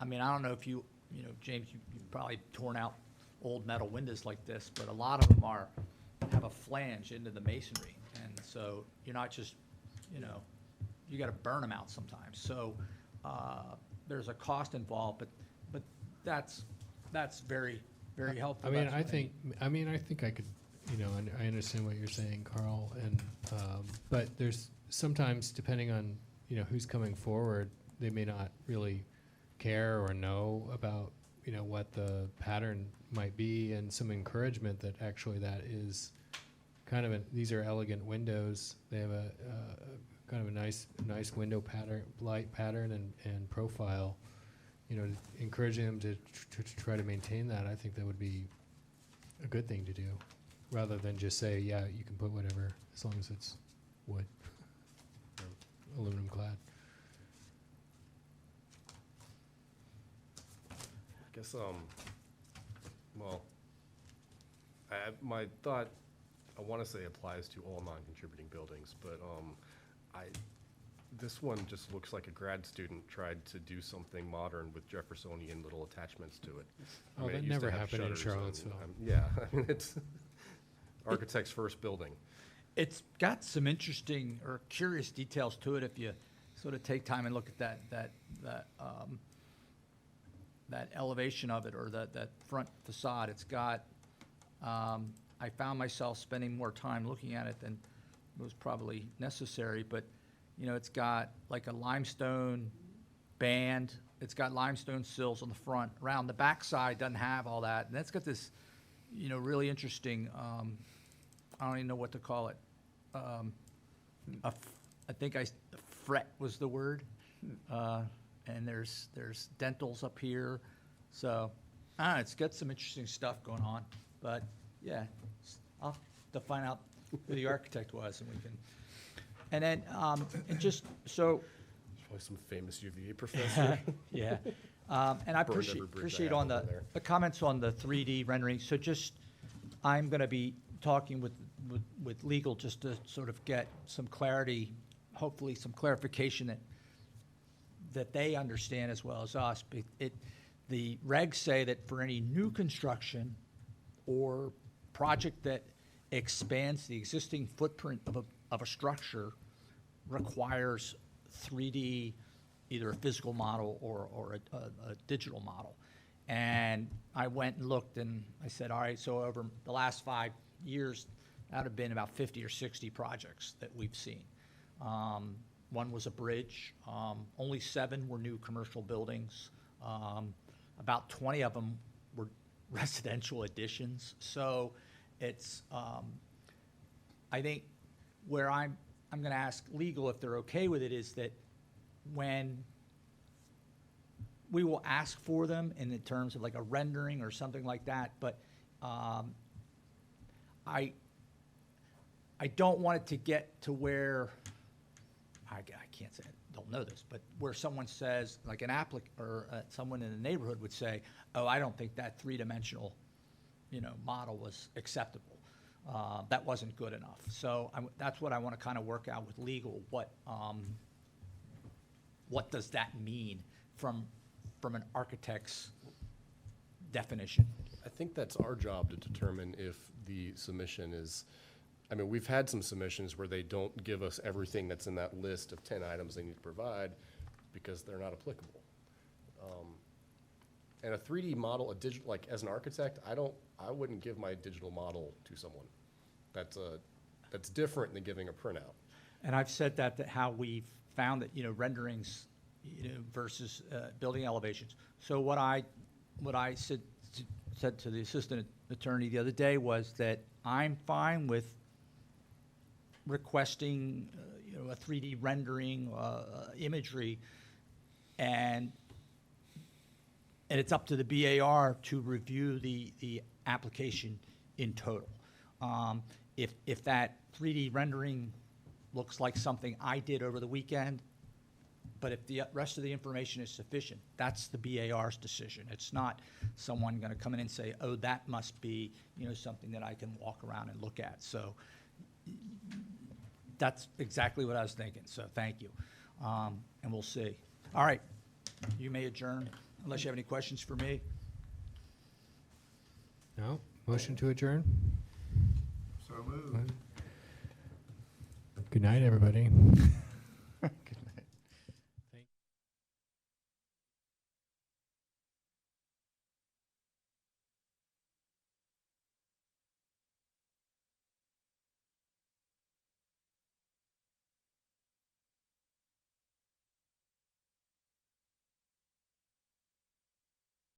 mean, I don't know if you know, James, you've probably torn out old metal windows like this, but a lot of them have a flange into the masonry, and so you're not just, you know, you got to burn them out sometimes. So there's a cost involved, but that's very, very helpful. I mean, That's I what think I could, you know, and I understand what you're saying, Carl, and but there's sometimes, depending on, you know, who's coming forward, they may not really care or know about, you know, what the pattern might be, and some encouragement that actually that is kind of these are elegant windows. They have a kind of a nice window pattern, light pattern and profile. You know, encouraging them to try to maintain that, I think that would be a good thing to do, rather than just say, yeah, you can put whatever as long as it's wood or aluminum clad. I guess, well, my thought, I want to say applies to all non-contributing buildings, but this one just looks like a grad student tried to do something modern with Jeffersonian little attachments to it. Oh, that it used never to have happened in shutters and, Charlottesville. Yeah, I mean, it's architect's first building. It's got some interesting or curious details to it if you sort of take time and look at that elevation of it, or that front facade. It's got, I found myself spending more time looking at it than was probably necessary, but, you know, it's got like a limestone band. It's got limestone sills on the front. Around the back side doesn't have all that. And it's got this, you know, really interesting, I don't even know what to call it. I think fret was the word. And there's dentals up here. So, I don't know, it's got some interesting stuff going on. But, yeah, I'll have to find out who the architect was, and we can. And then, and just so. Probably some famous UVA professor. Yeah. And I Burned every bridge I appreciate have on over there. the comments on the 3D rendering. So just, I'm going to be talking with legal just to sort of get some clarity, hopefully some clarification that they understand as well as us. The regs say that for any new construction or project that expands the existing footprint of a structure requires 3D, either a physical model or a digital model. And I went and looked and I said, all right, so over the last 5 years, that would have been about 50 or 60 projects that we've seen. One was a bridge. Only 7 were new commercial buildings. About 20 of them were residential additions. So it's, I think where I'm going to ask legal if they're okay with it is that when we will ask for them in the terms of like a rendering or something like that, but I don't want it to get to where, I can't say, I don't know this, but where someone says, like an applicant or someone in the neighborhood would say, oh, I don't think that three-dimensional, model was acceptable. That wasn't good enough. So that's what I want to kind of work out with legal. What does that mean from an architect's definition? I think that's our job to determine if the submission is, I mean, we've had some submissions where they don't give us everything that's in that list of 10 items they need to provide because they're not applicable. And a 3D model, a digital, like as an architect, I wouldn't give my digital model to someone. That's different than giving a printout. And I've said that how we've found that, renderings, versus building elevations. So what I said to the assistant attorney the other day was that I'm fine with requesting, a 3D rendering, imagery, and it's up to the BAR to review the application in total. If that 3D rendering looks like something I did over the weekend, but if the rest of the information is sufficient, that's the BAR's decision. It's not someone going to come in and say, oh, that must be, something that I can walk around and look at. So that's exactly what I was thinking. So thank you. And we'll see. All right. You may adjourn unless you have any questions for me. No? Motion to adjourn? So moved. Good night, everybody.